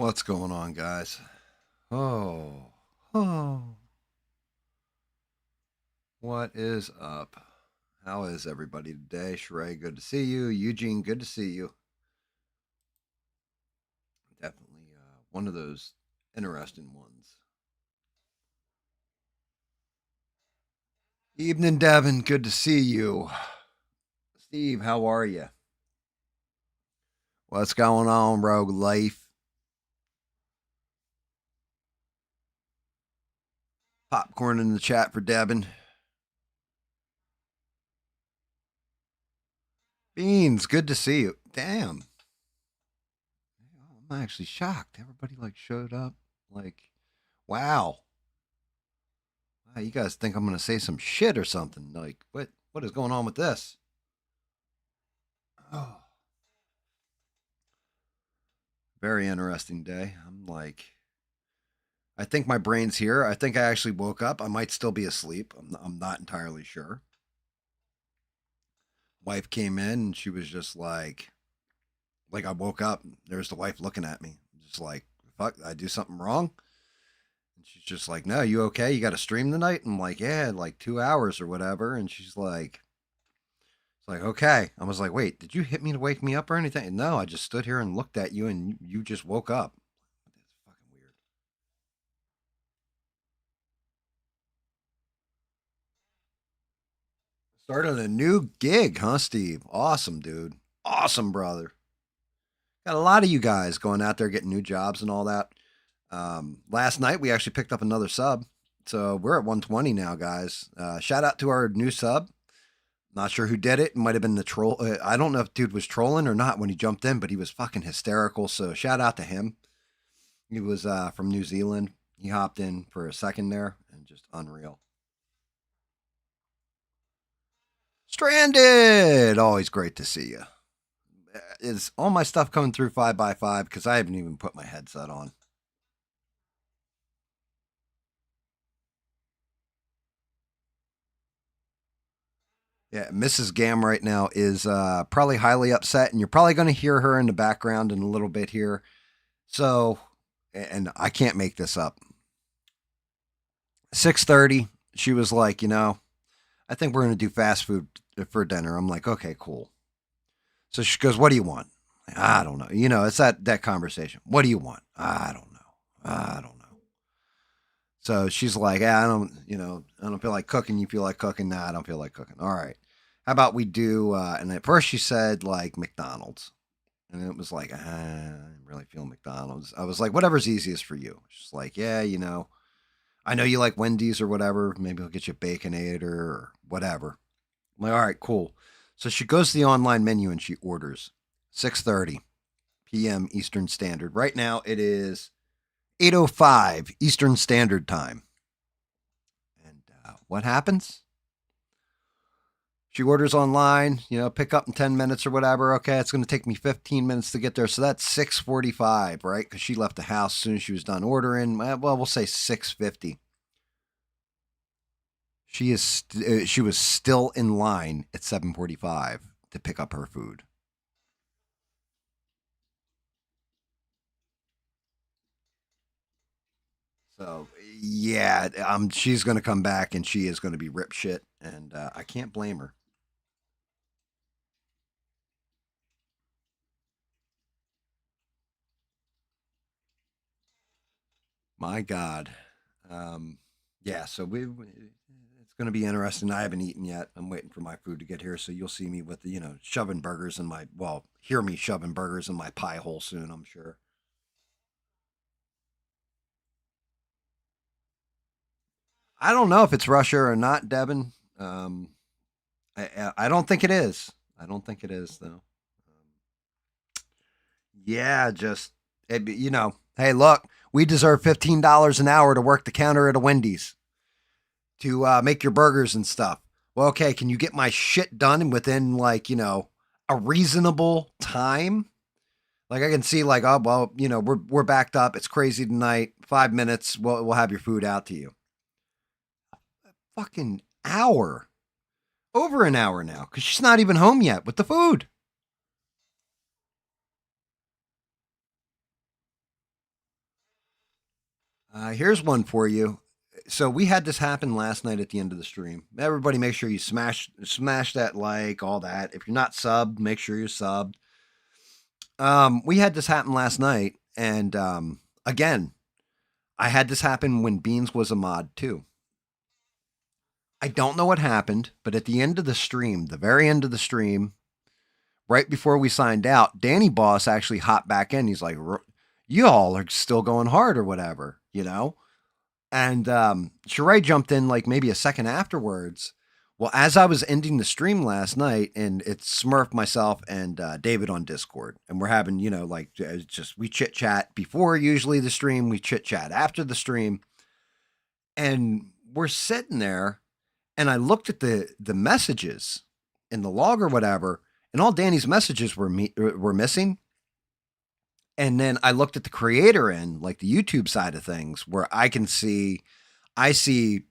What's going on, guys? Oh. What is up? How is everybody today? Sheree, good to see you. Eugene, good to see you. Definitely one of those interesting ones. Evening, Devin, good to see you. Steve, how are you? What's going on, Rogue Life? Popcorn in the chat for Devin. Beans, good to see you. Damn. I'm actually shocked. Everybody showed up. Wow. Wow, you guys think I'm gonna say some shit or something? What is going on with this? Oh, very interesting day. I think my brain's here. I think I actually woke up. I might still be asleep. I'm not entirely sure. Wife came in and she was just like I woke up. There's the wife looking at me, just like, fuck, did I do something wrong? And she's just like, no, you okay? You got to stream tonight? I'm like, yeah, like 2 hours or whatever. And she's like, it's like, okay. I was like, wait, did you hit me to wake me up or anything? No, I just stood here and looked at you and you just woke up. It's fucking weird. Started a new gig, huh, Steve? Awesome, dude. Awesome, brother. Got a lot of you guys going out there getting new jobs and all that. Last night we actually picked up another sub. So we're at 120 now, guys. Shout out to our new sub. Not sure who did it. It might have been the troll. I don't know if dude was trolling or not when he jumped in, but he was fucking hysterical. So shout out to him. He was from New Zealand. He hopped in for a second there and just unreal. Stranded. Always great to see you. Is all my stuff coming through 5x5? Because I haven't even put my headset on. Yeah, Mrs. Gam right now is probably highly upset, and you're probably going to hear her in the background in a little bit here. So, and I can't make this up. 6:30, she was like, I think we're going to do fast food for dinner. I'm like, okay, cool. So she goes, what do you want? I don't know. It's that conversation. What do you want? I don't know. I don't know. So she's like, I don't feel like cooking. You feel like cooking? Nah, I don't feel like cooking. All right. How about we do, and at first she said like McDonald's. And it was like, I didn't really feel McDonald's. I was like, whatever's easiest for you. She's like, yeah, I know you like Wendy's or whatever. Maybe I'll get you Baconator or whatever. I'm like, all right, cool. So she goes to the online menu and she orders 6:30 p.m. Eastern Standard. Right now it is 8:05 Eastern Standard Time. And what happens? She orders online, pick up in 10 minutes or whatever. Okay, it's going to take me 15 minutes to get there. So that's 6:45, right? Because she left the house as soon as she was done ordering. Well, we'll say 6:50. She was still in line at 7:45 to pick up her food. So yeah, she's going to come back and she is going to be rip shit, and I can't blame her. My God. Yeah, so it's going to be interesting. I haven't eaten yet. I'm waiting for my food to get here, so you'll see me with shoving burgers in hear me shoving burgers in my pie hole soon, I'm sure. I don't know if it's Russia or not, Devin. I don't think it is. I don't think it is though. Yeah, just hey, look, we deserve $15 an hour to work the counter at a Wendy's to make your burgers and stuff. Well, okay, can you get my shit done within a reasonable time? Like I can see oh well, we're backed up. It's crazy tonight. 5 minutes, we'll have your food out to you. Fucking hour. Over an hour now because she's not even home yet with the food. Here's one for you. So we had this happen last night at the end of the stream. Everybody, make sure you smash that like, all that. If you're not subbed, make sure you're subbed. We had this happen last night, and again, I had this happen when Beans was a mod too. I don't know what happened, but at the end of the stream, the very end of the stream, right before we signed out, Danny Boss actually hopped back in. He's like, "You all are still going hard or whatever, you know." And Sheree jumped in like maybe a second afterwards. Well, as I was ending the stream last night, and it's Smurf, myself, and David on Discord, and we're having, like just we chit chat before usually the stream, we chit chat after the stream, and we're sitting there, and I looked at the messages in the log or whatever, and all Danny's messages were missing. And then I looked at the creator end, like the YouTube side of things, where I see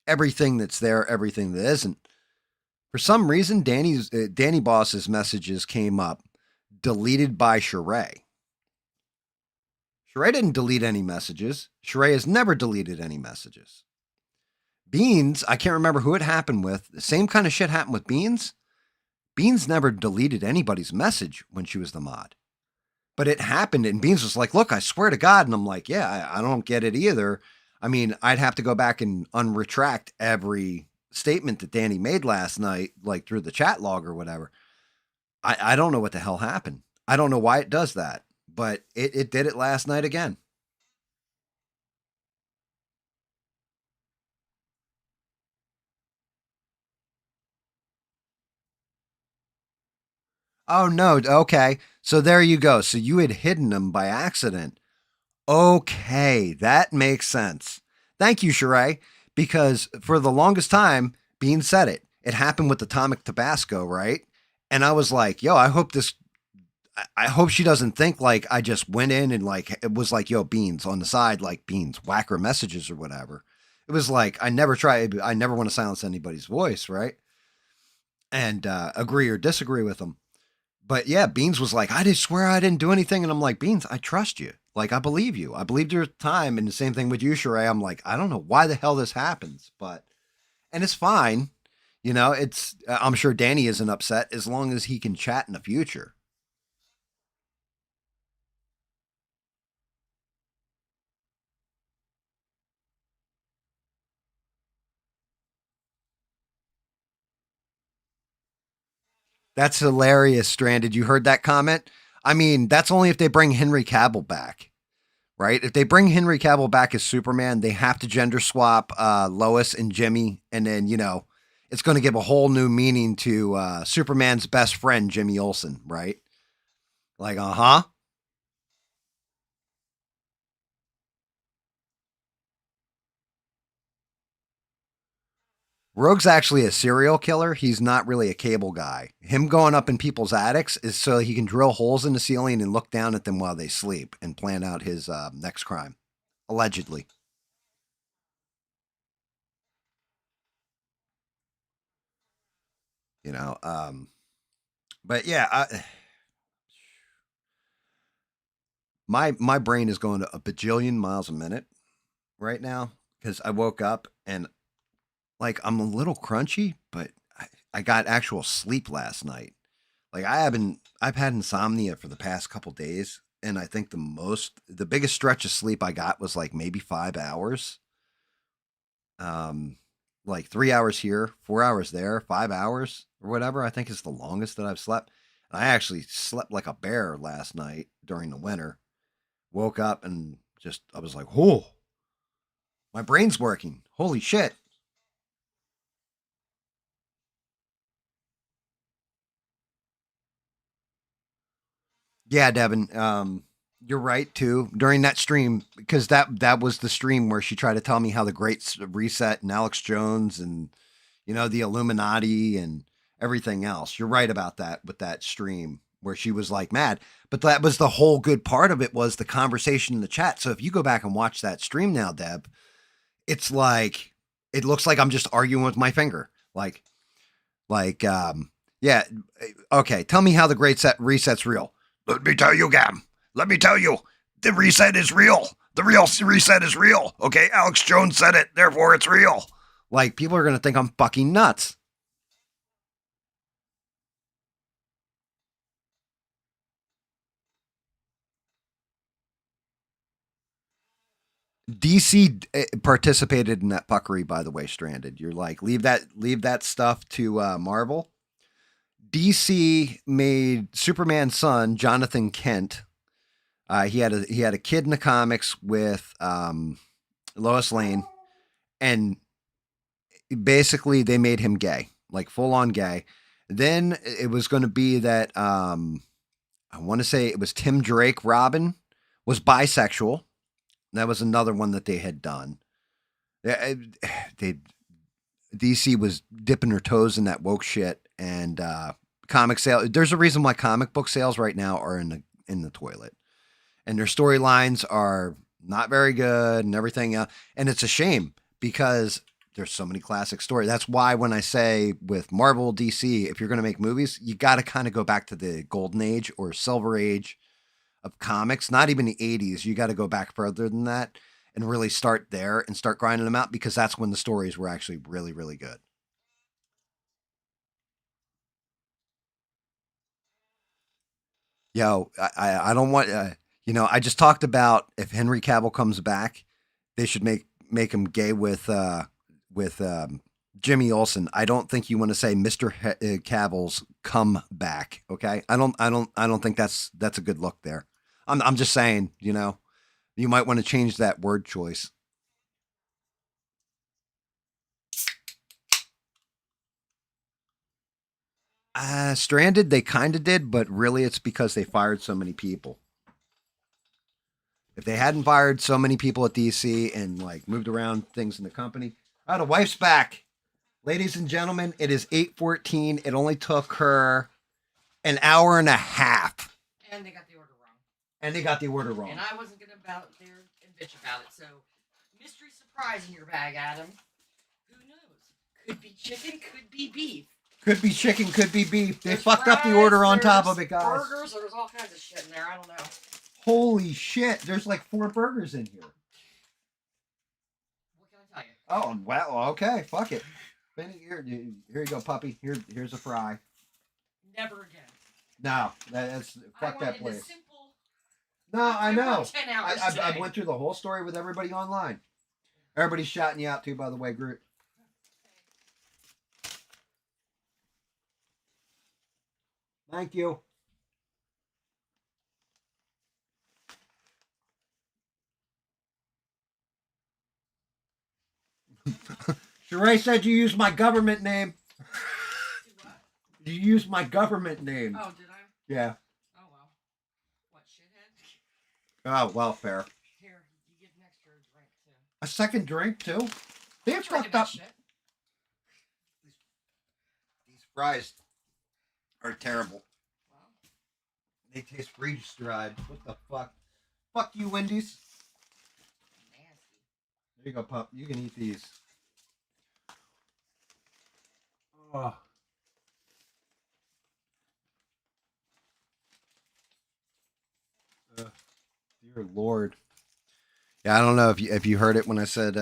everything that's there, everything that isn't. For some reason, Danny Boss's messages came up deleted by Sheree. Sheree didn't delete any messages. Sheree has never deleted any messages. Beans, I can't remember who it happened with. The same kind of shit happened with Beans. Beans never deleted anybody's message when she was the mod. But it happened, and Beans was like, "Look, I swear to God." And I'm like, "Yeah, I don't get it either." I mean, I'd have to go back and unretract every statement that Danny made last night, like through the chat log or whatever. I don't know what the hell happened. I don't know why it does that, but it did it last night again. Oh, no. Okay. So there you go. So you had hidden them by accident. Okay, that makes sense. Thank you, Sheree, because for the longest time, Bean said it. It happened with Atomic Tabasco, right? And I was like, "Yo, I hope she doesn't think like I just went in and like it was like, yo, Beans on the side, like Beans, whack her messages or whatever." It was like I never want to silence anybody's voice, right? And agree or disagree with them. But yeah, Beans was like, "I just swear I didn't do anything." And I'm like, "Beans, I trust you. Like, I believe you. I believed your time." And the same thing with you, Sheree. I'm like, "I don't know why the hell this happens, and it's fine. I'm sure Danny isn't upset as long as he can chat in the future." That's hilarious, Stranded. You heard that comment? I mean, that's only if they bring Henry Cavill back, right? If they bring Henry Cavill back as Superman, they have to gender swap Lois and Jimmy, and then it's going to give a whole new meaning to Superman's best friend, Jimmy Olsen, right? Like, Rogue's actually a serial killer. He's not really a cable guy. Him going up in people's attics is so he can drill holes in the ceiling and look down at them while they sleep and plan out his next crime, allegedly. You know, but yeah, my brain is going to a bajillion miles a minute right now because I woke up and like I'm a little crunchy, but I got actual sleep last night. Like I've had insomnia for the past couple days, and I think the biggest stretch of sleep I got was like maybe 5 hours. Um, like 3 hours here, 4 hours there, 5 hours or whatever. I think is the longest that I've slept. And I actually slept like a bear last night during the winter. Woke up and just I was like, "Oh, my brain's working! Holy shit!" Yeah, Devin. You're right too. During that stream, because that was the stream where she tried to tell me how the Great Reset and Alex Jones and the Illuminati and everything else. You're right about that with that stream where she was like mad. But that was the whole good part of it was the conversation in the chat. So if you go back and watch that stream now, Deb, it's like it looks like I'm just arguing with my finger. Yeah, okay. Tell me how the Great Reset's real. Let me tell you, Gam. Let me tell you, the reset is real. The real reset is real. Okay, Alex Jones said it, therefore it's real. Like, people are going to think I'm fucking nuts. DC participated in that fuckery, by the way. Stranded. You're like, leave that stuff to Marvel. DC made Superman's son, Jonathan Kent. He had a kid in the comics with Lois Lane, and basically they made him gay, like full on gay. Then it was going to be that I want to say it was Tim Drake. Robin was bisexual. That was another one that they had done. They DC was dipping her toes in that woke shit, and comic sale. There's a reason why comic book sales right now are in the toilet, and their storylines are not very good and everything else. And it's a shame because there's so many classic stories. That's why when I say with Marvel, DC, if you're going to make movies, you got to kind of go back to the golden age or silver age of comics. Not even the 80s. You got to go back further than that and really start there and start grinding them out, because that's when the stories were actually really, really good. Yo, I don't want I just talked about if Henry Cavill comes back, they should make him gay with Jimmy Olsen. I don't think you want to say Mister Cavill's come back. Okay, I don't think that's a good look there. I'm just saying, you might want to change that word choice. Stranded, they kind of did, but really it's because they fired so many people. If they hadn't fired so many people at DC and like moved around things in the company, oh, the wife's back, ladies and gentlemen. It is 8:14. It only took her an hour and a half, And they got the order wrong. and they got the order wrong. And I wasn't gonna about there and bitch about it. So, mystery surprise in your bag, Adam. Who knows? Could be chicken, could be beef. Could be chicken, could be beef. They There's fucked up the fries, order on top there's of it, guys. Burgers, there's all kinds of shit in there. I don't know. Holy shit! There's like 4 burgers in here. What can I tell you? Oh well, okay, fuck it. Here you go, puppy. Here's a fry. Never again. No, that's fuck I that wanted place. the simple. No, I know. 10 hours I went through the whole story with everybody online. Everybody's shouting you out too, by the way, Groot. Thank you. Sheree said you used my government name. You used my government name. Oh, did I? Yeah. Oh well. What, shithead? Oh, well, fair. Here, you get an extra drink too. A second drink too. They I'm fucked drinking that up. shit. These fries are terrible. Well, They taste freeze dried. What the fuck? Fuck you, Wendy's. nasty. There you go, pup. You can eat these. Oh. Dear Lord. Yeah, I don't know if you heard it when I said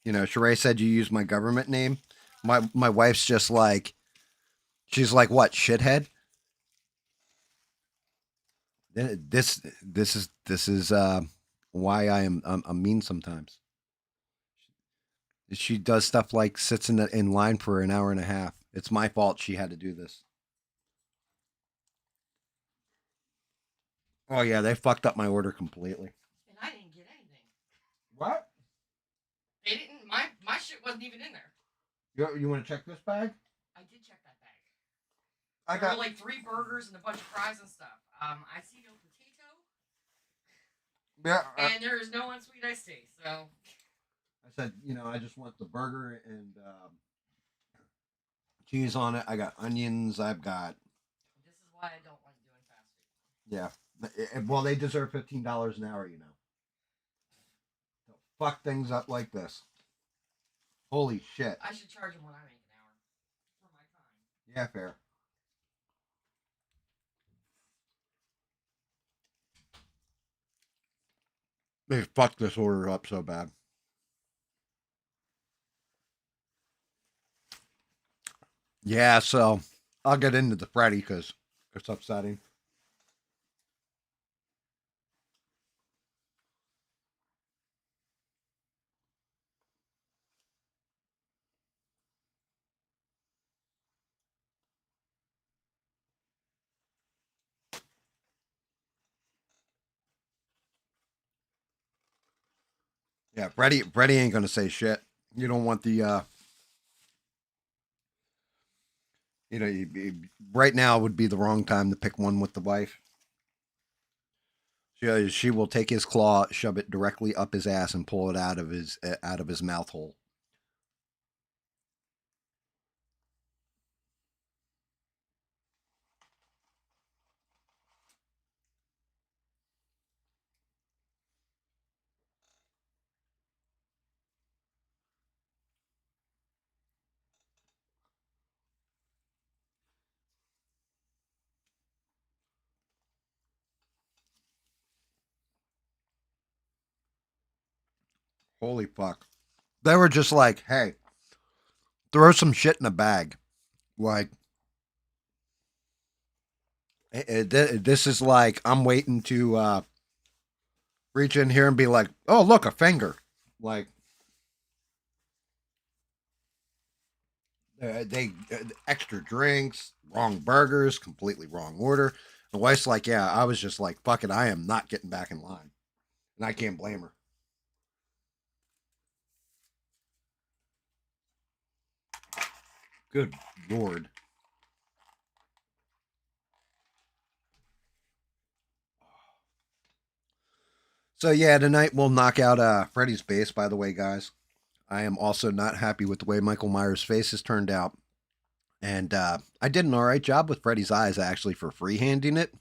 Sheree said you use my government name. My wife's just like, she's like, what, shithead? This is why I'm mean sometimes. She does stuff like sits in line for an hour and a half. It's my fault she had to do this. Oh yeah, they fucked up my order completely. And I didn't get anything. What? They didn't. My shit wasn't even in there. You want to check this bag? I did check that bag. I There got were like 3 burgers and a bunch of fries and stuff. I see no potato, yeah. and there is no unsweet iced tea. So I said, I just want the burger and cheese on it. I got onions. I've got this is why I don't like doing fast food. yeah. Well, they deserve $15 an hour. They'll fuck things up like this. Holy shit. I should charge them what I make an hour for my time. Yeah, fair. They fucked this order up so bad. Yeah, so I'll get into the Freddy because it's upsetting. Yeah, Freddy ain't gonna say shit. You don't want the right now would be the wrong time to pick one with the wife. She will take his claw, shove it directly up his ass, and pull it out of his mouth hole. Holy fuck! They were just like, hey, throw some shit in a bag. Like this is like I'm waiting to reach in here and be like, oh look, a finger. Like extra drinks, wrong burgers, completely wrong order. The wife's like, yeah, I was just like, fuck it, I am not getting back in line, and I can't blame her. Good lord. So yeah, tonight we'll knock out Freddy's base. By the way, guys, I am also not happy with the way Michael Myers' face has turned out, and I did an all right job with Freddy's eyes actually for freehanding it.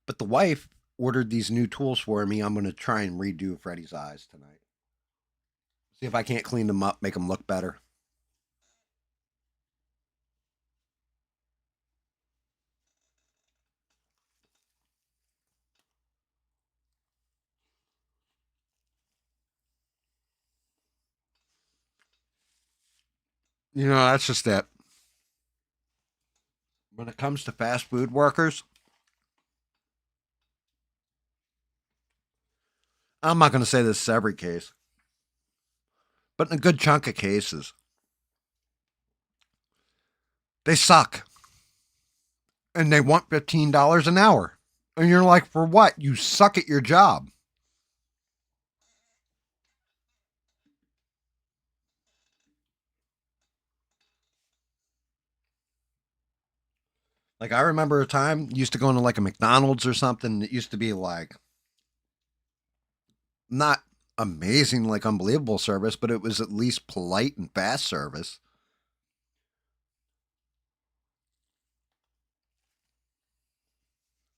But the wife ordered these new tools for me. I'm going to try and redo Freddy's eyes tonight. See if I can't clean them up, make them look better. That's just it. When it comes to fast food workers, I'm not going to say this is every case, but in a good chunk of cases, they suck and they want $15 an hour. And you're like, for what? You suck at your job. Like, I remember a time used to go into like a McDonald's or something. It used to be like not amazing, like unbelievable service, but it was at least polite and fast service.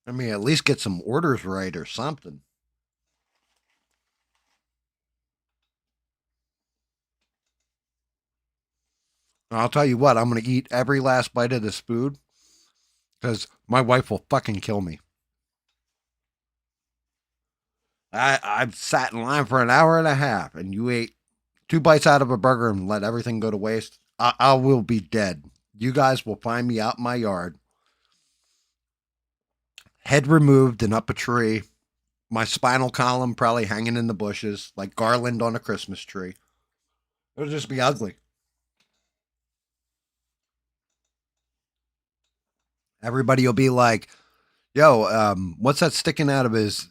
I mean, at least get some orders right or something. I'll tell you what, I'm going to eat every last bite of this food because my wife will fucking kill me. I've sat in line for an hour and a half and you ate two bites out of a burger and let everything go to waste. I will be dead. You guys will find me out in my yard, head removed and up a tree, my spinal column probably hanging in the bushes like garland on a Christmas tree. It'll just be ugly. Everybody will be like, "Yo, what's that sticking out of his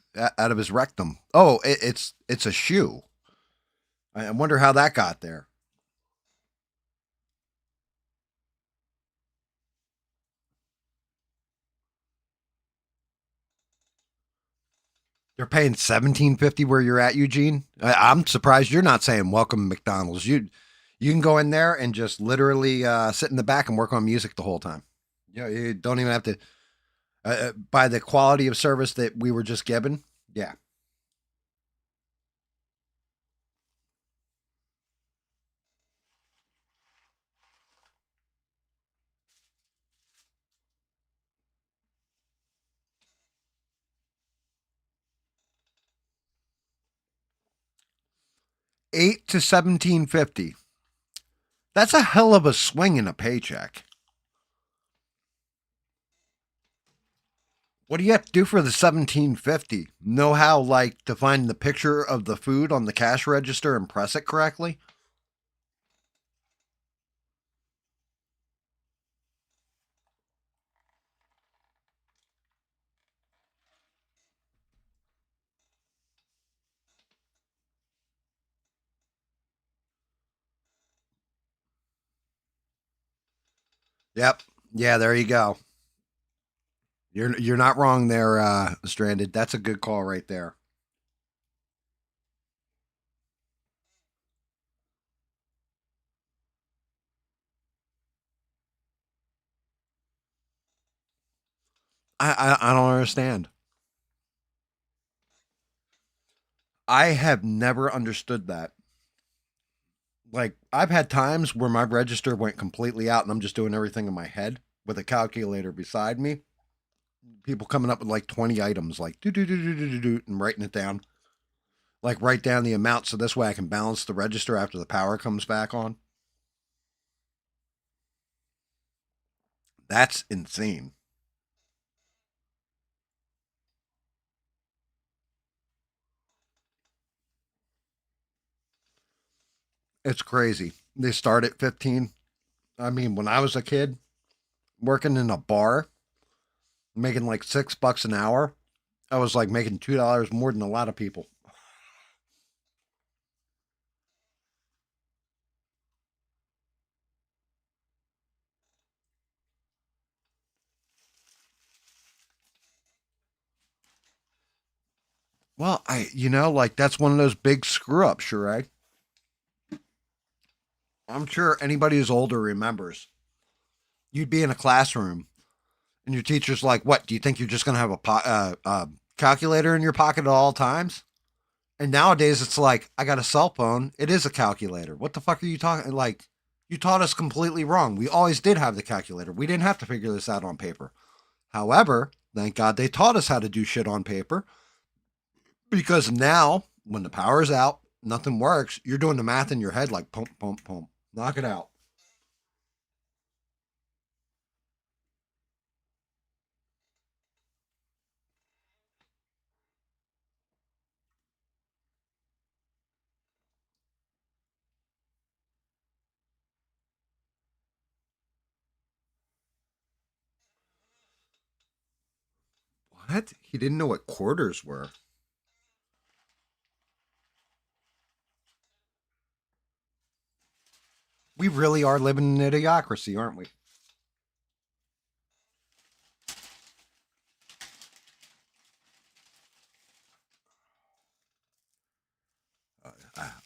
rectum? Oh, it's a shoe. I wonder how that got there." They're paying 17.50 where you're at, Eugene. I'm surprised you're not saying welcome McDonald's. You can go in there and just literally sit in the back and work on music the whole time. You don't even have to. By the quality of service that we were just given, yeah. 8 to 17.50. That's a hell of a swing in a paycheck. What do you have to do for the 17.50? Know how like to find the picture of the food on the cash register and press it correctly? Yep. Yeah, there you go. You're not wrong there, Stranded. That's a good call right there. I don't understand. I have never understood that. Like I've had times where my register went completely out and I'm just doing everything in my head with a calculator beside me. People coming up with like 20 items, like do do do do do do do, and writing it down. Like write down the amount so this way I can balance the register after the power comes back on. That's insane. It's crazy. They start at 15. I mean, when I was a kid working in a bar, making like $6 an hour, I was like making $2 more than a lot of people. Well, like that's one of those big screw ups, sure. I'm sure anybody who's older remembers. You'd be in a classroom and your teacher's like, "What? Do you think you're just gonna have a calculator in your pocket at all times?" And nowadays it's like, I got a cell phone. It is a calculator. What the fuck are you talking? Like, you taught us completely wrong. We always did have the calculator. We didn't have to figure this out on paper. However, thank God they taught us how to do shit on paper because now when the power's out, nothing works. You're doing the math in your head like pump, pump, pump. Knock it out. What? He didn't know what quarters were. We really are living in an idiocracy, aren't we?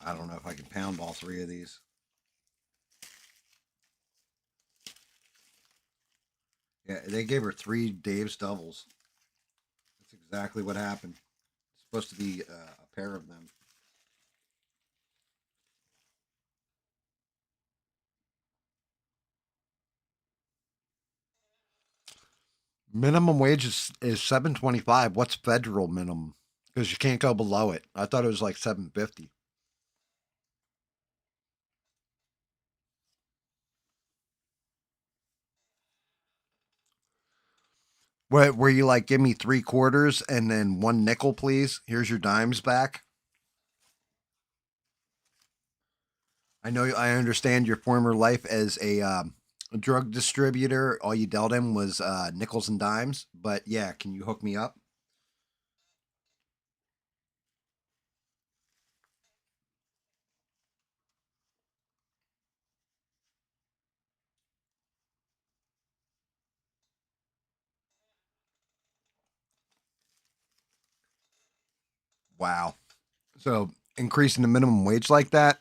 I don't know if I can pound all three of these. Yeah, they gave her three Dave's doubles. That's exactly what happened. It's supposed to be a pair of them. Minimum wage is 7.25. What's federal minimum? Because you can't go below it. I thought it was like 7.50. Where you like give me three quarters and then one nickel, please. Here's your dimes back. I know I understand your former life as a drug distributor. All you dealt in was nickels and dimes. But yeah, can you hook me up? Wow. So increasing the minimum wage like that,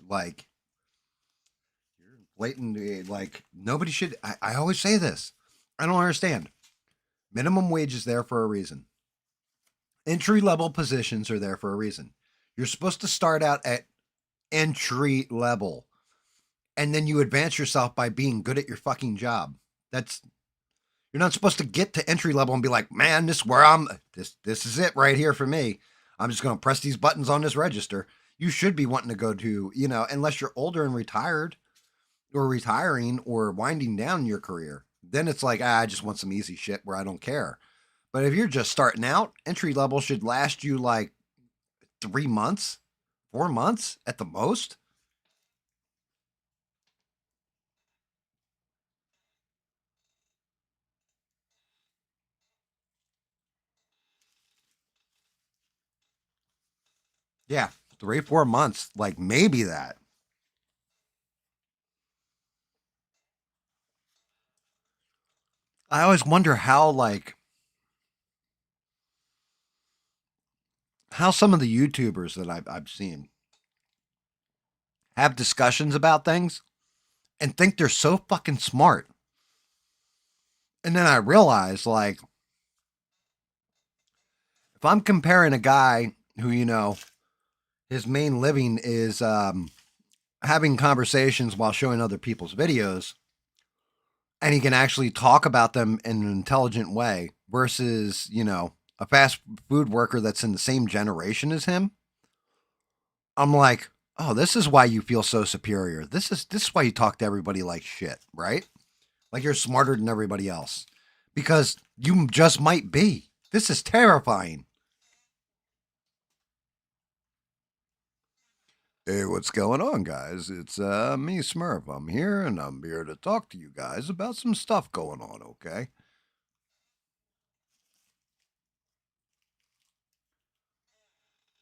like you're blatant. Like nobody should. I always say this. I don't understand. Minimum wage is there for a reason. Entry level positions are there for a reason. You're supposed to start out at entry level and then you advance yourself by being good at your fucking job. That's You're not supposed to get to entry level and be like, man, this is where I'm. This is it right here for me. I'm just going to press these buttons on this register. you should be wanting to go to, unless you're older and retired or retiring or winding down your career. Then it's like, I just want some easy shit where I don't care. But if you're just starting out, entry level should last you like 3 months, 4 months at the most. Yeah, 3, 4 months, like maybe that. I always wonder how some of the YouTubers that I've seen have discussions about things and think they're so fucking smart. And then I realize, like, if I'm comparing a guy who, his main living is having conversations while showing other people's videos, and he can actually talk about them in an intelligent way versus, a fast food worker that's in the same generation as him, I'm like, oh, this is why you feel so superior. This is why you talk to everybody like shit, right? Like you're smarter than everybody else. Because you just might be. This is terrifying. Hey, what's going on, guys? It's me, Smurf. I'm here and I'm here to talk to you guys about some stuff going on, okay?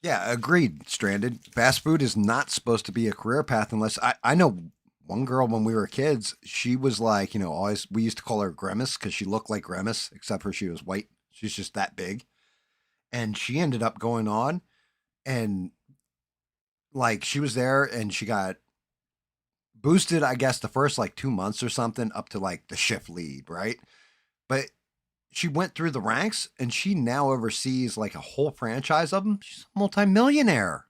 Yeah, agreed, Stranded. Fast food is not supposed to be a career path unless I know one girl when we were kids, she was like, always, we used to call her Grimace because she looked like Grimace, except for she was white. She's just that big. And she ended up going on and like she was there and she got boosted, I guess, the first like 2 months or something up to like the shift lead, right? But she went through the ranks and she now oversees like a whole franchise of them. She's a multimillionaire.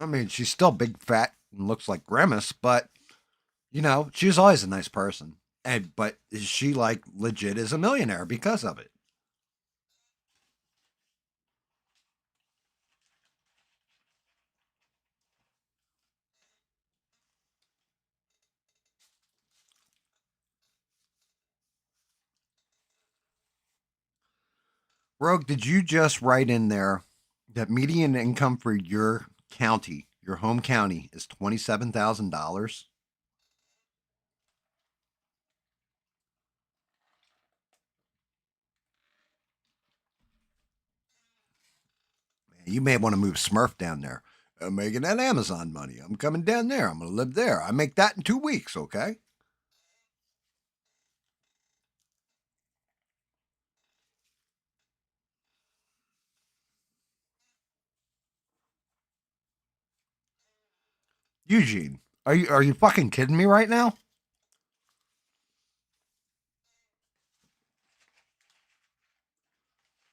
I mean, she's still big, fat, and looks like Grimace, but she was always a nice person. And but is she like legit is a millionaire because of it? Rogue, did you just write in there that median income for your county, your home county, is $27,000? You may want to move Smurf down there. I'm making that Amazon money. I'm coming down there. I'm going to live there. I make that in 2 weeks, okay? Eugene, are you fucking kidding me right now?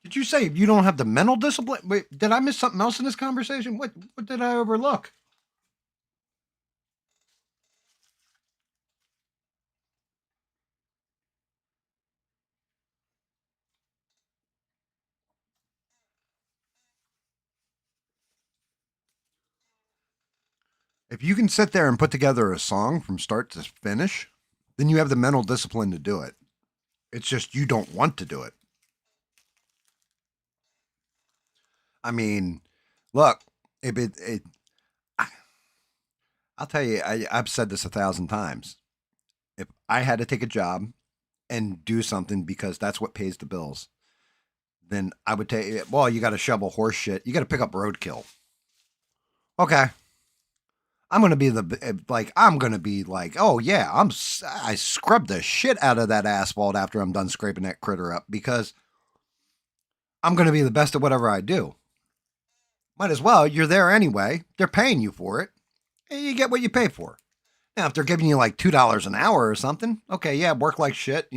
Did you say you don't have the mental discipline? Wait, did I miss something else in this conversation? What did I overlook? If you can sit there and put together a song from start to finish, then you have the mental discipline to do it. It's just you don't want to do it. I mean, look, if it I'll tell you, I've said this 1,000 times. If I had to take a job and do something because that's what pays the bills, then I would take it. Well, you got to shovel horse shit. You got to pick up roadkill. Okay. I'm going to be I'm going to be like, oh yeah, I scrubbed the shit out of that asphalt after I'm done scraping that critter up because I'm going to be the best at whatever I do. Might as well. You're there anyway. They're paying you for it. And you get what you pay for. Now, if they're giving you like $2 an hour or something, okay, yeah, work like shit,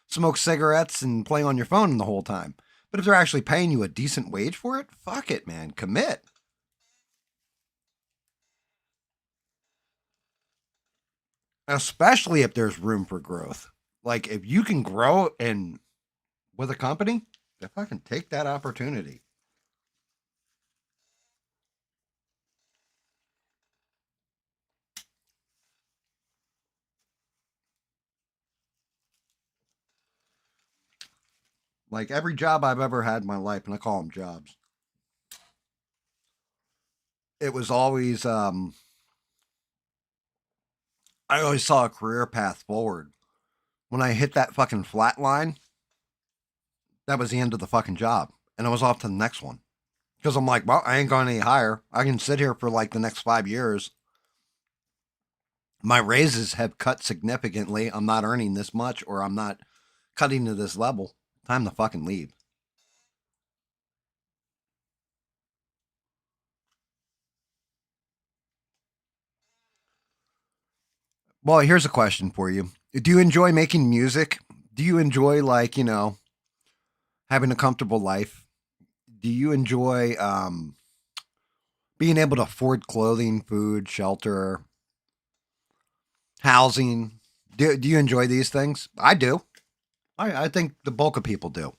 smoke cigarettes and play on your phone the whole time. But if they're actually paying you a decent wage for it, fuck it, man. Commit. Especially if there's room for growth. Like if you can grow and with a company, if I can take that opportunity. Like every job I've ever had in my life, and I call them jobs, it was always I always saw a career path forward. When I hit that fucking flat line, that was the end of the fucking job. And I was off to the next one. Because I'm like, well, I ain't going any higher. I can sit here for like the next 5 years. My raises have cut significantly. I'm not earning this much or I'm not cutting to this level. Time to fucking leave. Well, here's a question for you. Do you enjoy making music? Do you enjoy, like, having a comfortable life? Do you enjoy being able to afford clothing, food, shelter, housing? Do you enjoy these things? I do. I think the bulk of people do.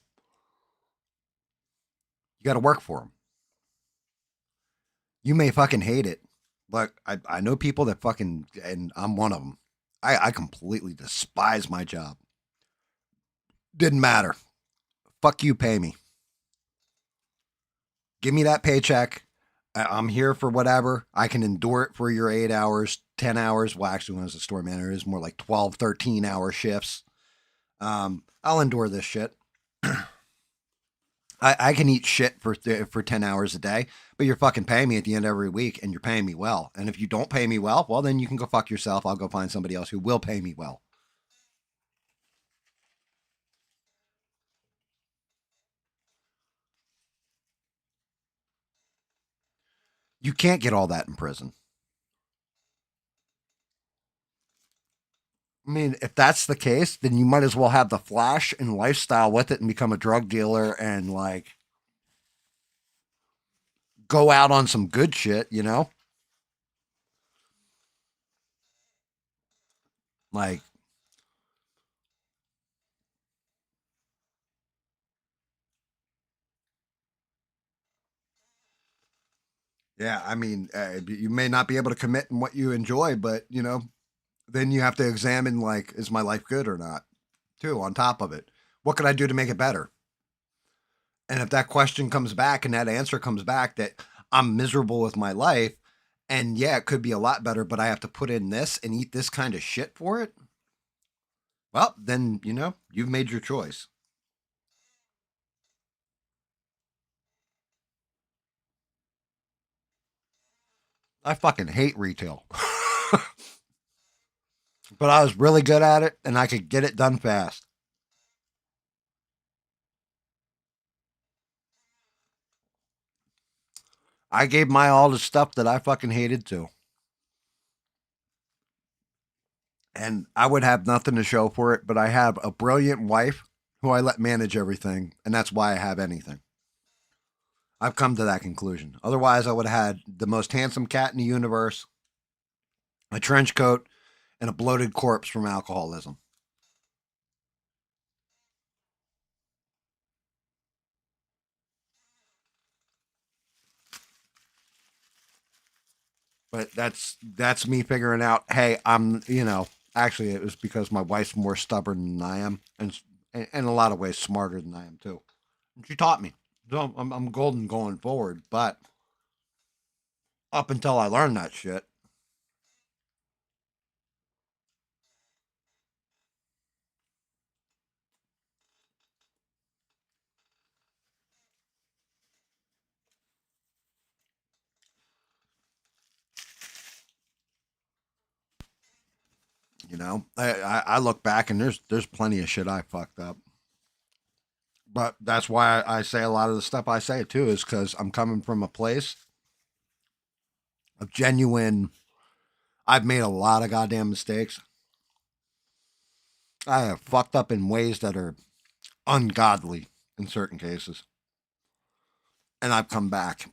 You got to work for them. You may fucking hate it. But I know people that fucking, and I'm one of them. I completely despise my job. Didn't matter. Fuck you, pay me. Give me that paycheck. I'm here for whatever. I can endure it for your 8 hours, 10 hours. Well, actually, when I was a store manager, it was more like 12, 13 hour shifts. I'll endure this shit. I can eat shit for 10 hours a day, but you're fucking paying me at the end of every week and you're paying me well. And if you don't pay me well, then you can go fuck yourself. I'll go find somebody else who will pay me well. You can't get all that in prison. I mean, if that's the case, then you might as well have the flash and lifestyle with it and become a drug dealer and like go out on some good shit, you know? Like, yeah, I mean, you may not be able to commit in what you enjoy, but, then you have to examine, like, is my life good or not, too, on top of it. What can I do to make it better? And if that question comes back and that answer comes back that I'm miserable with my life, and yeah, it could be a lot better, but I have to put in this and eat this kind of shit for it, well, then, you've made your choice. I fucking hate retail. But I was really good at it and I could get it done fast. I gave my all to stuff that I fucking hated to. And I would have nothing to show for it, but I have a brilliant wife who I let manage everything, and that's why I have anything. I've come to that conclusion. Otherwise, I would have had the most handsome cat in the universe, a trench coat, and a bloated corpse from alcoholism. But that's me figuring out, hey, actually it was because my wife's more stubborn than I am, and in a lot of ways smarter than I am too. And she taught me. So I'm golden going forward, but up until I learned that shit, I look back and there's plenty of shit I fucked up. But that's why I say a lot of the stuff I say too is because I'm coming from a place of genuine. I've made a lot of goddamn mistakes. I have fucked up in ways that are ungodly in certain cases, and I've come back,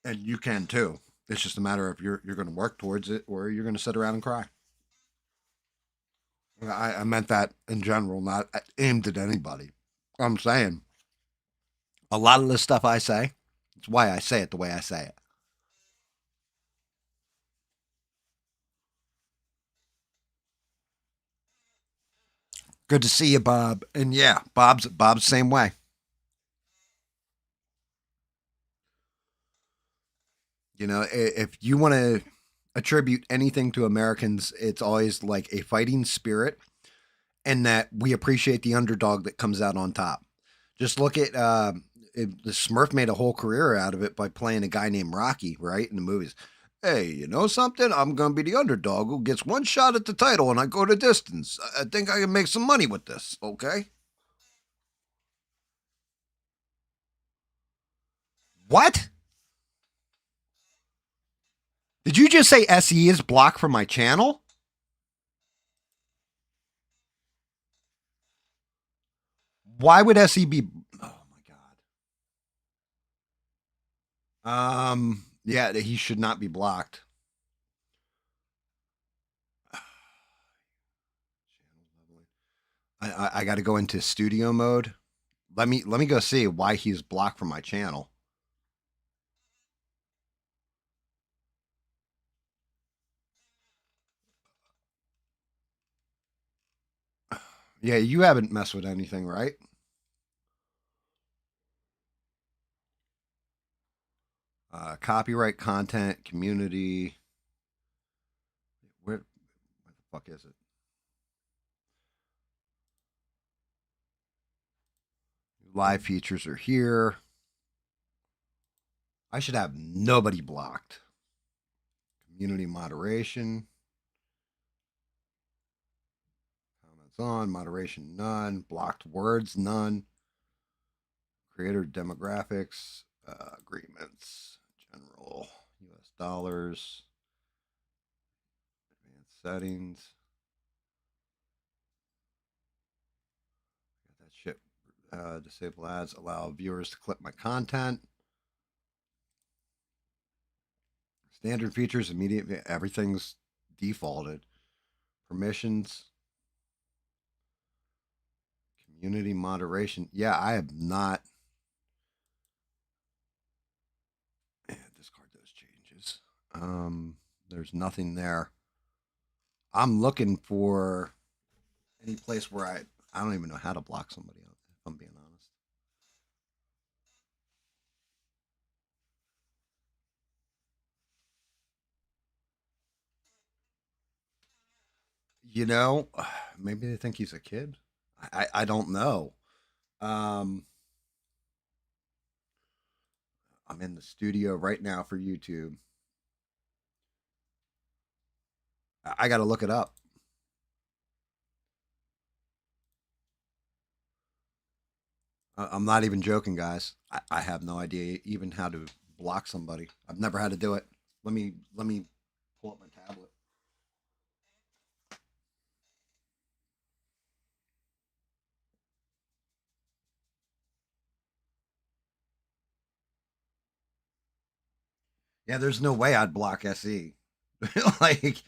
and you can too. It's just a matter of you're going to work towards it or you're going to sit around and cry. I meant that in general, not aimed at anybody. I'm saying a lot of the stuff I say, it's why I say it the way I say it. Good to see you, Bob. And yeah, Bob's same way. You know, if you want to attribute anything to Americans, it's always like a fighting spirit and that we appreciate the underdog that comes out on top. Just look at the Smurf made a whole career out of it by playing a guy named Rocky, right, in the movies. Hey, you know something? I'm going to be the underdog who gets one shot at the title and I go the distance. I think I can make some money with this, okay? What? Did you just say SE is blocked from my channel? Why would SE be? Oh my god. Yeah, he should not be blocked. I got to go into studio mode. Let me go see why he's blocked from my channel. Yeah, you haven't messed with anything, right? Copyright content, community. Where the fuck is it? Live features are here. I should have nobody blocked. Community moderation. Comments on, moderation none. Blocked words none. Creator demographics, agreements, general, US dollars, advanced settings. Got that shit. Disable ads, allow viewers to clip my content. Standard features, immediate, everything's defaulted. Permissions, community moderation. Yeah, I have not. Yeah, discard those changes. There's nothing there. I'm looking for any place where I don't even know how to block somebody out. If I'm being honest. You know, maybe they think he's a kid. I don't know. Um, I'm in the studio right now for YouTube. I got to look it up. I'm not even joking, guys. I have no idea even how to block somebody. I've never had to do it. Let me pull up my tablet. Yeah, there's no way I'd block SE. Like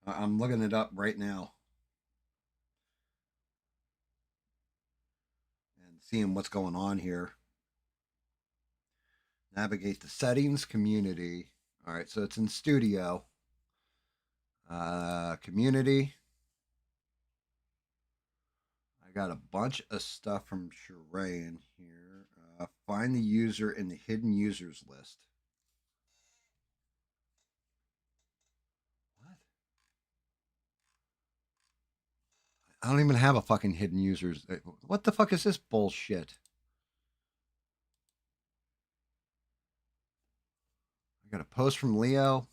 I'm looking it up right now and seeing what's going on here. Navigate the settings, community. All right, so it's in studio. Community. I got a bunch of stuff from Shireen here. Find the user in the hidden users list. What? I don't even have a fucking hidden users. What the fuck is this bullshit? I got a post from Leo.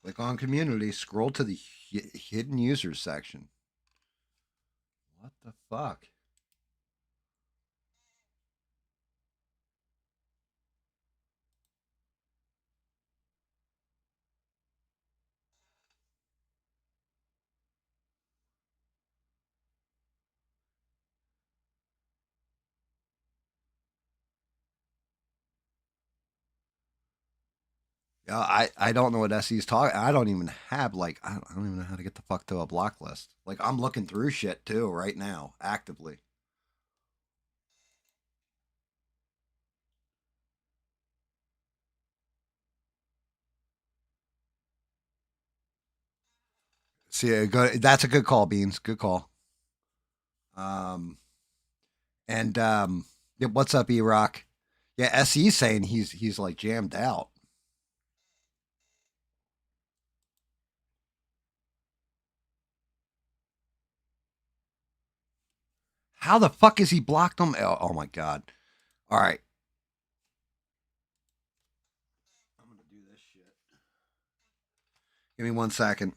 Click on community. Scroll to the hidden users section. What the fuck? I don't know what SE's talking. I don't even have like I don't even know how to get the fuck to a block list. Like I'm looking through shit too right now, actively. See, that's a good call, Beans. Good call. Um, and yeah, what's up, E Rock? Yeah, SE's saying he's like jammed out. How the fuck is he blocked him? Oh my god! All right, I'm gonna do this shit. Give me 1 second.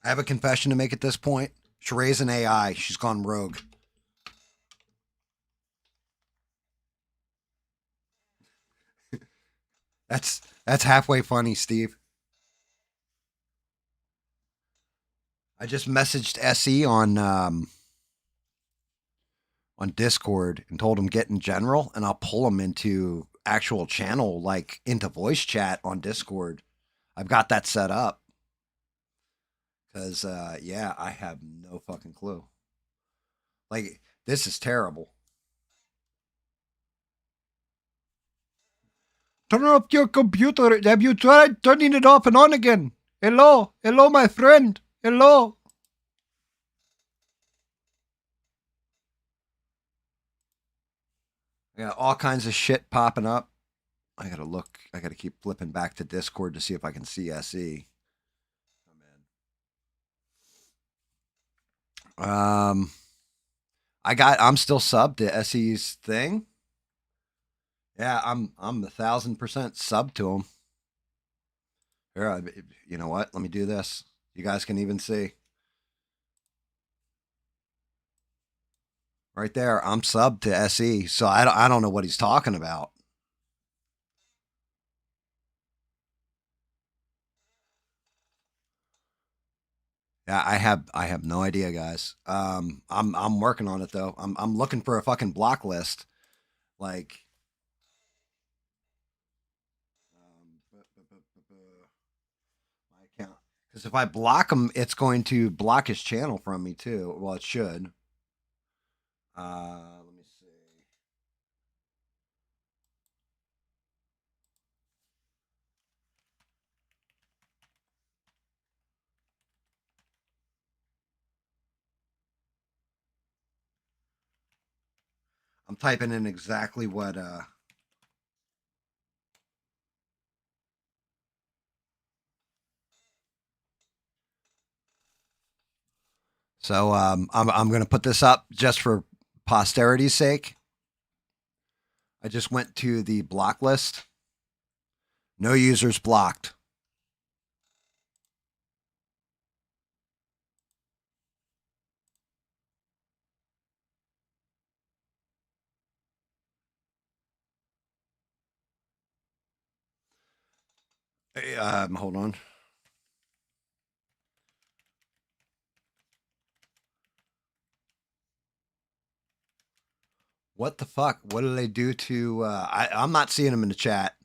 I have a confession to make at this point. Sheree's an AI. She's gone rogue. That's halfway funny, Steve. I just messaged SE on Discord and told him get in general, and I'll pull him into actual channel, like into voice chat on Discord. I've got that set up because yeah, I have no fucking clue. Like this is terrible. Turn off your computer. Have you tried turning it off and on again? Hello, hello, my friend. Hello. Yeah, all kinds of shit popping up. I gotta look. I gotta keep flipping back to Discord to see if I can see SE. Oh, man. I'm still subbed to SE's thing. Yeah, I'm 1,000% sub to him. Here, you know what? Let me do this. You guys can even see right there. I'm subbed to SE, so I don't know what he's talking about. Yeah, I have no idea, guys. I'm working on it though. I'm looking for a fucking block list, like. My account, because if I block him, it's going to block his channel from me too. Well, it should. Let me see. I'm typing in exactly what. So I'm going to put this up just for posterity's sake. I just went to the block list. No users blocked. Hold on. What the fuck? What do they do to? I'm not seeing them in the chat.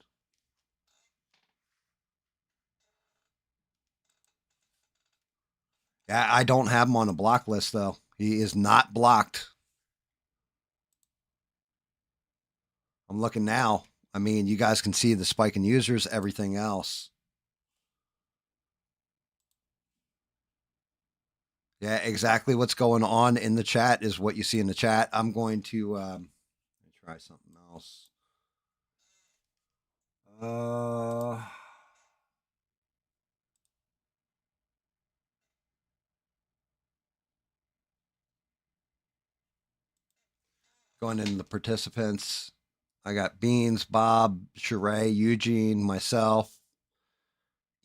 Yeah, I don't have him on a block list though. He is not blocked. I'm looking now. I mean, you guys can see the spike in users, everything else. Yeah, exactly what's going on in the chat is what you see in the chat. I'm going to try something else. Uh, Going in the participants. I got Beans, Bob, Sheree, Eugene, myself.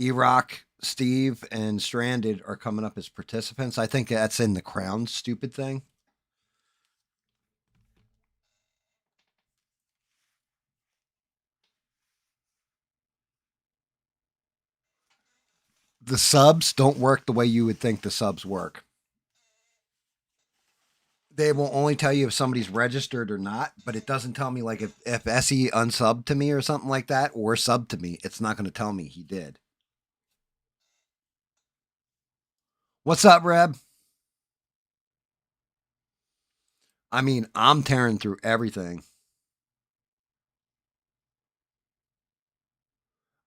E-Rock, Steve, and Stranded are coming up as participants. I think that's in the Crown stupid thing. The subs don't work the way you would think the subs work. They will only tell you if somebody's registered or not, but it doesn't tell me like if SE unsubbed to me or something like that or subbed to me, it's not going to tell me he did. What's up, Reb? I mean, I'm tearing through everything.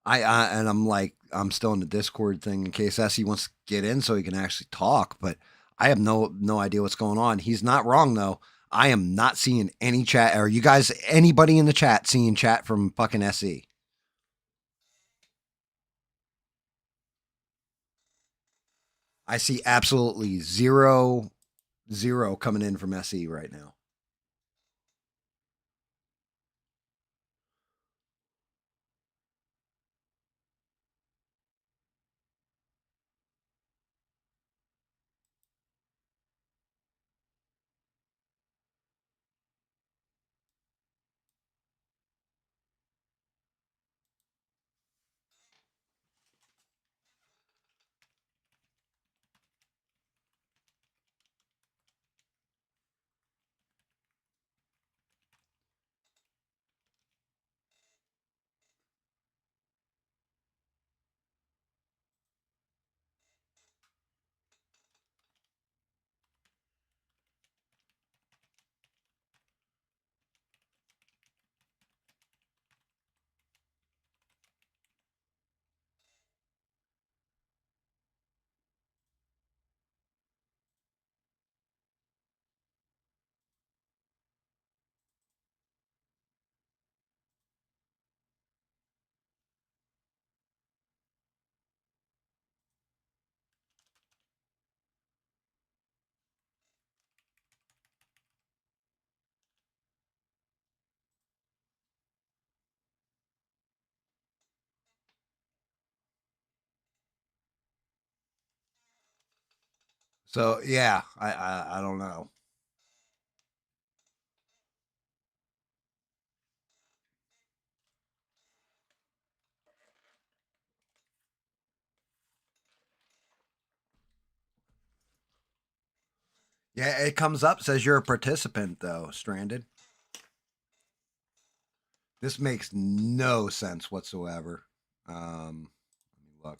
And I'm like, I'm still in the Discord thing in case SE wants to get in so he can actually talk, but I have no idea what's going on. He's not wrong though. I am not seeing any chat. Are you guys anybody in the chat seeing chat from fucking SE? I see absolutely zero coming in from SE right now. So yeah, I don't know. Yeah, it comes up says you're a participant though, Stranded. This makes no sense whatsoever. Let me look.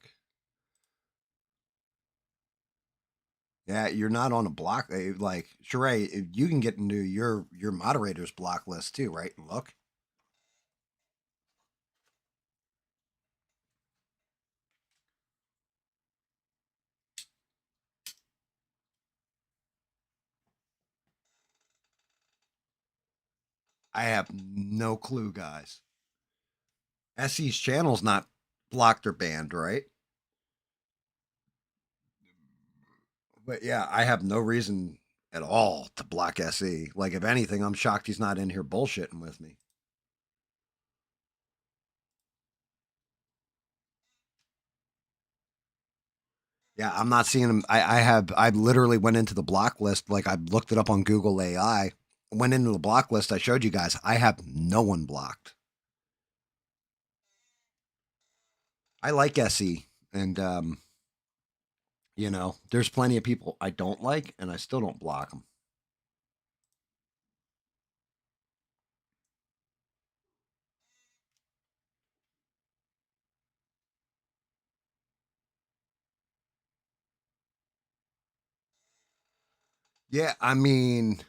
Yeah, you're not on a block. Like Sheree, you can get into your moderator's block list too, right? And look, I have no clue, guys. SE's channel's not blocked or banned, right? But yeah, I have no reason at all to block SE. Like, if anything, I'm shocked he's not in here bullshitting with me. Yeah, I'm not seeing him. I literally went into the block list. Like, I looked it up on Google AI, went into the block list. I showed you guys. I have no one blocked. I like SE, and there's plenty of people I don't like, and I still don't block them. Yeah, I mean,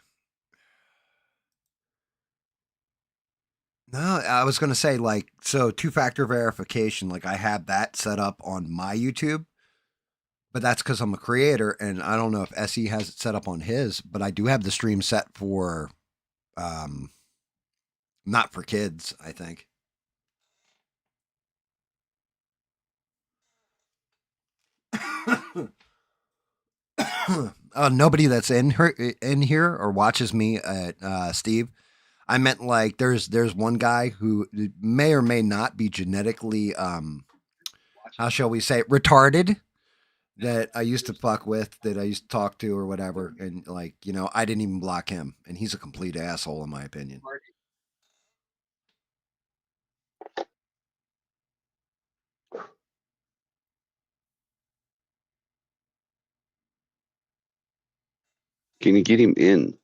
no, I was gonna say like so two-factor verification. Like I have that set up on my YouTube, but that's because I'm a creator, and I don't know if SE has it set up on his. But I do have the stream set for um, not for kids. I think. Nobody that's in here or watches me at Steve. I meant like there's one guy who may or may not be genetically how shall we say, retarded that I used to fuck with, that I used to talk to or whatever, and like, you know, I didn't even block him, and he's a complete asshole in my opinion. Can you get him in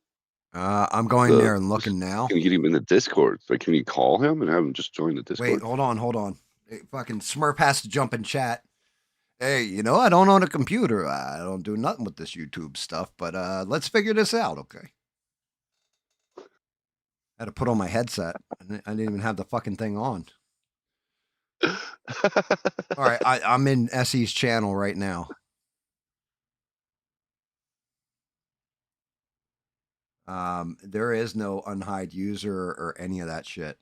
I'm going the? there and looking now. Can you get him in the Discord? Like, can you call him and have him just join the Wait, Discord? hold on. Hey, fucking Smurf has to jump in chat. Hey, you know, I don't own a computer. I don't do nothing with this YouTube stuff, but let's figure this out, okay? I had to put on my headset. I didn't even have the fucking thing on. All right, I'm in SE's channel right now. There is no unhide user or any of that shit.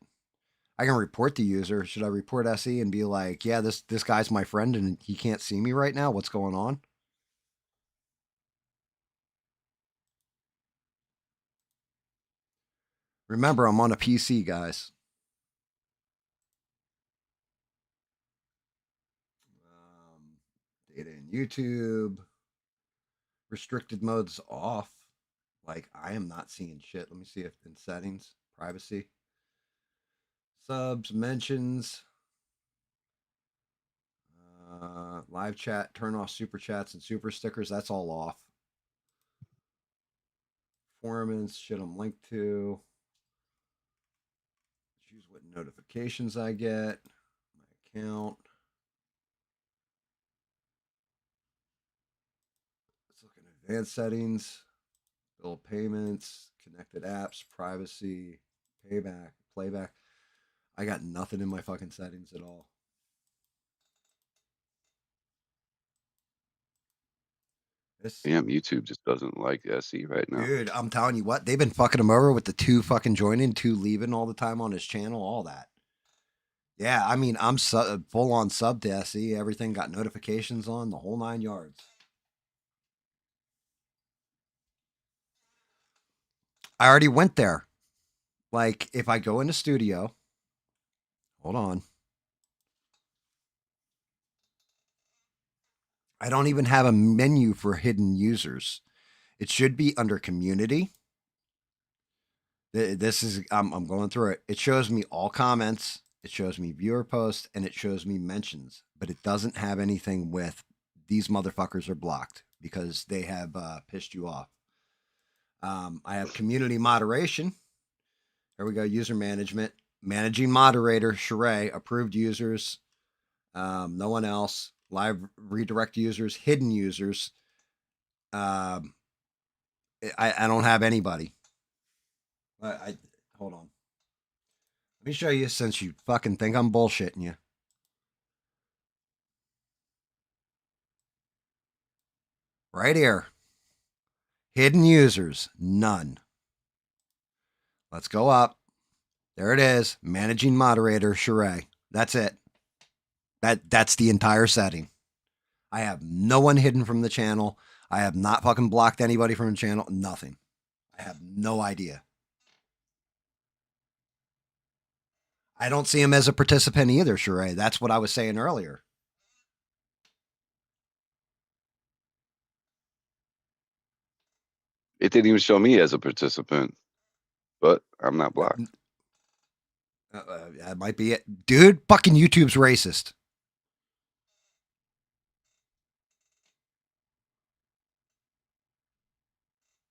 I can report the user. Should I report SE and be like, yeah, this guy's my friend and he can't see me right now? What's going on? Remember, I'm on a PC, guys. Data in YouTube. Restricted modes off. Like, I am not seeing shit. Let me see if in settings, privacy, subs, mentions, live chat, turn off super chats and super stickers. That's all off. Performance, shit I'm linked to. Choose what notifications I get. My account. Let's look at advanced settings, bill payments, connected apps, privacy, playback. I got nothing in my fucking settings at all. Damn, YouTube just doesn't like SE right now. Dude, I'm telling you what, they've been fucking him over with the 2 fucking joining, 2 leaving all the time on his channel, all that. Yeah, I mean, I'm full on sub to SE. Everything got notifications on, the whole 9 yards. I already went there. Like, if I go in the studio, hold on. I don't even have a menu for hidden users. It should be under community. This is, I'm going through it. It shows me all comments, it shows me viewer posts, and it shows me mentions, but it doesn't have anything with these motherfuckers are blocked because they have pissed you off. I have community moderation. Here we go. User management, managing moderator, Sheree, approved users, no one else, live redirect users, hidden users. I don't have anybody. I hold on. Let me show you since you fucking think I'm bullshitting you. Right here. Hidden users, none. Let's go up. There it is. Managing moderator, Sheree. That's it. That's the entire setting. I have no one hidden from the channel. I have not fucking blocked anybody from the channel. Nothing. I have no idea. I don't see him as a participant either, Sheree. That's what I was saying earlier. It didn't even show me as a participant, but I'm not blocked. That might be it. Dude, fucking YouTube's racist.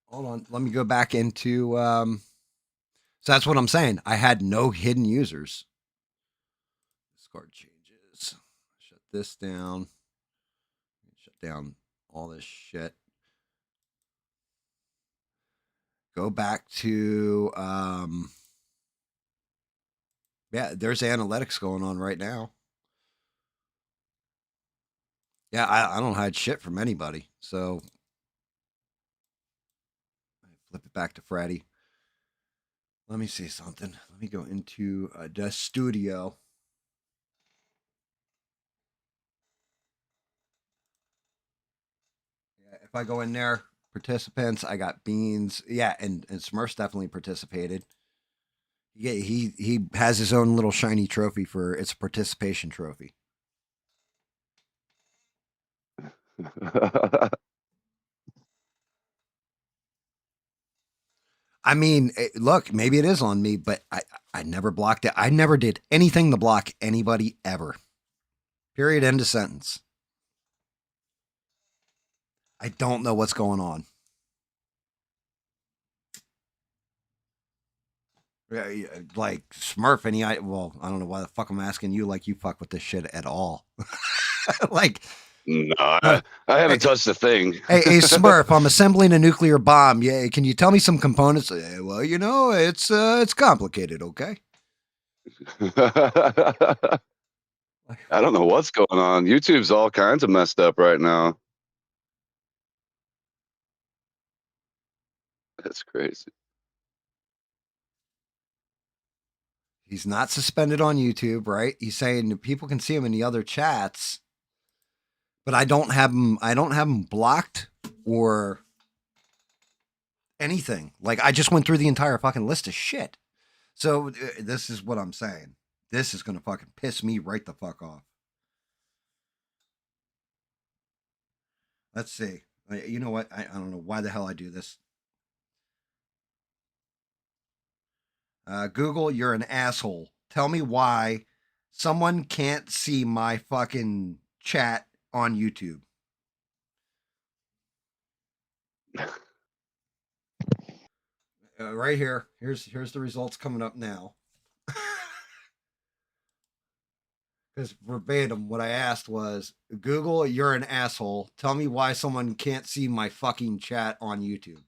Hold on. Let me go back into. So that's what I'm saying. I had no hidden users. Discard changes. Shut this down. Shut down all this shit. Go back to. Yeah, there's analytics going on right now. Yeah, I don't hide shit from anybody. So flip it back to Freddy. Let me see something. Let me go into the studio. Yeah, if I go in there, participants, I got Beans. Yeah, and Smurfs definitely participated. Yeah, he has his own little shiny trophy for it's a participation trophy. I mean, look, maybe it is on me, but I never blocked it. I never did anything to block anybody ever. Period. End of sentence. I don't know what's going on. Like Smurf, well, I don't know why the fuck I'm asking you. Like you fuck with this shit at all. Like, No, uh, I hey, haven't touched a thing. hey, Smurf, I'm assembling a nuclear bomb. Yeah, can you tell me some components? Well, it's complicated. Okay. I don't know what's going on. YouTube's all kinds of messed up right now. That's crazy. He's not suspended on YouTube, right? He's saying that people can see him in the other chats, but I don't have him. I don't have him blocked or anything. Like I just went through the entire fucking list of shit. So this is what I'm saying. This is gonna fucking piss me right the fuck off. Let's see. You know what? I don't know why the hell I do this. Google, you're an asshole. Tell me why someone can't see my fucking chat on YouTube. Right here. Here's the results coming up now. Because verbatim, what I asked was, Google, you're an asshole. Tell me why someone can't see my fucking chat on YouTube.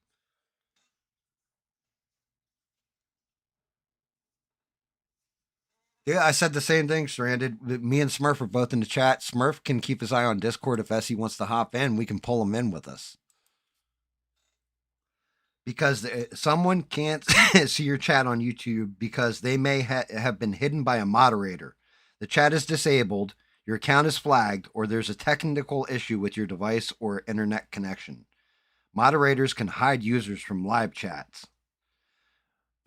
Yeah, I said the same thing, Stranded. Me and Smurf are both in the chat. Smurf can keep his eye on Discord if SE wants to hop in. We can pull him in with us. Because someone can't see your chat on YouTube because they may have been hidden by a moderator. The chat is disabled, your account is flagged, or there's a technical issue with your device or internet connection. Moderators can hide users from live chats.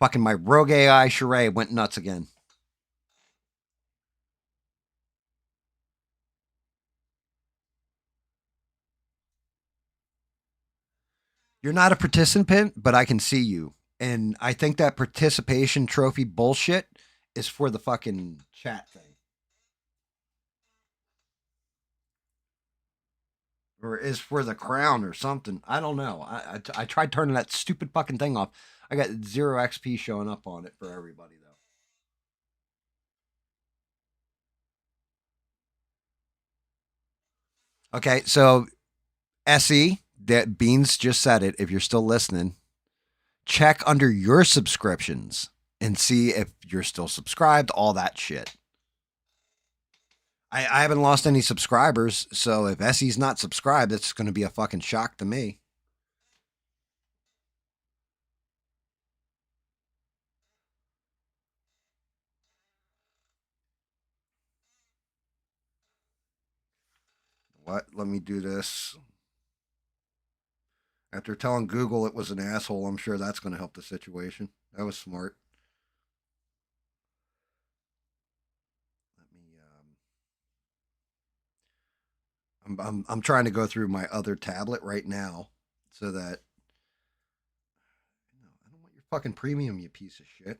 Fucking my rogue AI charade went nuts again. You're not a participant, but I can see you. And I think that participation trophy bullshit is for the fucking chat thing. Or is for the crown or something. I don't know. I tried turning that stupid fucking thing off. I got 0 XP showing up on it for everybody, though. Okay, so SE, that Beans just said it. If you're still listening, check under your subscriptions and see if you're still subscribed, all that shit. I haven't lost any subscribers, so if SE's not subscribed, it's going to be a fucking shock to me. What? Let me do this. After telling Google it was an asshole, I'm sure that's going to help the situation. That was smart. Let me. I'm trying to go through my other tablet right now, so that. No, I don't want your fucking premium, you piece of shit.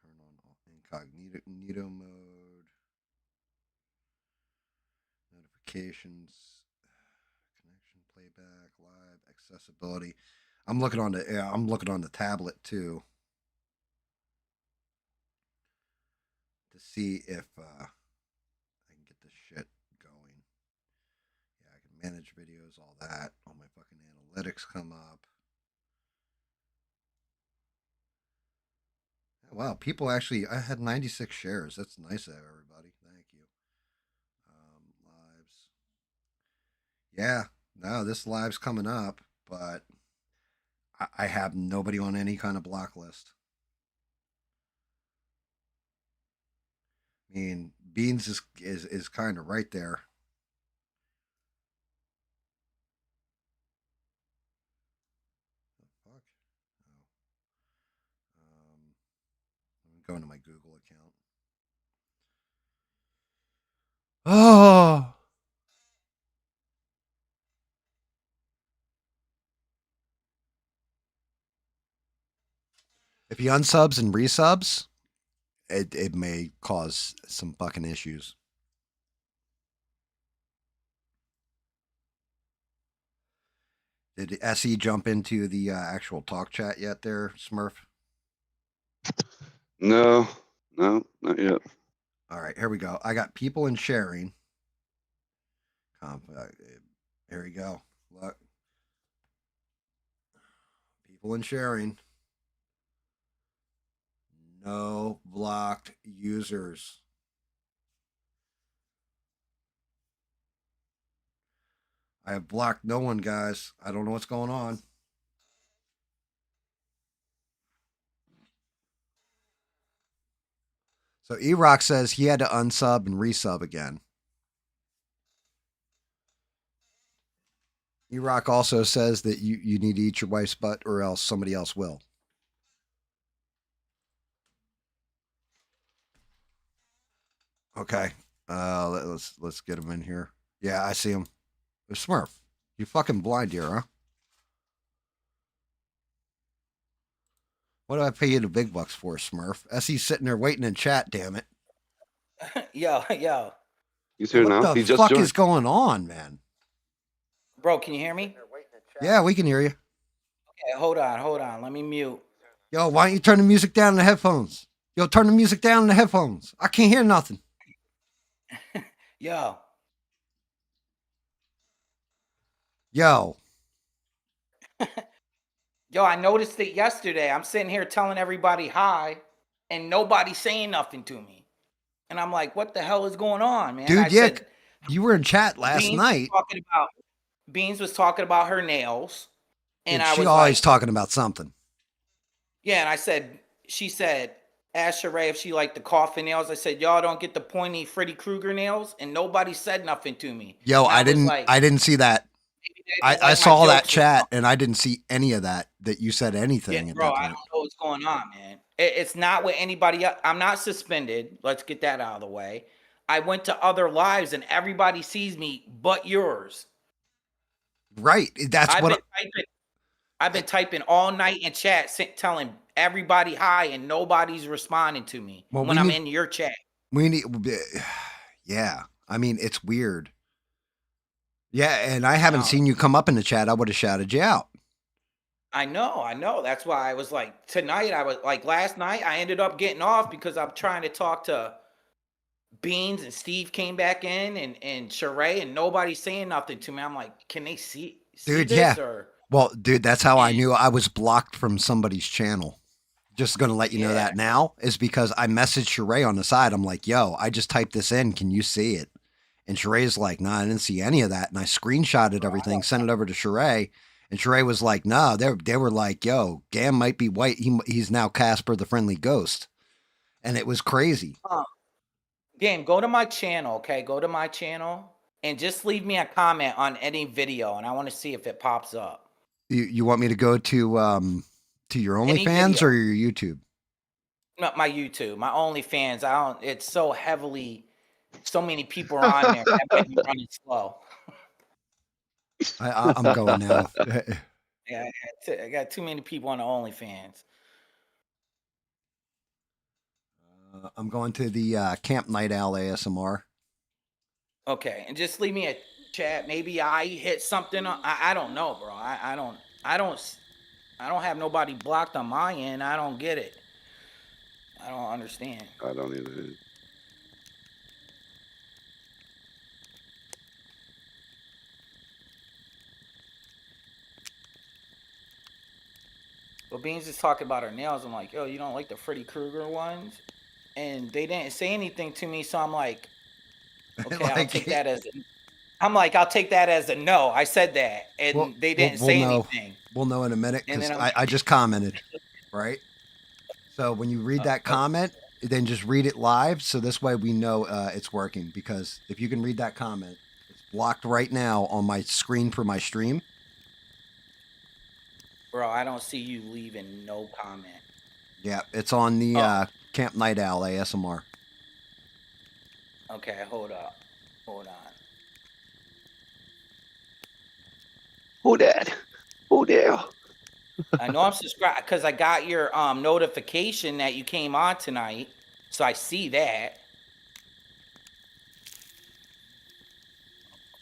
Turn on incognito mode. Notifications. Connection, playback, live, accessibility. I'm looking on the tablet too to see if I can get this shit going. Yeah, I can manage videos, all that. All my fucking analytics come up. Wow, people actually, I had 96 shares. That's nice of everybody. Thank you. Lives. Yeah, no, this live's coming up, but I have nobody on any kind of block list. I mean, Beans is kind of right there. Fuck. Oh. I'm going to my Google account. Oh. If he unsubs and resubs, it may cause some fucking issues. Did SE jump into the actual talk chat yet there, Smurf? No, not yet. All right, here we go. I got people and sharing. Here we go. Look. People and sharing. No blocked users. I have blocked no one, guys. I don't know what's going on. So E-Rock says he had to unsub and resub again. E-Rock also says that you need to eat your wife's butt or else somebody else will. Okay. Let's get him in here. Yeah, I see him. There's Smurf. You fucking blind here, huh? What do I pay you the big bucks for, Smurf? SE's sitting there waiting in chat, damn it. Yo. He's here now. What He the just fuck joined. is going on, man? Bro, can you hear me? Yeah, we can hear you. Okay, hold on. Let me mute. Yo, why don't you turn the music down in the headphones? Yo, turn the music down in the headphones. I can't hear nothing. Yo. Yo. Yo, I noticed it yesterday. I'm sitting here telling everybody hi, and nobody's saying nothing to me. And I'm like, what the hell is going on, man? Dude, I yeah, said, you were in chat last Beans night. Beans was talking about her nails. And Dude, I she was always like, talking about something. yeah, and she said, ask Sheree if she liked the coffin nails. I said, y'all don't get the pointy Freddy Krueger nails, and nobody said nothing to me. Yo, And I didn't see that. I saw that chat and I didn't see any of that you said anything at bro, that I point. don't know what's going on, man. It's not with anybody else. I'm not suspended. Let's get that out of the way. I went to other lives and everybody sees me but yours. Right. That's I've been typing all night in chat telling everybody hi and nobody's responding to me when I'm in your chat. We need yeah. I mean, it's weird. Yeah, and I haven't seen you come up in the chat. I would have shouted you out. I know. That's why I was like, tonight, last night, I ended up getting off because I'm trying to talk to Beans and Steve came back in and Sheree and nobody's saying nothing to me. I'm like, can they see Dude, this? yeah. Or well, dude, that's how I knew I was blocked from somebody's channel. Just going to let you know that now is because I messaged Sheree on the side. I'm like, yo, I just typed this in. Can you see it? And Sheree's like, nah, I didn't see any of that. And I screenshotted everything, sent it over to Sheree. And Sheree was like, nah, they were like, yo, GAM might be white. He's now Casper the Friendly Ghost. And it was crazy. GAM, go to my channel, okay? Go to my channel and just leave me a comment on any video, and I want to see if it pops up. You want me to go to your OnlyFans or your YouTube? No, my YouTube, my OnlyFans. It's so heavily, so many people are on there. That might be running slow. I'm going now. Yeah, I got too many people on the OnlyFans. I'm going to the Camp Night Owl ASMR. Okay, and just leave me a chat. Maybe I hit something. I don't know, bro. I don't have nobody blocked on my end. I don't get it. I don't understand. I don't either. But Beans is talking about her nails. I'm like, yo, you don't like the Freddy Krueger ones? And they didn't say anything to me, so I'm like, okay, I'll take that as I'll take that as a no. I said that, and they didn't say anything. We'll know in a minute because I just commented, right? So when you read that comment, then just read it live. So this way we know it's working. Because if you can read that comment, it's blocked right now on my screen for my stream. Bro, I don't see you leaving no comment. Yeah, it's on the Camp Night Owl ASMR. Okay, hold up. Hold on. Who that? Who there? I know I'm subscribed because I got your notification that you came on tonight, so I see that.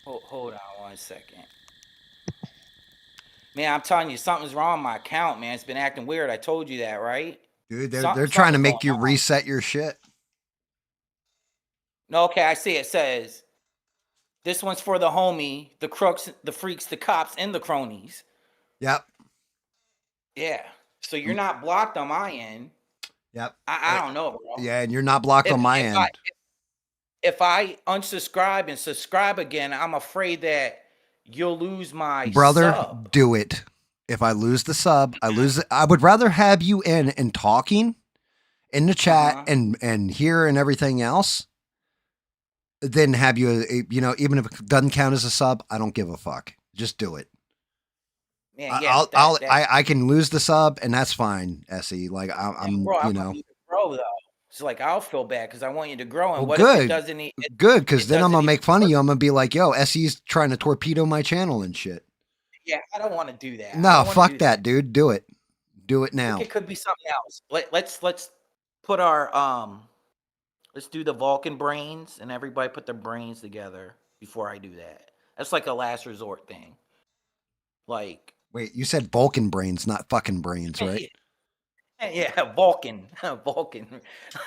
Hold on 1 second. Man, I'm telling you, something's wrong with my account, man. It's been acting weird. I told you that, right? Dude, they're trying to Something's make going you on. reset your shit. No, okay, I see. It says this one's for the homie, the crooks, the freaks, the cops, and the cronies. Yep. Yeah. So you're not blocked on my end. Yep. I don't know, bro. Yeah, and you're not blocked on my end. If I unsubscribe and subscribe again, I'm afraid that you'll lose my Brother, sub. do it. If I lose the sub, I lose it. I would rather have you in and talking in the chat and here and everything else than have you, even if it doesn't count as a sub, I don't give a fuck. Just do it. Man, yeah, I can lose the sub and that's fine, SE. Like I'm, bro, I want you to grow though. It's like I'll feel bad because I want you to grow. And well, what if it doesn't? Good, because then I'm gonna make fun of you. I'm gonna be like, "Yo, SE's trying to torpedo my channel and shit." Yeah, I don't want to do that. No, fuck that, dude. Do it. Do it now. I think it could be something else. Let's put our let's do the Vulcan brains and everybody put their brains together before I do that. That's like a last resort thing. Like, wait, you said Vulcan brains, not fucking brains, right? Yeah, Vulcan. Vulcan.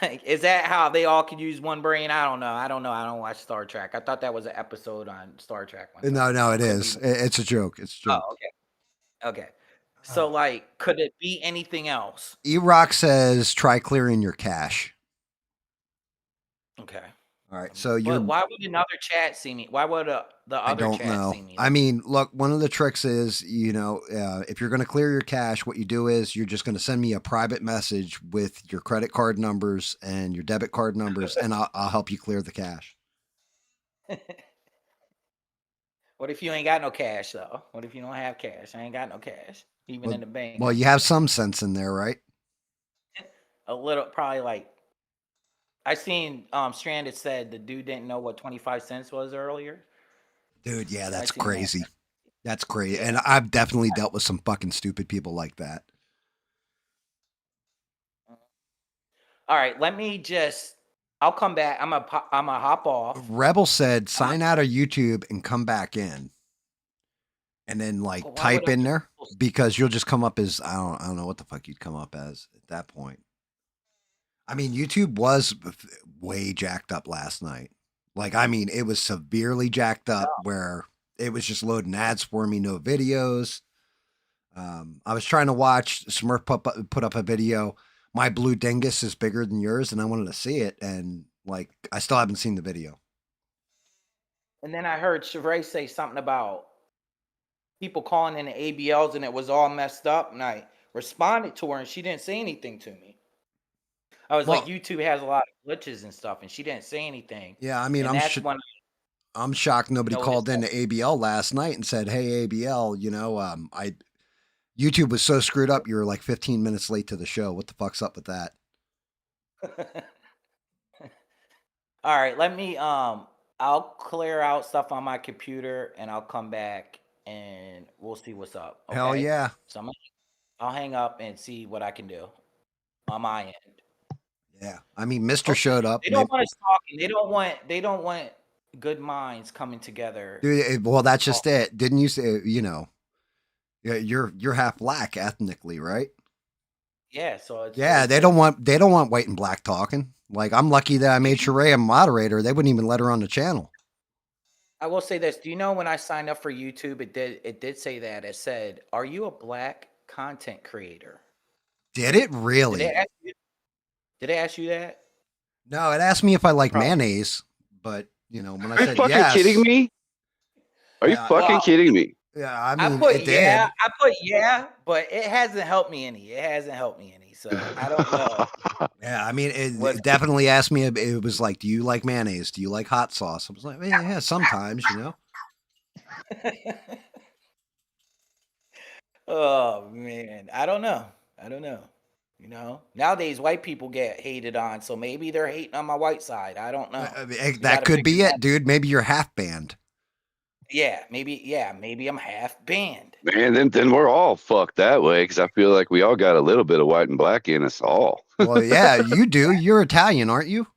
Like, is that how they all could use one brain? I don't know. I don't watch Star Trek. I thought that was an episode on Star Trek. No, it is. It's a joke. It's a joke. Oh, okay. So, like, could it be anything else? E-Rock says, try clearing your cache. Okay. All right. So why would another chat see me? Why would the other chat see me? I mean, look, one of the tricks is, if you're going to clear your cache, what you do is you're just going to send me a private message with your credit card numbers and your debit card numbers, and I'll help you clear the cache. What if you ain't got no cash though? What if you don't have cash? I ain't got no cash, even in the bank. Well, you have some sense in there, right? A little, probably like. I seen Stranded said the dude didn't know what 25 cents was earlier. Dude, yeah, that's crazy. That's crazy. And I've definitely dealt with some fucking stupid people like that. All right, I'll come back. I'm a hop off. Rebel said sign out of YouTube and come back in. And then type in there because you'll just come up as I don't know what the fuck you'd come up as at that point. I mean, YouTube was way jacked up last night. It was severely jacked up where it was just loading ads for me, no videos. I was trying to watch Smurf put up a video. My blue dingus is bigger than yours, and I wanted to see it, and I still haven't seen the video. And then I heard Sheree say something about people calling in the ABLs, and it was all messed up. And I responded to her, and she didn't say anything to me. I was like, YouTube has a lot of glitches and stuff, and she didn't say anything. Yeah, I mean, I'm shocked nobody called in to ABL last night and said, "Hey, ABL, YouTube was so screwed up. You were like 15 minutes late to the show. What the fuck's up with that?" All right, let me. I'll clear out stuff on my computer, and I'll come back, and we'll see what's up. Okay? Hell yeah! So I'll hang up and see what I can do on my end. Yeah, I mean, Mr. showed up. They don't want us talking. They don't want good minds coming together. Dude, well, that's just it. Didn't you say? You're half black ethnically, right? Yeah. So they don't want white and black talking. Like, I'm lucky that I made Sheree a moderator. They wouldn't even let her on the channel. I will say this. Do you know when I signed up for YouTube, it did say that. It said, "Are you a black content creator?" Did it really? Did it ask you that? No, it asked me if I like mayonnaise, but when I said yes. Are you fucking kidding me? Are you fucking kidding me? Yeah, I mean, it did. I put yeah, but it hasn't helped me any. So I don't know. Yeah, I mean, it definitely asked me. It was like, "Do you like mayonnaise? Do you like hot sauce?" I was like, "Yeah, sometimes, Oh man, I don't know. You know, nowadays white people get hated on, so maybe they're hating on my white side. I don't know. I mean, We that gotta could figure be that. it, dude. Maybe you're half banned. Yeah, maybe I'm half banned. Man, then we're all fucked that way because I feel like we all got a little bit of white and black in us all. Well, yeah, you do. You're Italian, aren't you?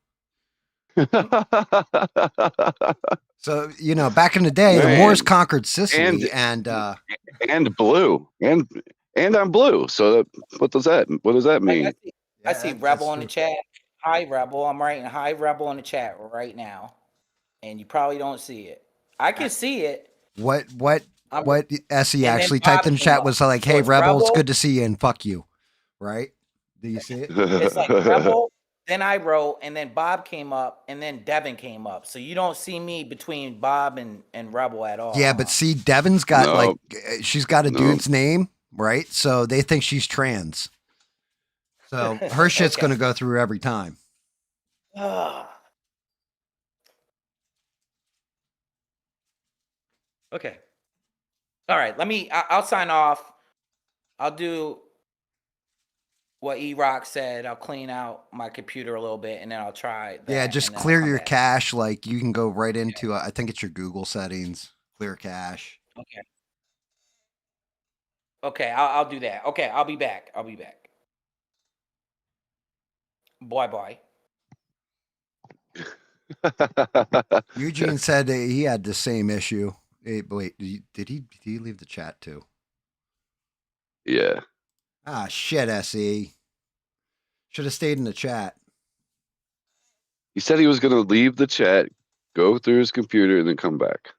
So, back in the day, the Moors Man, conquered Sicily, and and blue, and I'm blue. So what does that I mean? see, I yeah, see that's Rebel in the true. chat. Hi Rebel. I'm writing hi Rebel in the chat right now, and you probably don't see it. I Uh, can see it. what I'm, Essie and then actually typed Bob in came chat up. was like, So "Hey, it's Rebel, it's Rebel. good to see you, and fuck you." Right? Do you see it? It's like Rebel. Then I wrote, and then Bob came up, and then Devin came up. So you don't see me between Bob and Rebel at Yeah, all, but huh? see, Devin's got No, she's got a no. dude's name, right? So they think she's trans. So her shit's Okay. gonna go through every time. Okay. All right. I'll sign off. I'll do what E-Rock said. I'll clean out my computer a little bit, and then I'll try Yeah, that, just and then I'll clear come your back. cache. Like you can go right into, I think it's your Google settings, clear cache. Okay. Okay. I'll do that. Okay. I'll be back. Bye bye. Eugene said that he had the same issue. Hey, wait, did he leave the chat too? Yeah. Ah, shit, SE. Should have stayed in the chat. He said he was going to leave the chat, go through his computer, and then come back.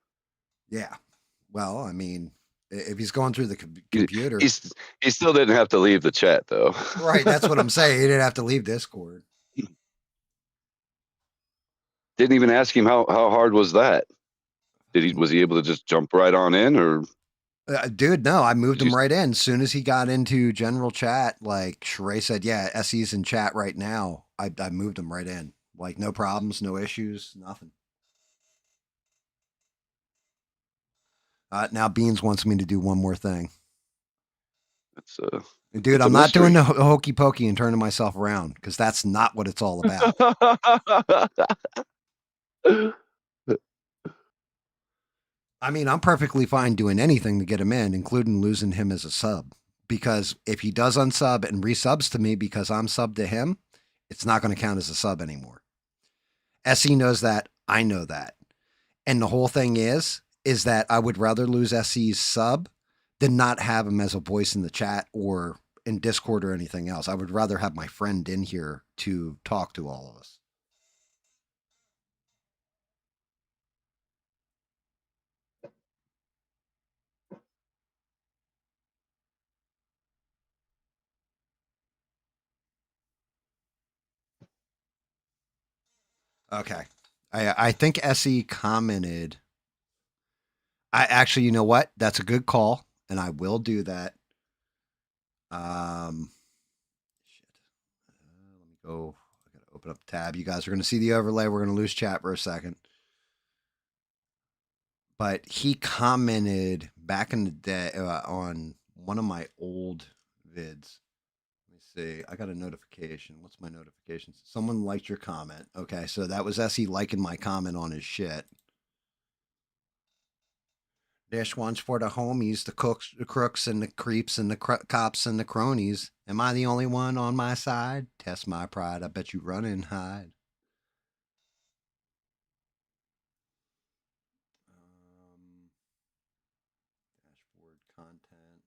Yeah. Well, I mean, if he's going through the He, computer, he still didn't have to leave the chat though. right? That's what I'm saying. He didn't have to leave Discord. Didn't even ask him how hard was that. Was he able to just jump right on in, or Dude, no, I moved did you? him right in. As soon as he got into general chat, like Sheree said, yeah, SE's in chat right now. I moved him right in. Like, no problems, no issues, nothing. Now Beans wants me to do one more thing. It's Dude, it's a I'm not doing mystery. the hokey pokey and turning myself around because that's not what it's all about. I mean, I'm perfectly fine doing anything to get him in, including losing him as a sub. Because if he does unsub and resubs to me because I'm sub to him, it's not going to count as a sub anymore. SE knows that. I know that. And the whole thing is that I would rather lose SE's sub than not have him as a voice in the chat or in Discord or anything else. I would rather have my friend in here to talk to all of us. Okay. I think SE commented. I actually, you know what? That's a good call, and I will do that. Shit. Let me go. I gotta open up the tab. You guys are gonna see the overlay. We're gonna lose chat for a second. But he commented back in the day on one of my old vids. Let me see. I got a notification. What's my notifications? Someone liked your comment. Okay, so that was SE liking my comment on his shit. This one's for the homies, the cooks, the crooks, and the creeps, and the cops and the cronies. Am I the only one on my side? Test my pride. I bet you run and hide. Dashboard content.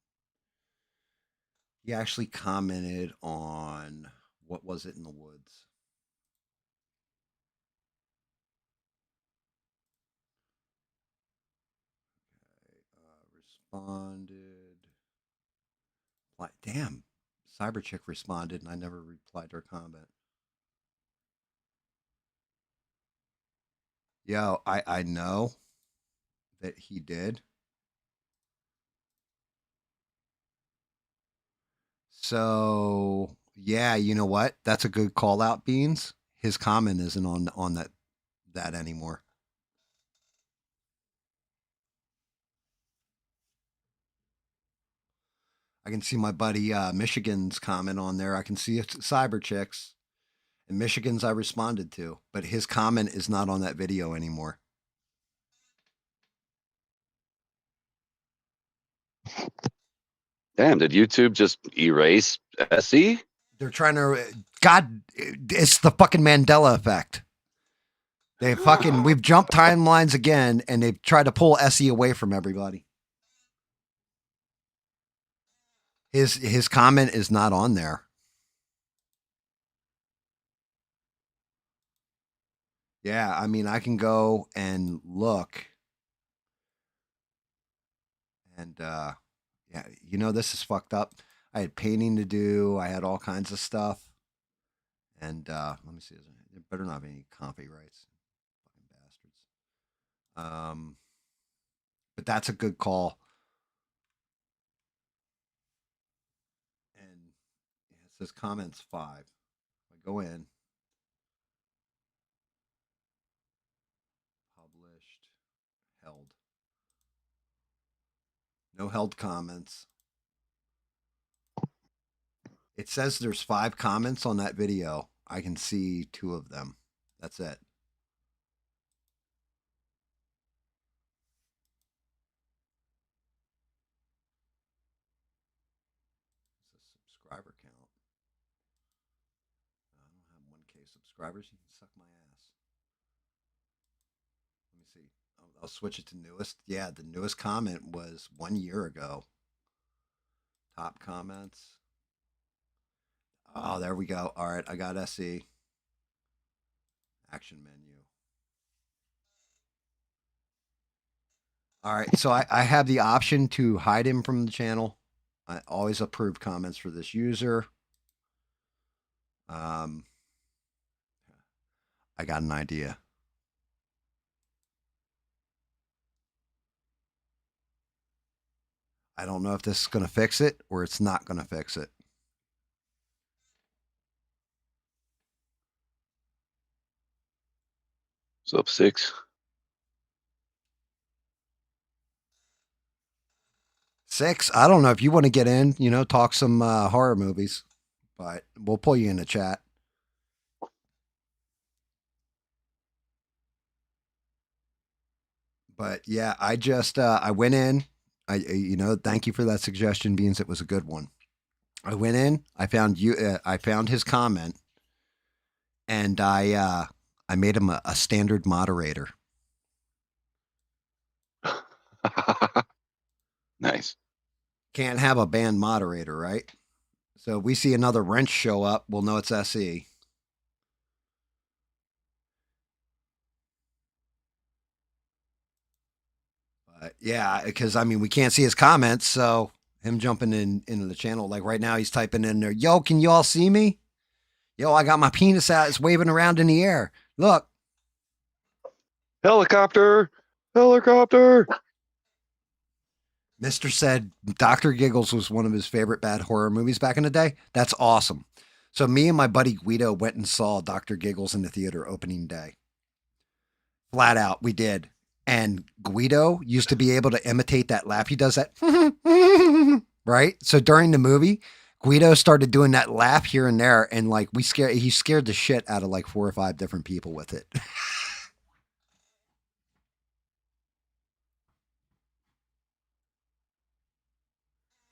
He actually commented on what was it in the woods? Responded. Like, damn, Cyber Chick responded, and I never replied to her comment. Yo, I know that he did. So yeah, you know what? That's a good call out, Beans. His comment isn't on that anymore. I can see my buddy Michigan's comment on there. I can see it's Cyber Chicks. And Michigan's I responded to, but his comment is not on that video anymore. Damn, did YouTube just erase SE? They're trying to, God, it's the fucking Mandela effect. We've jumped timelines again, and they've tried to pull SE away from everybody. His comment is not on there. Yeah, I mean, I can go and look. And yeah, you know, this is fucked up. I had painting to do. I had all kinds of stuff. And let me see. There better not be any copyrights. Fucking bastards. But that's a good call. And it says comments 5. I go in. Published. Held. No held comments. It says there's 5 comments on that video. I can see 2 of them. That's it. It's a subscriber count. I don't have 1K subscribers. You can suck my ass. Let me see. I'll switch it to newest. Yeah, the newest comment was 1 year ago. Top comments. Oh, there we go. All right, I got SE. Action menu. All right, so I have the option to hide him from the channel. I always approve comments for this user. I got an idea. I don't know if this is going to fix it or it's not going to fix it. What's up, 6? 6, I don't know if you want to get in, you know, talk some horror movies, but we'll pull you in the chat. But yeah, I just I went in. You know, thank you for that suggestion, Beans. It was a good one. I went in. I found you. I found his comment, and I made him a standard moderator. Nice. Can't have a banned moderator, right? So if we see another wrench show up, we'll know it's SE. Yeah, because I mean, we can't see his comments, so him jumping into the channel, like right now, he's typing in there, "Yo, can you all see me? Yo, I got my penis out, it's waving around in the air. Look, Helicopter, helicopter." Mister said Dr. Giggles was one of his favorite bad horror movies back in the day. That's awesome. So me and my buddy Guido went and saw Dr. Giggles in the theater opening day. Flat out, we did. And Guido used to be able to imitate that laugh. He does that, right? So during the movie, Guido started doing that laugh here and there, and like he scared the shit out of like 4 or 5 different people with it.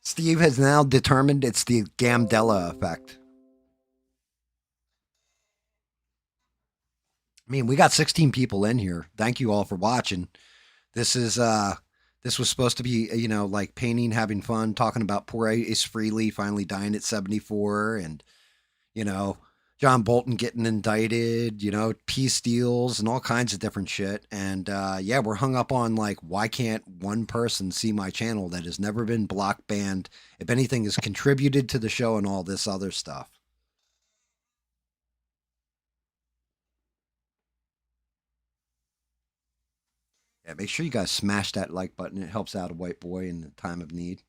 Steve has now determined it's the Gamdella effect. I mean, we got 16 people in here. Thank you all for watching. This was supposed to be, you know, like painting, having fun, talking about poor Ace Frehley finally dying at 74, and you know, John Bolton getting indicted, you know, peace deals and all kinds of different shit. And yeah, we're hung up on like, why can't one person see my channel that has never been block banned? If anything, has contributed to the show and all this other stuff. Yeah, make sure you guys smash that like button. It helps out a white boy in the time of need.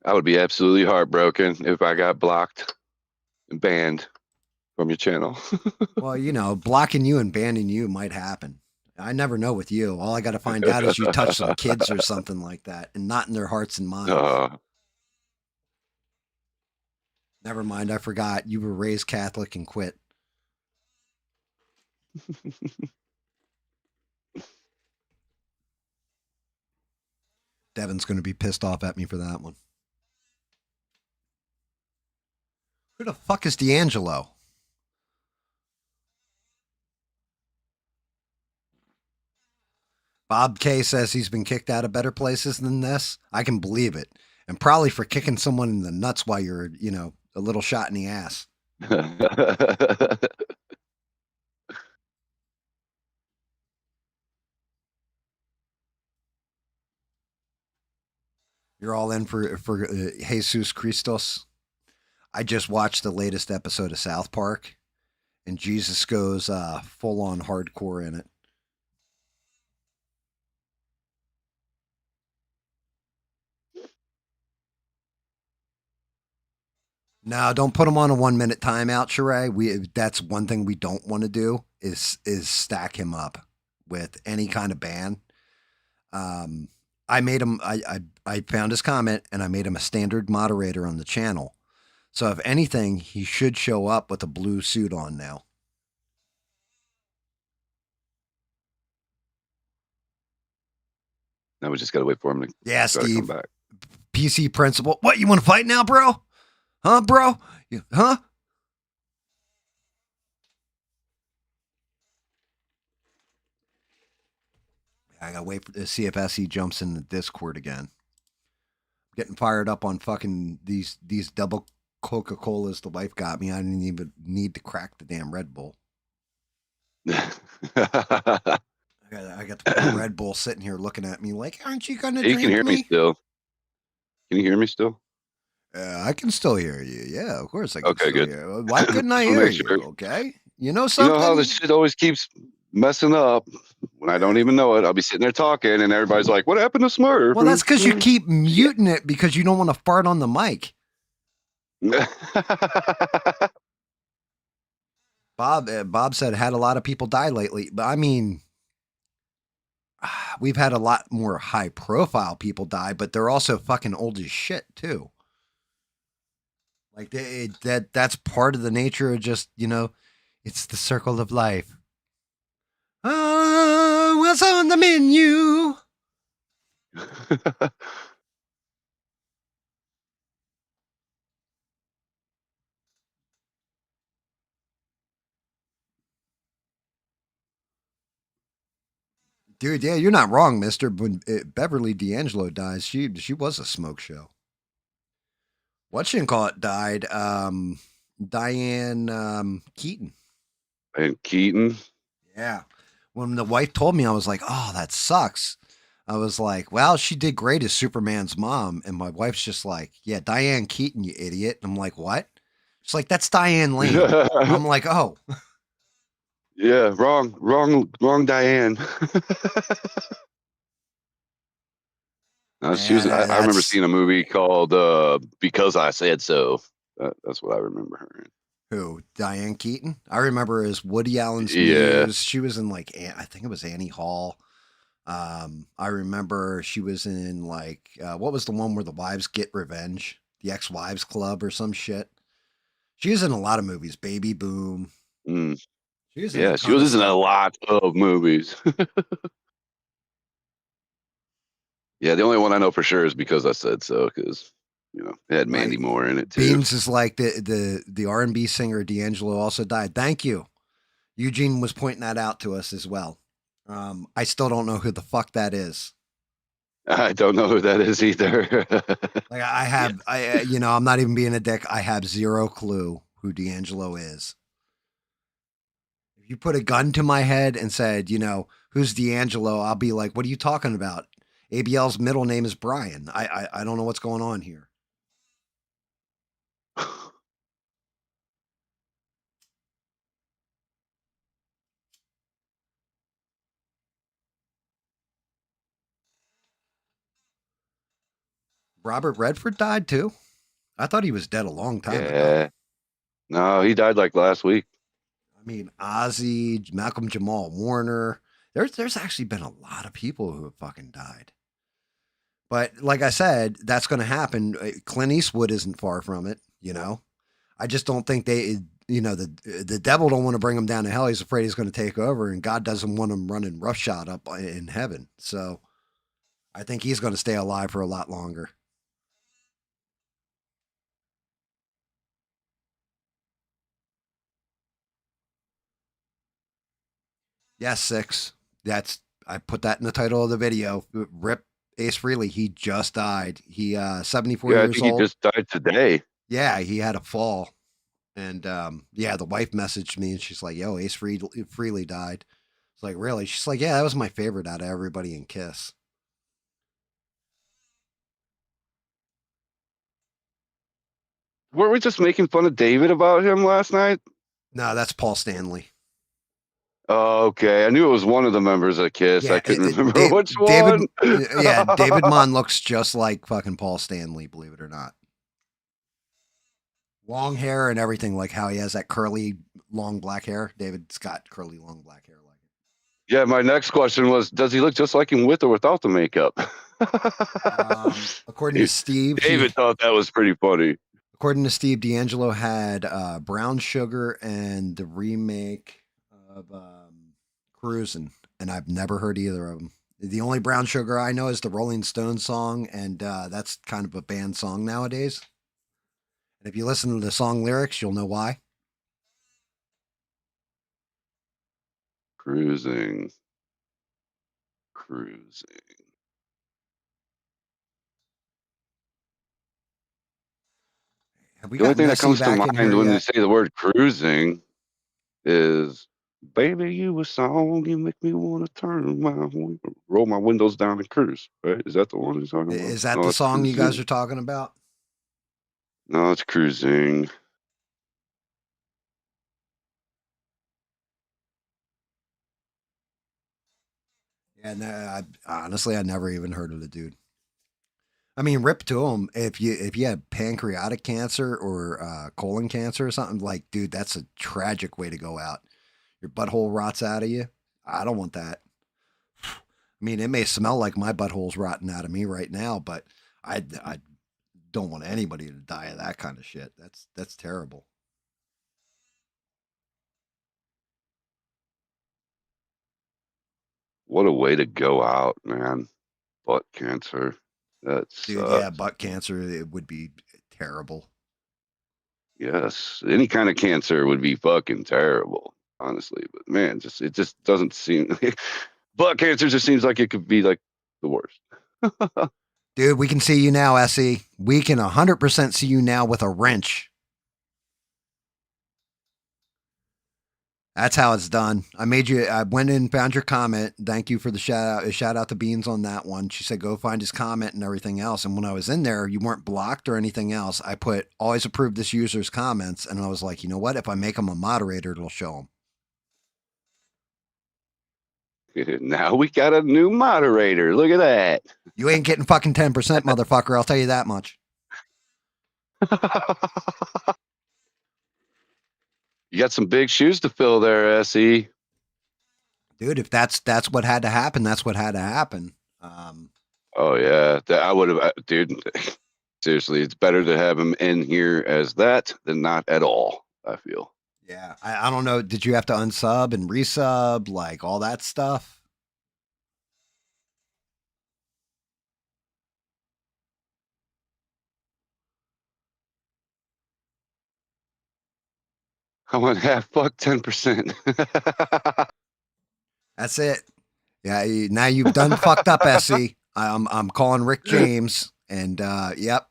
I would be absolutely heartbroken if I got blocked and banned from your channel. Well, you know, blocking you and banning you might happen. I never know with you. All I got to find out is you touched some kids or something like that, and not in their hearts and minds. Never mind. I forgot you were raised Catholic and quit. Devin's going to be pissed off at me for that one. Who the fuck is D'Angelo? Bob K says he's been kicked out of better places than this. I can believe it. And probably for kicking someone in the nuts while you're, a little shot in the ass. You're all in for Jesus Christos. I just watched the latest episode of South Park, and Jesus goes full on hardcore in it. No, don't put them on a 1 minute timeout, Sheree. That's one thing we don't want to do is stack him up with any kind of ban. I made him. I found his comment and I made him a standard moderator on the channel. So if anything, he should show up with a blue suit on now. Now we just gotta wait for him to Steve. come back. PC principal. What, you want to fight now, bro? Huh, bro? Huh? I gotta wait to see if SE jumps in the Discord again. Getting fired up on fucking these double Coca-Colas the wife got me. I didn't even need to crack the damn Red Bull. I got the Red Bull sitting here looking at me like, aren't you gonna drink me? You can hear me still. Can you hear me still? I can still hear you. Yeah, of course I can Okay, still good. hear you. Why couldn't I hear you? Okay. You know You something? know how this shit always keeps messing up when I don't even know it. I'll be sitting there talking and everybody's like, what happened to Smurf? Well, that's because you keep muting it because you don't want to fart on the mic. Bob said had a lot of people die lately, but I mean, we've had a lot more high profile people die, but they're also fucking old as shit too. Like that's part of the nature of just, it's the circle of life. Oh, what's on the menu? Dude, yeah, you're not wrong, mister. When Beverly D'Angelo dies, she was a smoke show. Whatchamacallit died? Diane Keaton. And Keaton? Yeah. When the wife told me, I was like, oh, that sucks. I was like, well, she did great as Superman's mom. And my wife's just like, yeah, Diane Keaton, you idiot. And I'm like, what? She's like, that's Diane Lane. I'm like, oh. Yeah, wrong Diane. She was. I remember seeing a movie called Because I Said So. That's what I remember her in. Who? Diane Keaton? I remember as Woody Allen's Yeah. Muse. She was in like, I think it was Annie Hall. I remember she was in like, what was the one where the wives get revenge? The Ex-Wives Club or some shit. She was in a lot of movies. Baby Boom. Mm. She was in a lot of movies. Yeah, the only one I know for sure is Because I Said So, because it had Mandy Moore in it too. Beans is like the R&B singer D'Angelo also died. Thank you. Eugene was pointing that out to us as well. I still don't know who the fuck that is. I don't know who that is either. Like I'm not even being a dick. I have zero clue who D'Angelo is. If you put a gun to my head and said, who's D'Angelo, I'll be like, what are you talking about? ABL's middle name is Brian. I don't know what's going on here. Robert Redford died too. I thought he was dead a long time ago. No, he died like last week. I mean, Ozzy, Malcolm Jamal Warner, There's actually been a lot of people who have fucking died. But like I said, that's going to happen. Clint Eastwood isn't far from it. You know, I just don't think they. You know, the devil don't want to bring him down to hell. He's afraid he's going to take over, and God doesn't want him running roughshod up in heaven. So I think he's going to stay alive for a lot longer. Yes, six. That's I put that in the title of the video. Rip Ace Frehley. He just died. He 74 Yeah, I years think he old. just died today. Yeah, he had a fall. And yeah, the wife messaged me and she's like, "Yo, Ace Frehley died." It's like, really? She's like, "Yeah, that was my favorite out of everybody in Kiss." Were we just making fun of David about him last night? No, that's Paul Stanley. Oh, okay, I knew it was one of the members of Kiss. I Yeah, couldn't remember which David. one. Yeah, David Mon looks just like fucking Paul Stanley. Believe it or not, long hair and everything. Like how he has that curly, long black hair. David's got curly, long black hair like it. Yeah, my next question was, does he look just like him with or without the makeup? According to Steve, David thought that was pretty funny. according to Steve, D'Angelo had Brown Sugar and the remake of Cruisin', and I've never heard either of them. The only Brown Sugar I know is the Rolling Stones song, and that's kind of a banned song nowadays. And if you listen to the song lyrics, you'll know why. Cruising. Have we The only gotten thing that Nessie comes to back in here mind when you yet? say the word cruising is, baby, you a song, you make me want to roll my windows down and cruise. Right? Is that the one he's talking about? Is that No, the it's song you guys cruising. are talking about? No, it's cruising. Yeah, no, honestly, I never even heard of the dude. I mean, rip to him. If you had pancreatic cancer or colon cancer or something, like, dude, that's a tragic way to go out. Your butthole rots out of you. I don't want that. I mean, it may smell like my butthole's rotting out of me right now, but I don't want anybody to die of that kind of shit. That's terrible. What a way to go out, man. Butt cancer. That Dude, yeah, sucks. butt cancer, it would be terrible. Yes. Any kind of cancer would be fucking terrible, honestly. But man, it just doesn't seem butt cancer just seems like it could be like the worst. Dude, we can see you now, SE. We can 100% see you now with a wrench. That's how it's done. I went in and found your comment. Thank you for the shout out. Shout out to Beans on that one. She said, go find his comment and everything else. And when I was in there, you weren't blocked or anything else. I put always approve this user's comments. And I was like, you know what? If I make him a moderator, it'll show him. Now we got a new moderator. Look at that. You ain't getting fucking 10%, motherfucker. I'll tell you that much. You got some big shoes to fill there, SE. Dude, if that's what had to happen, that's what had to happen. Oh yeah, I would have, dude. Seriously, it's better to have him in here as that than not at all. I feel. Yeah, I don't know. Did you have to unsub and resub, like all that stuff? I want half fuck 10%. That's it. Yeah, now you've done fucked up, SE. I'm calling Rick James, and yep.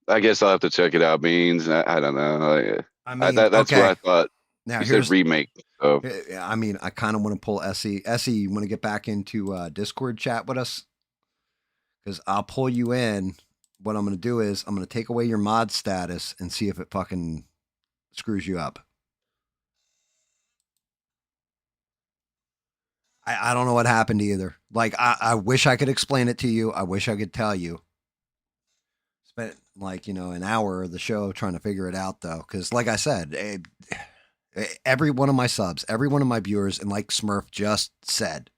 I guess I'll have to check it out. Beans. I don't know. I mean, That's what okay. I thought. Now You said here's remake. So I mean, I kind of want to pull SE. SE, you want to get back into Discord chat with us? Because I'll pull you in. What I'm going to do is I'm going to take away your mod status and see if it fucking screws you up. I don't know what happened either. Like, I wish I could explain it to you. I wish I could tell you. spent like an hour of the show trying to figure it out though, because like I said, every one of my subs, every one of my viewers, and like Smurf just said,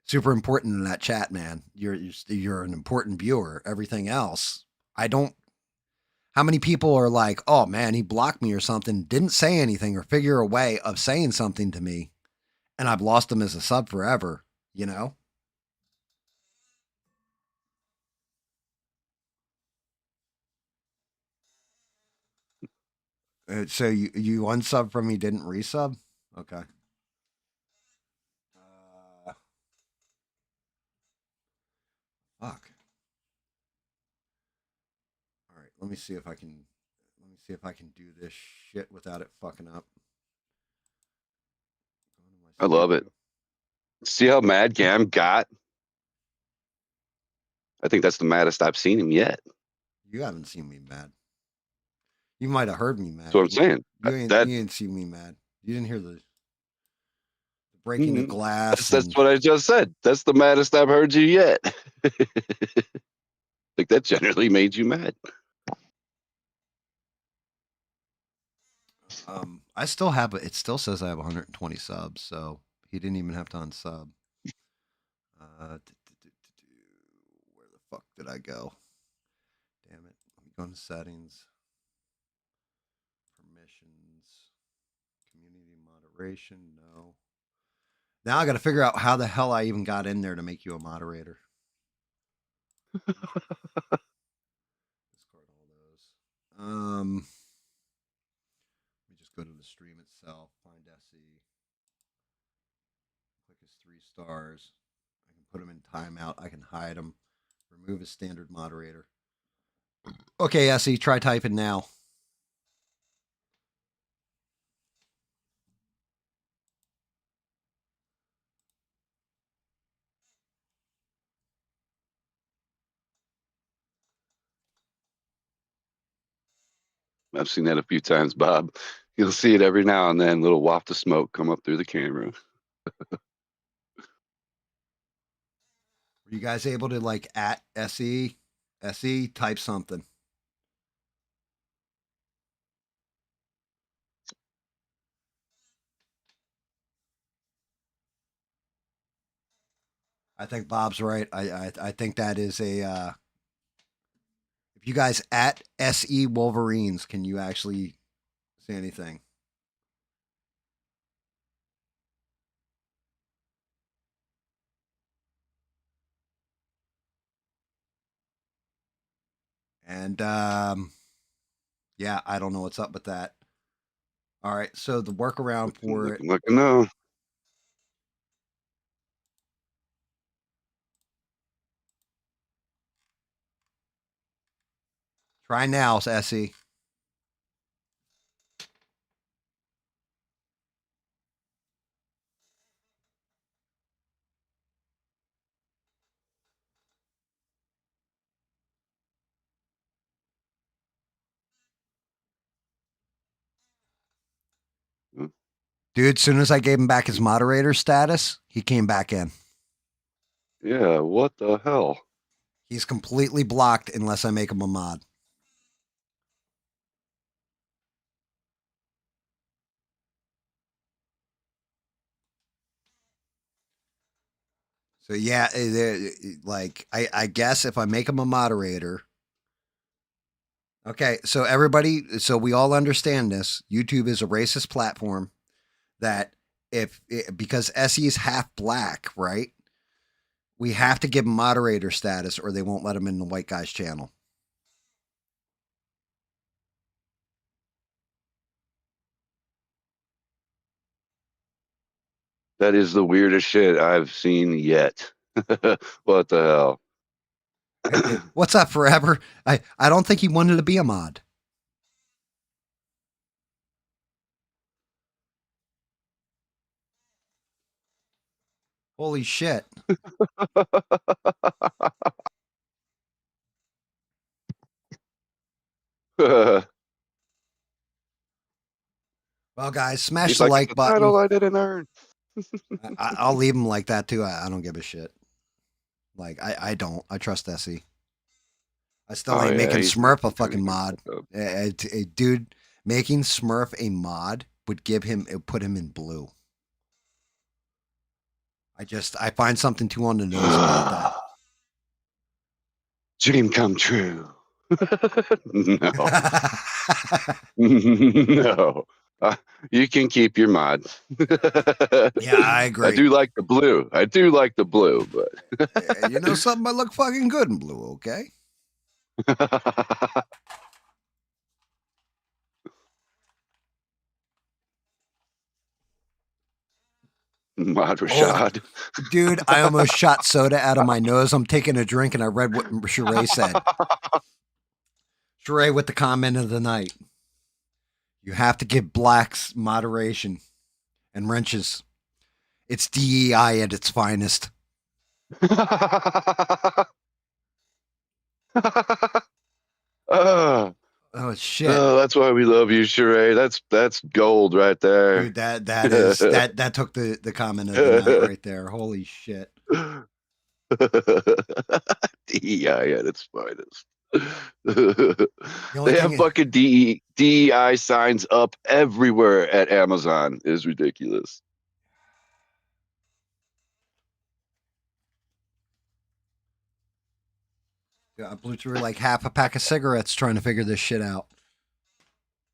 super important in that chat, man. You're an important viewer. Everything else, I don't. How many people are like, oh man, he blocked me or something, didn't say anything or figure a way of saying something to me, and I've lost him as a sub forever. You know. So you unsub from me, didn't resub? Okay. Fuck. All right. Let me see if I can. Let me see if I can do this shit without it fucking up. I love it. See how mad GAM got? I think that's the maddest I've seen him yet. You haven't seen me mad. You might have heard me mad. That's what I'm saying. You ain't seen me mad. You didn't hear the breaking of glass. That's what I just said. That's the maddest I've heard you yet. I think that generally made you mad. I still have it. It still says I have 120 subs, so he didn't even have to unsub. Where the fuck did I go? Damn it. Let me go into settings. Permissions. Community moderation. No. Now I got to figure out how the hell I even got in there to make you a moderator. Discard all those. Let me just go to the stream itself. Find SE. Click his 3 stars. I can put him in timeout. I can hide him. Remove his standard moderator. Okay, SE, try typing now. I've seen that a few times, Bob. You'll see it every now and then, little waft of smoke come up through the camera. Were you guys able to like at SE type something? I think Bob's right. I think that is a if you guys at SE Wolverines, can you actually say anything? And yeah, I don't know what's up with that. All right, so the workaround for it. No. Try now, SE. Dude, as soon as I gave him back his moderator status, he came back in. Yeah, what the hell? He's completely blocked unless I make him a mod. So yeah, like I guess if I make him a moderator. Okay, so everybody, so we all understand this. YouTube is a racist platform that because SE is half black, right? We have to give him moderator status or they won't let him in the white guy's channel. That is the weirdest shit I've seen yet. What the hell? What's up, Forever? I don't think he wanted to be a mod. Holy shit. Well, guys, smash He's the like, like the button. title I didn't earn. I'll leave him like that too. I don't give a shit. Like I don't. I trust SE. I still Oh ain't yeah, making he's Smurf a trying to fucking get mod. fucked up. A dude making Smurf a mod would put him in blue. I find something too on the nose about that. Dream come true. No. No. You can keep your mod. Yeah, I I agree. do like the blue. I do like the blue, but You know something? I look fucking good in blue, okay? Mod Oh, Rashad. dude, I almost shot soda out of my nose. I'm taking a drink and I read what Sheree said. Sheree with the comment of the night. You have to give blacks moderation and wrenches. It's DEI at its finest. Oh, Oh shit. oh, that's why we love you, Sheree. That's gold right there. Dude, that took the comment of the night right there. Holy shit. DEI at its finest. The only They thing have fucking DEI signs up everywhere at Amazon. It is ridiculous. I blew through like half a pack of cigarettes trying to figure this shit out.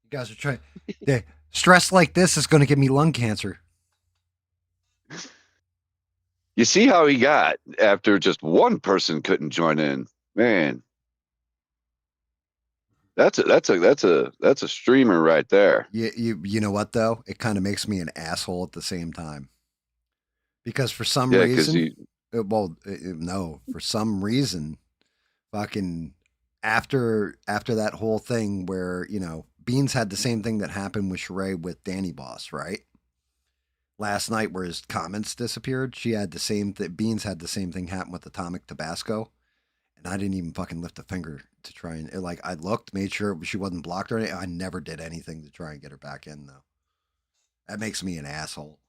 You guys are trying. Stress like this is going to give me lung cancer. You see how he got after just one person couldn't join in, man. That's a streamer right there. You know what though? It kind of makes me an asshole at the same time because for some Yeah, because reason, you no, for some reason, fucking after that whole thing where Beans had the same thing that happened with Sheree with Danny Boss, right? Last night where his comments disappeared, she had the same Beans had the same thing happen with Atomic Tabasco, and I didn't even fucking lift a finger to try and I looked, made sure she wasn't blocked or anything. I never did anything to try and get her back in though. That makes me an asshole.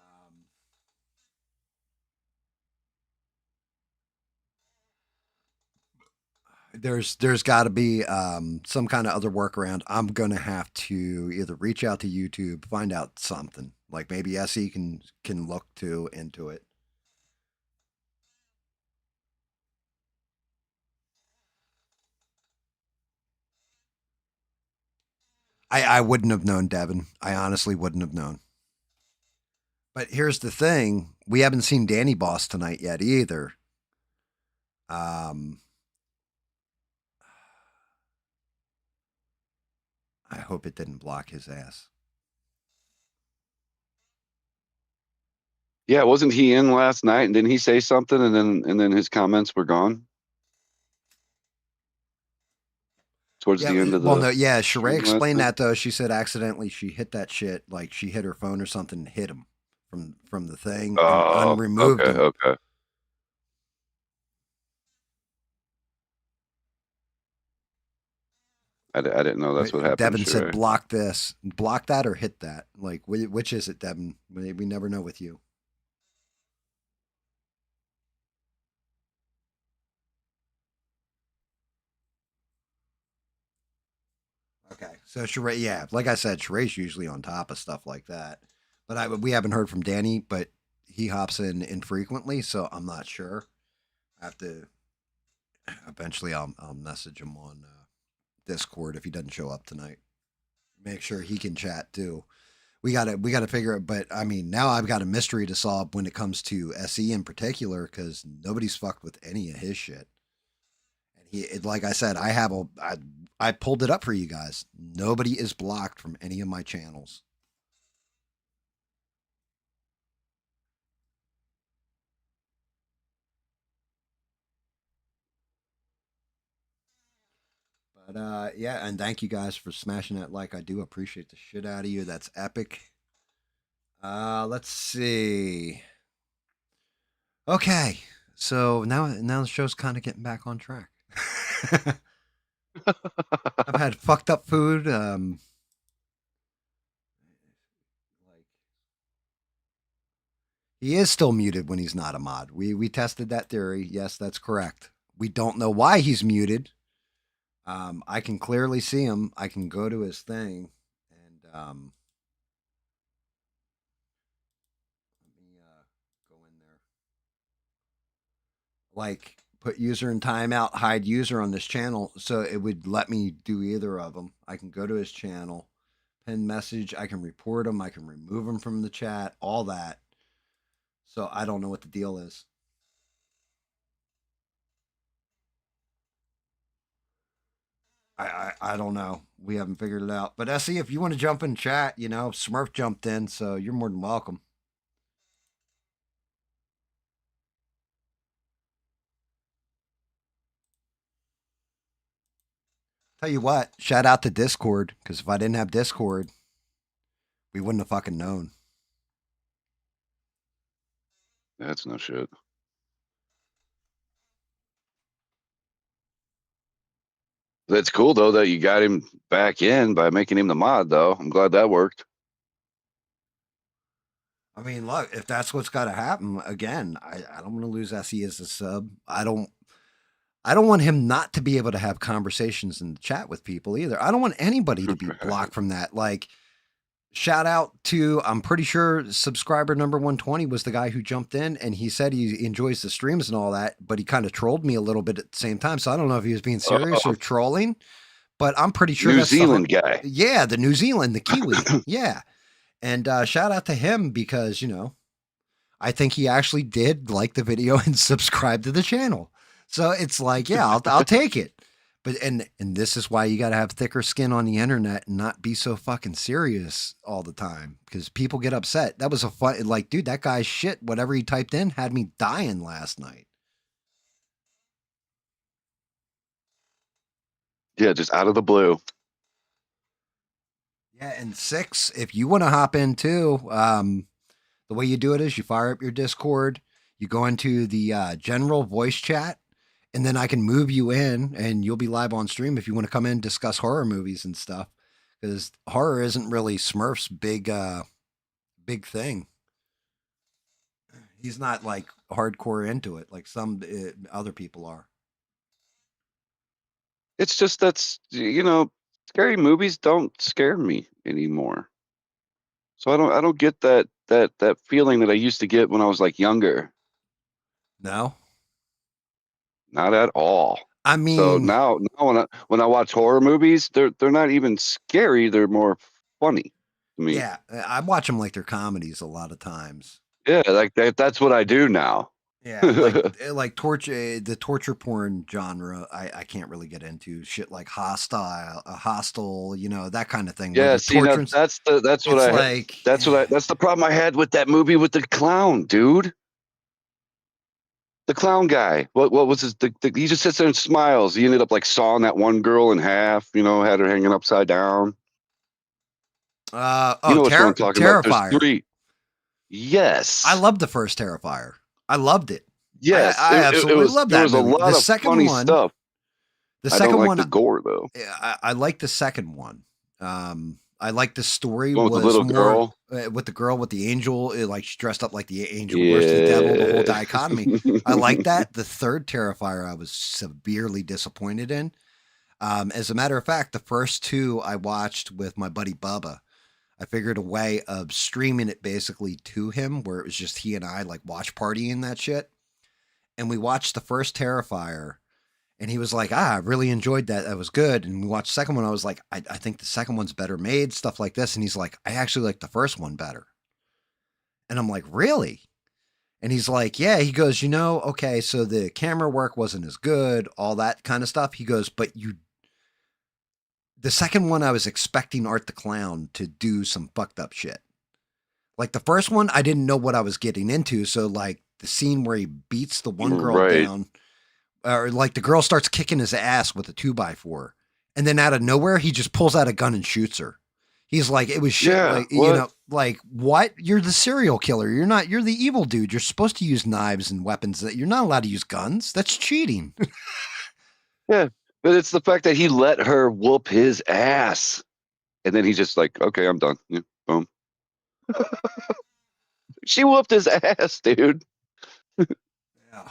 Um, there's got to be some kind of other workaround. I'm gonna have to either reach out to YouTube, find out something like maybe SE can look into it. I wouldn't have known, Devin. I honestly wouldn't have known. But here's the thing: we haven't seen Danny Boss tonight yet either. Um, I hope it didn't block his ass. Yeah, wasn't he in last night and didn't he say something and then his comments were gone towards Yeah, the end of well, the no, yeah. Sheree stream last explained night? that though. She said accidentally she hit that shit, like she hit her phone or something, and hit him from the thing, and Oh, unremoved okay, him. okay. I didn't know that's what happened, Devin said, Sheree. "Block this, block that, or hit that." Like, which is it, Devin? We never know with you. Okay, so Sheree, yeah, like I said, Sheree's usually on top of stuff like that, but we haven't heard from Danny, but he hops in infrequently, so I'm not sure. I have to eventually. I'll message him on Discord if he doesn't show up tonight. Make sure he can chat too. We gotta figure it. But I mean, now I've got a mystery to solve when it comes to SE in particular because nobody's fucked with any of his shit. And like I said, I pulled it up for you guys. Nobody is blocked from any of my channels. But yeah, and thank you guys for smashing that like. I do appreciate the shit out of you. That's epic. Let's see. Okay, so now the show's kind of getting back on track. I've had fucked up food. He is still muted when he's not a mod. We tested that theory. Yes, that's correct. We don't know why he's muted. I can clearly see him. I can go to his thing and let me go in there. Like put user in timeout, hide user on this channel, so it would let me do either of them. I can go to his channel, pin message. I can report him. I can remove him from the chat. All that. So I don't know what the deal is. I don't know. We haven't figured it out. But Essie, if you want to jump in chat, you know, Smurf jumped in, so you're more than welcome. Tell you what, shout out to Discord, because if I didn't have Discord, we wouldn't have fucking known. That's no shit. That's cool though that you got him back in by making him the mod though. I'm glad that worked. I mean, look, if that's what's got to happen, again, I don't want to lose Essie as a sub. I don't want him not to be able to have conversations in the chat with people either. I don't want anybody to be blocked from that. Like, shout out to, I'm pretty sure subscriber number 120 was the guy who jumped in and he said he enjoys the streams and all that, but he kind of trolled me a little bit at the same time. So I don't know if he was being serious or trolling, but I'm pretty sure New that's Zealand guy. Yeah, the New Zealand, the Kiwi. Yeah. And shout out to him because, you know, I think he actually did like the video and subscribe to the channel. So it's like, yeah, I'll take it. But and this is why you got to have thicker skin on the internet and not be so fucking serious all the time because people get upset. That was a fun, like, dude, that guy's shit. Whatever he typed in had me dying last night. Yeah, just out of the blue. Yeah, and 6, if you want to hop in too, the way you do it is you fire up your Discord, you go into the general voice chat, and then I can move you in and you'll be live on stream if you want to come in and discuss horror movies and stuff. Because horror isn't really Smurf's big thing. He's not like hardcore into it like some other people are. It's just that's, you know, scary movies don't scare me anymore. So I don't get that feeling that I used to get when I was like younger. No, Not at all. I mean, so now when I watch horror movies, they're not even scary. They're more funny to me. yeah, I watch them like they're comedies a lot of times. Yeah, like that's what I do now. Yeah, like torture, the torture porn genre. I can't really get into shit like hostile, you know, that kind of thing. Yeah, see, that's the problem I had with that movie with the clown, dude. The clown guy. What was his? He just sits there and smiles. He ended up like sawing that one girl in half. You know, had her hanging upside down. You know what I'm talking about? There's 3. Yes, I loved the first Terrifier. I loved it. Yes, I absolutely loved that. There was movie. a lot of funny stuff. The second one, one, the gore though. I like the second one. I like the story with the little girl, with the girl with the angel, like she dressed up like the angel versus the devil, the whole dichotomy. I like that. The third Terrifier, I was severely disappointed in. As a matter of fact, the first 2 I watched with my buddy Bubba. I figured a way of streaming it basically to him, where it was just he and I like watch partying that shit. And we watched the first Terrifier. And he was like, I really enjoyed that. That was good. And we watched the second one. I was like, I think the second one's better made, stuff like this. And he's like, I actually like the first one better. And I'm like, really? And he's like, yeah. He goes, you know, okay, so the camera work wasn't as good, all that kind of stuff. He goes, but the second one, I was expecting Art the Clown to do some fucked up shit. Like the first one, I didn't know what I was getting into. So like the scene where he beats the one girl down, or like the girl starts kicking his ass with a 2x4, and then out of nowhere he just pulls out a gun and shoots her. He's like, it was shit. Yeah, like, you know, like what? You're the serial killer. You're the evil dude. You're supposed to use knives and weapons. That you're not allowed to use guns. That's cheating. Yeah, but it's the fact that he let her whoop his ass, and then he's just like, okay, I'm done. Yeah, boom. She whooped his ass, dude. Yeah.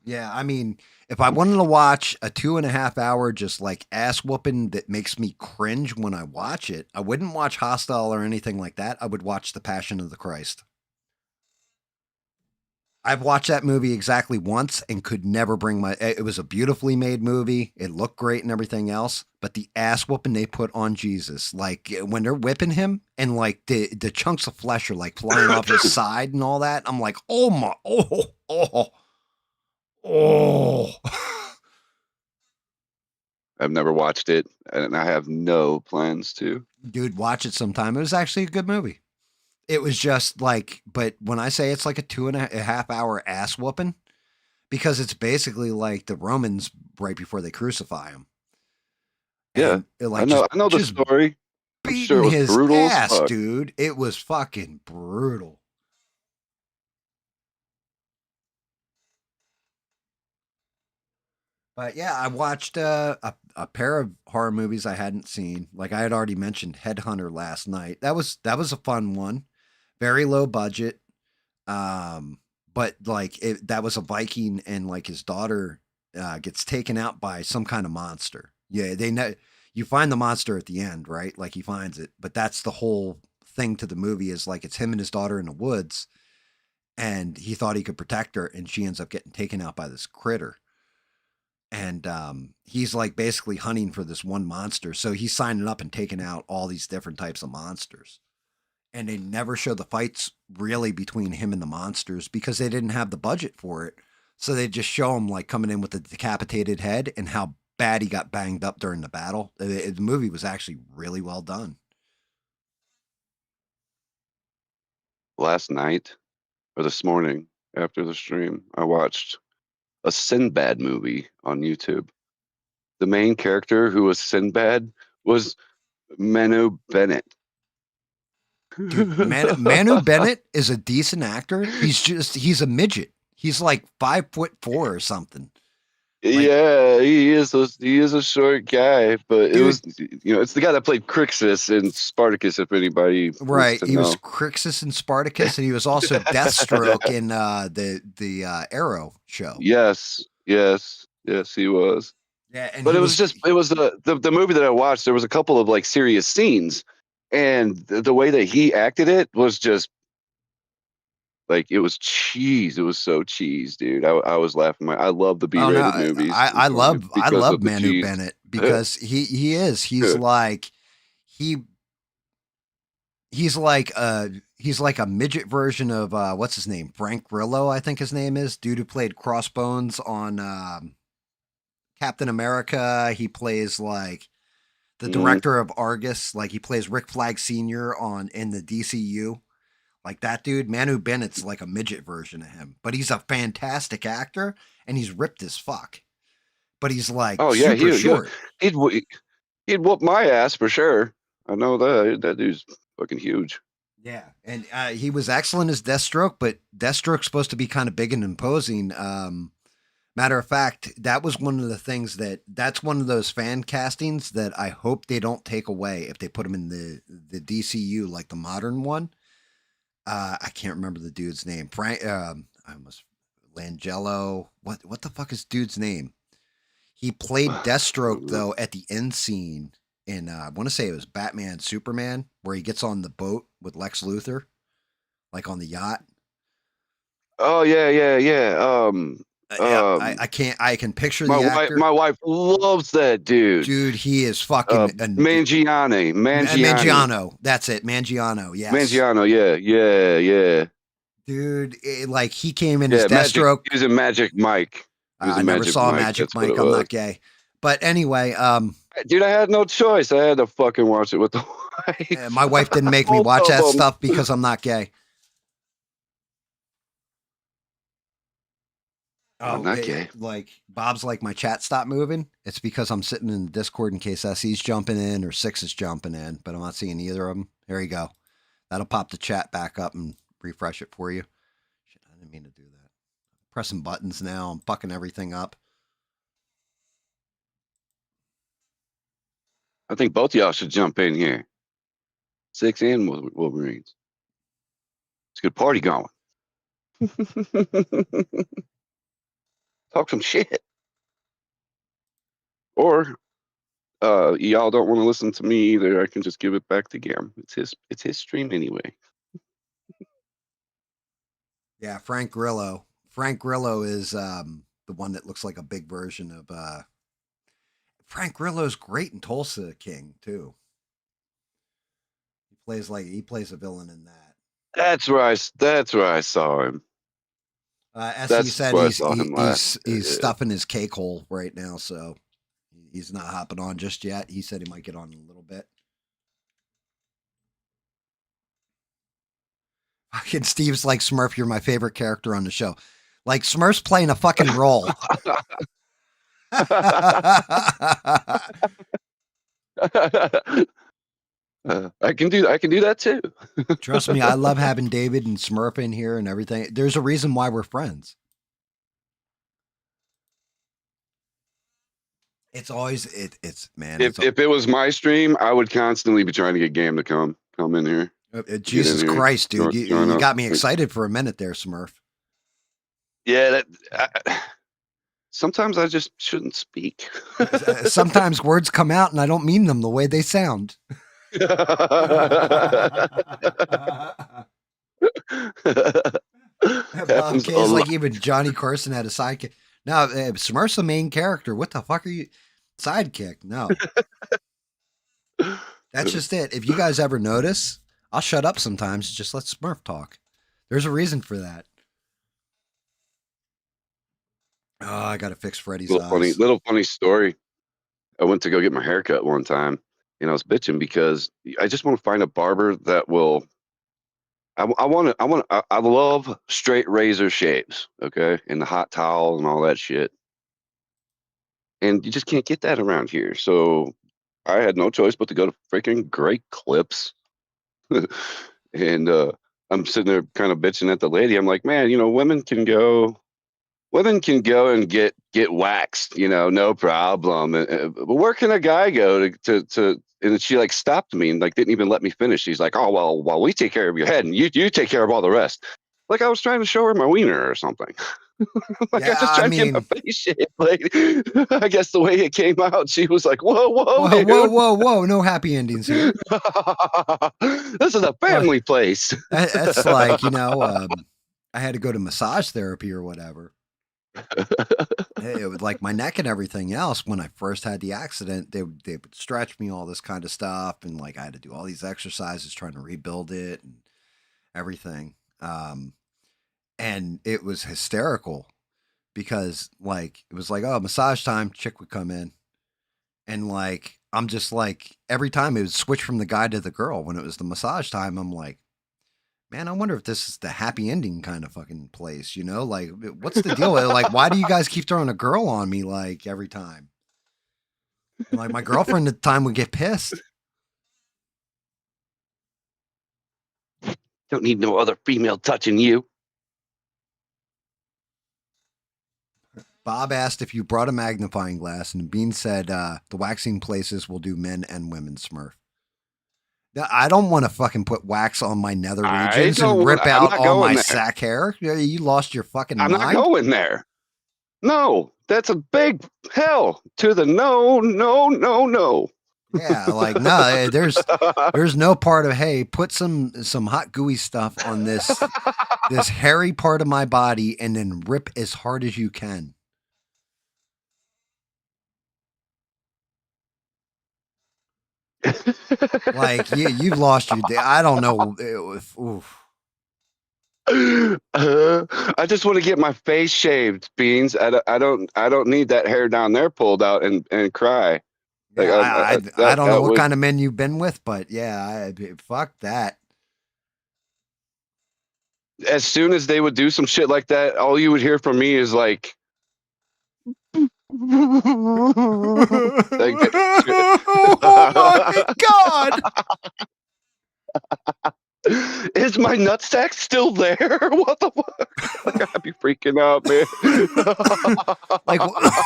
Yeah, I mean, if I wanted to watch a 2.5 hour just like ass whooping that makes me cringe when I watch it, I wouldn't watch Hostile or anything like that. I would watch The Passion of the Christ. I've watched that movie exactly once and could never bring my. It was a beautifully made movie. It looked great and everything else, but the ass whooping they put on Jesus, like when they're whipping him and like the chunks of flesh are like flying off his side and all that, I'm like, oh my, oh. I've never watched it, and I have no plans to. Dude, watch it sometime. It was actually a good movie. It was just like, but when I say it's like a 2.5 hour ass whooping, because it's basically like the Romans right before they crucify him. Yeah, And it, I like know. I know the just story. I'm sure beating it was his brutal as ass, fuck. dude. It was fucking brutal. But yeah, I watched a pair of horror movies I hadn't seen. Like I had already mentioned Headhunter last night. That was a fun one. Very low budget. But like that was a Viking and like his daughter gets taken out by some kind of monster. Yeah, they know you find the monster at the end, right? Like he finds it, but that's the whole thing to the movie is like it's him and his daughter in the woods, and he thought he could protect her, and she ends up getting taken out by this critter. And he's like basically hunting for this one monster, so he's signing up and taking out all these different types of monsters, and they never show the fights really between him and the monsters because they didn't have the budget for it. So they just show him like coming in with a decapitated head and how bad he got banged up during the battle. The movie was actually really well done. Last night or this morning after the stream, I watched a Sinbad movie on YouTube. The main character who was Sinbad was Manu Bennett. Dude, Manu Bennett is a decent actor. He's a midget. He's like 5'4" or something. Like, Yeah, he is a short guy, but it dude, was it's the guy that played Crixus in Spartacus. If anybody wants right. to He was know. Crixus in Spartacus, and he was also Deathstroke in the Arrow show. Yes, yes, yes, he was. Yeah, and But he it was was just it was the movie that I watched. There was a couple of like serious scenes, and the way that he acted it was just like it was cheese. It was so cheese, dude. I was laughing. I love the oh no, B-rated movies I love I because love of the Manu cheese. Bennett because he's like he he's like a midget version of what's his name, Frank Grillo, I think his name is, dude who played Crossbones on Captain America. He plays like the Mhm. director of Argus, like he plays Rick Flag Sr. on in the DCU. Like that dude, Manu Bennett's like a midget version of him, but he's a fantastic actor and he's ripped as fuck. But he's like Oh yeah, super short. he'd wh- he'd whoop my ass for sure. I know that dude's fucking huge. Yeah, and he was excellent as Deathstroke, but Deathstroke's supposed to be kind of big and imposing. Matter of fact, that was one of the things that's one of those fan castings that I hope they don't take away if they put him in the DCU like the modern one. I can't remember the dude's name. Frank, I almost Langelo. What the fuck is dude's name? He played Deathstroke though at the end scene in I want to say it was Batman Superman where he gets on the boat with Lex Luthor, like on the yacht. Oh yeah, yeah, yeah. Yeah, I can't. I can picture My the wife, actor, my wife loves that dude. dude. He is fucking Mangiani. Mangiano. That's it, Mangiano. Yes, Mangiano, yeah, yeah, yeah. dude. Like he came in as Yeah, Magic. Deathstroke. He was a Magic Mike. He was I a never Magic saw Mike. Magic That's what Mike. it I'm was. not gay, but anyway, Dude, I had no choice. I had to fucking watch it with the my wife. wife didn't make me Both watch of that them. stuff because I'm not gay. I'm not gay. Like Bob's like my chat stopped moving. It's because I'm sitting in the Discord in case SE's jumping in or Six is jumping in, but I'm not seeing either of them. There you go. That'll pop the chat back up and refresh it for you. Shit, I didn't mean to do that. Pressing buttons now. I'm fucking everything up. I think both of y'all should jump in here. Six and Wolverines. It's a good party going. Talk some shit. Or y'all don't want to listen to me either. I can just give it back to GAM. It's his stream anyway. Yeah, Frank Grillo. Frank Grillo is the one that looks like a big version of Frank Grillo's great in Tulsa King too. He plays a villain in that. That's where I saw him. As he said, he's stuffing his cake hole right now, so he's not hopping on just yet. He said he might get on in a little bit. Fucking Steve's like, Smurf, you're my favorite character on the show. Like, Smurf's playing a fucking role. I can do that too. Trust me, I love having David and Smurf in here and everything. There's a reason why we're friends. It's always it's man. If it was my stream, I would constantly be trying to get GAM to come in here. Jesus Christ, dude! You got me excited for a minute there, Smurf. Yeah, sometimes I just shouldn't speak. Sometimes words come out and I don't mean them the way they sound. Bob K is like, even Johnny Carson had a sidekick. Now, Smurf's the main character. What the fuck are you? Sidekick? No. That's just it. If you guys ever notice, I'll shut up sometimes. Just let Smurf talk. There's a reason for that. Oh, I got to fix Freddy's eyes. Little funny story. I went to go get my haircut one time, and I was bitching because I just want to find a barber that will. I love straight razor shaves, okay, and the hot towel and all that shit. And you just can't get that around here. So I had no choice but to go to freaking Great Clips. And I'm sitting there kind of bitching at the lady. I'm like, man, women can go and get waxed, no problem. But where can a guy go to and she like stopped me and like didn't even let me finish. She's like, oh, well, we take care of your head and you take care of all the rest. Like I was trying to show her my wiener or something. Like I just tried to get my face shaped. Like I guess the way it came out, she was like, whoa, no happy endings here. This is a family place. That's like, I had to go to massage therapy or whatever. It was like my neck and everything else. When I first had the accident, they would stretch me, all this kind of stuff, and like I had to do all these exercises trying to rebuild it and everything. And it was hysterical because like it was like, oh, massage time, chick would come in, and like I'm just like every time it would switch from the guy to the girl. When it was the massage time, I'm like, man, I wonder if this is the happy ending kind of fucking place, like what's the deal? Like, why do you guys keep throwing a girl on me like every time? And, like my girlfriend at the time would get pissed. Don't need no other female touching you. Bob asked if you brought a magnifying glass, and Bean said the waxing places will do men and women, Smurf. I don't want to fucking put wax on my nether regions and rip out all my sack hair. You lost your fucking mind. I'm not going there. No, that's a big hell to the no. Yeah, like no, there's no part of, hey, put some hot gooey stuff on this hairy part of my body and then rip as hard as you can. Like you've lost your day. I don't know. I just want to get my face shaved, Beans. I don't need that hair down there pulled out and cry. Like, I don't know what kind of men you've been with, but yeah, fuck that. As soon as they would do some shit like that, all you would hear from me is like, oh my God. Is my nutsack still there? What the fuck? Like, I'd be freaking out, man. Like,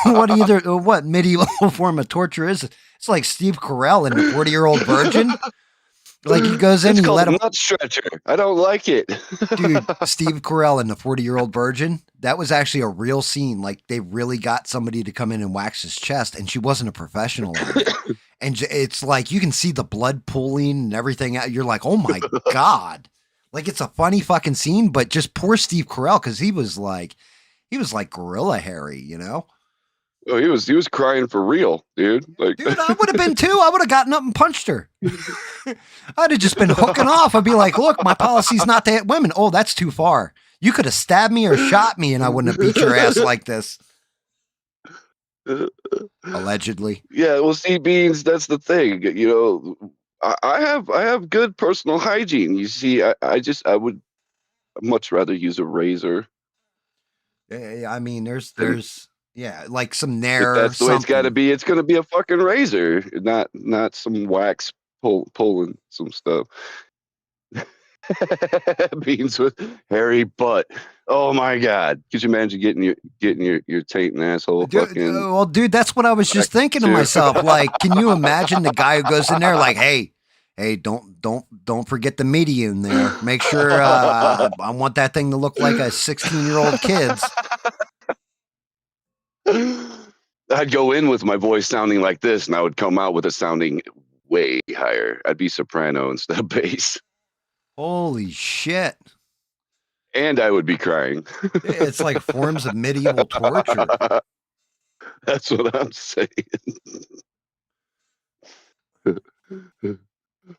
what medieval form of torture is it? It's like Steve Carell in The 40-Year-Old Virgin. Like he goes in, It's he called let a him. nut stretcher. I don't like it. Dude, Steve Carell in the 40-Year-Old Virgin, that was actually a real scene. Like they really got somebody to come in and wax his chest, and she wasn't a professional at it. And it's like you can see the blood pooling and everything out. You're like, oh my God. Like it's a funny fucking scene, but just poor Steve Carell because he was like Gorilla Harry, you know? Oh, he was crying for real, dude. Like, Dude, I would have been too. I would have gotten up and punched her. I'd have just been hooking off. I'd be like, look, my policy's not to hit women. Oh, that's too far. You could have stabbed me or shot me and I wouldn't have beat your ass like this. Allegedly. Yeah, well, see, Beans, that's the thing. You know, I have good personal hygiene. You see, I would much rather use a razor. I mean, there's yeah, like some If nair, that's the way it's got to something. be, it's going to be a fucking razor, not some wax pulling some stuff. Beans with hairy butt. Oh my God! Could you imagine getting your taint and asshole Dude, fucking? well, dude, that's what I was just thinking to myself. Like, can you imagine the guy who goes in there like, hey, don't forget the meaty in there. Make sure I want that thing to look like a 16-year-old kid's. I'd go in with my voice sounding like this, and I would come out with it sounding way higher. I'd be soprano instead of bass. Holy shit. And I would be crying. It's like forms of medieval torture. That's what I'm saying.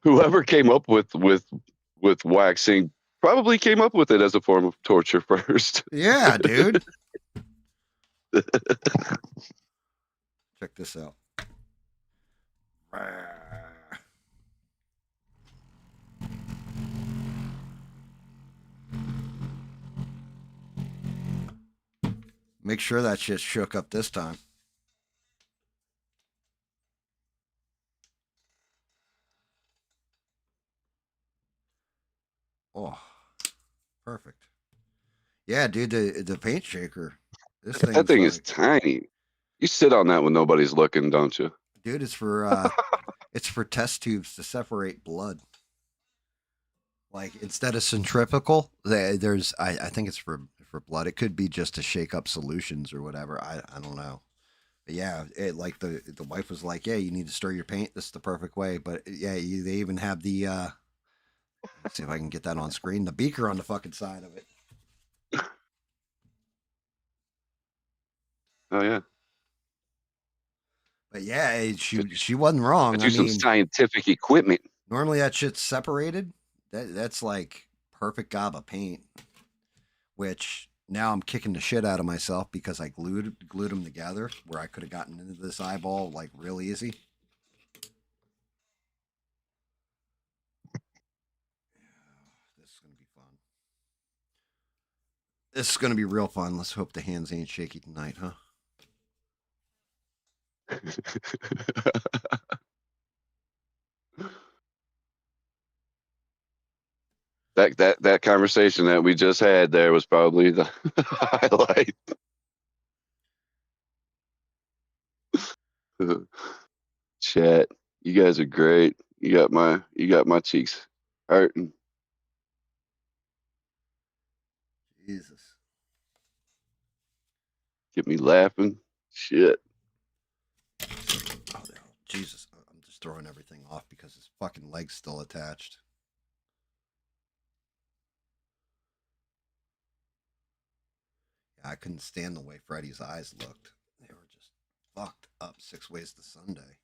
Whoever came up with waxing probably came up with it as a form of torture first. Yeah, dude. Check this out. Make sure that shit shook up this time. Oh, perfect. Yeah, dude, the paint shaker. That thing is tiny. You sit on that when nobody's looking, don't you? Dude, it's for test tubes to separate blood. Like instead of centrifugal, there's I think it's for blood. It could be just to shake up solutions or whatever. I don't know. But yeah, it like the wife was like, yeah, you need to stir your paint. This is the perfect way. But yeah, they even have the let's see if I can get that on screen. The beaker on the fucking side of it. Oh yeah. But yeah, she wasn't wrong. Let's use some scientific equipment. Normally that shit's separated. That's like perfect gob of paint. Which now I'm kicking the shit out of myself because I glued them together where I could have gotten into this eyeball like real easy. This is gonna be fun. This is gonna be real fun. Let's hope the hands ain't shaky tonight, huh? that conversation that we just had there was probably the highlight. Chat, you guys are great. You got my cheeks hurting. Jesus. Get me laughing. Shit. Oh, Jesus. I'm just throwing everything off because his fucking leg's still attached. Yeah, I couldn't stand the way Freddy's eyes looked. They were just fucked up 6 ways to Sunday.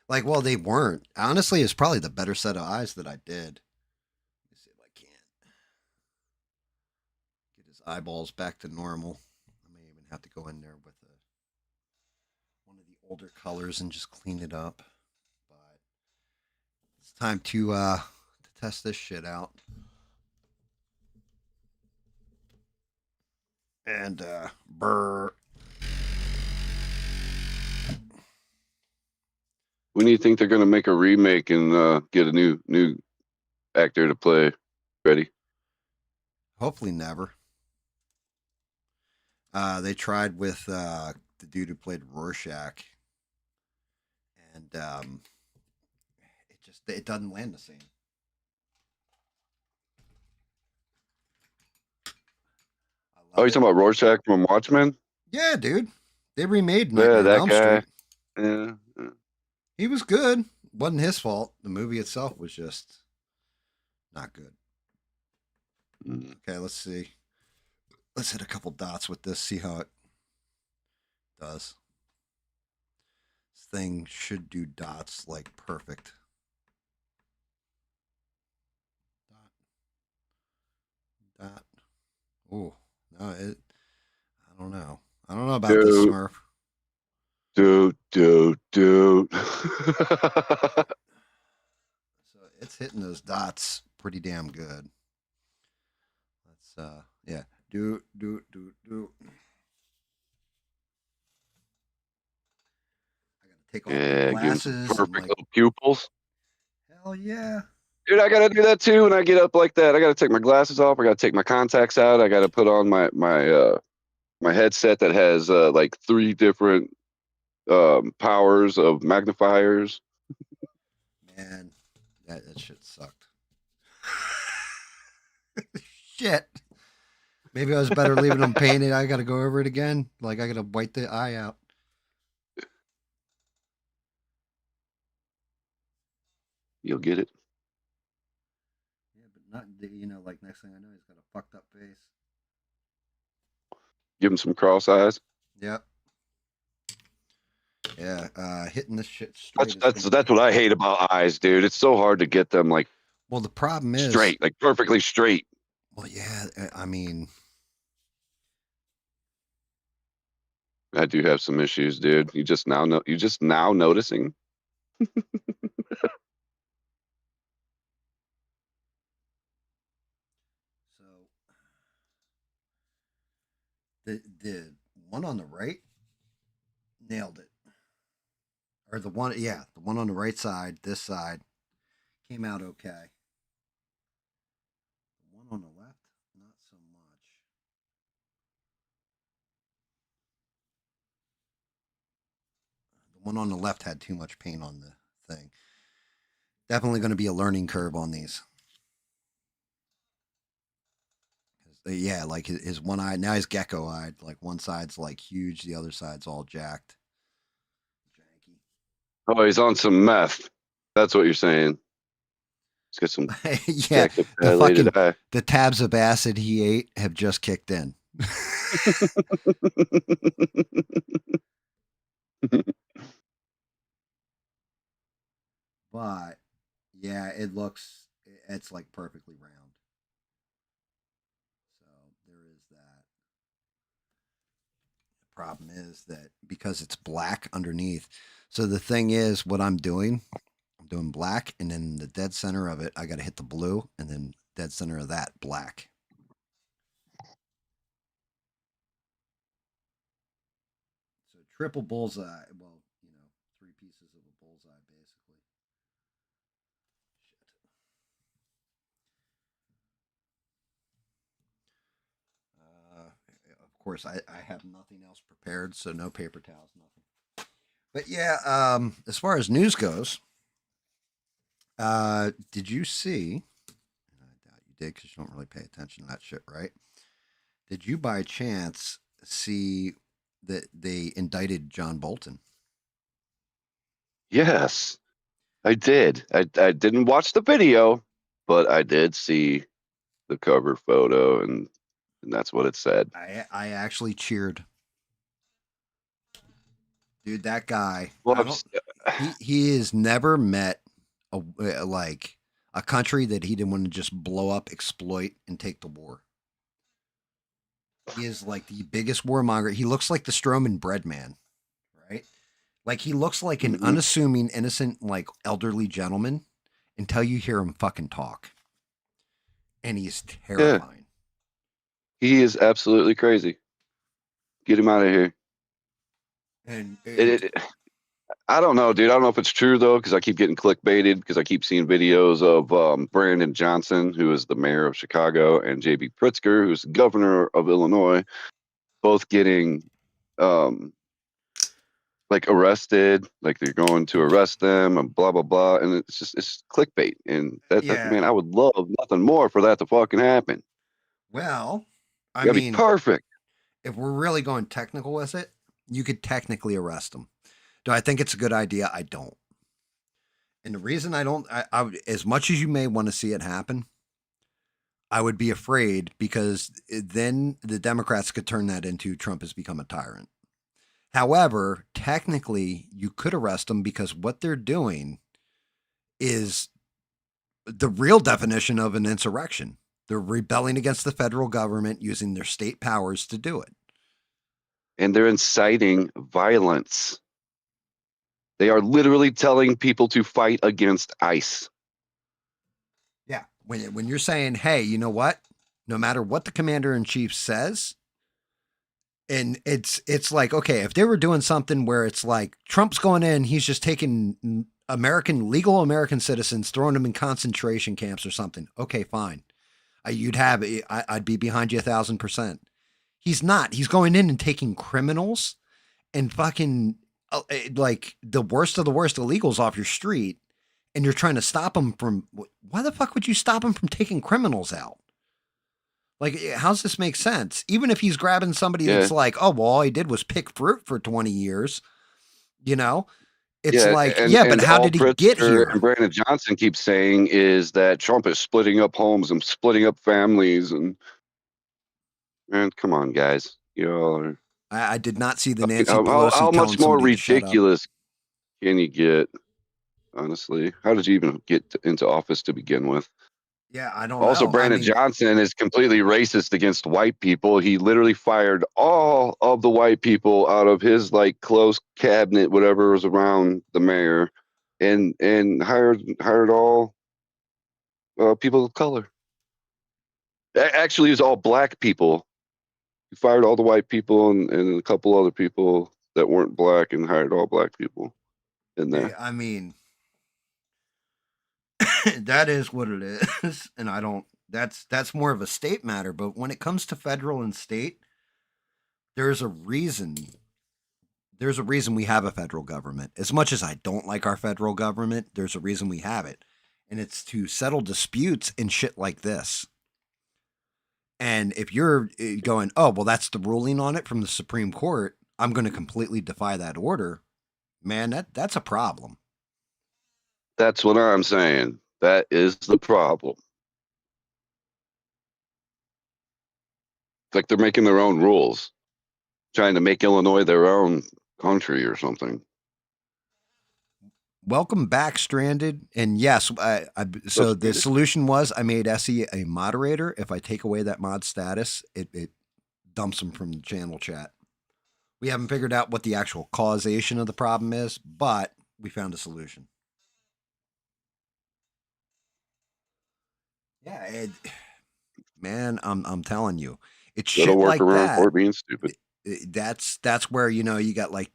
Like, well, they weren't. Honestly, it's probably the better set of eyes that I did. Let me see if I can't get his eyeballs back to normal. I may even have to go in there with one of the older colors and just clean it up. But it's time to test this shit out. And brr. When do you think they're gonna make a remake and get a new actor to play Freddy? Hopefully never. They tried with the dude who played Rorschach, and it doesn't land the same. Oh, you talking about Rorschach from Watchmen? Yeah, dude. They remade Yeah, Nightmare on that Elm guy. Street. Yeah. He was good. Wasn't his fault. The movie itself was just not good. Okay, let's see. Let's hit a couple dots with this, see how it does. This thing should do dots like perfect. Dot. Oh, no, I don't know. I don't know about this, Smurf. Dude. So it's hitting those dots pretty damn good. Let's yeah. Do. I gotta take off my glasses. Perfect little pupils. Hell yeah. Dude, I gotta do that too when I get up like that. I gotta take my glasses off. I gotta take my contacts out. I gotta put on my headset that has like 3 different powers of magnifiers. Man, that shit sucked. Shit. Maybe I was better leaving them painted. I gotta go over it again. Like I gotta white the eye out. You'll get it. Yeah, but not like next thing I know, he's got a fucked up face. Give him some cross eyes. Yep. Yeah, hitting this shit straight. That's what I hate about eyes, dude. It's so hard to get them like. Well, the problem is straight, like perfectly straight. Well, yeah, I mean, I do have some issues, dude. You just now noticing. So the one on the right nailed it. Or the one on the right side, this side came out okay. The one on the left, not so much. The one on the left had too much paint on the thing. Definitely going to be a learning curve on these. Yeah, like his one eye, now he's gecko eyed. Like one side's like huge, the other side's all jacked. Janky. Oh, he's on some meth. That's what you're saying. He's got some. Yeah, the tabs of acid he ate have just kicked in. But yeah, it's like perfectly round. So there is that. The problem is that because it's black underneath. So the thing is, what I'm doing black, and then the dead center of it, I got to hit the blue, and then dead center of that black. So triple bullseye. Well, 3 pieces of a bullseye, basically. Shit. Of course, I have nothing else prepared, so no paper towels, nothing. But yeah, as far as news goes, did you see? I doubt you did because you don't really pay attention to that shit, right? Did you by chance see that they indicted John Bolton? Yes, I did. I didn't watch the video, but I did see the cover photo, and that's what it said. I actually cheered. Dude, that guy. Well, he has never met a country that he didn't want to just blow up, exploit, and take the war. He is like the biggest warmonger. He looks like the Strowman bread man, right? Like he looks like an unassuming, innocent, like elderly gentleman until you hear him fucking talk. And he's terrifying. Yeah. He is absolutely crazy. Get him out of here. And I don't know, dude. I don't know if it's true though, because I keep getting clickbaited because I keep seeing videos of Brandon Johnson, who is the mayor of Chicago, and J.B. Pritzker, who's the governor of Illinois, both getting like arrested, like they're going to arrest them and blah blah blah, and it's clickbait, and that man, I would love nothing more for that to fucking happen. Well, I Gotta be mean, perfect. if we're really going technical with it, you could technically arrest them. Do I think it's a good idea? I don't. And the reason I don't, as much as you may want to see it happen, I would be afraid because then the Democrats could turn that into Trump has become a tyrant. However, technically, you could arrest them because what they're doing is the real definition of an insurrection. They're rebelling against the federal government using their state powers to do it. And they're inciting violence. They are literally telling people to fight against ICE. Yeah. When you're saying, hey, you know what? No matter what the commander in chief says, and it's like, okay, if they were doing something where it's like Trump's going in, he's just taking legal American citizens, throwing them in concentration camps or something. Okay, fine. I'd be behind you 1,000%. He's not. He's going in and taking criminals and fucking like the worst of the worst illegals off your street, and you're trying to stop them from. Why the fuck would you stop them from taking criminals out? Like, how's this make sense? Even if he's grabbing somebody that's like, oh, well, all he did was pick fruit for 20 years, you know? It's like, but how did he get here? And Brandon Johnson keeps saying is that Trump is splitting up homes and splitting up families. And man, come on, guys. You know, I did not see the Nancy Pelosi. How much more ridiculous can you get? Honestly, how did you even get into office to begin with? Yeah, I don't also, know. Brandon Johnson is completely racist against white people. He literally fired all of the white people out of his like close cabinet, whatever was around the mayor, and hired all people of color. Actually, it was all black people. He fired all the white people and a couple other people that weren't black and hired all black people in there. I mean, that is what it is, and I don't. That's more of a state matter. But when it comes to federal and state, there's a reason. There's a reason we have a federal government. As much as I don't like our federal government, there's a reason we have it, and it's to settle disputes and shit like this. And if you're going, oh, well, that's the ruling on it from the Supreme Court, I'm going to completely defy that order, man, that's a problem. That's what I'm saying. That is the problem. It's like they're making their own rules, trying to make Illinois their own country or something. Welcome back, Stranded. And yes, so the solution was I made Essie a moderator. If I take away that mod status, it dumps him from the channel chat. We haven't figured out what the actual causation of the problem is, but we found a solution. Yeah, man, I'm telling you, it's shit like that. For being stupid. That's where you got like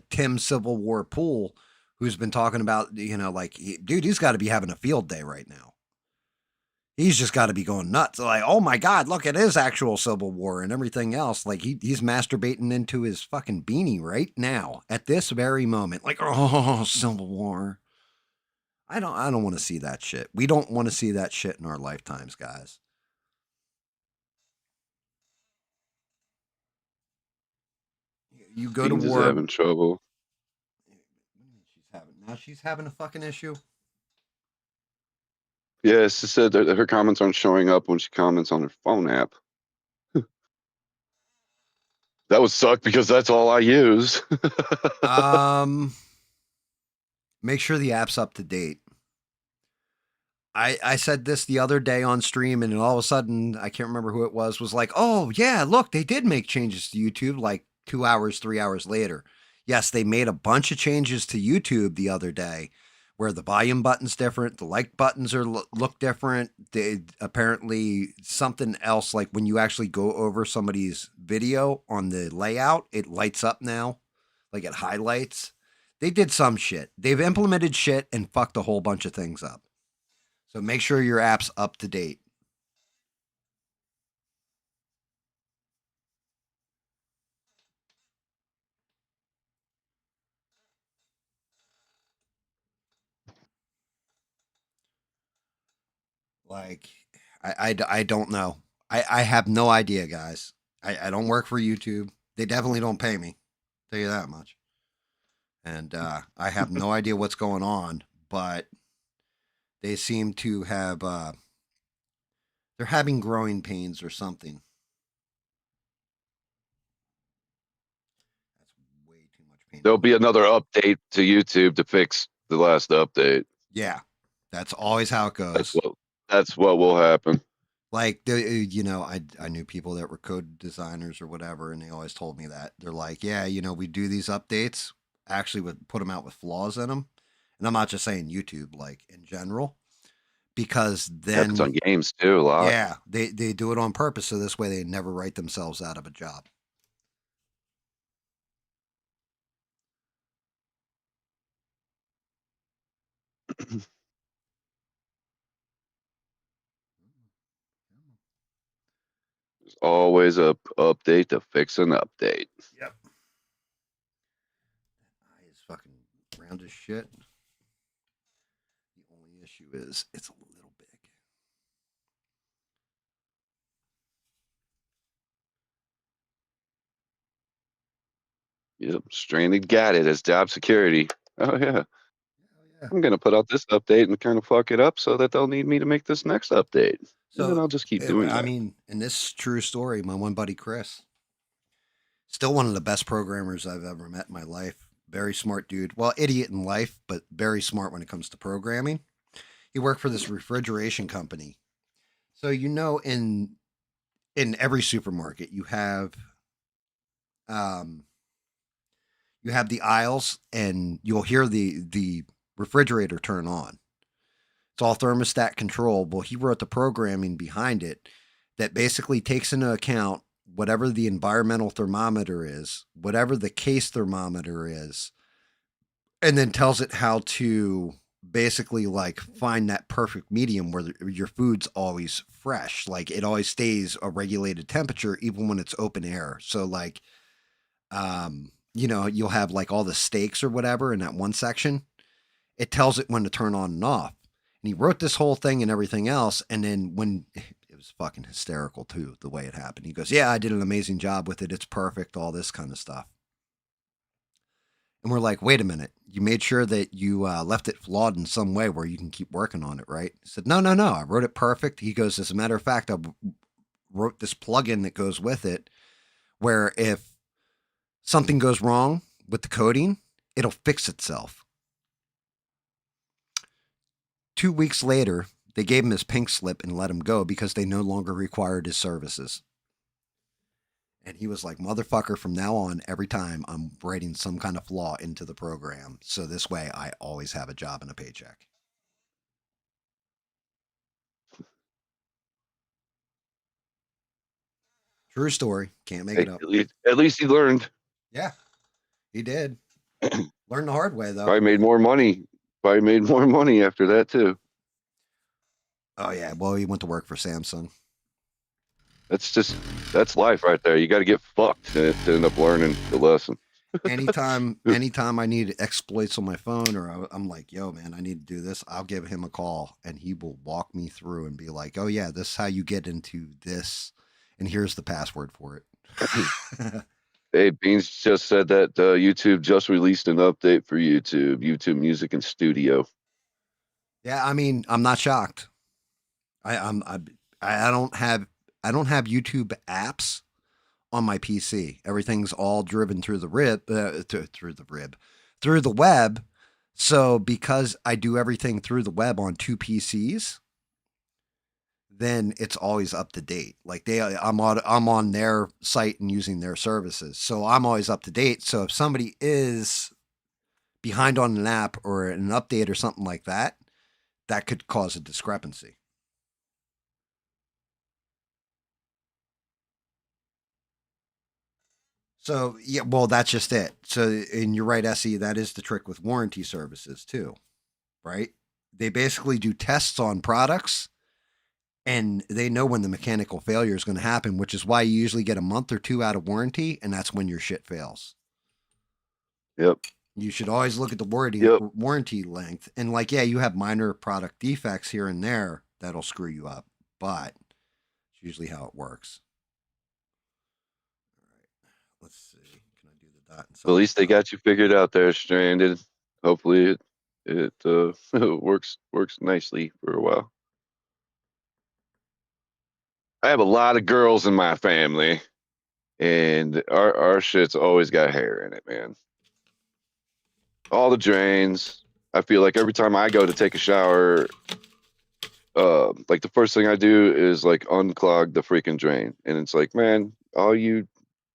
Tim Civil War Pool, who's been talking about like dude, he's got to be having a field day right now. He's just got to be going nuts. Like, oh my god, look at his actual Civil War and everything else. Like he's masturbating into his fucking beanie right now at this very moment. Like, oh, Civil War. I don't want to see that shit. We don't want to see that shit in our lifetimes, guys. You go to war. Having trouble. She's having a fucking issue. Yeah, she said that her comments aren't showing up when she comments on her phone app. That would suck because that's all I use. Make sure the app's up to date. I said this the other day on stream, and all of a sudden, I can't remember who it was like, oh, yeah, look, they did make changes to YouTube like 2 hours, 3 hours later. Yes, they made a bunch of changes to YouTube the other day where the volume button's different, the like buttons look different. They apparently something else, like when you actually go over somebody's video on the layout, it lights up now, like it highlights. They did some shit. They've implemented shit and fucked a whole bunch of things up. So make sure your app's up to date. Like, I don't know. I have no idea, guys. I don't work for YouTube. They definitely don't pay me. Tell you that much. And I have no idea what's going on, but they seem to have they're having growing pains or something. That's way too much pain. There'll be another update to YouTube to fix the last update. Yeah, that's always how it goes. That's what will happen. Like, I knew people that were code designers or whatever, and they always told me that. They're like, yeah, we do these updates, actually would put them out with flaws in them. And I'm not just saying YouTube, like in general, because then it's on games too a lot. Yeah, they do it on purpose, so this way they never write themselves out of a job. There's always a update to fix an update. Yep. That eye is fucking round as shit. The only issue is it's a little big. Yep, Stranded got it as job security. Oh yeah. Yeah. I'm gonna put out this update and kind of fuck it up so that they'll need me to make this next update. So and then I'll just keep doing that. I mean, in this true story, my one buddy Chris, still one of the best programmers I've ever met in my life. Very smart dude. Well, idiot in life, but very smart when it comes to programming. He worked for this refrigeration company. So in every supermarket you have the aisles, and you'll hear the refrigerator turn on. It's all thermostat control. Well, he wrote the programming behind it that basically takes into account whatever the environmental thermometer is, whatever the case thermometer is, and then tells it how to basically like find that perfect medium where your food's always fresh. Like it always stays a regulated temperature even when it's open air. So like you'll have like all the steaks or whatever in that one section. It tells it when to turn on and off. And he wrote this whole thing and everything else. And then when it was fucking hysterical too, the way it happened. He goes, yeah, I did an amazing job with it. It's perfect. All this kind of stuff. And we're like, wait a minute. You made sure that you left it flawed in some way where you can keep working on it, right? He said, no. I wrote it perfect. He goes, as a matter of fact, I wrote this plugin that goes with it where if something goes wrong with the coding, it'll fix itself. 2 weeks later, they gave him his pink slip and let him go because they no longer required his services. And he was like, motherfucker, from now on, every time I'm writing some kind of flaw into the program. So this way I always have a job and a paycheck. True story. Can't make it up. At least he learned. Yeah, he did. Learned the hard way, though. Probably made more money. After that, too. Oh, yeah. Well, he went to work for Samsung. That's life right there. You got to get fucked to end up learning the lesson. anytime I need exploits on my phone, or I'm like, yo, man, I need to do this, I'll give him a call and he will walk me through and be like, oh, yeah, this is how you get into this. And here's the password for it. Hey, Beans just said that YouTube just released an update for YouTube Music and Studio. Yeah, I mean, I'm not shocked. I don't have YouTube apps on my PC. Everything's all driven through the web. So because I do everything through the web on two PCs, then it's always up to date. Like I'm on their site and using their services. So I'm always up to date. So if somebody is behind on an app or an update or something like that, that could cause a discrepancy. So, yeah, well, that's just it. So, and you're right, SE, that is the trick with warranty services too, right? They basically do tests on products and they know when the mechanical failure is going to happen, which is why you usually get a month or two out of warranty, and that's when your shit fails. Yep. You should always look at the warranty length. And like, yeah, you have minor product defects here and there that'll screw you up, but It's usually how it works. All right. Let's see. Can I do the dot inside? Well, at least they got you figured out there, Stranded. Hopefully it works nicely for a while. I have a lot of girls in my family, and our shit's always got hair in it, man. All the drains. I feel like every time I go to take a shower, like the first thing I do is like unclog the freaking drain, and it's like, man, all you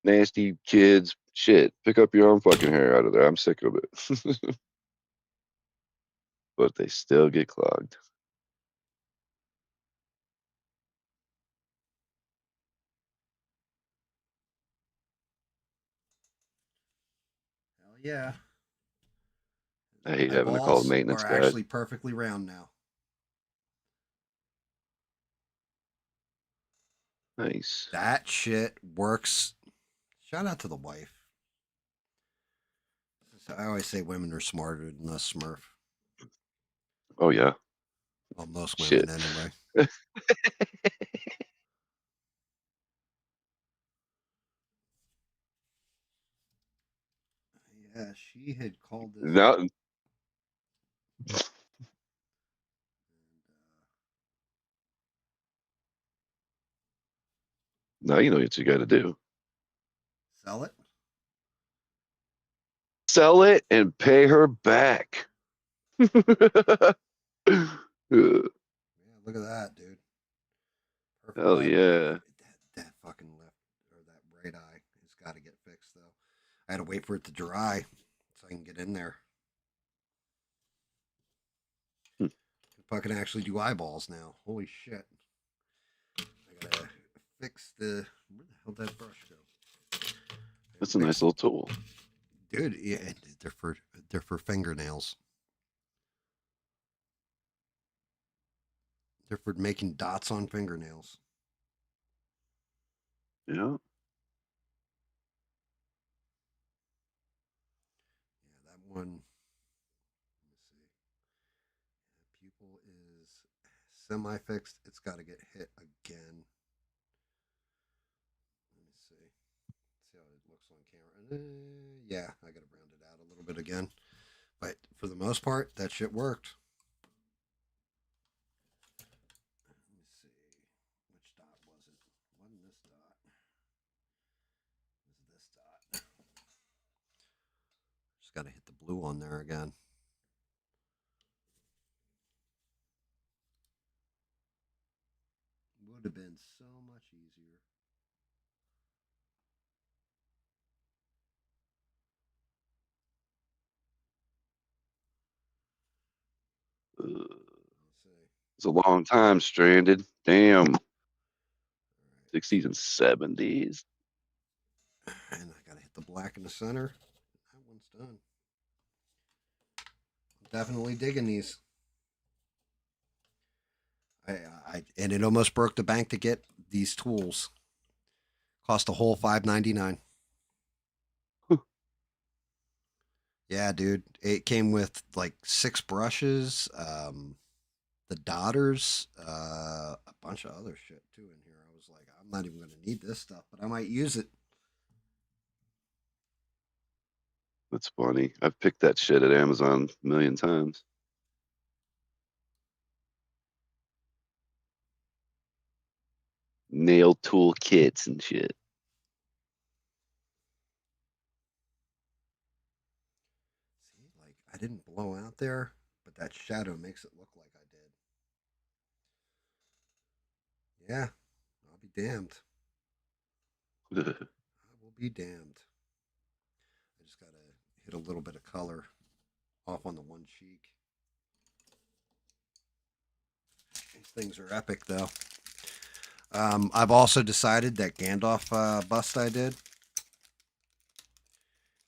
nasty kids, shit, pick up your own fucking hair out of there. I'm sick of it. But they still get clogged. Hell yeah. I hate My having to call a balls maintenance are guy. actually perfectly round now. Nice. That shit works. Shout out to the wife. I always say women are smarter than us, Smurf. Oh yeah. Well, most women Shit. anyway. Yeah, she had called this. No. Now you know what you got to do. Sell it. Sell it and pay her back. Yeah, look at that, dude. Perfect. Hell yeah. That fucking left or that right eye has got to get fixed though. I had to wait for it to dry so I can get in there. Fucking actually do eyeballs now. Holy shit. I gotta fix the. Where the hell did that brush go? That's a nice little tool. Dude, yeah, they're for fingernails. They're for making dots on fingernails. Yeah. Yeah, that one. Let me see. The pupil is semi-fixed. It's got to get hit again. Let me see. See how it looks on camera. Yeah, I got to round it out a little bit again. But for the most part, that shit worked. Let me see. Which dot was it? Wasn't this dot? It was this dot. Just got to hit the blue on there again. Would have been so much easier. It's a long time, Stranded. Damn. 60s and 70s. And I gotta hit the black in the center. That one's done. I'm definitely digging these. And it almost broke the bank to get these tools. Cost a whole $5.99. Yeah, dude. It came with like 6 brushes, the dotters, a bunch of other shit too in here. I was like, I'm not even going to need this stuff, but I might use it. That's funny. I've picked that shit at Amazon a million times. Nail tool kits and shit. See, like I didn't blow out there, but that shadow makes it look like I did. Yeah, I'll be damned. I will be damned. I just gotta hit a little bit of color off on the one cheek. These things are epic, though. I've also decided that Gandalf bust I did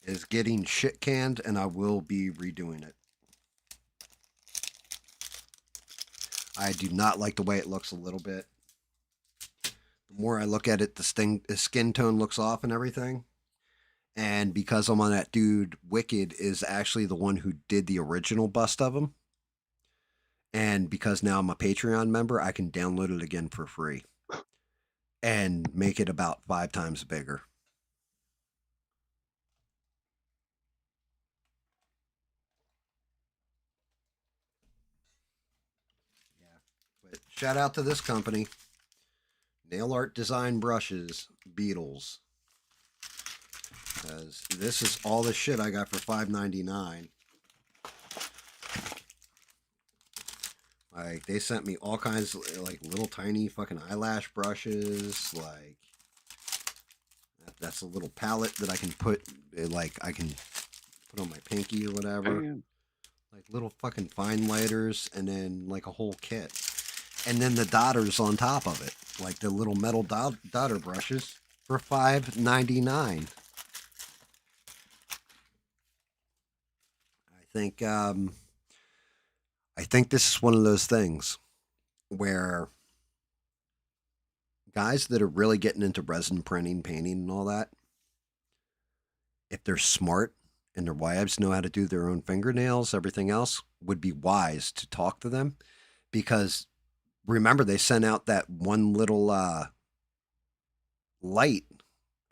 is getting shit canned, and I will be redoing it. I do not like the way it looks a little bit. The more I look at it, the skin tone looks off and everything. And because I'm on that dude, Wicked is actually the one who did the original bust of him. And because now I'm a Patreon member, I can download it again for free. and make it about 5 times bigger. Yeah. But shout out to this company. Nail art design brushes, Beetles. Because this is all the shit I got for $5.99. Like, they sent me all kinds of, like, little tiny fucking eyelash brushes. Like, that's a little palette that I can put, like, I can put on my pinky or whatever. Damn. Like, little fucking fine lighters, and then, like, a whole kit. And then the dotters on top of it. Like, the little metal dotter brushes for $5.99. I think this is one of those things where guys that are really getting into resin printing, painting, and all that, if they're smart and their wives know how to do their own fingernails, everything else, would be wise to talk to them. Because remember, they sent out that one little light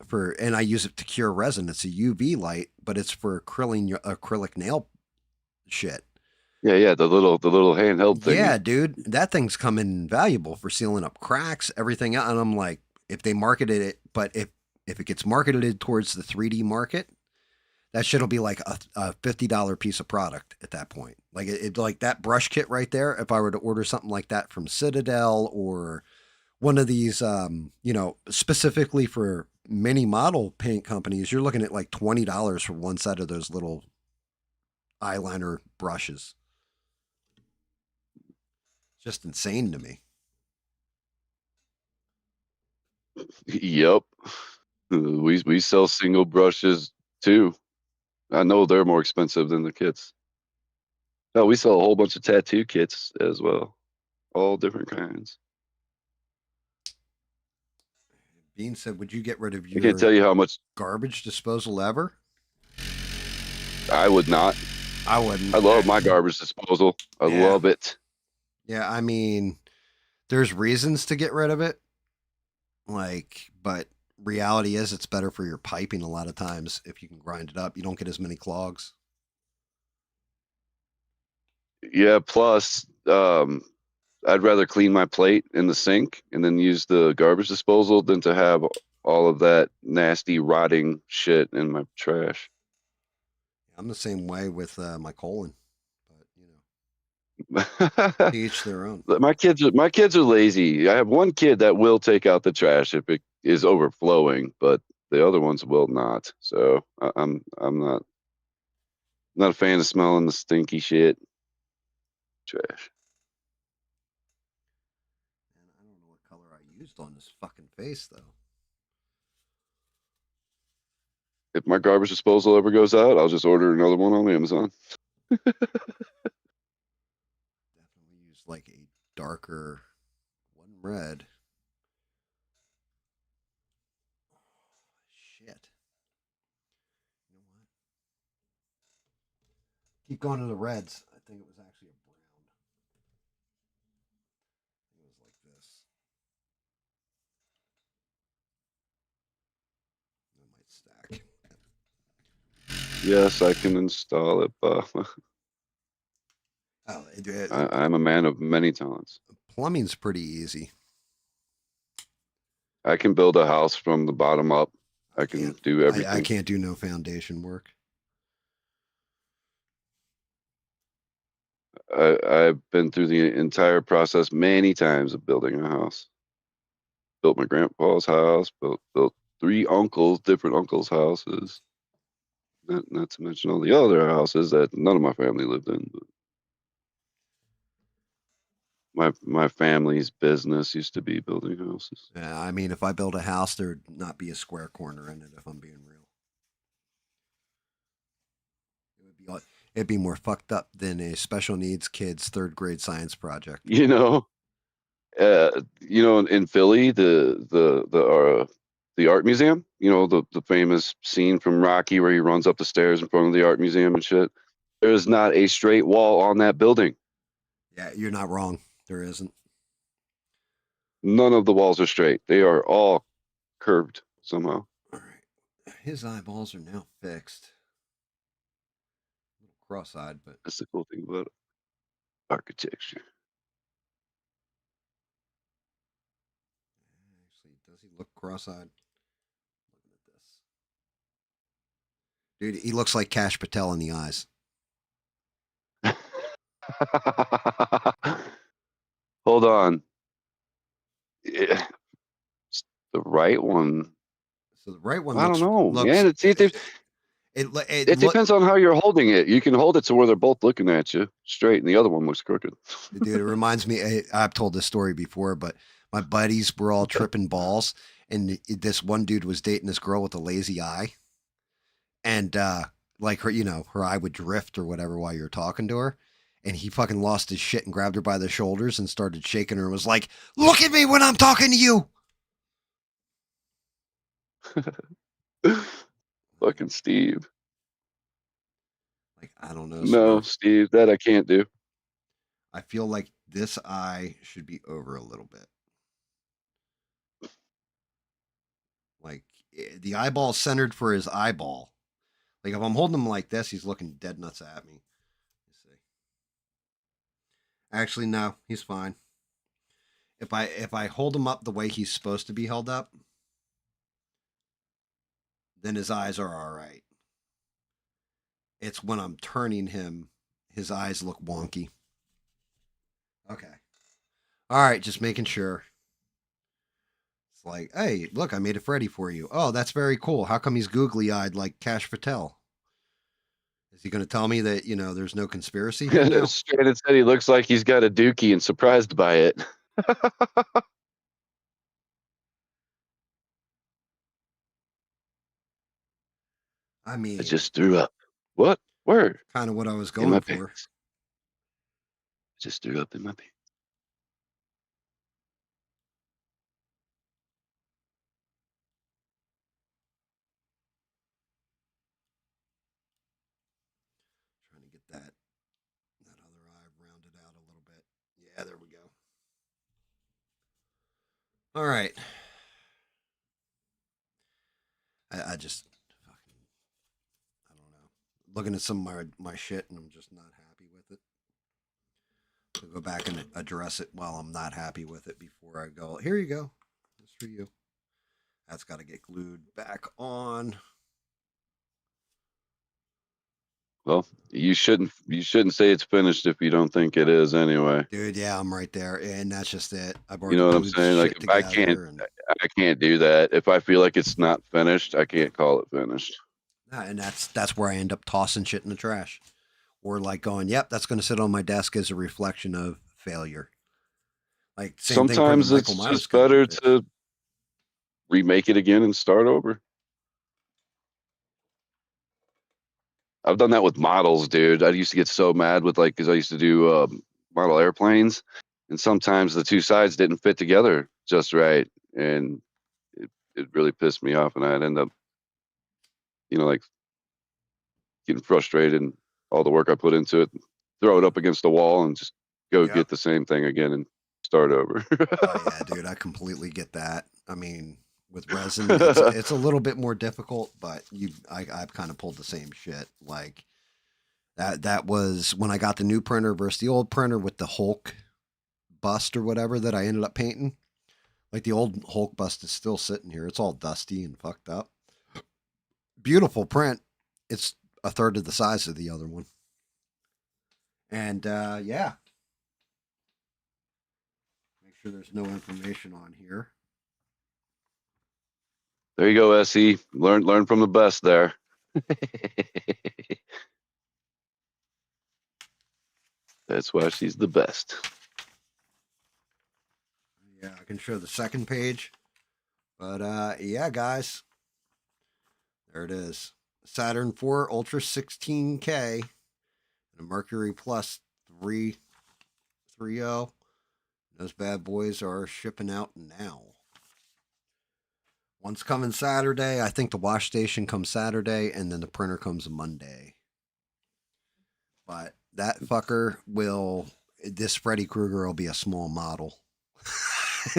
for, and I use it to cure resin. It's a UV light, but it's for acrylic nail shit. Yeah, the little handheld thing. Yeah, dude, that thing's come in valuable for sealing up cracks, everything else. And I'm like, if they marketed it, but if it gets marketed towards the 3D market, that shit'll be like a $50 piece of product at that point. Like it like that brush kit right there. If I were to order something like that from Citadel or one of these, specifically for mini model paint companies, you're looking at like $20 for one set of those little eyeliner brushes. Just insane to me. Yep. We sell single brushes too. I know they're more expensive than the kits. No, we sell a whole bunch of tattoo kits as well. All different kinds. Bean said, would you get rid of I can't tell your you how much garbage disposal ever? I would not. I wouldn't. I love my garbage disposal. I Yeah. love it. Yeah, I mean, there's reasons to get rid of it. Like, but reality is it's better for your piping a lot of times if you can grind it up. You don't get as many clogs. Yeah, plus I'd rather clean my plate in the sink and then use the garbage disposal than to have all of that nasty rotting shit in my trash. I'm the same way with my colon, but to each their own. My kids are lazy. I have one kid that will take out the trash if it is overflowing, but the other ones will not. So I'm not a fan of smelling the stinky shit. Trash. And I don't know what color I used on this fucking face though. If my garbage disposal ever goes out, I'll just order another one on Amazon. Definitely use like a darker one red. Shit. You know what? Keep going to the reds. I think it was actually a brown. It was like this. It might stack. Yes, I can install it, but I'm a man of many talents. Plumbing's pretty easy. I can build a house from the bottom up. I can do everything. I can't do no foundation work. I've been through the entire process many times of building a house. Built my grandpa's house, built different uncles' houses. Not to mention all the other houses that none of my family lived in. But my family's business used to be building houses. Yeah, I mean, if I build a house, there'd not be a square corner in it. If I'm being real, it'd be more fucked up than a special needs kid's 3rd grade science project. In Philly, the art museum, the famous scene from Rocky where he runs up the stairs in front of the art museum and shit. There is not a straight wall on that building. Yeah, you're not wrong. There isn't. None of the walls are straight. They are all curved somehow. All right. His eyeballs are now fixed. A little cross-eyed, but that's the cool thing about architecture. Actually, does he look cross-eyed? Looking at this, dude, he looks like Cash Patel in the eyes. Hold on. Yeah. The right one. So the right one I looks. don't know, Looks. man. It depends on how you're holding it. You can hold it to where they're both looking at you straight, and the other one looks crooked. Dude, it reminds me. I've told this story before, but my buddies were all tripping balls, and this one dude was dating this girl with a lazy eye, and like her, her eye would drift or whatever while you're talking to her. And he fucking lost his shit and grabbed her by the shoulders and started shaking her and was like, "Look at me when I'm talking to you." Fucking Steve. Like, I don't know. No, Steve, that I can't do. I feel like this eye should be over a little bit. Like the eyeball centered for his eyeball. Like if I'm holding him like this, he's looking dead nuts at me. Let's see. Actually, no, he's fine. If I hold him up the way he's supposed to be held up, then his eyes are all right. It's when I'm turning him, his eyes look wonky. Okay. All right, just making sure. It's like, hey, look, I made a Freddy for you. Oh, that's very cool. How come he's googly eyed like Cash Patel? Is he going to tell me that, there's no conspiracy here now? Stranded said he looks like he's got a dookie and surprised by it. I mean, I just threw up. What? Where? Kind of what I was going for. Pants. I just threw up in my pants. Trying to get that other eye rounded out a little bit. Yeah, there we go. All right. I just fucking, I don't know. Looking at some of my shit and I'm just not happy with it. So go back and address it while I'm not happy with it before I go, here you go. That's for you. That's got to get glued back on. Well, you shouldn't say it's finished if you don't think it is anyway. Dude, yeah, I'm right there, and that's just it. I've already you know what I'm saying? Like if I can't do that. If I feel like it's not finished, I can't call it finished. And that's where I end up tossing shit in the trash, or like going, "Yep, that's going to sit on my desk as a reflection of failure." Like sometimes it's just better to remake it again and start over. I've done that with models, dude. I used to get so mad with because I used to do model airplanes, and sometimes the two sides didn't fit together just right, and it really pissed me off, and I'd end up, getting frustrated and all the work I put into it, throw it up against the wall, and just go get the same thing again and start over. Oh yeah, dude, I completely get that. I mean, with resin, it's a little bit more difficult, but I've kind of pulled the same shit. Like that was when I got the new printer versus the old printer with the Hulk bust or whatever that I ended up painting. Like the old Hulk bust is still sitting here. It's all dusty and fucked up. Beautiful print. It's a third of the size of the other one. And yeah. Make sure there's no information on here. There you go, SE. Learn from the best there. That's why she's the best. Yeah, I can show the second page. But yeah, guys. There it is. Saturn 4 Ultra 16K and a Mercury Plus 330. Those bad boys are shipping out now. One's coming Saturday. I think the wash station comes Saturday, and then the printer comes Monday. But that fucker this Freddy Krueger will be a small model.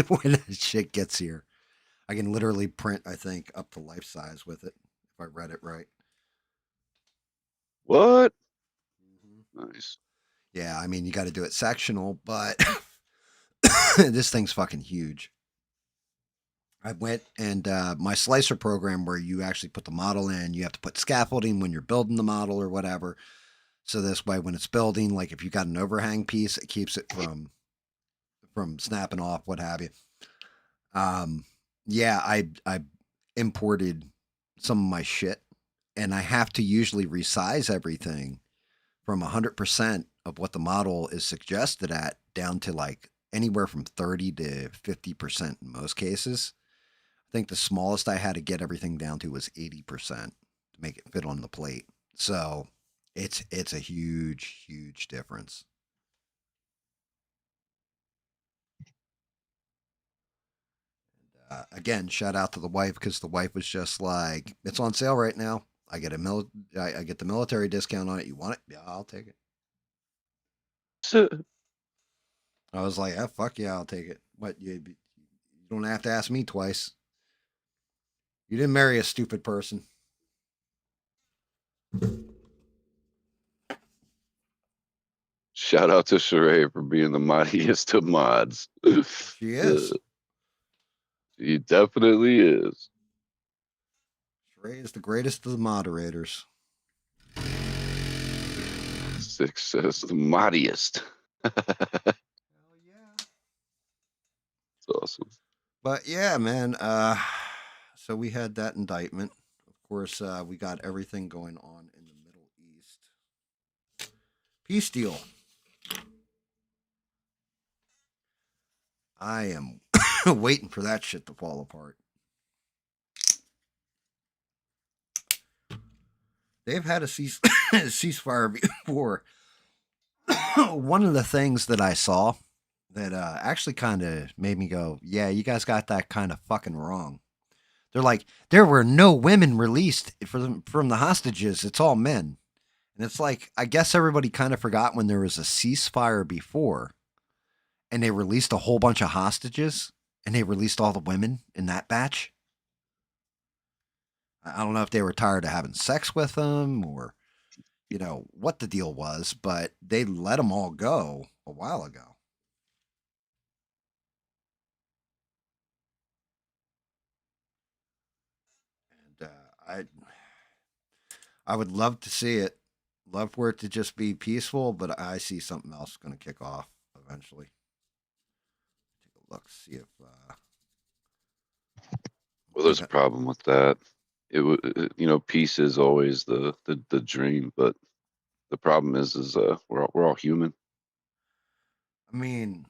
when that shit gets here. I can literally print, I think, up to life size with it if I read it right. What? Nice. Yeah, I mean, you got to do it sectional, but this thing's fucking huge. I went and my slicer program where you actually put the model in, you have to put scaffolding when you're building the model or whatever. So this way, when it's building, like if you got an overhang piece, it keeps it from snapping off, what have you. Yeah, I imported some of my shit, and I have to usually resize everything from 100% of what the model is suggested at down to like anywhere from 30 to 50% in most cases. I think the smallest I had to get everything down to was 80% to make it fit on the plate. So it's a huge difference. Again, shout out to the wife because the wife was just like, "It's on sale right now. I get I get the military discount on it. You want it? Yeah, I'll take it." So, I was like, "Ah, fuck yeah, I'll take it." What you don't have to ask me twice. You didn't marry a stupid person. shout out to Sheree for being the mightiest of mods. She is. He definitely is. Sheree is the greatest of the moderators. Six says the mightiest. That's Hell yeah. awesome. But yeah, man. So we had that indictment. Of course, we got everything going on in the Middle East. Peace deal. I am waiting for that shit to fall apart. They've had a ceasefire before. One of the things that I saw that actually kind of made me go, yeah, you guys got that kind of fucking wrong. They're like, there were no women released from the hostages. It's all men. And it's like, I guess everybody kind of forgot when there was a ceasefire before and they released a whole bunch of hostages and they released all the women in that batch. I don't know if they were tired of having sex with them or, what the deal was, but they let them all go a while ago. And I would love to see it. Love for it to just be peaceful, but I see something else going to kick off eventually. Take a look, see if. Well, there's a problem with that. It would, peace is always the dream, but the problem is we're all human. I mean,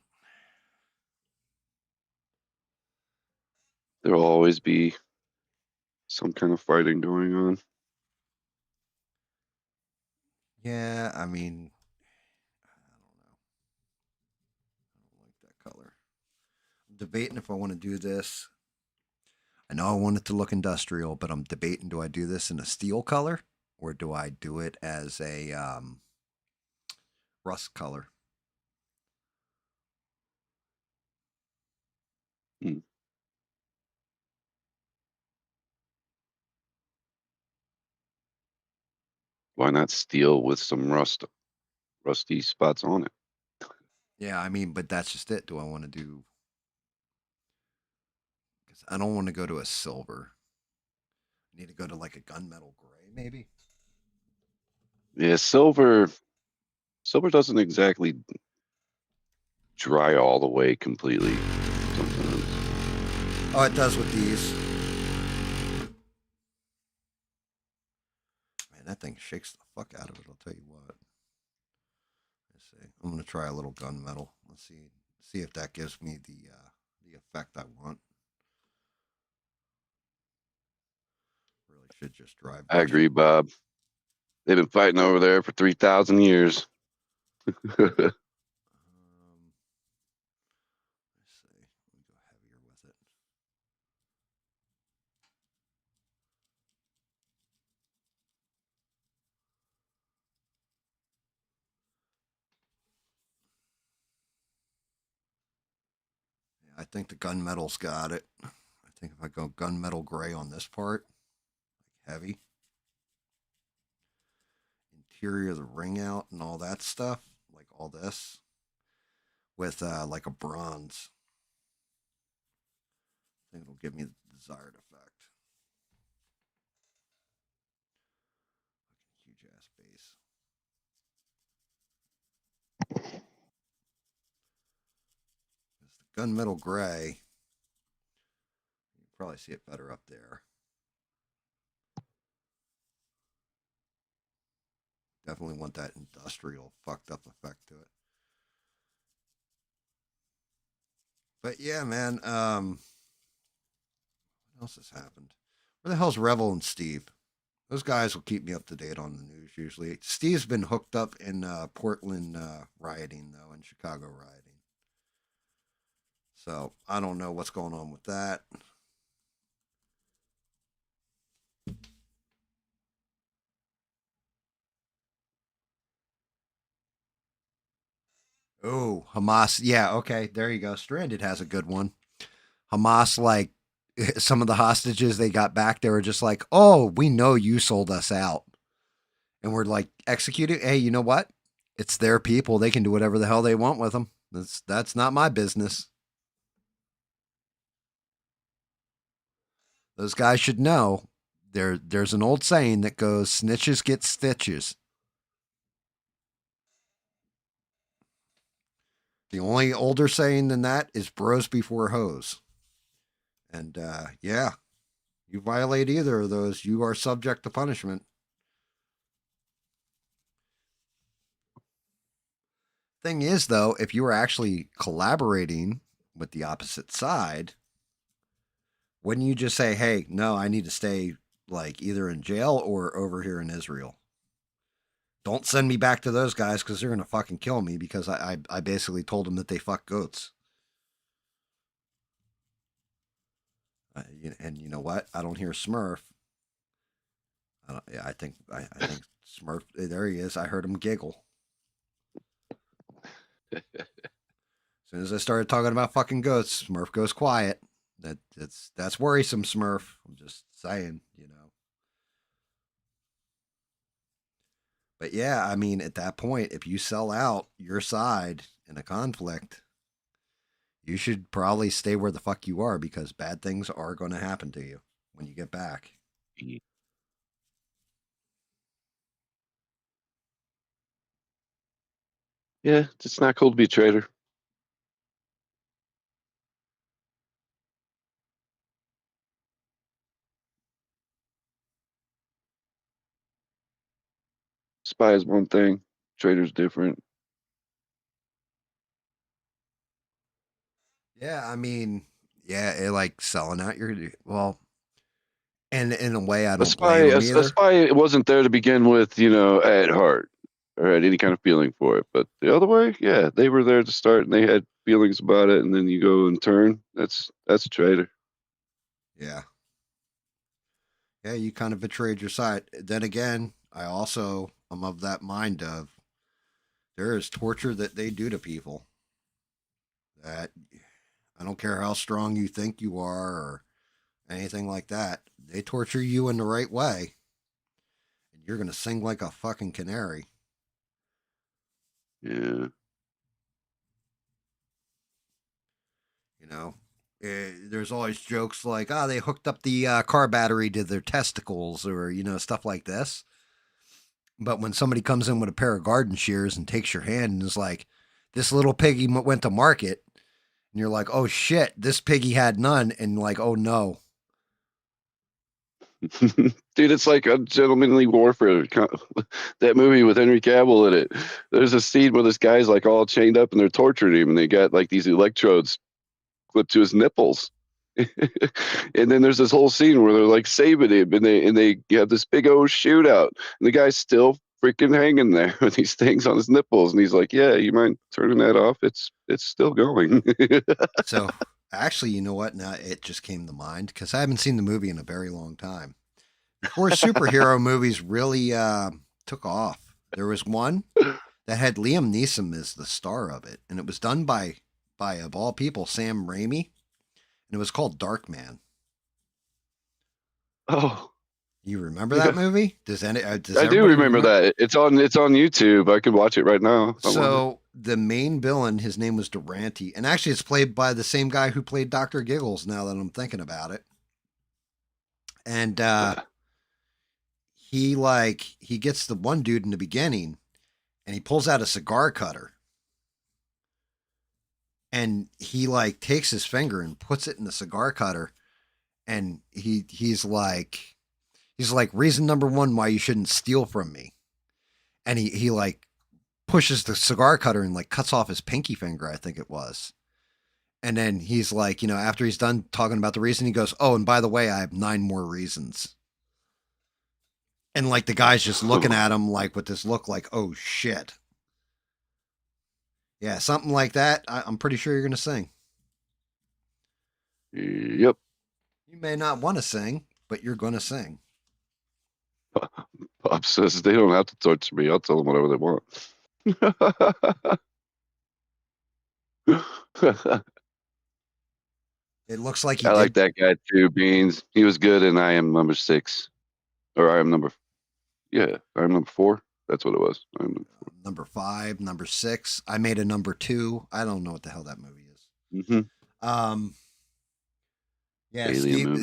there'll always be some kind of fighting going on. Yeah, I mean, I don't know. I don't like that color. I'm debating if I want to do this. I know I want it to look industrial, but I'm debating, do I do this in a steel color or do I do it as a rust color? Hmm. Why not steel with some rusty spots on it? Yeah, I mean, but that's just it. Do I want to do? Because I don't want to go to a silver. I need to go to like a gunmetal gray, maybe. Yeah, silver doesn't exactly dry all the way completely sometimes. Oh, it does with these. Man, that thing shakes the fuck out of it. I'll tell you what. Let's see. I'm gonna try a little gunmetal. Let's see if that gives me the effect I want. Really should just drive. I agree, Bob. They've been fighting over there for 3,000 years. Let's see. Let me go heavier with it. Yeah, I think the gunmetal's got it. I think if I go gunmetal gray on this part, like heavy. Interior of the ring out and all that stuff, like all this, with like a bronze. I think it'll give me the desired effect. Huge ass base. It's the gunmetal gray. You can probably see it better up there. Definitely want that industrial fucked up effect to it. But yeah, man. What else has happened? Where the hell's Revel and Steve? Those guys will keep me up to date on the news usually. Steve's been hooked up in Portland rioting, though, and Chicago rioting. So I don't know what's going on with that. Oh, Hamas. Yeah, okay. There you go. Stranded has a good one. Hamas, like, some of the hostages they got back, they were just like, oh, we know you sold us out. And we're like, executing. Hey, you know what? It's their people. They can do whatever the hell they want with them. That's not my business. Those guys should know. There's an old saying that goes, snitches get stitches. The only older saying than that is bros before hoes. And yeah, you violate either of those, you are subject to punishment. Thing is, though, if you were actually collaborating with the opposite side, wouldn't you just say, hey, no, I need to stay like either in jail or over here in Israel? Don't send me back to those guys because they're going to fucking kill me because I basically told them that they fuck goats. And you know what? I don't hear Smurf. I think Smurf. There he is. I heard him giggle. As soon as I started talking about fucking goats, Smurf goes quiet. That's worrisome, Smurf. I'm just saying, you know. But yeah, I mean, at that point, if you sell out your side in a conflict, you should probably stay where the fuck you are because bad things are going to happen to you when you get back. Yeah, it's not cool to be a traitor. Spy is one thing, traitor's different. Yeah, I mean, yeah, like selling out your well, and in a way, I don't blame them either. A spy wasn't there to begin with, at heart or had any kind of feeling for it. But the other way, yeah, they were there to start and they had feelings about it, and then you go and turn. That's a traitor. Yeah. Yeah, you kind of betrayed your side. Then again, I also am of that mind of there is torture that they do to people. That I don't care how strong you think you are or anything like that. They torture you in the right way, and you're gonna sing like a fucking canary. Yeah. You know, there's always jokes like, "Ah, oh, they hooked up the car battery to their testicles," or stuff like this. But when somebody comes in with a pair of garden shears and takes your hand and is like, "This little piggy went to market," and you're like, "Oh shit, this piggy had none," and like, "Oh no." Dude, it's like a gentlemanly warfare. That movie with Henry Cavill in it. There's a scene where this guy's like all chained up and they're torturing him, and they got like these electrodes clipped to his nipples. And then there's this whole scene where they're like saving him, and they have this big old shootout, and the guy's still freaking hanging there with these things on his nipples, and he's like, "Yeah, you mind turning that off? It's still going." So actually, you know what? Now it just came to mind because I haven't seen the movie in a very long time. Before superhero movies really took off, there was one that had Liam Neeson as the star of it, and it was done by by, of all people, Sam Raimi, and it was called Dark Man. Oh, you remember that movie? Does I do remember that. It's on YouTube. I could watch it right now. So the main villain, his name was Durante, and actually it's played by the same guy who played Dr. Giggles, now that I'm thinking about it. And he gets the one dude in the beginning, and he pulls out a cigar cutter, and he like takes his finger and puts it in the cigar cutter, and he's like reason number one why you shouldn't steal from me, and he like pushes the cigar cutter and like cuts off his pinky finger, I think it was. And then he's like, after he's done talking about the reason, he goes, "Oh, and by the way, I have 9 more reasons." And like the guy's just looking at him like with this look like, "Oh shit." Yeah, something like that. I'm pretty sure you're going to sing. Yep. You may not want to sing, but you're going to sing. Pop says they don't have to torture me. I'll tell them whatever they want. It looks like I like that guy too, Beans. He was good, and I am number 6. Or I am number 4. That's what it was. Number 5, number 6. I made a number 2. I don't know what the hell that movie is. Mm-hmm. Yeah,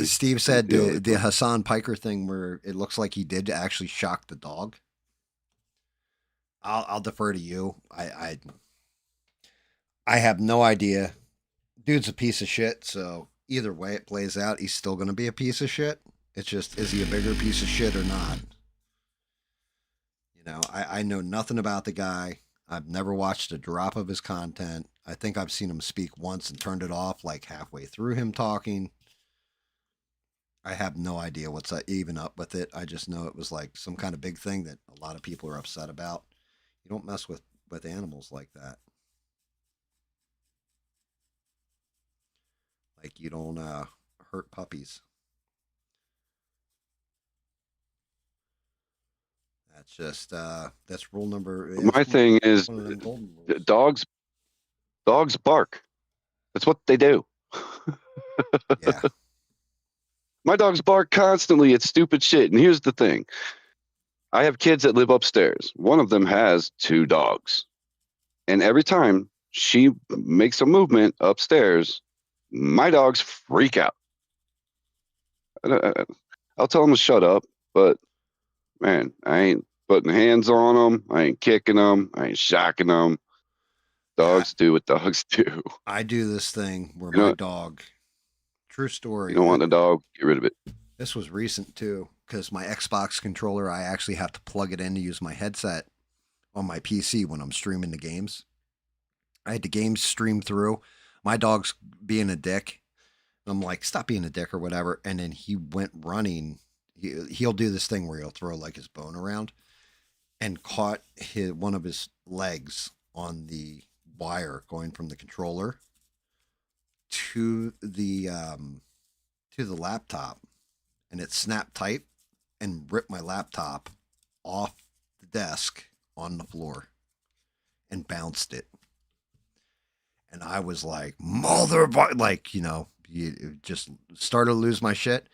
Steve said the Hassan Piker thing where it looks like he did actually shock the dog. I'll defer to you. I have no idea. Dude's a piece of shit, so either way it plays out, he's still going to be a piece of shit. It's just, is he a bigger piece of shit or not? I know nothing about the guy. I've never watched a drop of his content. I think I've seen him speak once and turned it off like halfway through him talking. I have no idea what's even up with it. I just know it was like some kind of big thing that a lot of people are upset about. You don't mess with animals like that. Like you don't hurt puppies. That's just that's rule number. My thing is, dogs bark. That's what they do. Yeah. My dogs bark constantly at stupid shit. And here's the thing. I have kids that live upstairs. One of them has 2 dogs. And every time she makes a movement upstairs, my dogs freak out. I'll tell them to shut up, but man, I ain't putting hands on them. I ain't kicking them. I ain't shocking them. Dogs do what dogs do. I do this thing where my dog, true story. You don't want the dog, get rid of it. This was recent too, because my Xbox controller, I actually have to plug it in to use my headset on my PC when I'm streaming the games. I had the games stream through. My dog's being a dick. I'm like, stop being a dick or whatever. And then he went running. He'll do this thing where he'll throw like his bone around and caught one of his legs on the wire going from the controller to the laptop, and it snapped tight and ripped my laptop off the desk on the floor and bounced it. And I was like, you just started to lose my shit.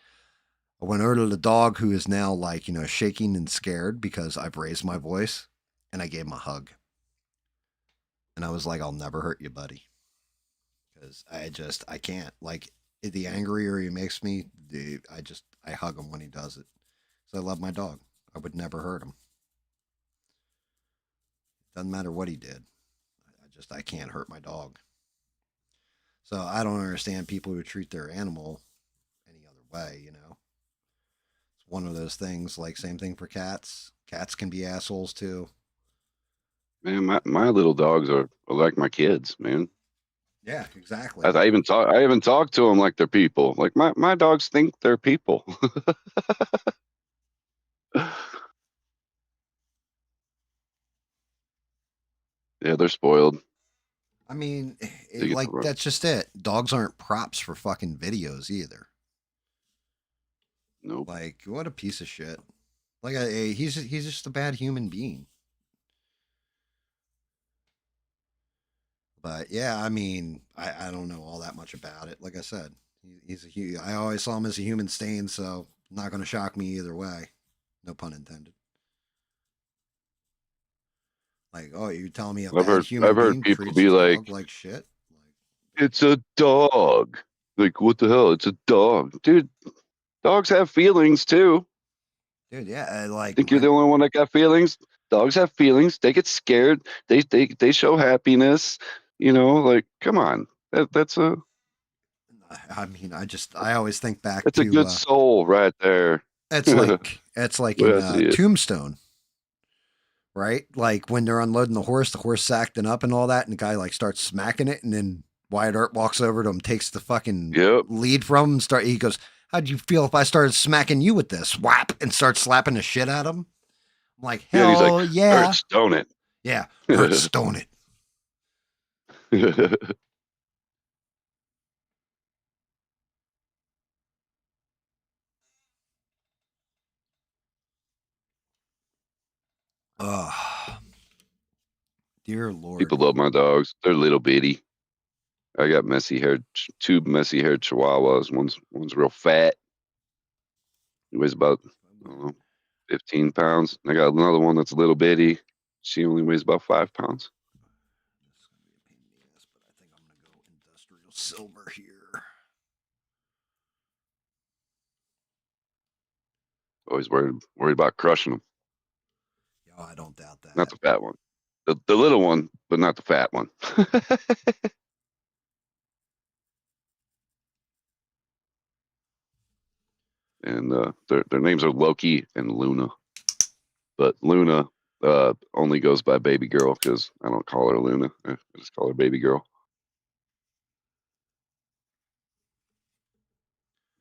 I went over to the dog, who is now like, shaking and scared because I've raised my voice, and I gave him a hug. And I was like, I'll never hurt you, buddy. Because I can't. Like, the angrier he makes me, I hug him when he does it. So I love my dog. I would never hurt him. Doesn't matter what he did. I can't hurt my dog. So I don't understand people who treat their animal any other way, It's one of those things, like same thing for cats. Cats can be assholes too. Man, my little dogs are like my kids, man. Yeah, exactly. I even talk to them like they're people. Like my dogs think they're people. Yeah, they're spoiled. I mean, that's just it. Dogs aren't props for fucking videos either. Nope. Like, what a piece of shit. Like, he's just a bad human being. But yeah, I mean, I don't know all that much about it. Like I said, I always saw him as a human stain, so not going to shock me either way. No pun intended. Like, oh, you're telling me a bad human I've heard being people treats be his like, dog like shit? "It's a dog." Like, what the hell? It's a dog, dude. Dogs have feelings too. Dude, yeah, like Think you're the only one that got feelings? Dogs have feelings. They get scared. They show happiness. You know, like, come on. That's a I mean, I always think back good to soul right there. it's like in Yes, it is. Tombstone, right? Like when they're unloading the horse acting up and all that, and the guy like starts smacking it, and then Wyatt Earp walks over to him, takes the fucking Yep. lead from him, he goes, "How'd you feel if I started smacking you with this?" Whap, and starts slapping the shit out of him. I'm like, Yeah, and he's like, hell yeah, hurts, don't it? yeah, hurts, don't it? Oh, dear People Lord. love my dogs. They're little bitty. I got two messy haired chihuahuas. One's real fat. He weighs about, I don't know, 15 pounds. I got another one that's a little bitty. She only weighs about 5 pounds. This is gonna be a pain in the ass, but I think I'm gonna go industrial silver here. Always worried about crushing them. Oh, I don't doubt Not that. the fat one. The little one, but not the fat one. And their names are Loki and Luna. But Luna only goes by baby girl because I don't call her Luna. I just call her baby girl.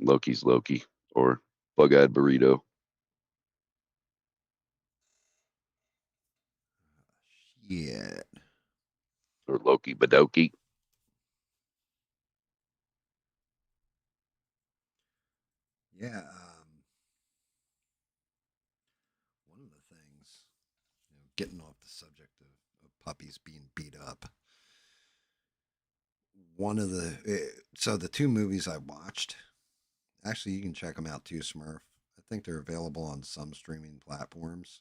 Loki's Loki or bug-eyed burrito Shit. or Loki Badoki. Yeah. One of the things, getting off the subject of puppies being beat up. One of so the two movies I watched, actually, you can check them out too, Smurf. I think they're available on some streaming platforms,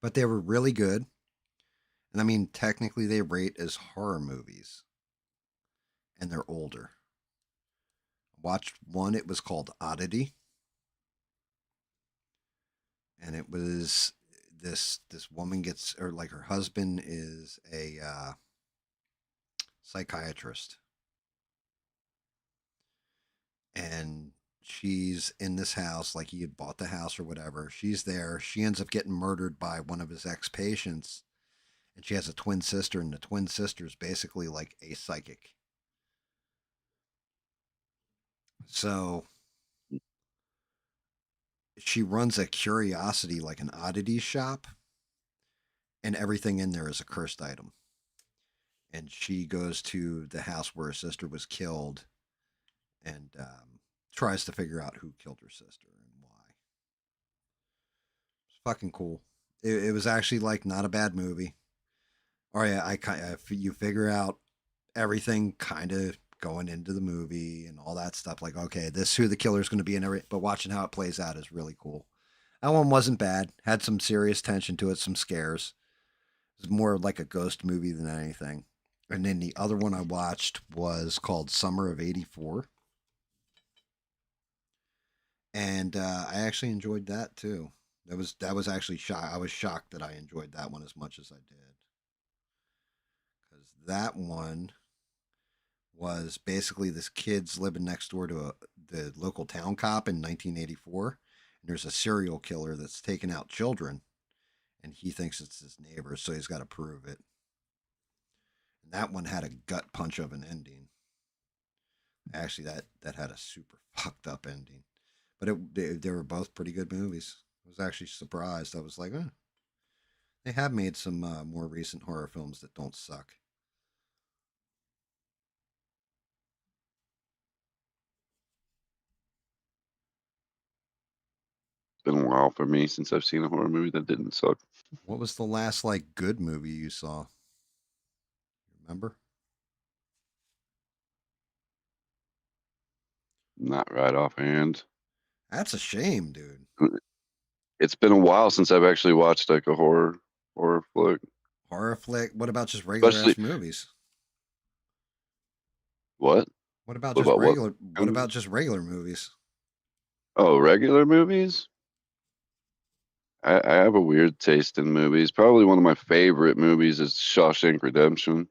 but they were really good. And I mean, technically, they rate as horror movies, and they're older. I watched one. It was called Oddity, and it was this woman gets, or like her husband is a psychiatrist, and she's in this house, like he had bought the house or whatever. She's there. She ends up getting murdered by one of his ex patients, and she has a twin sister, and the twin sister is basically like a psychic. So she runs a curiosity, like an oddity shop, and everything in there is a cursed item. And she goes to the house where her sister was killed, and tries to figure out who killed her sister and why. It's fucking cool. It was actually like not a bad movie. Or yeah, you figure out everything kind of going into the movie and all that stuff. Like, okay, this who the killer is going to be and everything. But watching how it plays out is really cool. That one wasn't bad. Had some serious tension to it, some scares. It was more like a ghost movie than anything. And then the other one I watched was called Summer of '84, and I actually enjoyed that too. That was actually shock. I was shocked that I enjoyed that one as much as I did, because that one was basically this kid's living next door to the local town cop in 1984, and there's a serial killer that's taking out children, and he thinks it's his neighbor, so he's got to prove it. And that one had a gut punch of an ending. Actually, that had a super fucked up ending, but they were both pretty good movies. I was actually surprised. I was like, they have made some more recent horror films that don't suck. It's been a while for me since I've seen a horror movie that didn't suck. What was the last like good movie you saw? Remember? Not right offhand. That's a shame, dude. It's been a while since I've actually watched like a horror flick. Horror flick. What about just regular ass movies? What? What about What just about what? regular? What about just regular movies? Oh, regular movies? I have a weird taste in movies. Probably one of my favorite movies is Shawshank Redemption.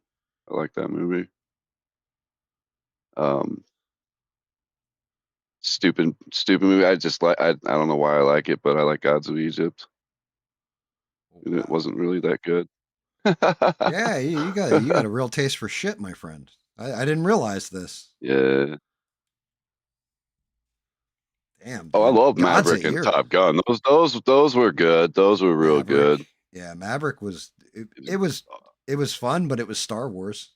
I like that movie. Stupid movie. I just like. I don't know why I like it, but I like Gods of Egypt. And it wasn't really that good. Yeah, you got a real taste for shit, my friend. I didn't realize this. Yeah. Damn, Oh, I dude. love God's Maverick a and ear. Top Gun. Those were good. Those were real good. Yeah, Maverick was it was fun, but it was Star Wars.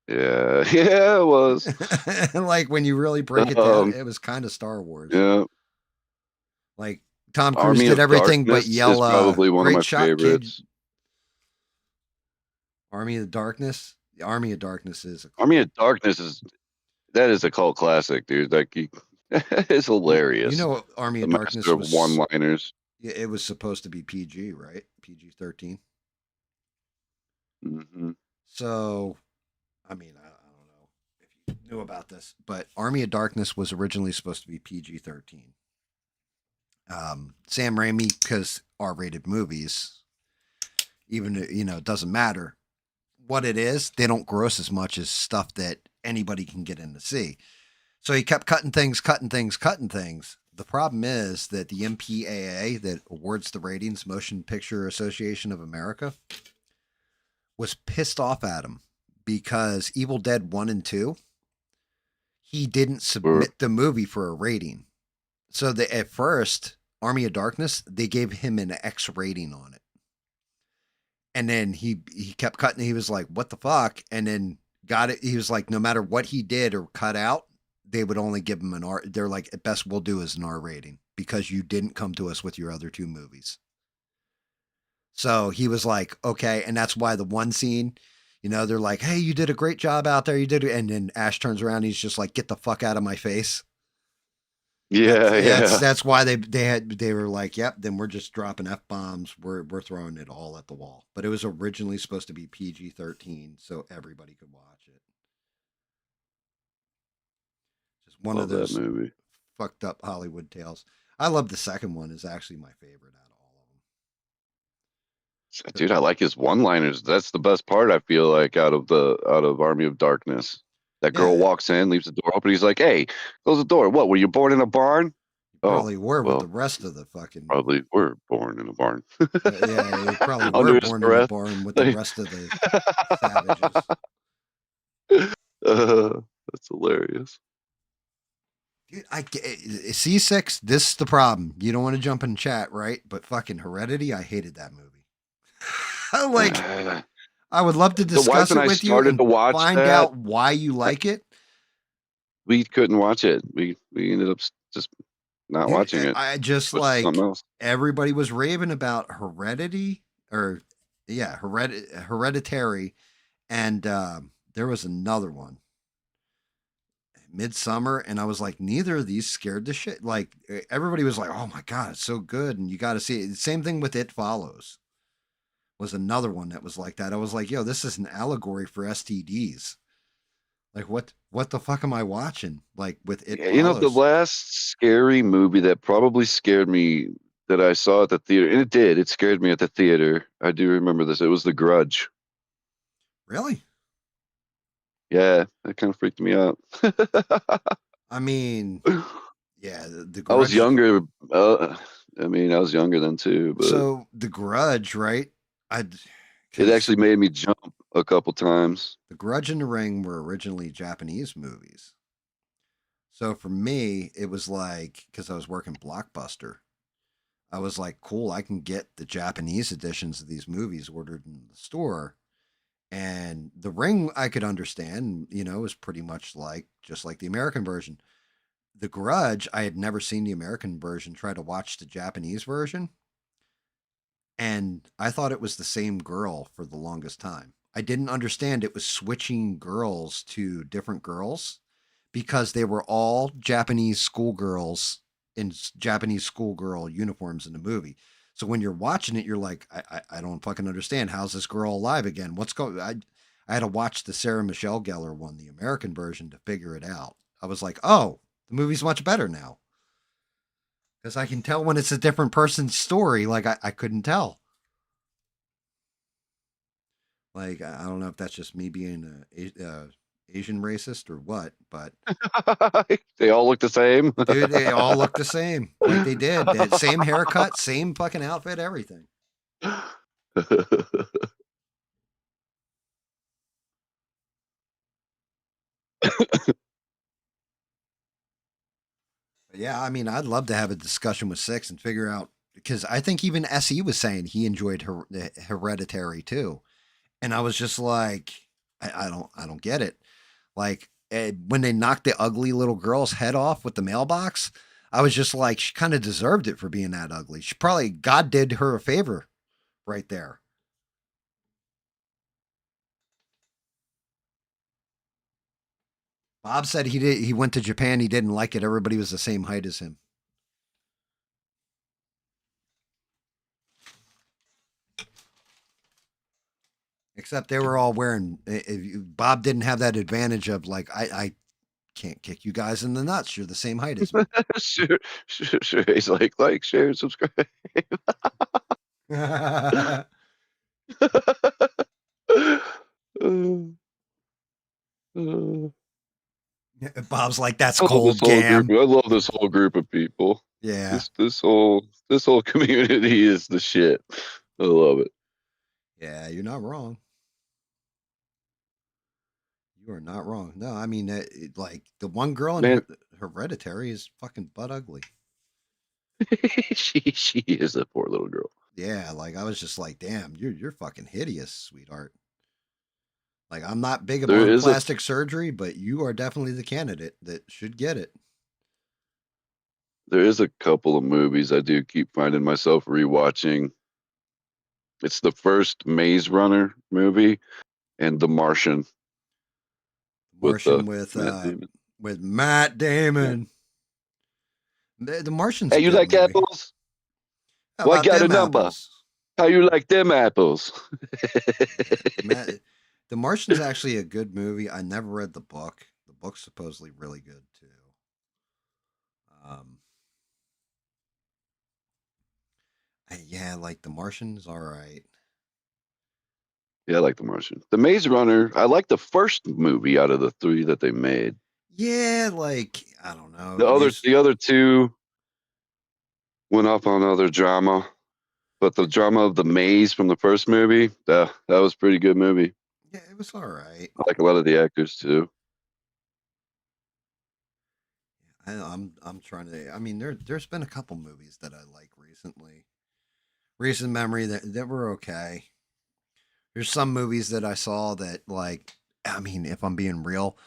Yeah, yeah, it was. Like when you really break it down, it was kind of Star Wars. Yeah. Like Tom Cruise Army did of everything but Darkness yell, is probably one of "Great my shot, favorites. kid." Army of Darkness. The Army of Darkness is Army of Darkness is a cult classic, dude. Like it's hilarious. You know, Army The of Darkness master of was one-liners. It was supposed to be PG, right? PG-13. Mm-hmm. So, I mean, I don't know if you knew about this, but Army of Darkness was originally supposed to be PG-13. Sam Raimi, because R-rated movies, even it doesn't matter what it is, they don't gross as much as stuff that anybody can get in to see. So he kept cutting things. The problem is that the MPAA, that awards the ratings, Motion Picture Association of America, was pissed off at him because Evil Dead 1 and 2, he didn't submit the movie for a rating. So at first, Army of Darkness, they gave him an X rating on it. And then he kept cutting. He was like, what the fuck? And then got it. He was like, no matter what he did or cut out, they would only give him an R. They're like, at best we'll do is an R rating because you didn't come to us with your other two movies. So he was like, okay. And that's why the one scene, they're like, hey, you did a great job out there. You did it. And then Ash turns around. He's just like, get the fuck out of my face. Yeah, That's why they were like, yep, then we're just dropping F-bombs. We're throwing it all at the wall. But it was originally supposed to be PG-13 so everybody could watch it. Just one of those movie. Fucked up Hollywood tales. I love the second one, is actually my favorite out of all of them. Dude, I like his one-liners. That's the best part, I feel like, out of Army of Darkness. That girl walks in, leaves the door open. He's like, hey, close the door. What, were you born in a barn? Probably were with the rest of the fucking. Probably were born in a barn. Yeah, you probably were born in a barn with the rest of the savages. That's hilarious. Dude, C6, this is the problem. You don't want to jump in chat, right? But fucking Heredity, I hated that movie. I would love to discuss it with you and find out why you like it. We couldn't watch it. We ended up just not watching it. I just everybody was raving about Hereditary, and there was another one, Midsummer, and I was like, neither of these scared the shit. Like everybody was like, oh my god, it's so good, and you got to see it. Same thing with It Follows. Was another one that was like that. I was like, yo, this is an allegory for STDs. Like what the fuck am I watching? Like with It Follows. The last scary movie that probably scared me that I saw at the theater, and it scared me at the theater. I do remember this. It was The Grudge. Really? Yeah, that kind of freaked me out. I mean, yeah, the Grudge. I was younger. I was younger then too. But so The Grudge, right? It actually made me jump a couple times. The Grudge and The Ring were originally Japanese movies. So for me, it was like, because I was working Blockbuster, I was like, cool, I can get the Japanese editions of these movies ordered in the store. And The Ring, I could understand, is pretty much just like the American version. The Grudge, I had never seen the American version, try to watch the Japanese version. And I thought it was the same girl for the longest time. I didn't understand it was switching girls to different girls because they were all Japanese schoolgirls in Japanese schoolgirl uniforms in the movie. So when you're watching it, you're like, I don't fucking understand. How's this girl alive again? What's going? I had to watch the Sarah Michelle Gellar one, the American version, to figure it out. I was like, oh, the movie's much better now because I can tell when it's a different person's story. Like I couldn't tell. Like I don't know if that's just me being a Asian racist or what, but they all look the same. dude, they all look the same. Like they did. They had same haircut, same fucking outfit, everything. Yeah, I mean, I'd love to have a discussion with Six and figure out because I think even SE was saying he enjoyed Hereditary too, and I was just like, I don't get it. Like when they knocked the ugly little girl's head off with the mailbox, I was just like, she kind of deserved it for being that ugly. She probably God did her a favor right there. Bob said he went to Japan, he didn't like it. Everybody was the same height as him. Except they were all wearing. Bob didn't have that advantage of like I can't kick you guys in the nuts. You're the same height as me. sure. He's like, share, subscribe. Bob's like, that's cold, GAM. I love this whole group of people. Yeah. This whole community is the shit. I love it. Yeah, you're not wrong. You are not wrong. No, I mean, like the one girl in Hereditary is fucking butt ugly. she is a poor little girl. Yeah, like I was just like, damn, you're fucking hideous, sweetheart. Like I'm not big about plastic surgery, but you are definitely the candidate that should get it. There is a couple of movies I do keep finding myself rewatching. It's the first Maze Runner movie and The Martian. Martian with Matt Damon. The Martian's. Hey, you like movie. Apples? Well, I got a number. Apples? How you like them apples? Matt, The Martian's actually a good movie. I never read the book. The book's supposedly really good too. Yeah, like The Martian's all right. Yeah, I like The Martian. The Maze Runner, I like the first movie out of the three that they made. Yeah, like I don't know. The other two went off on other drama, but the drama of the maze from the first movie, that was a pretty good movie. Yeah, it was all right. I like a lot of the actors too. I'm trying to. I mean, there's been a couple movies that I like recently. Recent memory that were okay. There's some movies that I saw that like. I mean, if I'm being real,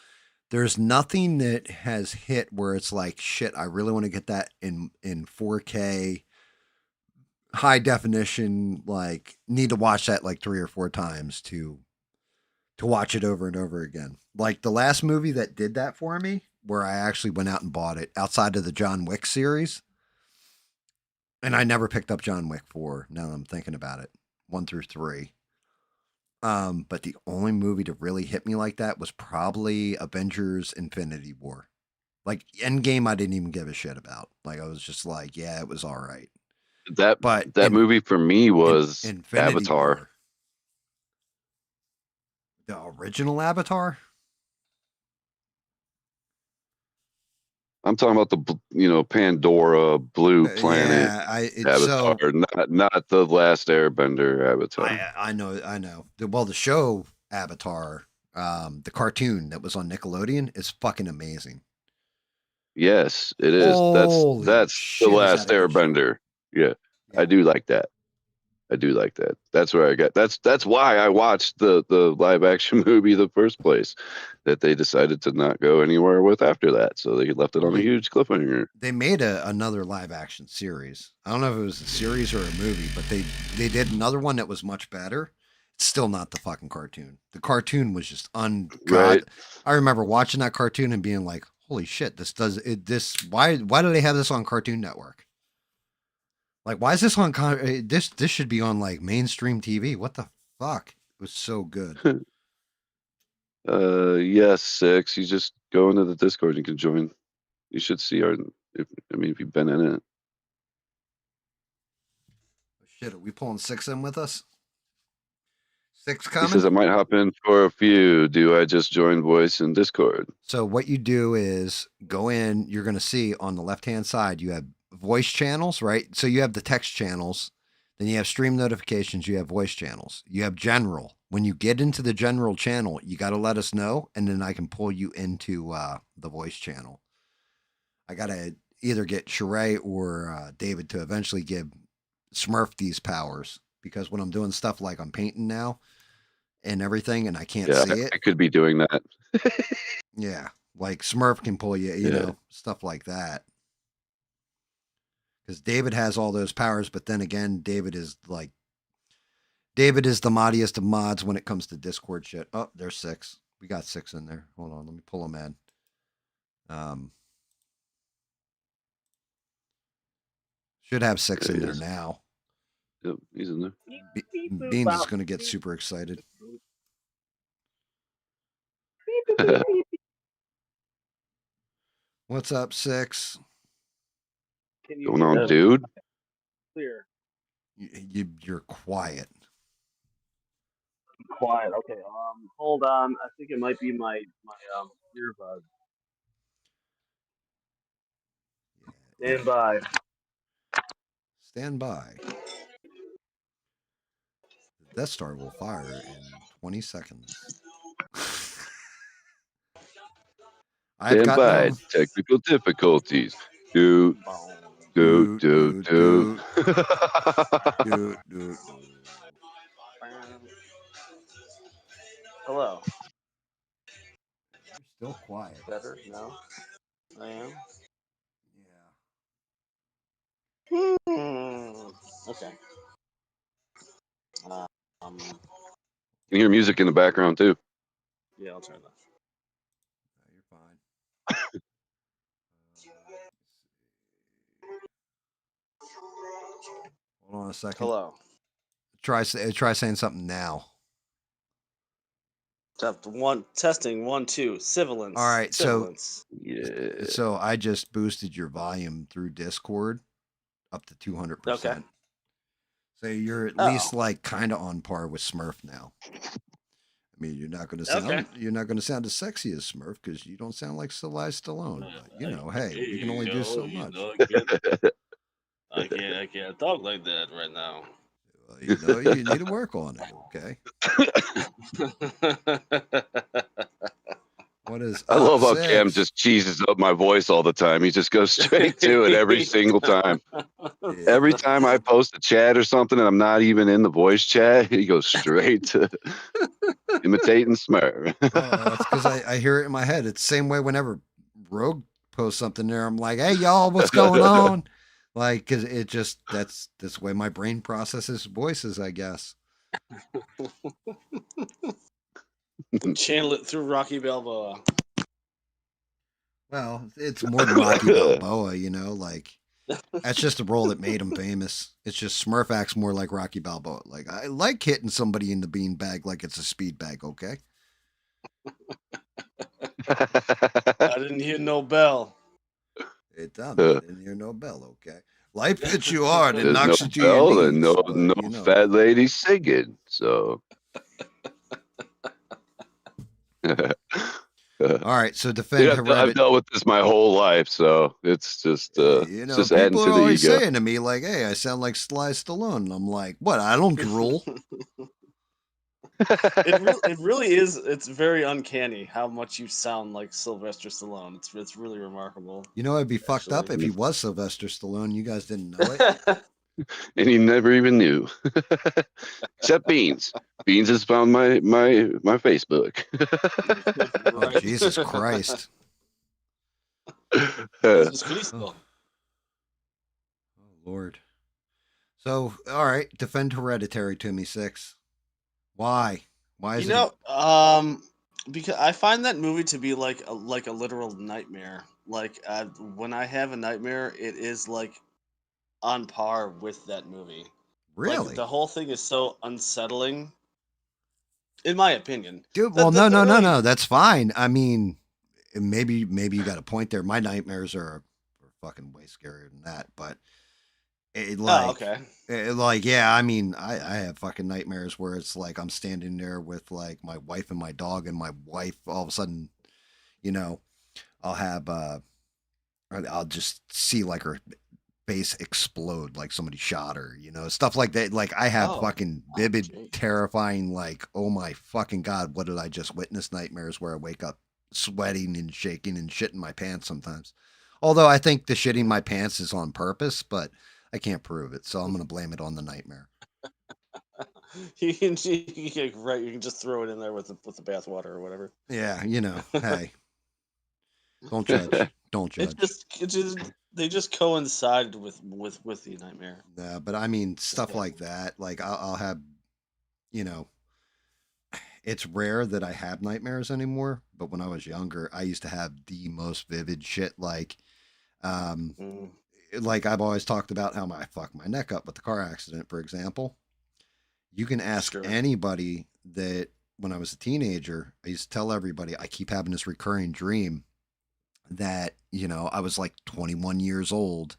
there's nothing that has hit where it's like shit. I really want to get that in 4K, high definition. Like, need to watch that like 3 or 4 times to watch it over and over again. Like the last movie that did that for me, where I actually went out and bought it outside of the John Wick series. And I never picked up John Wick 4. Now that I'm thinking about it, 1 through 3. But the only movie to really hit me like that was probably Avengers Infinity War. Like Endgame, I didn't even give a shit about. Like I was just like, yeah, it was all right. That movie for me was Avatar. War. The original Avatar? I'm talking about the Pandora Blue Planet Avatar, not the Last Airbender Avatar. I know. The show Avatar, the cartoon that was on Nickelodeon is fucking amazing. Yes, it is. That's the Last Airbender. Yeah, I do like that. That's where I got. That's why I watched the live action movie in the first place. That they decided to not go anywhere with after that, so they left it on a huge cliffhanger. They made another live action series. I don't know if it was a series or a movie, but they did another one that was much better. still not the fucking cartoon. The cartoon was just Right. I remember watching that cartoon and being like, "Holy shit! Why do they have this on Cartoon Network? Like, why is this on? This should be on like mainstream TV. What the fuck? It was so good." Yes, 6. You just go into the Discord. You can join. You should see our. If you've been in it. Shit, are we pulling 6 in with us? 6 He coming? says I might hop in for a few. Do I just join voice in Discord? So what you do is go in. You're going to see on the left-hand side you have voice channels, right? So you have the text channels, then you have stream notifications, you have voice channels, you have general. When you get into the general channel, you got to let us know, and then I can pull you into the voice channel. I got to either get Sheree or David to eventually give Smurf these powers, because when I'm doing stuff like I'm painting now and everything and I can't see it. I could be doing that. Yeah, like Smurf can pull you, you Yeah. know, stuff like that. Because David has all those powers, but then again, David is the moddiest of mods when it comes to Discord shit. Oh, there's 6. We got 6 in there. Hold on, let me pull them in. Should have 6 There in he there is. now. Yep, he's in there. Beans is going to get super excited. What's up, 6? What's going on, dude? Clear. You're quiet. Quiet. Okay. Hold on. I think it might be my earbud. Stand by. Stand by. The Death Star will fire in 20 seconds. Stand by. Technical difficulties. Do. Hello. You're still quiet. Better? No. I am. Yeah. Okay. You can hear music in the background too. Yeah, I'll turn that. No, you're fine. Hold on a second. Hello. Try saying something now. Testing 1 2 Civilence. All right, Civilence. so I just boosted your volume through Discord up to 200%. Okay. So you're at least like kind of on par with Smurf now. I mean, you're not going to sound as sexy as Smurf because you don't sound like Sylvester Stallone. But you know, hey, you can only do so much. I can't talk like that right now. Well, you know, you need to work on it. Okay. What is? I love how 6? Cam just cheeses up my voice all the time. He just goes straight to it every single time. Yeah. Every time I post a chat or something and I'm not even in the voice chat, he goes straight to imitating Smurf. That's because I hear it in my head. It's the same way whenever Rogue posts something there. I'm like, hey, y'all, what's going on? Like, because it just, that's the way my brain processes voices, I guess. Channel it through Rocky Balboa. Well, it's more than Rocky Balboa, you know, like that's just a role that made him famous. It's just Smurf acts more like Rocky Balboa. Like, I like hitting somebody in the beanbag like it's a speed bag, okay? I didn't hear no bell. It does. I didn't hear no bell, okay? Life hits you hard and There's knocks no you to your knees. bell and no you know. fat lady singing. So. All right, so defend heredity. I've dealt with this my whole life, so it's just you know, it's just adding people to are the always ego. saying to me like, "Hey, I sound like Sly Stallone." And I'm like, "What? I don't drool." It really is. It's very uncanny how much you sound like Sylvester Stallone. It's really remarkable. You know, it'd be fucked up if he was Sylvester Stallone. You guys didn't know it. And he never even knew. Except Beans. Beans has found my Facebook. Oh, Jesus Christ. Oh, Lord. So, all right, defend hereditary to me, 6. Why? Why is You it? know, because I find that movie to be like a literal nightmare. Like when I have a nightmare, it is like on par with that movie. Like Really? the whole thing is so unsettling, in my opinion. Dude, The well, the, no, the no, no, early no. That's fine. I mean, maybe you got a point there. My nightmares are fucking way scarier than that. But it oh like, okay. yeah. I mean, I have fucking nightmares where it's like I'm standing there with like my wife and my dog, and my wife all of a sudden, you know, I'll have I'll just see like her face explode like somebody shot her, stuff like that. Like I have Oh, fucking oh, vivid, gee. terrifying, like, oh my fucking God, what did I just witness nightmares where I wake up sweating and shaking and shitting my pants sometimes. Although I think the shitting my pants is on purpose, but I can't prove it. So I'm going to blame it on the nightmare. Right. You can just throw it in there with the bathwater or whatever. Yeah. Hey, don't judge. Don't It judge. just they just coincide with the nightmare. But I mean, stuff like that. Like I'll have, you know, it's rare that I have nightmares anymore, but when I was younger, I used to have the most vivid shit. Um, Mm, like I've always talked about how I fucked my neck up with the car accident, for example. You can ask sure. anybody that when I was a teenager, I used to tell everybody I keep having this recurring dream that, I was like 21 years old.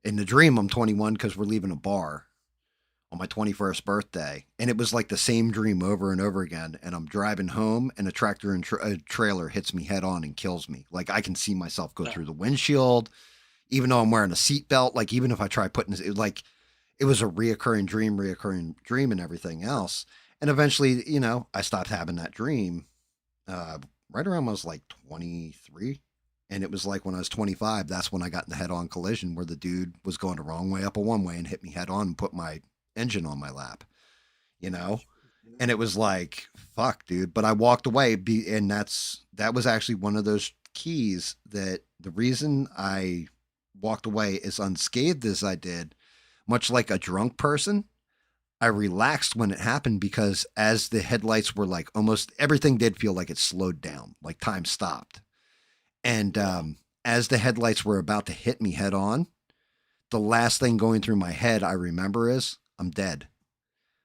In the dream, I'm 21 because we're leaving a bar on my 21st birthday. And it was like the same dream over and over again. And I'm driving home and a tractor and a trailer hits me head on and kills me. Like I can see myself go Yeah. through the windshield, even though I'm wearing a seatbelt. Like even if I try putting it, like it was a reoccurring dream and everything else. And eventually, I stopped having that dream uh, right around when I was like 23. And it was like when I was 25, that's when I got in the head on collision where the dude was going the wrong way up a one way and hit me head on and put my engine on my lap, you know? And it was like, fuck, dude. But I walked away, and that was actually one of those keys that the reason I walked away as unscathed as I did, much like a drunk person, I relaxed when it happened because as the headlights were like almost everything did feel like it slowed down, like time stopped. And as the headlights were about to hit me head on, the last thing going through my head I remember is I'm dead.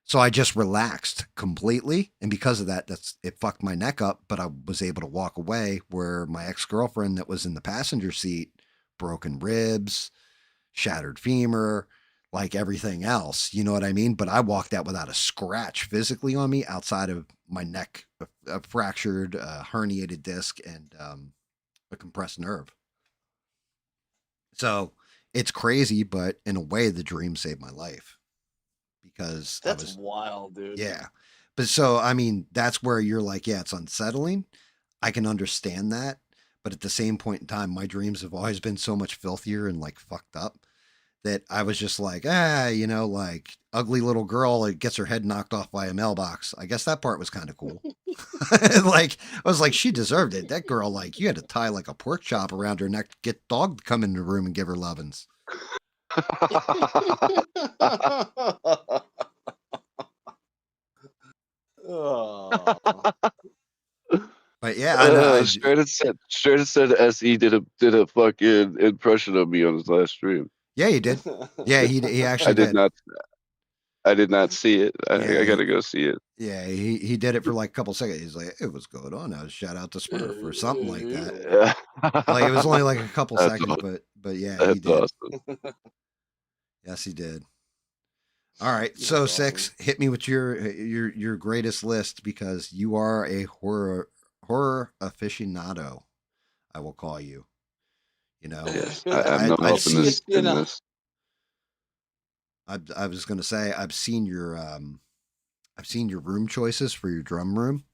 So I just relaxed completely. And because of that, it fucked my neck up, but I was able to walk away where my ex-girlfriend that was in the passenger seat, broken ribs, shattered femur, like everything else. You know what I mean? But I walked out without a scratch physically on me outside of my neck, a fractured, herniated disc, and a compressed nerve. So it's crazy, but in a way, the dream saved my life because I That's was, wild, dude. yeah. But so, I mean, that's where you're like, yeah, it's unsettling. I can understand that. But at the same point in time, my dreams have always been so much filthier and like fucked up that I was just like, like ugly little girl that gets her head knocked off by a mailbox. I guess that part was kind of cool. Like, I was like, she deserved it. That girl, like, you had to tie like a pork chop around her neck to get dog to come in the room and give her lovin's. Oh. But yeah, I know. Straight said SE did a fucking impression of me on his last stream. Yeah, he did. Yeah, he I actually did did. not I did not see it. Yeah, I gotta go see it. yeah, he did it for like a couple seconds. He's like, "Hey, what's going on?" I was shout out to Smurf or something like that. Yeah. Like it was only like a couple That's seconds, aw- but yeah, he that's did. awesome. Yes, he did. All right, That's so awesome. Six, hit me with your greatest list because you are a horror aficionado. I will call you. Yes, I'm no I've help in seen. this. In this. I was gonna say I've seen your room choices for your drum room,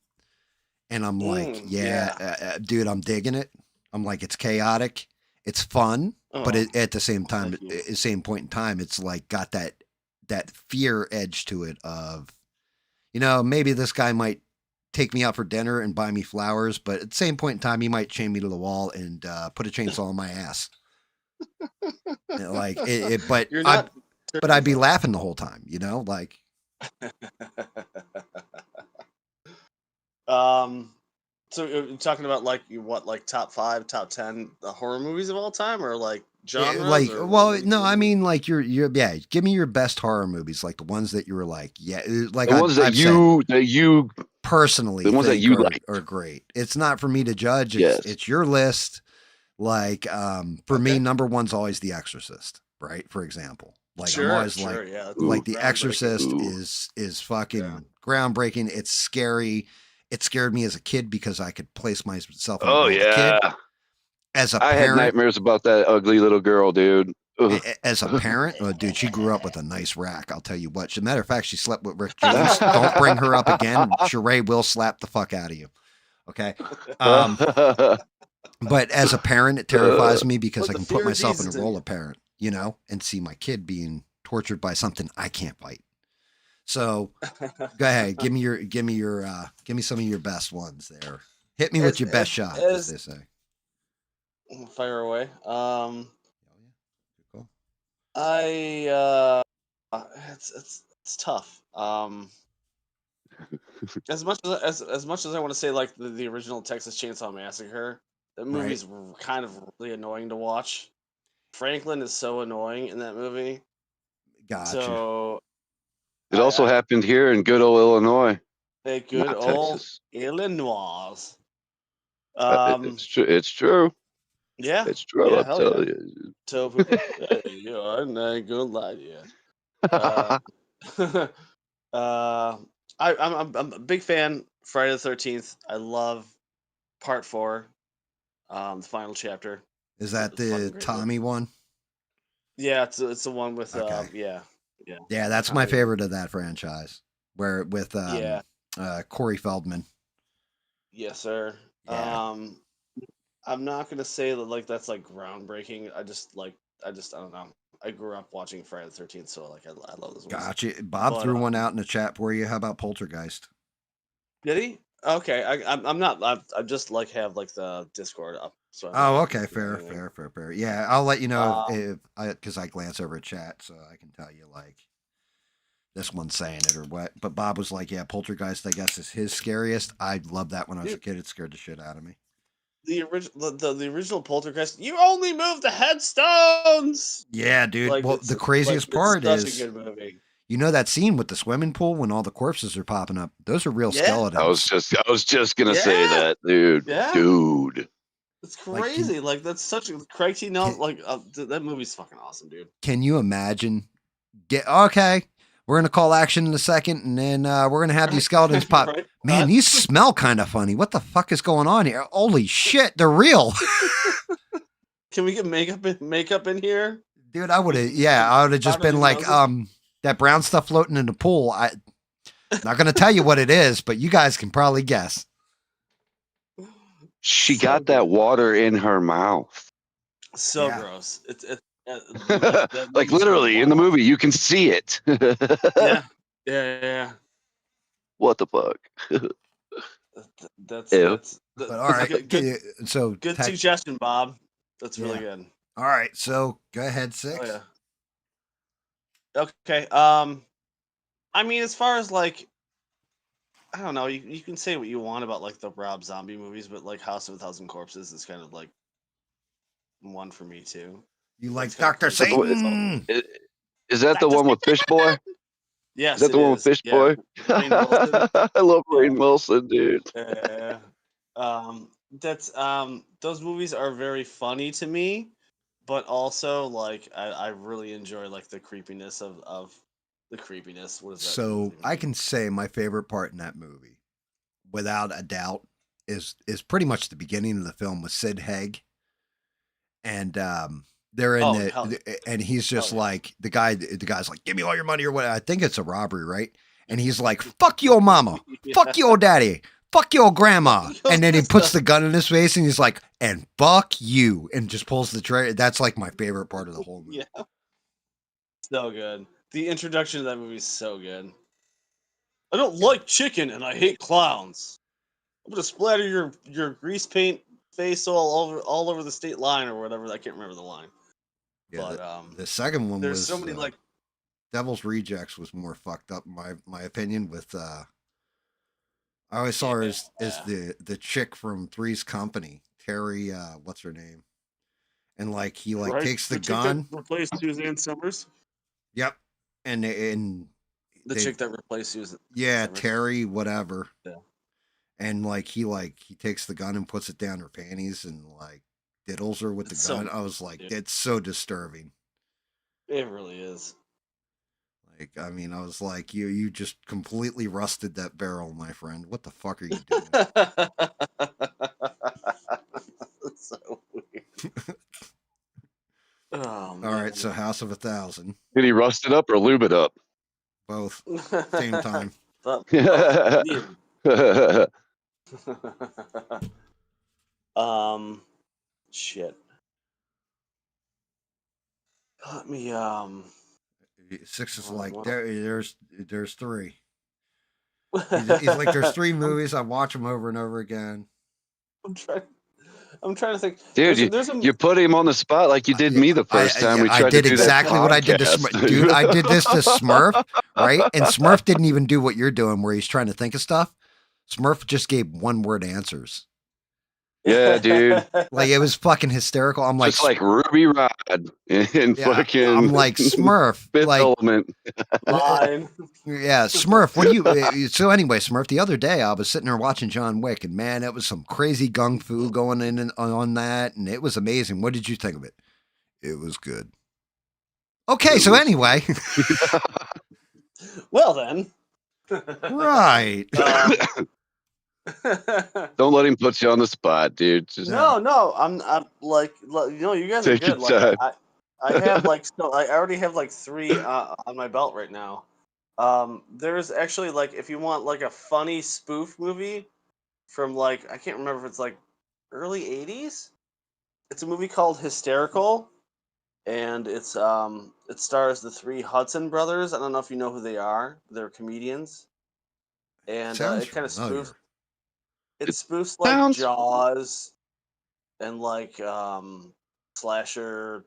and I'm like, yeah, Yeah. dude, I'm digging it. I'm like, it's chaotic, it's fun, but Oh, at the same time, thank you. at the same point in time, it's like got that fear edge to it of, maybe this guy might take me out for dinner and buy me flowers, but at the same point in time, he might chain me to the wall and put a chainsaw on my ass. Like but You're I not but I'd be turning laughing the whole time, like. So you're talking about like like top 5, top 10 horror movies of all time, or like genres? Like, or well, no, I mean like your yeah. Give me your best horror movies, like the ones that you were like, yeah, like the ones that I've said, you personally the ones that think you like. are great. It's not for me to judge. Yes. It's your list. Like, for me, Okay. number one's always The Exorcist, right? For example, like I'm Sure, always sure, yeah. that's like The groundbreaking. Exorcist Ooh. is fucking Yeah. groundbreaking. It's scary. It scared me as a kid because I could place myself in the Oh role of a kid. yeah. As a I had parent, nightmares about that ugly little girl, dude. Ugh. as a parent, oh, dude, she grew up with a nice rack. I'll tell you what. As a matter of fact, she slept with Rick James. Don't bring her up again. Sheree will slap the fuck out of you. Okay. But as a parent, it terrifies me because I Let the can fear put of myself in Jesus a in role you. of parent, you know, and see my kid being tortured by something I can't fight. So go ahead, give me some of your best ones there. Hit me with your best shot, as they say. Fire away. Oh, yeah. Cool. It's tough. As much as I want to say like the original Texas Chainsaw Massacre, that movie's kind of really annoying to watch. Franklin is so annoying in that movie. Gotcha. So it also happened here in good old Illinois. a good Not old Texas. Illinois. It's true. It's true. Yeah. It's true. Yeah, I'll hell tell yeah. you. Tell people, hey, I'm not gonna lie to you. I'm a big fan. Friday the 13th. I love Part 4, the final chapter. Is that It's a fucking the great Tommy movie. one? Yeah, it's the one with Okay. yeah. Yeah, that's my Tommy. favorite of that franchise. Where with Yeah. Corey Feldman. Yes, sir. Yeah. I'm not gonna say that like that's like groundbreaking. I don't know. I grew up watching Friday the 13th, so like I love those movies. Gotcha. Bob But, threw one out in the chat for you. How about Poltergeist? Did he? Okay, I'm not. I just like have like the Discord up. So I'm Oh, not okay. looking at Fair. anything. Yeah, I'll let you know Uh, if I because I glance over chat, so I can tell you like this one's saying it or what. But Bob was like, "Yeah, Poltergeist, I guess, is his scariest." I loved that when I was a kid. It scared the shit out of me. The original Poltergeist. You only move the headstones. Yeah, dude. Like Well, the craziest part such is, a good movie. you know that scene with the swimming pool when all the corpses are popping up? Those are real Yeah. skeletons. I was just gonna say that, dude. Yeah. Dude. It's crazy. Like that's such a Craig T. Nelson. Like that movie's fucking awesome, dude. Can you imagine? Okay, we're gonna call action in a second, and then we're gonna have these skeletons pop. Right? Man, these smell kind of funny. What the fuck is going on here? Holy shit, they're real. Can we get makeup in here? Dude, I would have. Yeah, I would have just been like, that brown stuff floating in the pool. I'm not gonna tell you what it is, but you guys can probably guess. She got that water in her mouth. So gross. It's like literally in the movie, you can see it. Yeah. What the fuck? That's but all right. Good so suggestion, Bob. That's really good. All right, so go ahead, 6. Oh, yeah. Okay. I mean, as far as like, I don't know. You can say what you want about like the Rob Zombie movies, but like House of a Thousand Corpses is kind of like one for me too. You like Dr. Satan? Is that the one with Fish Boy? Yes, is that the one with Fish Boy? I love Rainn Wilson, dude. Those movies are very funny to me, but also like I really enjoy like the creepiness of the creepiness. What is that? So I can say my favorite part in that movie, without a doubt, is pretty much the beginning of the film with Sid Haig, and they're in and he's just like the guy's like, give me all your money or what. I think it's a robbery, right? And he's like, fuck your mama, fuck your daddy, fuck your grandma. And then he puts the gun in his face and he's like, and fuck you, and just pulls the tray. That's like my favorite part of the whole movie. Yeah. So good. The introduction to that movie is so good. I don't like chicken and I hate clowns. I'm gonna splatter your grease paint face all over the state line or whatever. I can't remember the line. Yeah, but the second one there's was so many like Devil's Rejects was more fucked up in my opinion with I always saw her as the chick from Three's Company, Terry. What's her name? And like he like Right? takes the chick that gun. replaced Suzanne Summers. Yep. And The chick that replaced Suzanne. Yeah, Summers. Terry, whatever. Yeah. And like he takes the gun and puts it down her panties and like diddles her with the gun. I was like, dude. it's so disturbing. It really is. Like, I mean, I was like, you just completely rusted that barrel, my friend. What the fuck are you doing? That's so weird. Oh, man. All right, so House of 1,000. Did he rust it up or lube it up? Both. Same time. Shit. Let me Six is like there's three. He's like there's three movies. I watch them over and over again. I'm trying to think, dude. You put him on the spot like you did me the first time we tried to do I did exactly what I did to Smurf. Dude, I did this to Smurf, right? And Smurf didn't even do what you're doing, where he's trying to think of stuff. Smurf just gave one word answers. Yeah, dude. Like it was fucking hysterical. I'm like, just like Ruby Rod and fucking. I'm like Smurf, Fifth like Element. Line. Yeah, Smurf. What do you? So anyway, Smurf. The other day, I was sitting there watching John Wick, and man, it was some crazy gung fu going in on that, and it was amazing. What did you think of it? It was good. Okay, so anyway. Well then. Right. Don't let him put you on the spot, dude. Just no. I'm like, you guys are good. Like, I have like, I already have like 3 on my belt right now. There's actually like, if you want like a funny spoof movie from like, I can't remember if it's like early 80s. It's a movie called Hysterical, and it stars the 3 Hudson brothers. I don't know if you know who they are. They're comedians, and it kind of spoofs. It spoofs like Jaws and like slasher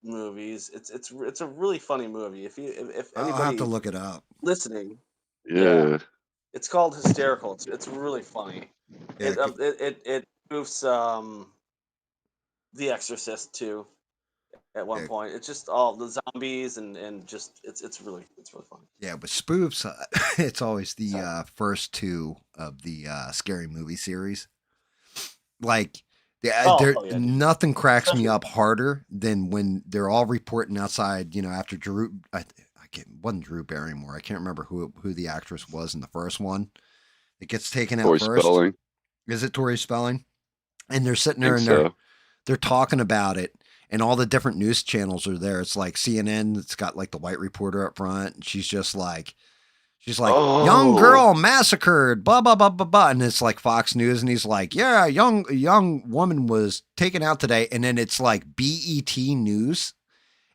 movies. It's a really funny movie. If anybody, I'll have to look it up. Listening, yeah. It's called Hysterical. It's really funny. Yeah, it spoofs The Exorcist too. At one point, it's just all the zombies and just it's really funny. Yeah, but spoofs, it's always the first 2 of the scary movie series. Like, nothing cracks me up harder than when they're all reporting outside. You know, after Drew, wasn't Drew Barrymore. I can't remember who the actress was in the first one. It gets taken out Tori first. Spelling. Is it Tori Spelling? And they're sitting there and they're talking about it. And all the different news channels are there. It's like CNN. It's got like the white reporter up front. And she's like, young girl massacred, blah, blah, blah, blah, blah. And it's like Fox News. And he's like, yeah, young woman was taken out today. And then it's like BET News.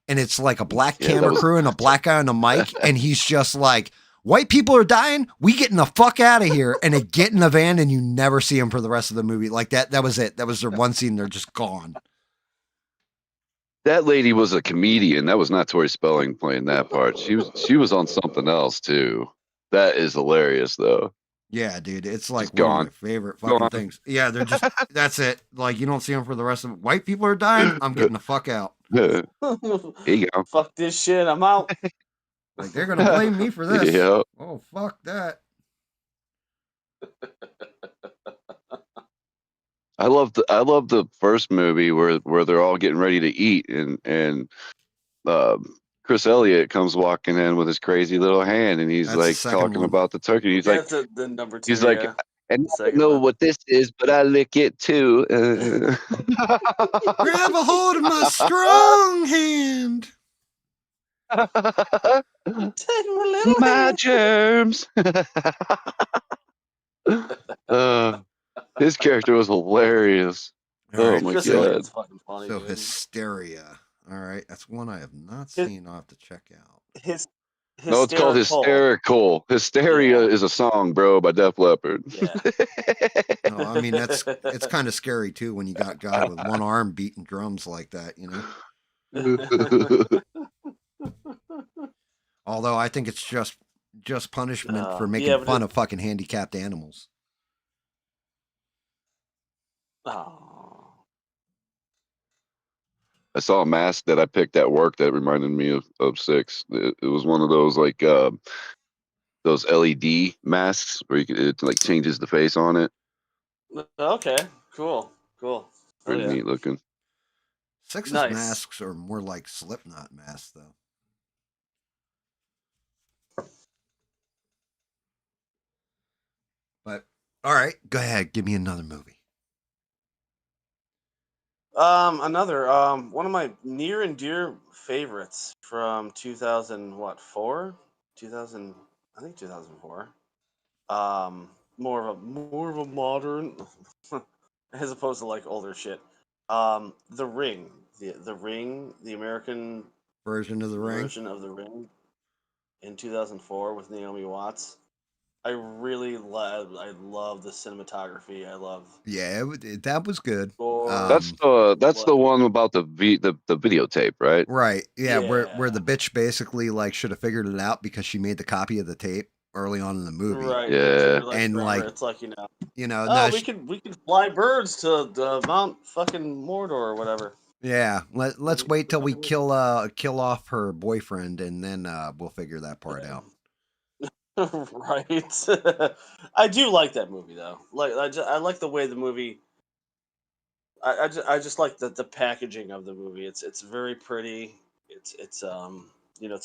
And it's like a black camera crew and a black guy on the mic. And he's just like, white people are dying. We getting the fuck out of here. And they get in the van and you never see them for the rest of the movie. Like that was it. That was their one scene. They're just gone. That lady was a comedian. That was not Tori Spelling playing that part. She was on something else too. That is hilarious though. Yeah, dude, it's like one of my favorite fucking things. Yeah, they're just that's it. Like you don't see them for the rest of it. White people are dying. I'm getting the fuck out. Here you go. Fuck this shit. I'm out. Like they're gonna blame me for this. Yeah. Oh fuck that. I love the first movie where they're all getting ready to eat and Chris Elliott comes walking in with his crazy little hand and he's like talking about the turkey. He's like the number 2. He's like, and I don't know what this is, but I lick it too. Grab a hold of my strong hand. Take my hand. Germs. His character was hilarious. Oh my god! Funny, so dude. Hysteria. All right, that's one I have not seen. I'll have to check out. No, it's called Hysterical. Hysteria is a song, bro, by Def Leppard. Yeah. No, I mean it's kind of scary too when you got a guy with one arm beating drums like that, you know. Although I think it's just just punishment for making fun of fucking handicapped animals. Oh. I saw a mask that I picked at work that reminded me of Six. It was one of those like those LED masks where it like changes the face on it. Okay, cool. Pretty neat looking. Six's masks are more like Slipknot masks, though. But all right, go ahead, give me another movie. Another one of my near and dear favorites from 2004, 2000, I think 2004. More of a modern, as opposed to like older shit. The Ring, the Ring, the American version of the Ring in 2004 with Naomi Watts. I love the cinematography. I love. Yeah, that was good. That's the one about the videotape, right? Right. Yeah, where the bitch basically like should have figured it out because she made the copy of the tape early on in the movie. Right. Yeah. And like it's like no, we could fly birds to Mount fucking Mordor or whatever. Yeah, let's wait till we kill off her boyfriend and then we'll figure that part out. Right. I do like that movie though. Like I like the way the movie. I just like the packaging of the movie. It's very pretty. It's it's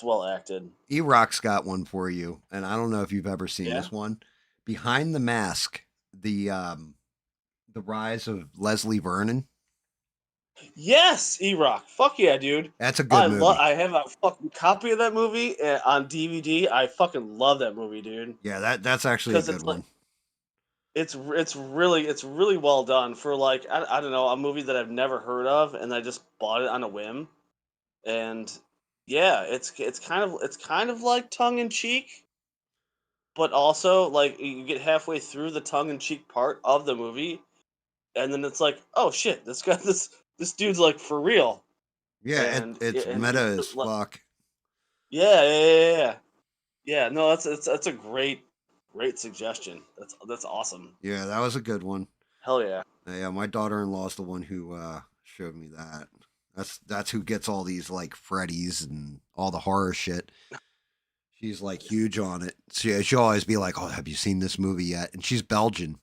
well acted. E-Rock's got one for you, and I don't know if you've ever seen this one. Behind the Mask, the rise of Leslie Vernon. Yes, E-Rock. Fuck yeah, dude. That's a good movie. I have a fucking copy of that movie on DVD. I fucking love that movie, dude. Yeah, that's actually a good one. It's really well done for like I don't know, a movie that I've never heard of, and I just bought it on a whim. And yeah, it's kind of like tongue in cheek, but also like you get halfway through the tongue in cheek part of the movie, and then it's like, oh shit, this dude's like for real. Yeah, it's meta as fuck. Yeah. No, that's a great suggestion. That's awesome. Yeah, that was a good one. Hell yeah. Yeah, my daughter-in-law's the one who showed me that. That's who gets all these like Freddy's and all the horror shit. She's like huge on it. She'll always be like, "Oh, have you seen this movie yet?" And she's Belgian,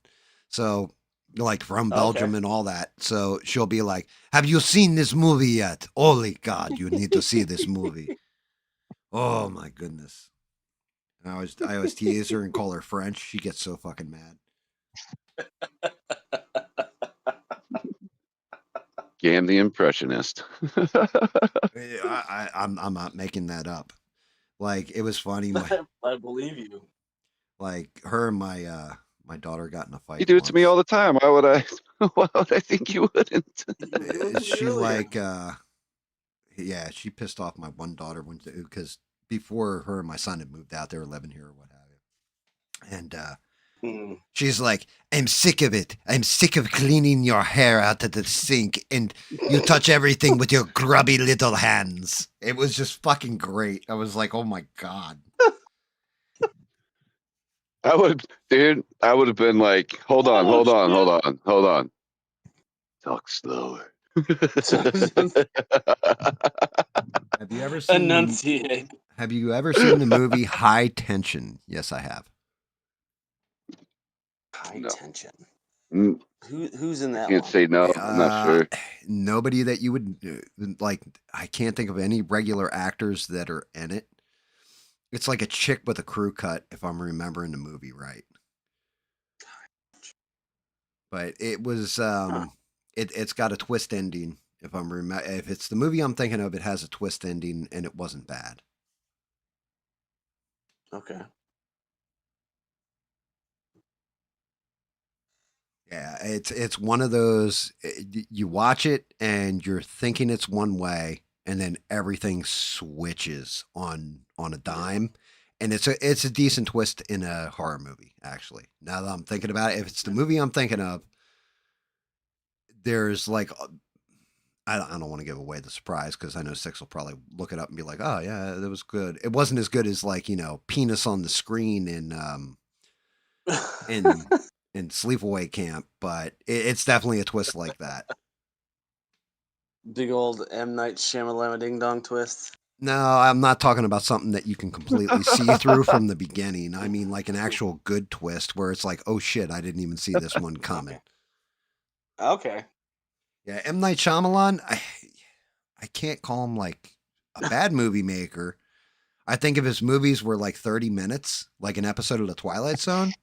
so like from Belgium and all that. So she'll be like, "Have you seen this movie yet? Holy God, you need to see this movie." Oh my goodness. And I always tease her and call her French. She gets so fucking mad. GAM the Impressionist. I'm not making that up. Like it was funny. I believe you. Like her and my daughter got in a fight. You do it to me all the time. Why would I? Why would I think you wouldn't? She like yeah, she pissed off my one daughter because before her and my son had moved out, they were living here or what have you. And she's like, "I'm sick of it. I'm sick of cleaning your hair out of the sink and you touch everything with your grubby little hands." It was just fucking great. I was like, "Oh my God." I would have been like, hold on. Talk slower. Have you ever seen Enunciate? Have you ever seen the movie High Tension? Yes, I have. High Tension. Mm. Who's in that? Can't one? say no. I'm not sure. Nobody that you would like. I can't think of any regular actors that are in it. It's like a chick with a crew cut, if I'm remembering the movie right. But it was it's got a twist ending. If it's the movie I'm thinking of, it has a twist ending, and it wasn't bad. Okay. Yeah, it's one of those. You watch it and you're thinking it's one way, and then everything switches on a dime, and it's a decent twist in a horror movie. Actually, now that I'm thinking about it, if it's the movie I'm thinking of, there's like I don't want to give away the surprise because I know Six will probably look it up and be like, "Oh yeah, that was good." It wasn't as good as like penis on the screen in in Sleepaway Camp, but it's definitely a twist like that. Big old M. Night Shyamalan ding dong twist. No, I'm not talking about something that you can completely see through from the beginning. I mean, like an actual good twist where it's like, oh shit, I didn't even see this one coming. Okay. Yeah, M. Night Shyamalan, I can't call him like a bad movie maker. I think if his movies were like 30 minutes, like an episode of The Twilight Zone,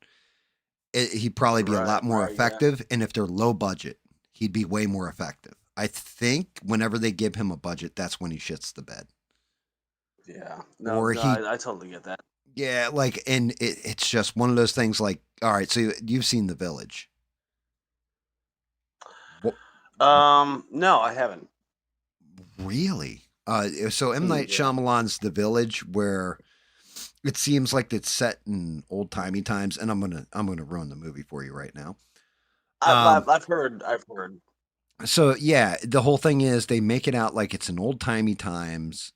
he'd probably be a lot more effective. Yeah. And if they're low budget, he'd be way more effective. I think whenever they give him a budget, that's when he shits the bed. Yeah. No, I totally get that. Yeah, like, and it's just one of those things like, all right, so you've seen The Village. No, I haven't. Really? So M. Night Shyamalan's The Village, where it seems like it's set in old-timey times, and I'm gonna ruin the movie for you right now. I've heard. So yeah, the whole thing is they make it out like it's in old-timey times.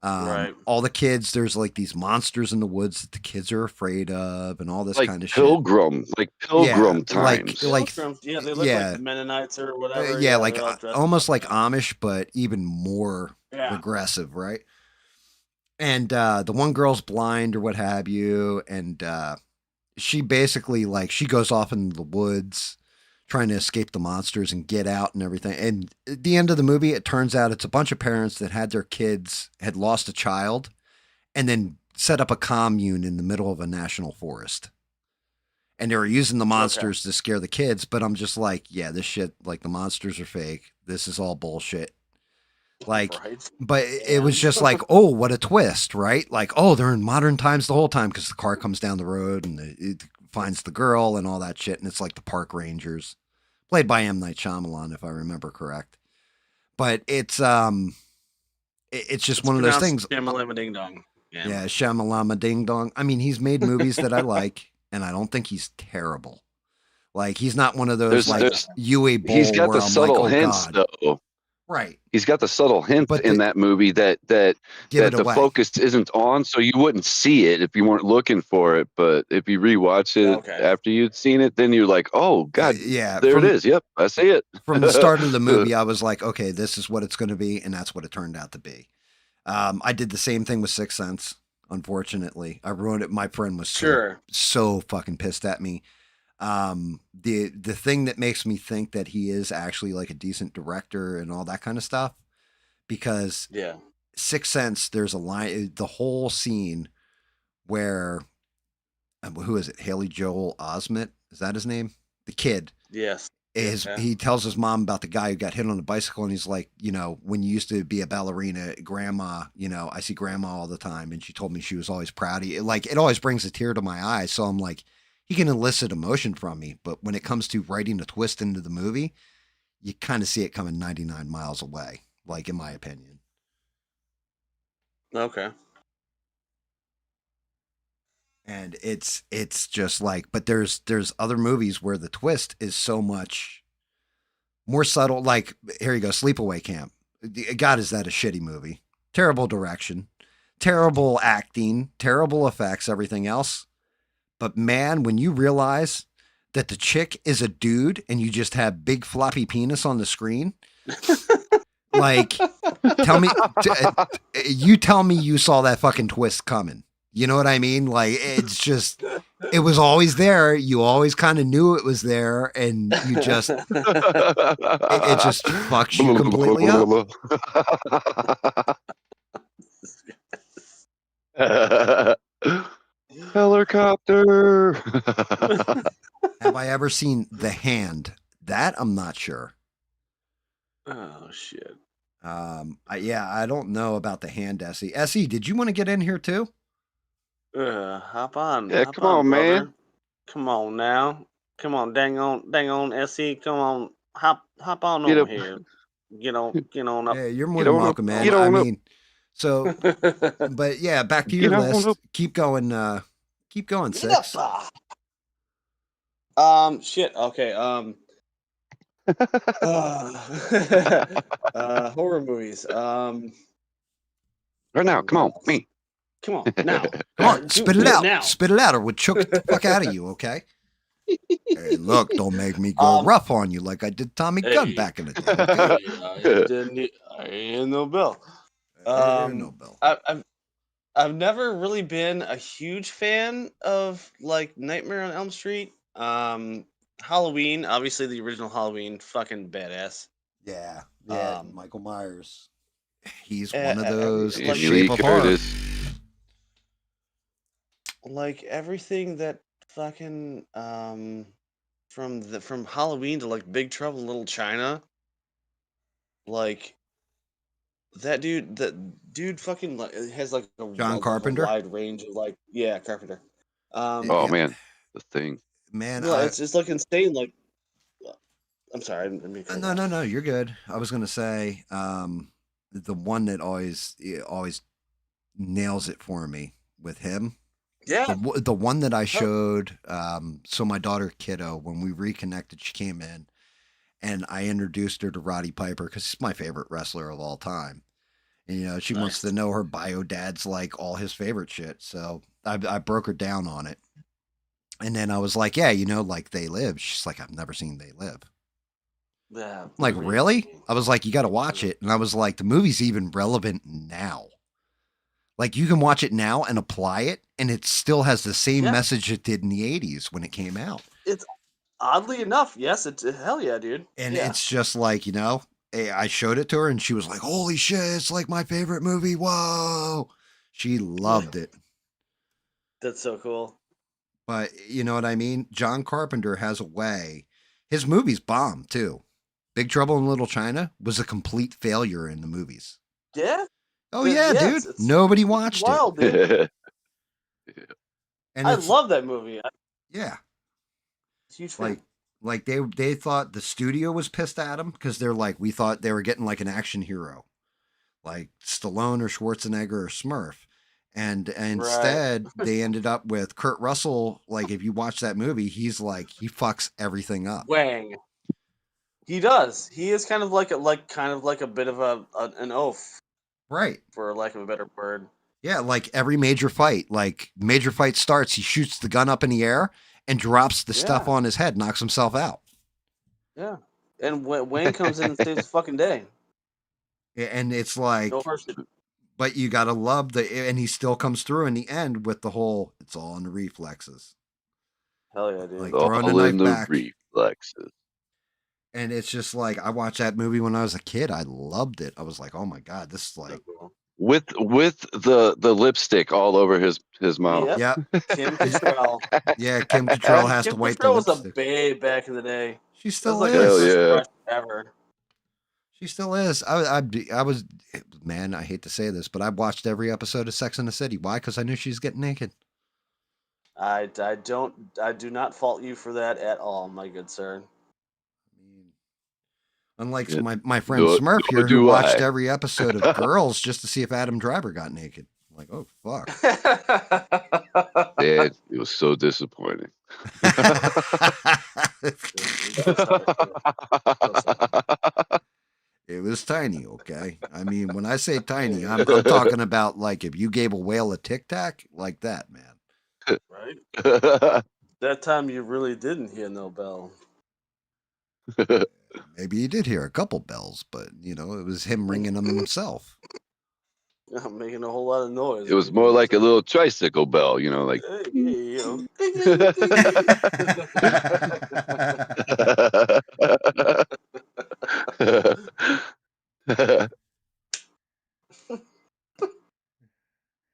Right. All the kids, there's like these monsters in the woods that the kids are afraid of, and all this like kind of pilgrim, shit. Like pilgrim times. Like yeah, they look like Mennonites or whatever. Yeah, like almost like Amish, but even more regressive, right? And the one girl's blind or what have you, and she basically like she goes off into the woods trying to escape the monsters and get out and everything. And at the end of the movie, it turns out it's a bunch of parents that had their kids had lost a child and then set up a commune in the middle of a national forest. And they were using the monsters to scare the kids, but I'm just like, yeah, this shit, like the monsters are fake. This is all bullshit. Like, but it was just like, oh, what a twist, right? Like, oh, they're in modern times the whole time because the car comes down the road and it finds the girl and all that shit. And it's like the park rangers played by M. Night Shyamalan, if I remember correct. But it's just one of those things. Shamalama Ding Dong. Yeah, Shamalama Ding Dong. I mean, he's made movies that I like, and I don't think he's terrible. Like, he's not one of those Yui Bowl. He's got where the I'm subtle like, oh, hints, God. though. Right. He's got the subtle hint in that movie that the focus isn't on, so you wouldn't see it if you weren't looking for it. But if you rewatch it after you'd seen it, then you're like, oh, God, there it is. Yep, I see it. From the start of the movie, I was like, okay, this is what it's going to be, and that's what it turned out to be. I did the same thing with Sixth Sense, unfortunately. I ruined it. My friend was so fucking pissed at me. The thing that makes me think that he is actually like a decent director and all that kind of stuff, because Sixth Sense, there's a line, the whole scene where who is it? Haley Joel Osment, is that his name? The kid. Yes. He tells his mom about the guy who got hit on the bicycle, and he's like, when you used to be a ballerina, grandma, I see grandma all the time, and she told me she was always proud of you. Like, it always brings a tear to my eye. So I'm like, he can elicit emotion from me, but when it comes to writing a twist into the movie, you kind of see it coming 99 miles away, like in my opinion. Okay. And it's just like, but there's other movies where the twist is so much more subtle. Like, here you go, Sleepaway Camp. God, is that a shitty movie? Terrible direction, terrible acting, terrible effects, everything else. But man, when you realize that the chick is a dude and you just have big floppy penis on the screen, like, tell me you saw that fucking twist coming. You know what I mean? Like, it's just, it was always there. You always kind of knew it was there, and you just, it just fucks you completely up. Helicopter. Have I ever seen The Hand? That I'm not sure. Oh shit. I don't know about The Hand, Essie. Essie, did you want to get in here too? Hop on. Yeah, come on, brother. man. Come on now. Come on, dang on, SE. Come on, hop on over here. Get on up. Yeah, you're more than welcome, man. I mean, so, but yeah, back to your list. Keep going. Keep going, Six. Shit. Okay. Horror movies. Right now, come on, me. Come on, now. Come on, spit it out. Now. Spit it out, or we'll choke the fuck out of you, okay? Hey, look, don't make me go rough on you like I did Tommy Gunn back in the day. Okay? I ain't no Bill. No Bill. I've never really been a huge fan of like Nightmare on Elm Street. Halloween, obviously the original Halloween, fucking badass. Yeah, Michael Myers. He's Eh, one of those like- the Jamie Lee shape of heart. Curtis. Like everything that fucking from Halloween to like Big Trouble in Little China, like that dude fucking like has like a Carpenter? wide range of like Carpenter. Oh Yep. man, the Thing. Man, No, it's just like insane. Like, I'm sorry, I didn't mean to cut you off. no, you're good. I was gonna say, the one that always nails it for me with him. Yeah, The one that I showed, so my daughter Kiddo, when we reconnected, she came in, and I introduced her to Roddy Piper because he's my favorite wrestler of all time. And she wants to know her bio dad's like all his favorite shit. So I broke her down on it. And then I was like, yeah, like They Live. She's like, I've never seen They Live. yeah. I'm like, really? I was like, you got to watch it. And I was like, the movie's even relevant now. Like, you can watch it now and apply it, and it still has the same message it did in the 80s when it came out. It's oddly enough, yes, it's hell yeah, dude. And it's just like, I showed it to her, and she was like, holy shit, it's like my favorite movie. Whoa. She loved it. That's so cool. But you know what I mean? John Carpenter has a way. His movies bomb, too. Big Trouble in Little China was a complete failure in the movies. Yeah? Oh, yeah, dude. Nobody watched wild, Dude. And I love that movie. Yeah. Huge fan. Like they thought the studio was pissed at him because they're like, we thought they were getting like an action hero, like Stallone or Schwarzenegger or Smurf. And instead they ended up with Kurt Russell. Like, if you watch that movie, he's like, he fucks everything up. Wang. He does. He is kind of like a bit of an oaf. Right. For lack of a better word. Yeah, like every major fight starts, he shoots the gun up in the air and drops the stuff on his head, knocks himself out. Yeah. And Wayne comes in and saves the fucking day. And it's like, but you got to love and he still comes through in the end with the whole, it's all in the reflexes. Hell yeah, dude. Like throwing the knife back. Reflexes. And it's just like, I watched that movie when I was a kid. I loved it. I was like, oh my God, this is like. With the lipstick all over his mouth. Yep. Kim Cattrall. Yeah, Kim Cattrall has to wipe the lipstick. Was a babe back in the day. She still is. Hell yeah. Ever. She still is. I was, man, I hate to say this, but I watched every episode of Sex and the City. Why? Because I knew she was getting naked. I do not fault you for that at all, my good sir. Unlike my friend Smurf here, who watched every episode of Girls just to see if Adam Driver got naked. I'm like, oh, fuck. Man, it was so disappointing. It was tiny, okay? I mean, when I say tiny, I'm talking about like if you gave a whale a Tic Tac, like that, man. Right? That time you really didn't hear no bell. Maybe he did hear a couple bells, but it was him ringing them himself. I'm making a whole lot of noise. It was more like a little tricycle bell, like.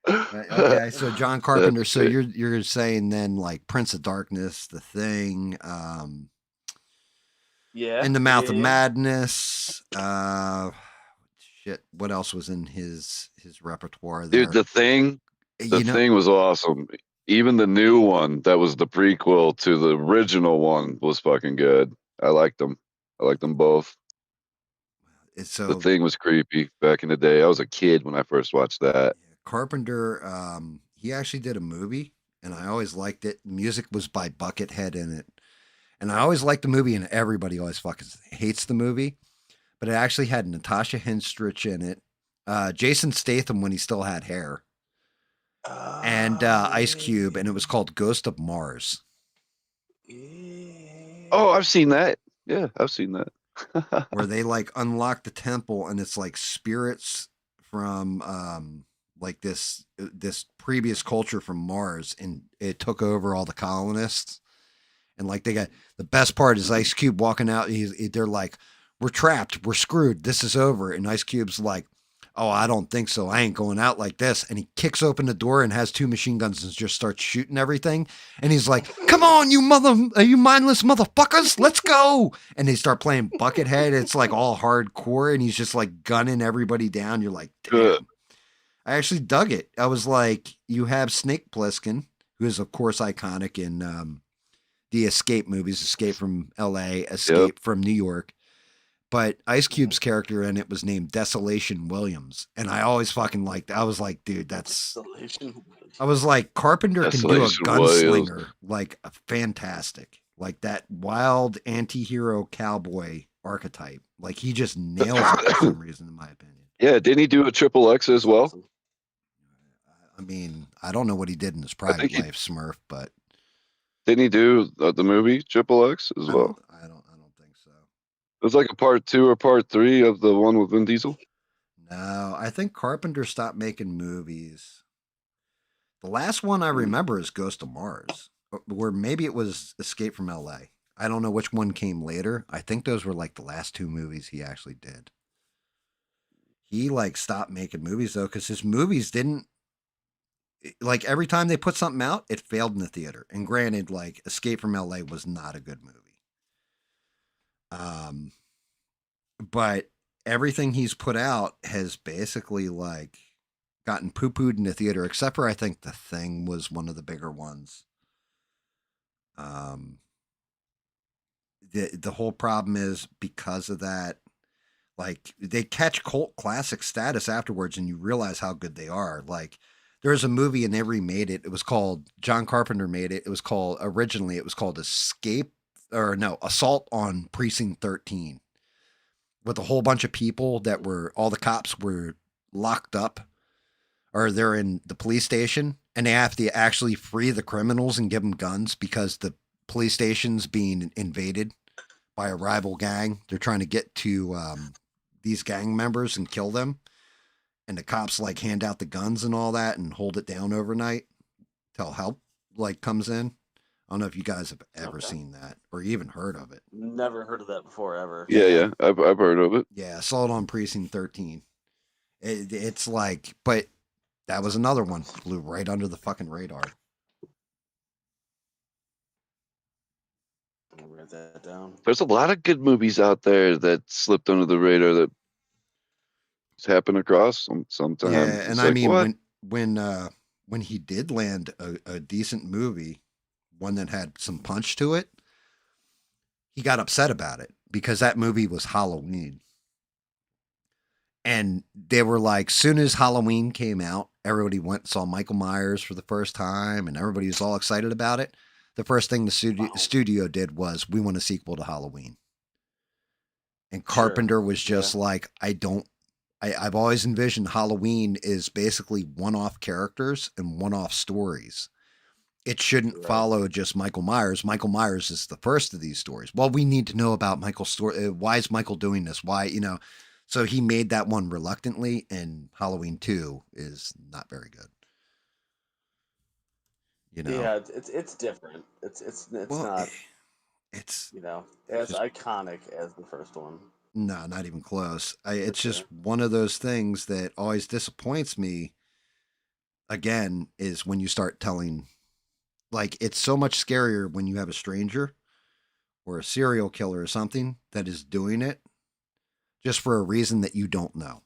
Okay, so John Carpenter. So you're saying then like Prince of Darkness, The Thing, In the Mouth of Madness. Shit, what else was in his repertoire there? Dude, The Thing was awesome. Even the new one that was the prequel to the original one was fucking good. I liked them. I liked them both. So The Thing was creepy back in the day. I was a kid when I first watched that. Carpenter, he actually did a movie, and I always liked it. Music was by Buckethead in it. And I always liked the movie, and everybody always fucking hates the movie. But it actually had Natasha Henstridge in it, Jason Statham when he still had hair, and Ice Cube, and it was called Ghost of Mars. Oh, I've seen that. Yeah, I've seen that. Where they like unlock the temple, and it's like spirits from like this previous culture from Mars, and it took over all the colonists. And like they got the best part is Ice Cube walking out. They're like, "We're trapped. We're screwed. This is over." And Ice Cube's like, "Oh, I don't think so. I ain't going out like this." And he kicks open the door and has 2 machine guns and just starts shooting everything. And he's like, "Come on, you mindless motherfuckers, let's go!" And they start playing Buckethead. It's like all hardcore, and he's just like gunning everybody down. You're like, damn. I actually dug it. I was like, you have Snake Plissken, who is of course iconic in the Escape movies, Escape from L.A., Escape from New York. But Ice Cube's character in it was named Desolation Williams. And I always fucking liked it. I was like, dude, I was like, Carpenter can do a gunslinger, like fantastic. Like that wild anti-hero cowboy archetype. Like he just nails it for some reason, in my opinion. Yeah, didn't he do a XXX as well? I mean, I don't know what he did in his private life, Smurf, but didn't he do the movie XXX as well? I don't think so. It was like a part 2 or part 3 of the one with Vin Diesel. No, I think Carpenter stopped making movies. The last one I remember is Ghost of Mars, or maybe it was Escape from L.A. I don't know which one came later. I think those were like the last 2 movies he actually did. He like stopped making movies though, because his movies didn't, like every time they put something out, it failed in the theater. And granted, like Escape from LA was not a good movie. But everything he's put out has basically like gotten poo-pooed in the theater, except for I think The Thing was one of the bigger ones. The whole problem is because of that, like they catch cult classic status afterwards, and you realize how good they are. Like there's a movie and they remade it. It was called, John Carpenter made it. It was called, originally it was called Assault on Precinct 13, with a whole bunch of people that were, all the cops were locked up, or they're in the police station, and they have to actually free the criminals and give them guns because the police station's being invaded by a rival gang. They're trying to get to these gang members and kill them. And the cops like hand out the guns and all that and hold it down overnight till help like comes in. I don't know if you guys have ever seen that or even heard of it. Never heard of that before, ever. Yeah. I've heard of it. Yeah, Assault on Precinct 13. It's like, but that was another one. Flew right under the fucking radar. I'll write that down. There's a lot of good movies out there that slipped under the radar that happen across sometimes. Yeah, it's and like, I mean, when he did land a decent movie, one that had some punch to it, he got upset about it because that movie was Halloween. And they were like, soon as Halloween came out, everybody went and saw Michael Myers for the first time, and everybody was all excited about it. The first thing the studio did was, we want a sequel to Halloween. And Carpenter was just like, I've always envisioned Halloween is basically one-off characters and one-off stories. It shouldn't follow just Michael Myers. Michael Myers is the first of these stories. Well, we need to know about Michael's story. Why is Michael doing this? Why, So he made that one reluctantly, and Halloween 2 is not very good. Yeah, it's different. It's not. It's as iconic as the first one. No, not even close. It's just one of those things that always disappoints me. Again, is when you start telling, like, it's so much scarier when you have a stranger or a serial killer or something that is doing it just for a reason that you don't know.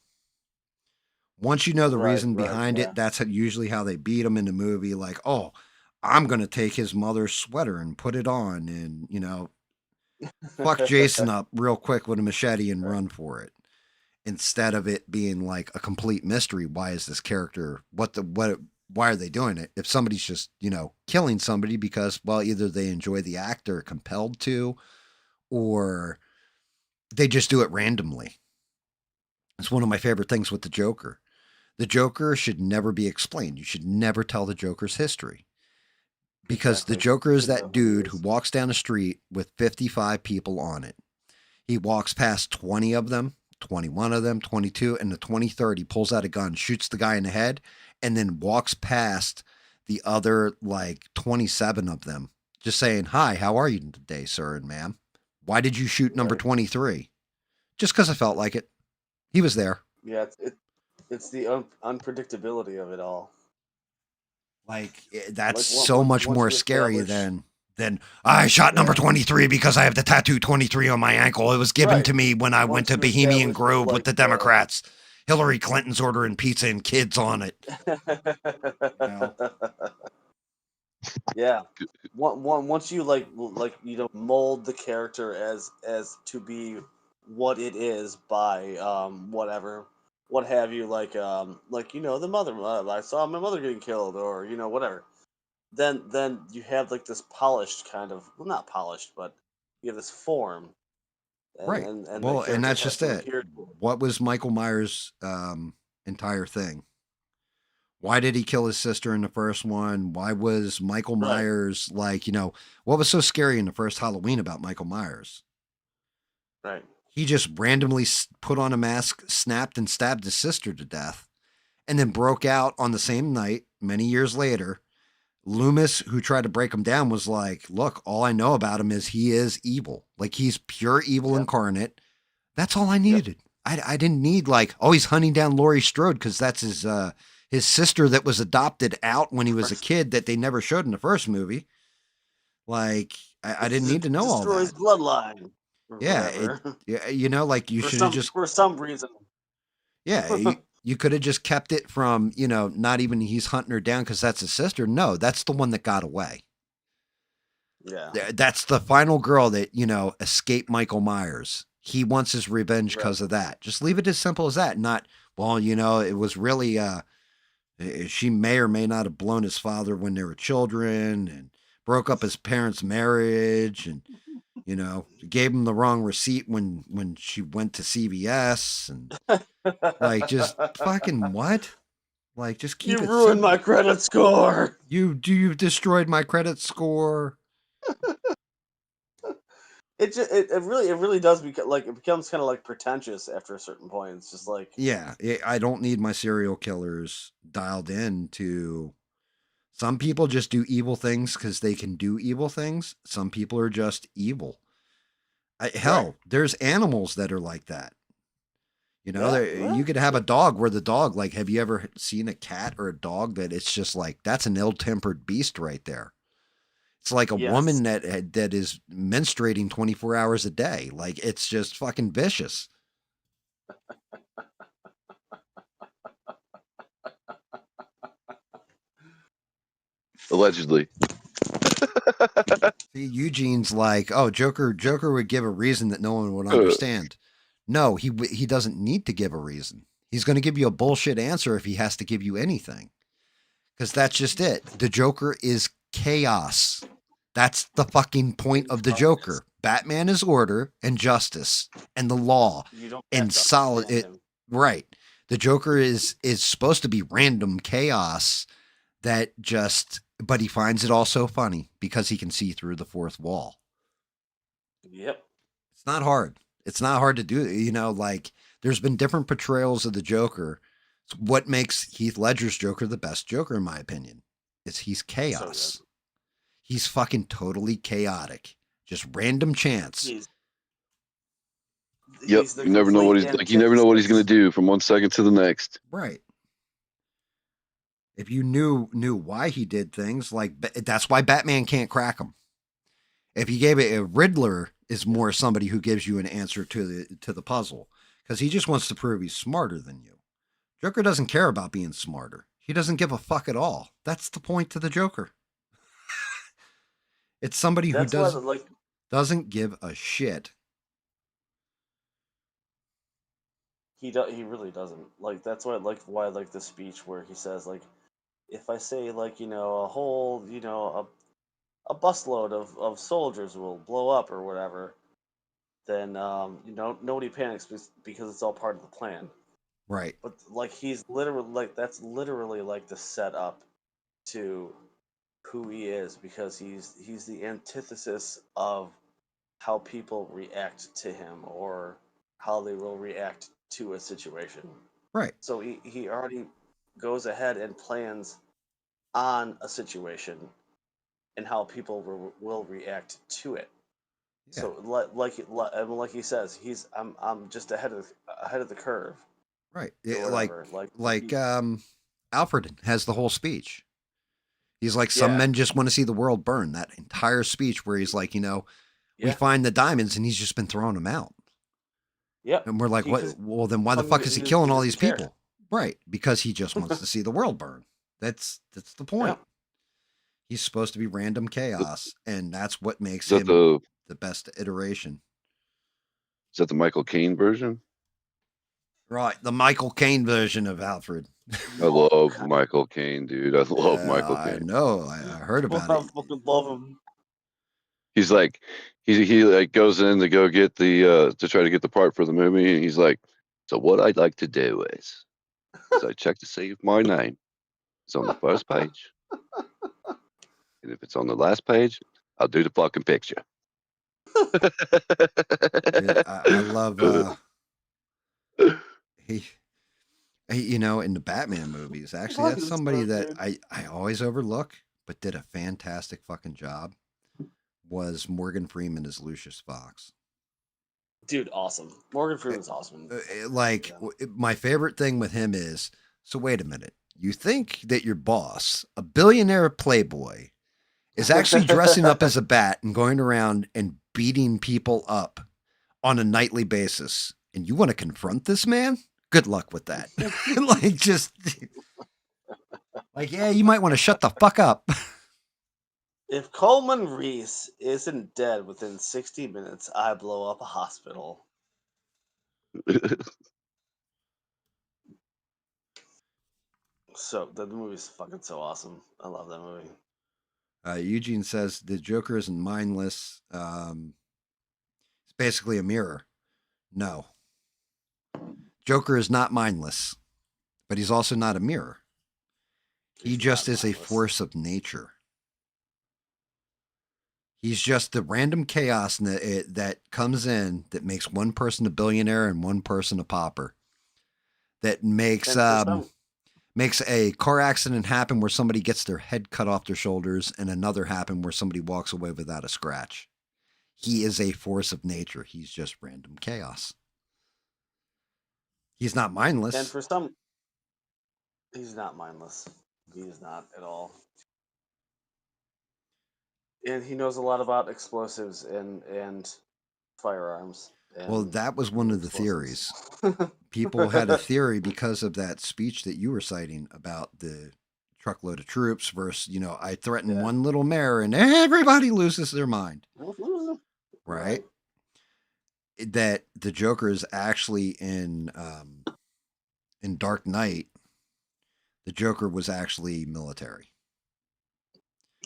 Once you know the reason behind it, that's usually how they beat them in the movie. Like, oh, I'm going to take his mother's sweater and put it on and, fuck Jason up real quick with a machete and run for it. Instead of it being like a complete mystery. Why is this character, what why are they doing it? If somebody's just, killing somebody because, well, either they enjoy the act or are compelled to, or they just do it randomly. It's one of my favorite things with the Joker. The Joker should never be explained. You should never tell the Joker's history. Because the Joker is that dude who walks down the street with 55 people on it. He walks past 20 of them, 21 of them, 22, and the 23rd, he pulls out a gun, shoots the guy in the head, and then walks past the other, 27 of them, just saying, "Hi, how are you today, sir and ma'am? Why did you shoot number 23? Just because I felt like it. He was there. Yeah, it's the unpredictability of it all. That's so much more scary than I shot number 23 because I have the tattoo 23 on my ankle. It was given to me when I went to Bohemian Grove with the Democrats. Hillary Clinton's ordering pizza and kids on it. Yeah. Once you mold the character as to be what it is by what have you, the mother, I saw my mother getting killed, or whatever. Then you have this polished kind of, well, not polished, but you have this form. Right. And that's just it. What was Michael Myers' entire thing? Why did he kill his sister in the first one? Why was Michael Myers what was so scary in the first Halloween about Michael Myers? Right. He just randomly put on a mask, snapped, and stabbed his sister to death, and then broke out on the same night many years later. Loomis, who tried to break him down, was like, "Look, all I know about him is he is evil. He's pure evil incarnate. That's all I needed. I didn't need he's hunting down Laurie Strode because that's his sister that was adopted out when he was a kid that they never showed in the first movie. I didn't need to know all that. Destroys bloodline. Yeah, you should have just for some reason. Yeah, you could have just kept it from not even he's hunting her down because that's his sister. No, that's the one that got away. Yeah, that's the final girl that escaped Michael Myers. He wants his revenge because of that. Just leave it as simple as that. Not, well, it was really she may or may not have blown his father when they were children and broke up his parents' marriage and gave him the wrong receipt when she went to CVS and just fucking what? Just keep it simple. You ruined my credit score. You've destroyed my credit score. It really does become it becomes kind of pretentious after a certain point. It's just I don't need my serial killers dialed in to. Some people just do evil things because they can do evil things. Some people are just evil. Hell, there's animals that are like that. You could have a dog where the dog, have you ever seen a cat or a dog that it's just that's an ill-tempered beast right there. It's like a woman that is menstruating 24 hours a day. It's just fucking vicious. Allegedly. See, Eugene's oh, Joker would give a reason that no one would understand. No, he doesn't need to give a reason. He's going to give you a bullshit answer if he has to give you anything. Because that's just it. The Joker is chaos. That's the fucking point of the Joker. Batman is order and justice and the law and solid. Right. The Joker is supposed to be random chaos that but he finds it all so funny because he can see through the fourth wall. Yep. It's not hard. It's not hard to do. There's been different portrayals of the Joker. It's what makes Heath Ledger's Joker the best Joker, in my opinion, is he's chaos. So he's fucking totally chaotic. Just random chance. You never know what he's you never know what he's going to do from one second to the next. Right. If you knew why he did things, that's why Batman can't crack him. If you gave it a Riddler is more somebody who gives you an answer to the puzzle because he just wants to prove he's smarter than you. Joker doesn't care about being smarter. He doesn't give a fuck at all. That's the point to the Joker. It's somebody who doesn't give a shit. He really doesn't. That's why I like the speech where he says if I say like a whole a busload of soldiers will blow up or whatever, then nobody panics because it's all part of the plan. Right. But like he's literally like that's literally like the setup to who he is, because he's the antithesis of how people react to him or how they will react to a situation. Right. So he already goes ahead and plans on a situation and how people will react to it. Yeah. So like he says, I'm just ahead of the curve. Right. Or whatever. Alfred has the whole speech. He's like, some Yeah. men just want to see the world burn. That entire speech where he's like, we find the diamonds and he's just been throwing them out. Yep. And we're like, what? Well, then why the fuck is he killing all these care. people? Right. Because he just wants to see the world burn. That's the point. Yeah. He's supposed to be random chaos, and that's what makes Is that him the best iteration. Is that the Michael Caine version? Right. The Michael Caine version of Alfred. I love Michael Caine, dude. I love Michael I Caine. know. I heard about I it. fucking love him. He's like, he like goes in to go get the to try to get the part for the movie, and he's like, so what I'd like to do is I check to see if my name is on the first page, and if it's on the last page, I'll do the fucking picture. Yeah, I love he in the Batman movies. Actually, that's somebody that I always overlook, but did a fantastic fucking job. Was Morgan Freeman as Lucius Fox. Dude, awesome. Morgan Freeman's awesome. My favorite thing with him is, so wait a minute. You think that your boss, a billionaire playboy, is actually dressing up as a bat and going around and beating people up on a nightly basis, and you want to confront this man? Good luck with that. Yeah, you might want to shut the fuck up. If Coleman Reese isn't dead within 60 minutes, I blow up a hospital. So the movie's fucking so awesome. I love that movie. Eugene says the Joker isn't mindless. It's basically a mirror. No. Joker is not mindless, but he's also not a mirror. He just is a force of nature. He's just the random chaos that comes in that makes one person a billionaire and one person a pauper. That makes a car accident happen where somebody gets their head cut off their shoulders and another happen where somebody walks away without a scratch. He is a force of nature. He's just random chaos. He's not mindless. And for some, he's not mindless. He is not at all. And he knows a lot about explosives and firearms. Well, that was one of the theories. People had a theory because of that speech that you were citing about the truckload of troops versus, I threaten one little mayor and everybody loses their mind. Right? That the Joker is actually in Dark Knight. The Joker was actually military.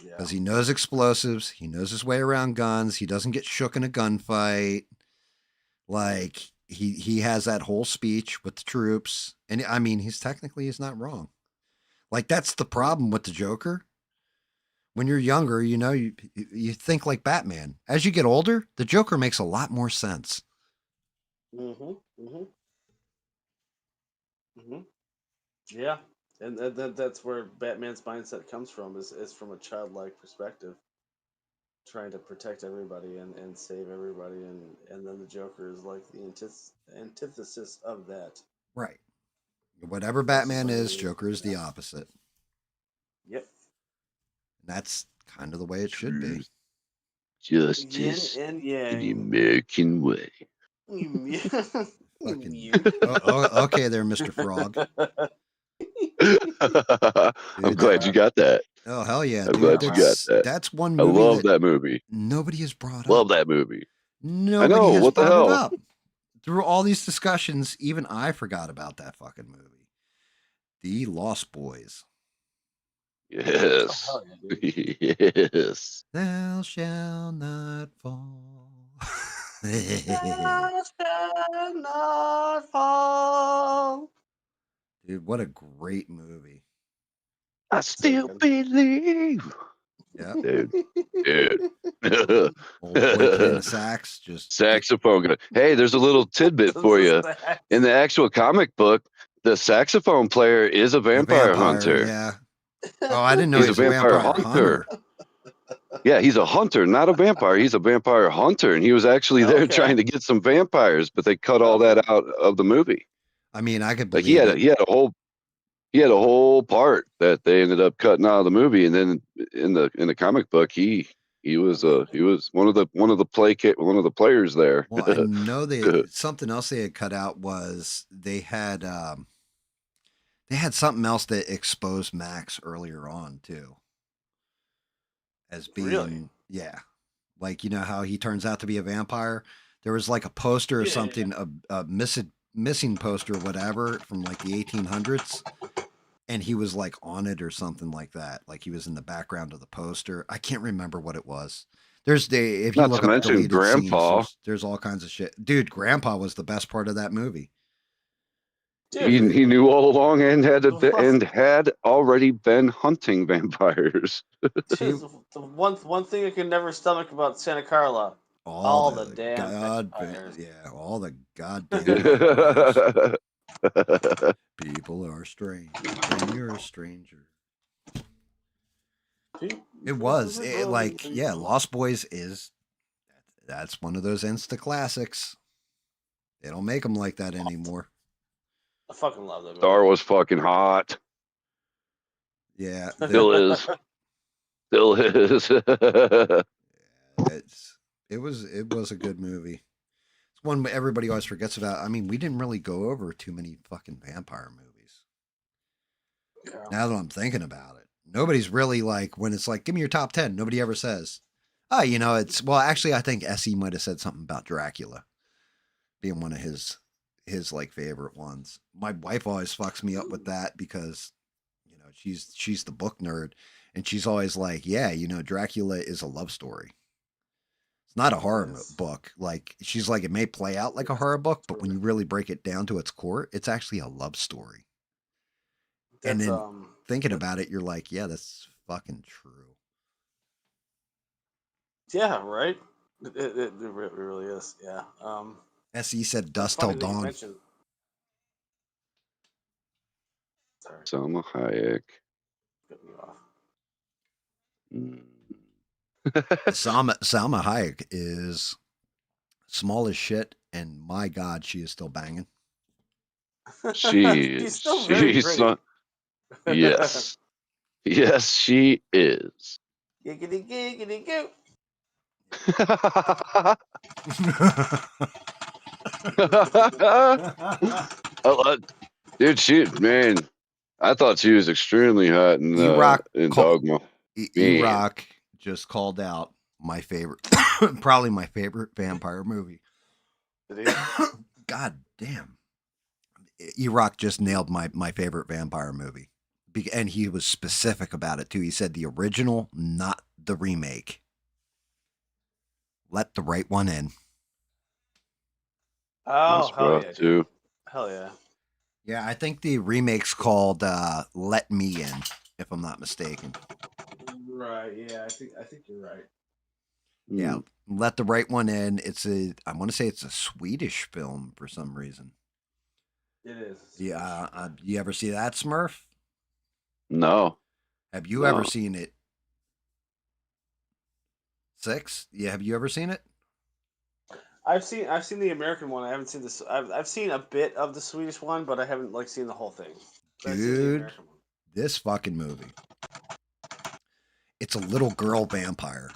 Because he knows explosives. He knows his way around guns. He doesn't get shook in a gunfight. Like, he has that whole speech with the troops. And, I mean, he's not wrong. Like, that's the problem with the Joker. When you're younger, you think like Batman. As you get older, the Joker makes a lot more sense. Yeah. And that's where Batman's mindset comes from, is from a childlike perspective, trying to protect everybody and save everybody, and then the Joker is like the antithesis of that. Right. Whatever Batman is, Joker is the opposite. Yep. That's kind of the way it should be. Justice in the American way. Okay there, Mr. Frog. I'm glad you got that. Oh, hell yeah, I'm glad you got that. That's one movie. I love that movie. Nobody has brought up. Love that movie. Nobody has brought it up. Through all these discussions, even I forgot about that fucking movie. The Lost Boys. Yes. Oh, yeah, Yes. Thou shalt not fall. Thou shalt not fall. Dude, what a great movie. I still believe. Yeah. Dude. Old boy playing the sax. Just saxophone. Hey, there's a little tidbit for you. In the actual comic book, the saxophone player is a vampire hunter. Yeah. Oh, I didn't know he's he was a vampire hunter. Yeah, he's a hunter, not a vampire. He's a vampire hunter, and he was actually there trying to get some vampires, but they cut all that out of the movie. I mean, I could believe he had a whole part that they ended up cutting out of the movie, and then in the comic book, he was one of the players there. Well, I know something else they had cut out was they had something else that exposed Max earlier on too, as being like, you know how he turns out to be a vampire. There was like a poster or something, a missing poster or whatever from like the 1800s, and he was like on it or something like that. Like he was in the background of the poster. I can't remember what it was. If you look up deleted Grandpa. scenes, there's all kinds of shit. Dude, Grandpa was the best part of that movie. Dude, he knew all along and had already been hunting vampires. The one thing I can never stomach about Santa Carla. All the damn vampires. Yeah, all the goddamn vampires. People are strange when you're a stranger. It was Lost Boys that's one of those Insta classics. They don't make them like that anymore. I fucking love that movie. Star was fucking hot. Yeah, still is. Still is. It was a good movie. It's one everybody always forgets about. I mean, we didn't really go over too many fucking vampire movies. Yeah. Now that I'm thinking about it, nobody's really like, when it's like, give me your top 10. Nobody ever says, actually, I think SE might have said something about Dracula being one of his like favorite ones. My wife always fucks me up with that because, you know, she's the book nerd, and she's always like, yeah, you know, Dracula is a love story. It's not a horror book. Like, she's like, it may play out like a horror book, but when you really break it down to its core, it's actually a love story. And then thinking about it, you're like, yeah, that's fucking true. Yeah, right? It really is. Yeah. SE said dust till dawn. Sorry. Salma Hayek. Salma Hayek is small as shit, and my God, she is still banging. She's still very pretty. Yes. Yes, she is. Giggity giggity goo. Dude, man, I thought she was extremely hot in Dogma. E-Rock just called out my favorite, probably my favorite vampire movie. God damn. E-Rock just nailed my favorite vampire movie. And he was specific about it too. He said the original, not the remake. Let the right one in. Oh, hell yeah. Too. Hell yeah. Yeah, I think the remake's called Let Me In, if I'm not mistaken. Right, yeah, I think you're right. Yeah, Let the Right One In. I want to say it's a Swedish film for some reason. It is. Yeah, you ever see that, Smurf? No. Have you ever seen it? 6? Yeah, have you ever seen it? I've seen the American one. I haven't seen this. I've seen a bit of the Swedish one, but I haven't seen the whole thing. Dude, this fucking movie. It's a little girl vampire.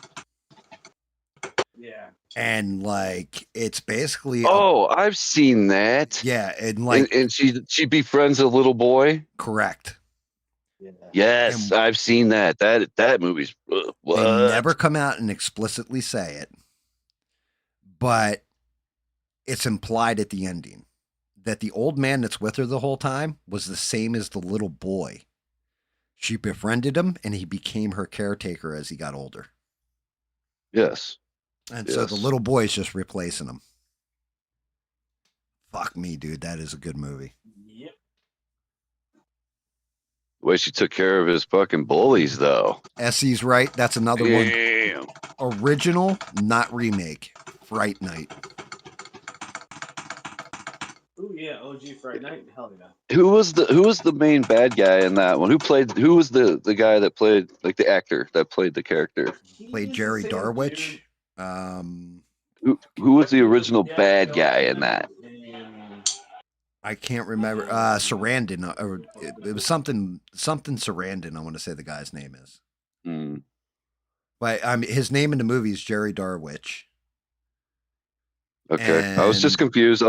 Yeah. And it's basically I've seen that. Yeah, and and she befriends a little boy. Correct. Yeah. Yes, I've seen that. That movie's what? They never come out and explicitly say it, but it's implied at the ending that the old man that's with her the whole time was the same as the little boy She befriended him, and he became her caretaker as he got older. Yes. And so the little boy's just replacing him. Fuck me, dude. That is a good movie. Yep. The way she took care of his fucking bullies, though. Essie's right. That's another one. Original, not remake. Fright Night. Oh yeah, OG Fright Night. Hell yeah. Who was the main bad guy in that one? Who was the guy that played, like, the actor that played the character? Played Jerry Darwich. Who was the original bad guy in that? I can't remember. Sarandon. It was something Sarandon, I want to say the guy's name is. Hmm. But his name in the movie is Jerry Darwich. Okay, I was just confused.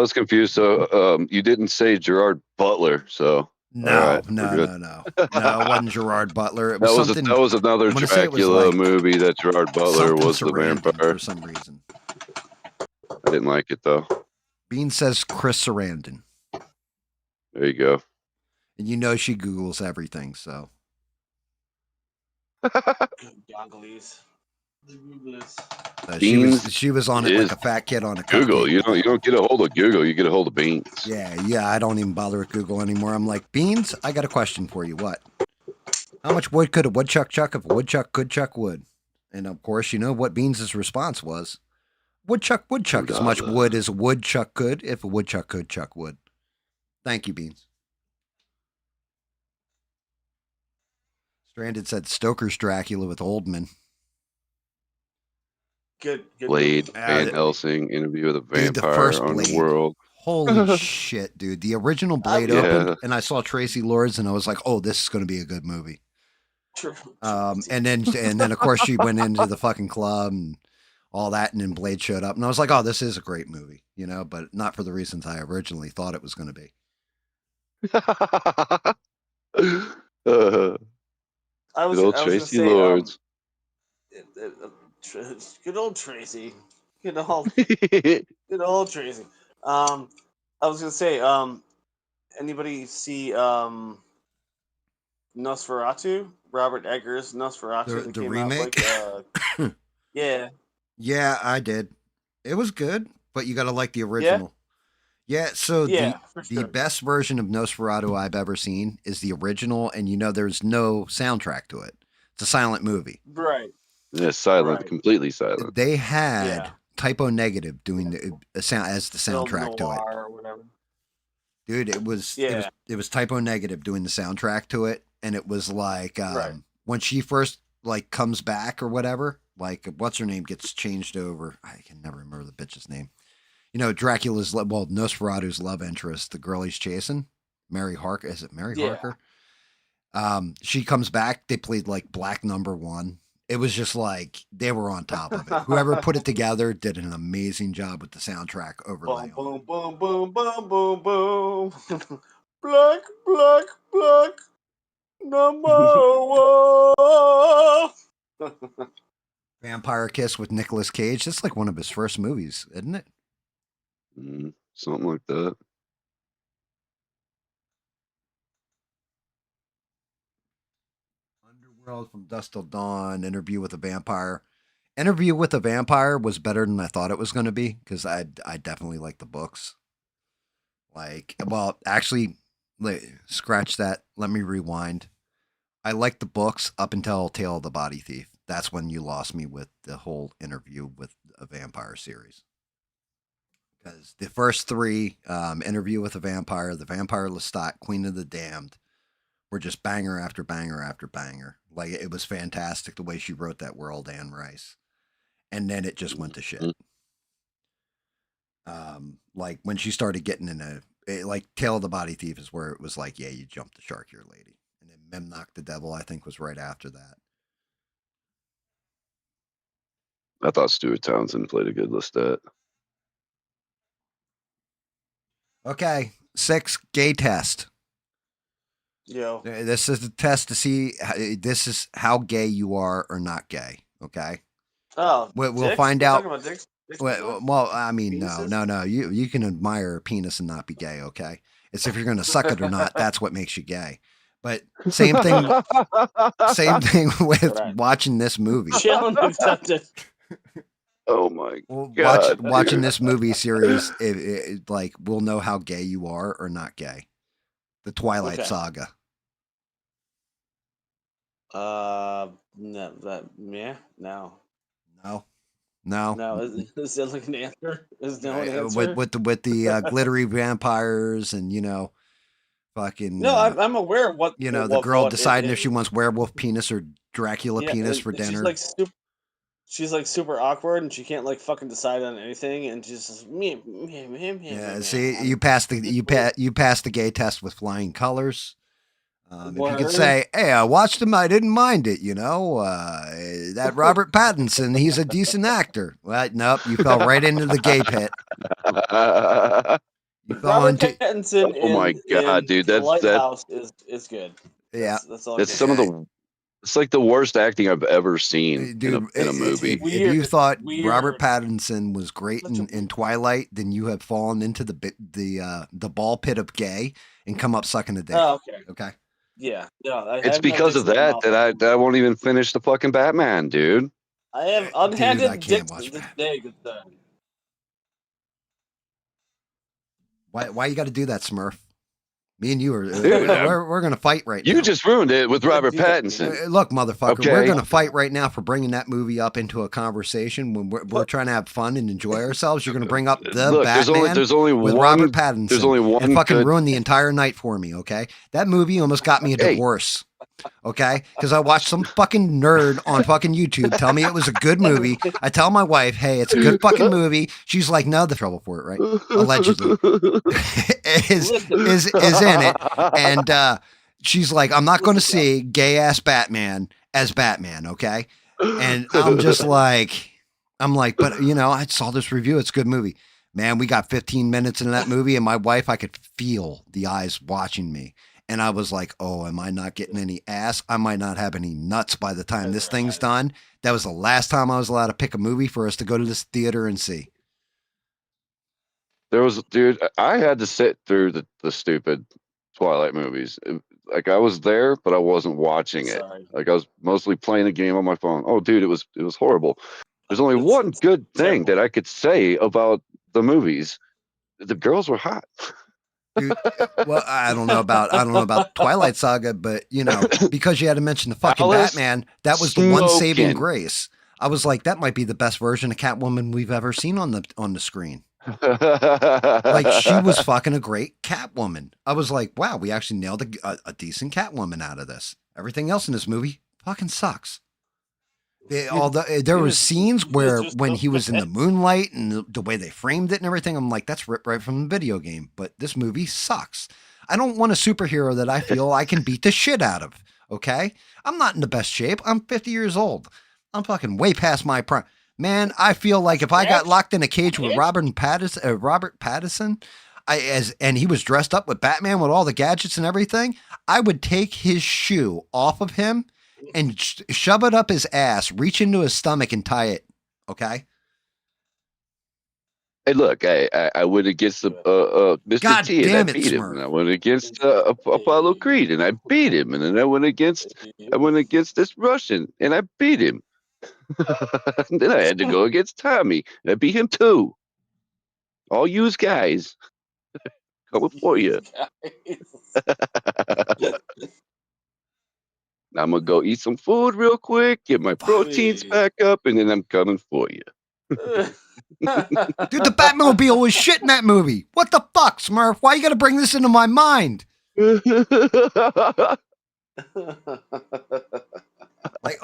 So you didn't say Gerard Butler, so no, no. It wasn't Gerard Butler. It was something. That was another Dracula movie that Gerard Butler was the vampire for some reason. I didn't like it though. Bean says Chris Sarandon. There you go. And you know she Googles everything, so. Goggles. She was on it like a fat kid on a Google. You don't get a hold of Google. You get a hold of Beans. Yeah. I don't even bother with Google anymore. I'm like, Beans, I got a question for you. What? How much wood could a woodchuck chuck if a woodchuck could chuck wood? And of course, you know what Beans' response was. Woodchuck as much wood as a woodchuck could if a woodchuck could chuck wood. Thank you, Beans. Stranded said Stoker's Dracula with Oldman. Good. Blade, Van Helsing, Interview with a Vampire on the World. Holy shit, dude. The original Blade opened, and I saw Tracy Lords, and I was like, oh, this is going to be a good movie. And then, of course, she went into the fucking club and all that, and then Blade showed up, and I was like, oh, this is a great movie, but not for the reasons I originally thought it was going to be. Tracy Lords. Good old Tracy. Good old Tracy. I was gonna say, anybody see Nosferatu? Robert Eggers' Nosferatu. The remake? Yeah. Yeah, I did. It was good, but you gotta like the original. Yeah, so the best version of Nosferatu I've ever seen is the original, and there's no soundtrack to it. It's a silent movie. Right. Yeah, silent, completely silent. They had Typo Negative doing the sound as the soundtrack to it. Or whatever. Dude, it was Typo Negative doing the soundtrack to it, and it was like when she first comes back or whatever, what's her name gets changed over. I can never remember the bitch's name. Dracula's Nosferatu's love interest, the girl he's chasing, Mary Harker. Is it Mary Harker? She comes back. They played Black Number 1. It was just they were on top of it. Whoever put it together did an amazing job with the soundtrack overlay. Boom, boom, boom, boom, boom, boom. Black, black, black. Number 1. Vampire Kiss with Nicolas Cage. That's one of his first movies, isn't it? Something like that. Underworld, From Dusk Till Dawn, Interview with a Vampire. Interview with a Vampire was better than I thought it was going to be because I definitely like the books. Actually, scratch that. Let me rewind. I liked the books up until Tale of the Body Thief. That's when you lost me with the whole Interview with a Vampire series. Because the first 3, Interview with a Vampire, The Vampire Lestat, Queen of the Damned, were just banger after banger after banger. It was fantastic the way she wrote that world, Anne Rice. And then it just went to shit. When she started getting in Tale of the Body Thief is where it was you jumped the shark here, lady. And then Memnock the Devil, I think, was right after that. I thought Stuart Townsend played a good Lestat. Okay, 6, gay test. Yo. This is a test to see this is how gay you are or not gay. Okay. Oh, we'll find out. Dicks? Well, I mean, Penises? no. You can admire a penis and not be gay. Okay. It's if you're going to suck it or not. That's what makes you gay. But same thing. Same thing with watching this movie. Chillin accepted. Oh my god! Watching this movie series, like we'll know how gay you are or not gay. The Twilight Saga. No. No. Is that like an answer? Is no an answer? With the glittery vampires and fucking. No, I'm aware of what the girl deciding if she wants werewolf penis or Dracula penis for dinner. She's like super awkward and she can't like fucking decide on anything and she's just me. Yeah, see, you passed the gay test with flying colors. If you could say, "Hey, I watched him. I didn't mind it." That Robert Pattinson, he's a decent actor. Well, nope, you fell right into the gay pit. You fell Robert into. Pattinson. Oh my god, dude, The Lighthouse is good. That's all. That's some of the. It's like the worst acting I've ever seen in a movie. If you thought Robert Pattinson was great in Twilight, then you have fallen into the ball pit of gay and come up sucking a dick. Oh, okay. Okay. Yeah. No, it's because of that I won't even finish the fucking Batman, dude. I have unhanded I can't watch Batman. Why you got to do that, Smurf? Me and you are we're gonna fight right now. You just ruined it with Robert Pattinson. Look, motherfucker, we're gonna fight right now for bringing that movie up into a conversation when we're trying to have fun and enjoy ourselves. You're gonna bring up the Batman there's only with one, Robert Pattinson. There's only one and fucking ruin the entire night for me. Okay, that movie almost got me a divorce. Okay, because I watched some fucking nerd on fucking YouTube tell me it was a good movie. I tell my wife, "Hey, it's a good fucking movie." She's like, "No, the trouble for it, right? Allegedly, is in it." And she's like, "I'm not going to see gay ass Batman as Batman." Okay, and I'm just like, but I saw this review. It's a good movie. Man, we got 15 minutes into that movie, and my wife, I could feel the eyes watching me. And I was like, oh, am I not getting any ass? I might not have any nuts by the time this thing's done. That was the last time I was allowed to pick a movie for us to go to this theater and see. Dude, I had to sit through the stupid Twilight movies. Like I was there, but I wasn't watching it. Like I was mostly playing a game on my phone. Oh, dude, it was horrible. There's only one good thing that I could say about the movies. The girls were hot. Dude, well, I don't know about Twilight Saga, but because you had to mention the fucking Batman, that was the one saving grace. I was like, that might be the best version of Catwoman we've ever seen on the screen. Like she was fucking a great Catwoman. I was like, wow, we actually nailed a decent Catwoman out of this. Everything else in this movie fucking sucks. There was scenes where when he was in the moonlight and the way they framed it and everything, I'm like, that's ripped right from the video game. But this movie sucks. I don't want a superhero that I feel I can beat the shit out of. Okay, I'm not in the best shape. I'm 50 years old. I'm fucking way past my prime. Man, I feel like if I got locked in a cage with Robert Pattinson, and he was dressed up with Batman with all the gadgets and everything, I would take his shoe off of him and shove it up his ass, reach into his stomach and tie it. Okay. Hey, look, I went against Mr. God T and I beat him. Smurf. And I went against Apollo Creed and I beat him. And then I went against this Russian and I beat him. And then I had to go against Tommy and I beat him too. All yous guys coming for you. I'm gonna go eat some food real quick, get my proteins back up, and then I'm coming for you. Dude, the Batmobile was shit in that movie. What the fuck, Smurf? Why you gotta bring this into my mind? Like,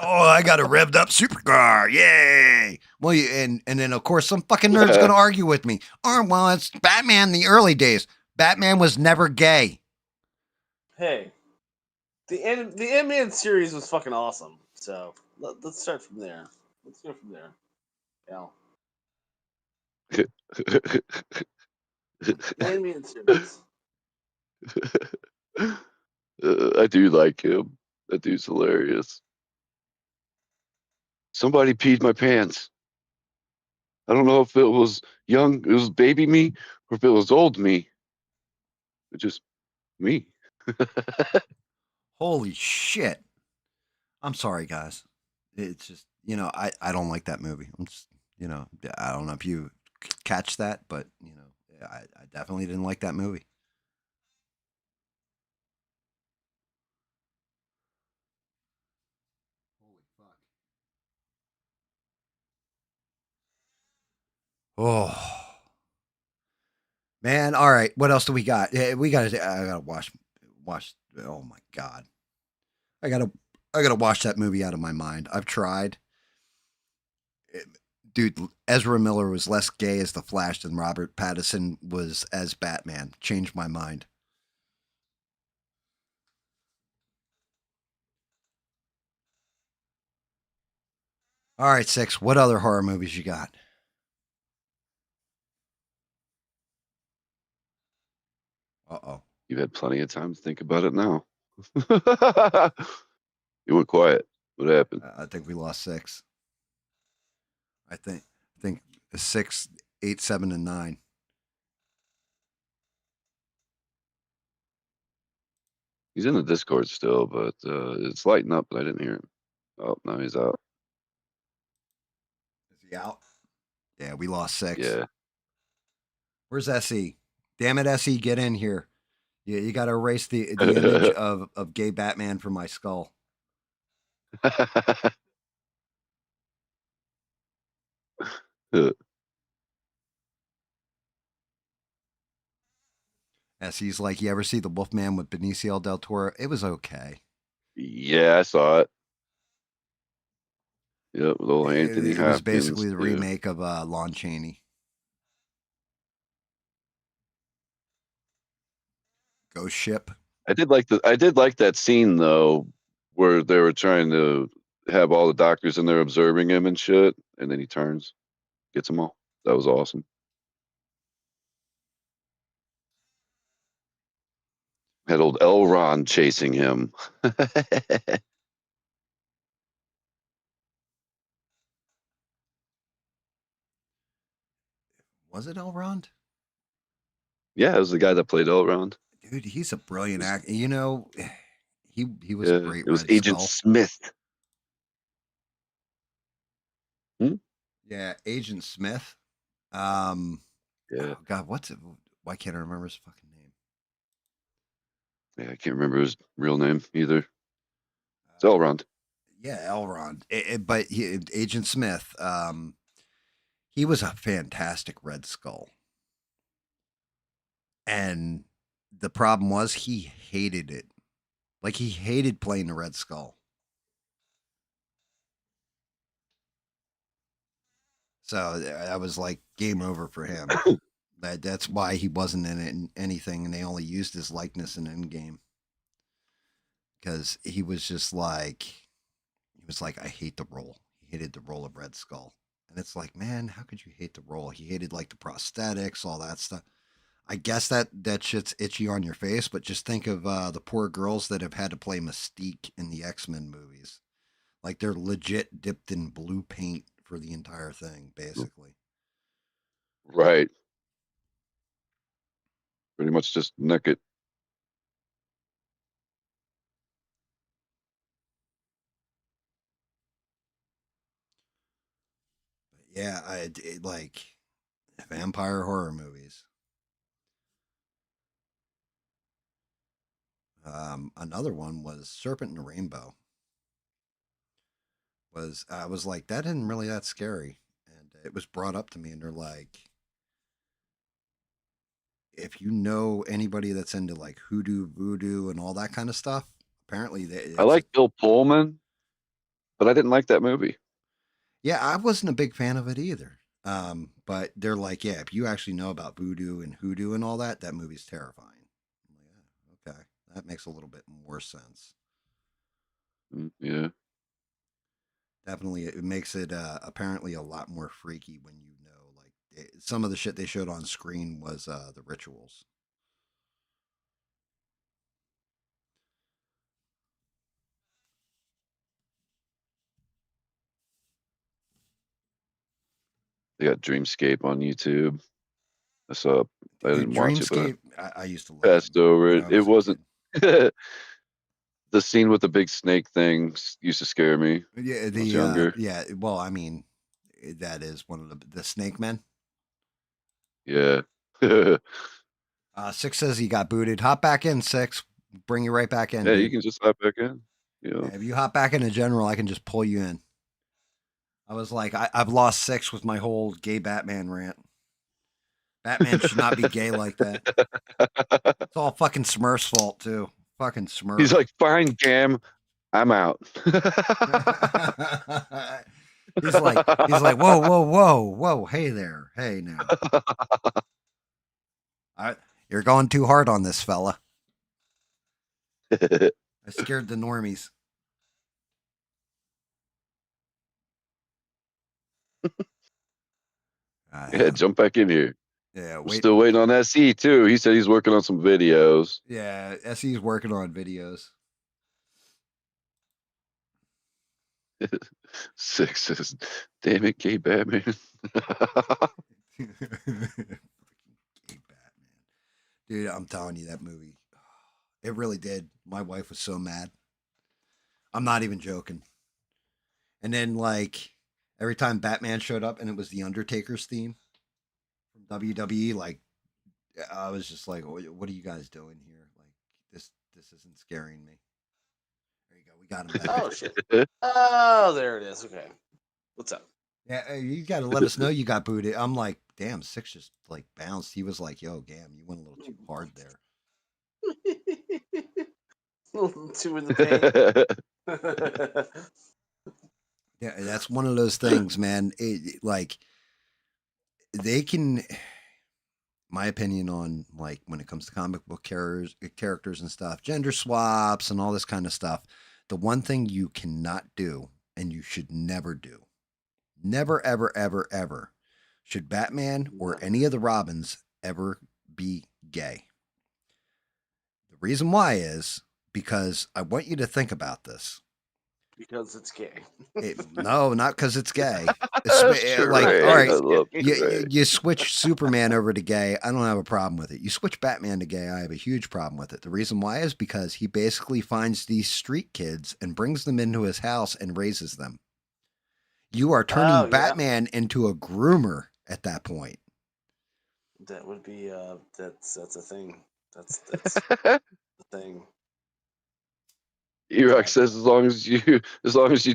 oh, I got a revved up supercar, yay! Well, and then of course some fucking nerd's gonna argue with me. Oh, well, it's Batman in the early days. Batman was never gay. Hey. The animated series was fucking awesome. So let's start from there. Let's go from there. Yeah. Animated series. I do like him. That dude's hilarious. Somebody peed my pants. I don't know if it was it was baby me, or if it was old me. It's just me. Holy shit! I'm sorry, guys. It's just I don't like that movie. I'm just I don't know if you catch that, but I definitely didn't like that movie. Holy fuck! Oh man! All right, what else do we got? We got to. I gotta watch. Oh my god! I gotta. I gotta wash that movie out of my mind. I've tried. Dude, Ezra Miller was less gay as the Flash than Robert Pattinson was as Batman. Changed my mind. All right, Six. What other horror movies you got? Uh-oh. You've had plenty of time to think about it now. You went quiet. What happened? I think we lost Six. I think 6, 8, 7, and 9. He's in the Discord still, but it's lighting up, but I didn't hear him. Oh, now he's out. Is he out? Yeah, we lost Six. Yeah. Where's SE? Damn it, SE, get in here. You got to erase the image of gay Batman from my skull. SE's like, you ever see The Wolfman with Benicio del Toro? It was okay. Yeah, I saw it. Yep, with old Anthony It Hopkins. was basically the remake of Lon Chaney. Ghost Ship. I did like that scene though, where they were trying to have all the doctors in there observing him and shit, and then he turns, gets them all. That was awesome. Had old Elrond chasing him. Was it Elrond? Yeah, it was the guy that played Elrond. Dude, he's a brilliant actor. He was a great it was Red Agent Skull. Smith. Yeah, Agent Smith. Yeah. Oh God, what's it? Why can't I remember his fucking name? Yeah, I can't remember his real name either. It's Elrond. Yeah, Elrond. But Agent Smith. He was a fantastic Red Skull, and the problem was he hated it. Like he hated playing the Red Skull. So that was like game over for him. That's why he wasn't in anything, and they only used his likeness in Endgame because he was like, I hate the role. He hated the role of Red Skull, and it's like, man, how could you hate the role? He hated like the prosthetics, all that stuff. I guess that shit's itchy on your face, but just think of the poor girls that have had to play Mystique in the X-Men movies. Like they're legit dipped in blue paint for the entire thing, basically. Right. Pretty much just naked. But yeah, I like vampire horror movies. Another one was Serpent in the Rainbow. I was like, that isn't really that scary, and it was brought up to me, and they're like, if you know anybody that's into like hoodoo, voodoo, and all that kind of stuff, apparently I like Bill Pullman, but I didn't like that movie. Yeah, I wasn't a big fan of it either. But they're like, yeah, if you actually know about voodoo and hoodoo and all that, that movie's terrifying. I'm like, yeah, okay, that makes a little bit more sense. Yeah. Definitely, it makes it apparently a lot more freaky when you know, like, some of the shit they showed on screen was the rituals. They got Dreamscape on YouTube. I saw. I didn't watch it, but I used to love passed over it. It wasn't. The the scene with the big snake thing used to scare me. Yeah, when I was younger. yeah. Well, I mean, that is one of the snake men. Yeah. 6 says he got booted. Hop back in, 6. Bring you right back in, Yeah, you dude. can just hop back in. Yeah. If you hop back into general, I can just pull you in. I was like, I've lost 6 with my whole gay Batman rant. Batman should not be gay like that. It's all fucking Smurf's fault too. Fucking Smurf. He's like, fine, Gam, I'm out. he's like, whoa, hey there, hey now. You're going too hard on this fella. I scared the normies. Yeah, jump back in here. Yeah, we're still waiting on SE too. He said he's working on some videos. Yeah, SE's working on videos. 6 says, damn it, gay Batman. Gay Batman. Dude, I'm telling you, that movie, it really did. My wife was so mad. I'm not even joking. And then, like, every time Batman showed up and it was the Undertaker's theme from WWE, like, I was just like, what are you guys doing here? Like, this isn't scaring me. There you go. We got him back. Oh, shit. Oh, there it is. Okay. What's up? Yeah, you got to let us know you got booted. I'm like, damn, 6 just, like, bounced. He was like, yo, Gam, you went a little too hard there. A little too in the paint. Yeah, that's one of those things, man. Like, they can, my opinion on, like, when it comes to comic book characters and stuff, gender swaps and all this kind of stuff, the one thing you cannot do and you should never do, never, ever, ever, ever, should Batman or any of the Robins ever be gay. The reason why is because I want you to think about this. Because it's gay. No, not because it's gay. Like, all right, you switch Superman over to gay. I don't have a problem with it. You switch Batman to gay. I have a huge problem with it. The reason why is because he basically finds these street kids and brings them into his house and raises them. You are turning Batman into a groomer at that point. That would be that's a thing. That's the thing. E-Rock says, as long as you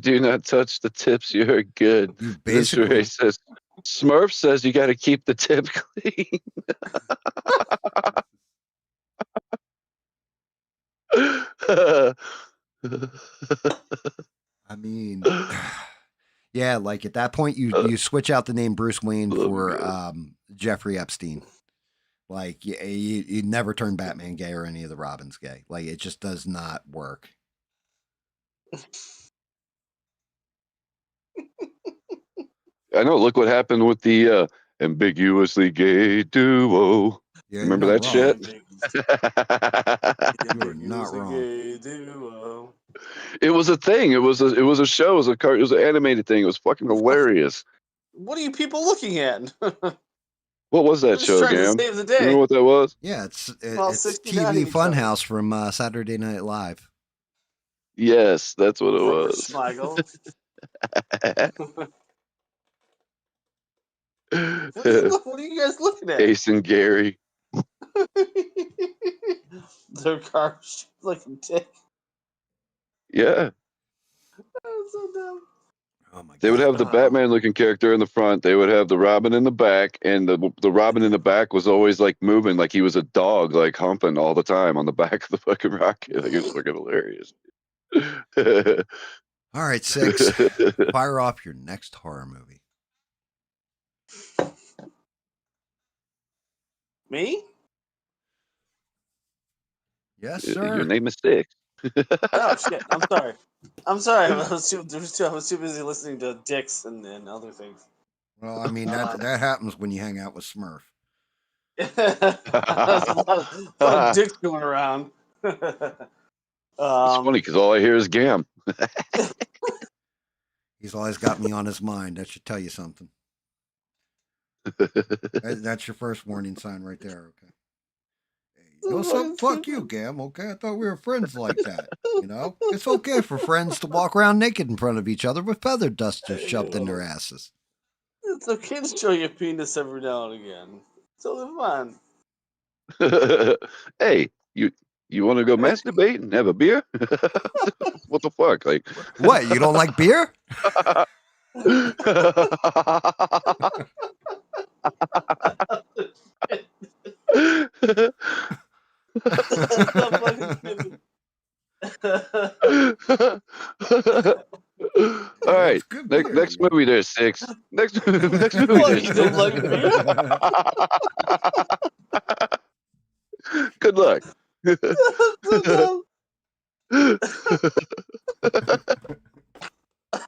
do not touch the tips, you're good. You basically Ray says, Smurf says you got to keep the tip clean. I mean, yeah, like at that point, you switch out the name Bruce Wayne for Jeffrey Epstein. Like you never turn Batman gay or any of the Robins gay. Like it just does not work. I know. Look what happened with the ambiguously gay duo. Yeah, remember that shit? You're not wrong. It was a thing. It was a show. It was an animated thing. It was fucking hilarious. What are you people looking at? What was that show, Gam? To save the day. You remember what that was? Yeah, it's TV Funhouse from Saturday Night Live. Yes, that's what it was. Smigel. What are you guys looking at? Ace and Gary. Their car like a dick. Yeah. That's so dumb. Oh my God. They would have the Batman-looking character in the front. They would have the Robin in the back, and the Robin in the back was always like moving, like he was a dog, like humping all the time on the back of the fucking rocket. Like it was fucking hilarious. All right, 6. Fire off your next horror movie. Me? Yes, sir. Your name is 6. Oh shit! I'm sorry. I was too busy listening to dicks and other things. Well, I mean that happens when you hang out with Smurf. There's a lot of dicks going around. It's funny because all I hear is Gam. He's always got me on his mind. That should tell you something. That's your first warning sign right there. Okay. So fuck you, Gam. Okay, I thought we were friends like that. It's okay for friends to walk around naked in front of each other with feather dusters shoved in their asses. It's okay to show your penis every now and again. It's totally fun. Hey, you want to go masturbate and have a beer? What the fuck? Like, what? You don't like beer? All right. Beer, Next movie there's 6. Next movie there's 6. You don't like beer? Good luck.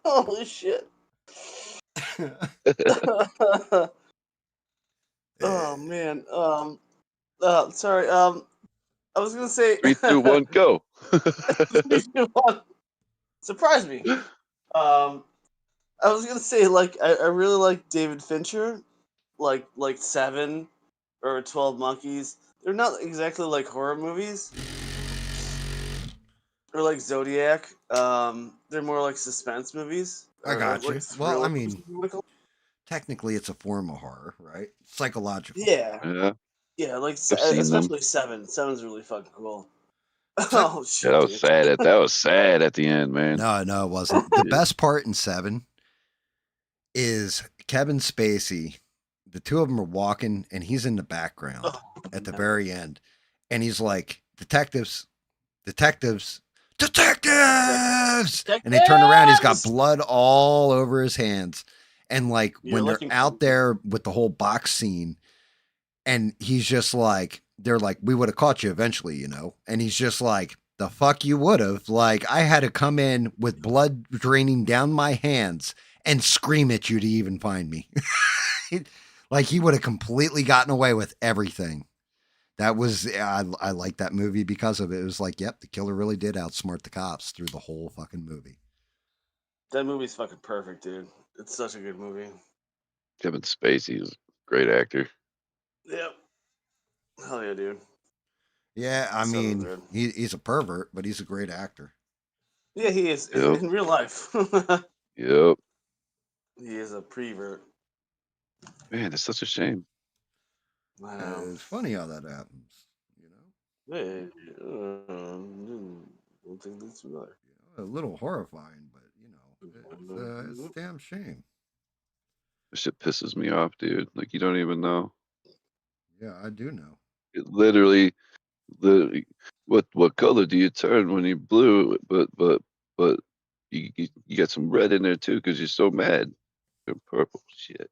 Holy shit. Oh man. Sorry. I was gonna say 3, 2, 1, go. 3, 2, 1. Surprise me. I was gonna say I really like David Fincher, like 7 or 12 Monkeys. They're not exactly like horror movies. Or like Zodiac. They're more like suspense movies. I got you. Well, I mean, thrillers. technically it's a form of horror, right? Psychological. Yeah. Yeah, like I've seen them. especially 7. 7's really fucking cool. Seven- Oh shit. Yeah, that was sad. That was sad at the end, man. No, it wasn't. The best part in 7 is Kevin Spacey. The two of them are walking, and he's in the background at the very end, and he's like, "Detectives, detectives, detectives!" And they turn around, he's got blood all over his hands, and like when they're out there with the whole box scene, and he's just like, they're like, "We would have caught you eventually," and he's just like, "The fuck you would have!" Like I had to come in with blood draining down my hands and scream at you to even find me. Like he would have completely gotten away with everything. That was I like that movie because of it. It was like, yep, the killer really did outsmart the cops through the whole fucking movie. That movie's fucking perfect, dude. It's such a good movie. Kevin Spacey is a great actor. Yep. Hell yeah, dude. Yeah, I mean, he's a pervert, but he's a great actor. Yeah, he is Yep. in real life. Yep. He is a prevert. Man, it's such a shame. It's funny how that happens, Hey, don't think that's familiar. A little horrifying, but it's a damn shame. This shit pisses me off, dude. Like you don't even know. Yeah, I do know. It literally, what color do you turn when you blue? But you got some red in there too because you're so mad. You're purple shit.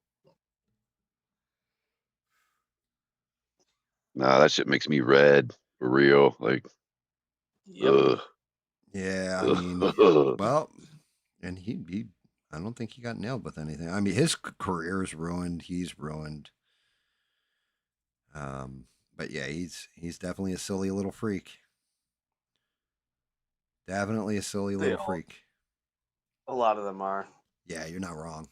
Nah, that shit makes me red for real. Like, ugh. Yeah, I mean, well, and he, I don't think he got nailed with anything. I mean, his career is ruined. He's ruined. But yeah, he's definitely a silly little freak. Definitely a silly little freak. A lot of them are. Yeah, you're not wrong.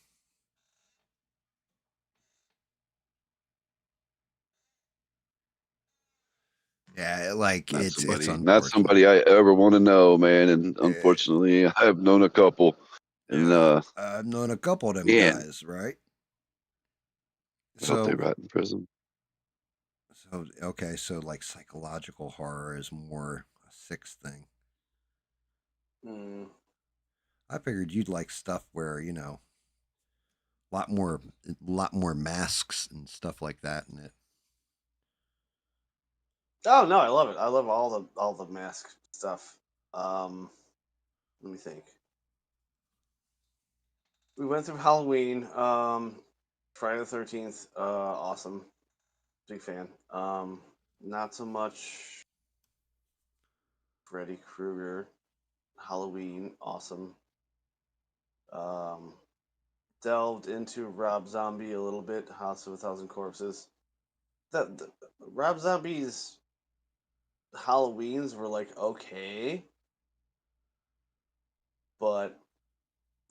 Yeah, like it's not somebody I ever want to know, man. And unfortunately, I've known a couple. And I've known a couple of them guys, right? So they rot in prison. So okay, so like psychological horror is more a sixth thing. I figured you'd like stuff where a lot more masks and stuff like that in it. Oh no, I love it. I love all the mask stuff. Let me think. We went through Halloween. Friday the 13th. Awesome. Big fan. Not so much Freddy Krueger. Halloween. Awesome. Delved into Rob Zombie a little bit. House of a Thousand Corpses. Rob Zombie's Halloweens were like okay, but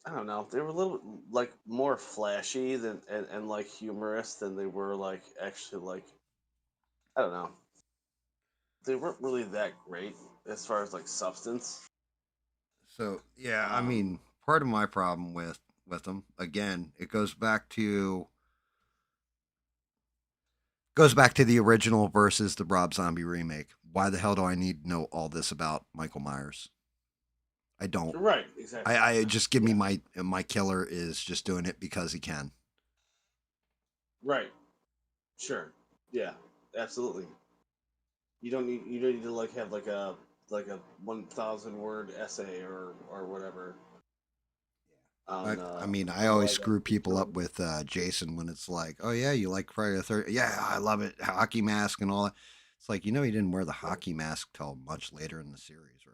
I don't know. They were a little like more flashy than and like humorous than they were like actually like I don't know. they weren't really that great as far as like substance. So yeah, I mean, part of my problem with them again, it goes back to the original versus the Rob Zombie remake. Why the hell do I need to know all this about Michael Myers? I don't. Right, exactly. I just give me my killer is just doing it because he can. Right. Sure. Yeah. Absolutely. You don't need to like have like a 1,000 word essay or whatever. I mean, I always screw people up with Jason when it's like, oh yeah, you like Friday the 13th? Yeah, I love it. Hockey mask and all that. It's like, he didn't wear the hockey mask till much later in the series, right?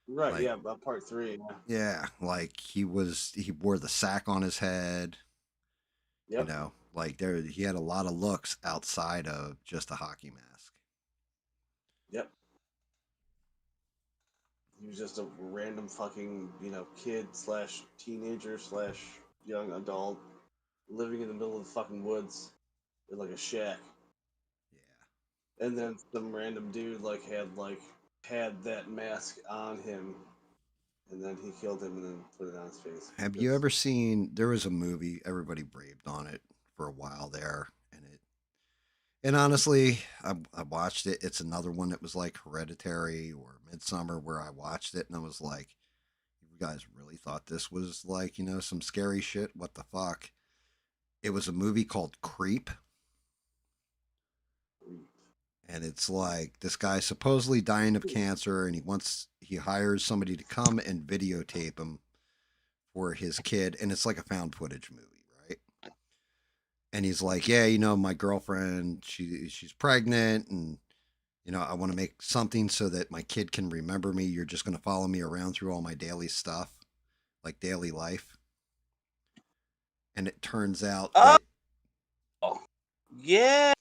Right. Like, Yeah. About part 3. yeah, like he wore the sack on his head. Yeah. Yep. Like he had a lot of looks outside of just a hockey mask. Yep. He was just a random fucking kid slash teenager slash young adult living in the middle of the fucking woods in like a shack. Yeah. And then some random dude had that mask on him, and then he killed him and then put it on his face. Have you ever seen? There was a movie. Everybody raved on it for a while there, and honestly, I watched it. It's another one that was like Hereditary or Midsummer, where I watched it and I was like, "You guys really thought this was like some scary shit? What the fuck?" It was a movie called Creep. And it's like this guy supposedly dying of cancer, and he hires somebody to come and videotape him for his kid, and it's like a found footage movie, right? And he's like, yeah, my girlfriend, she's pregnant, and I want to make something so that my kid can remember me. You're just going to follow me around through all my daily stuff, like daily life. And it turns out that yeah.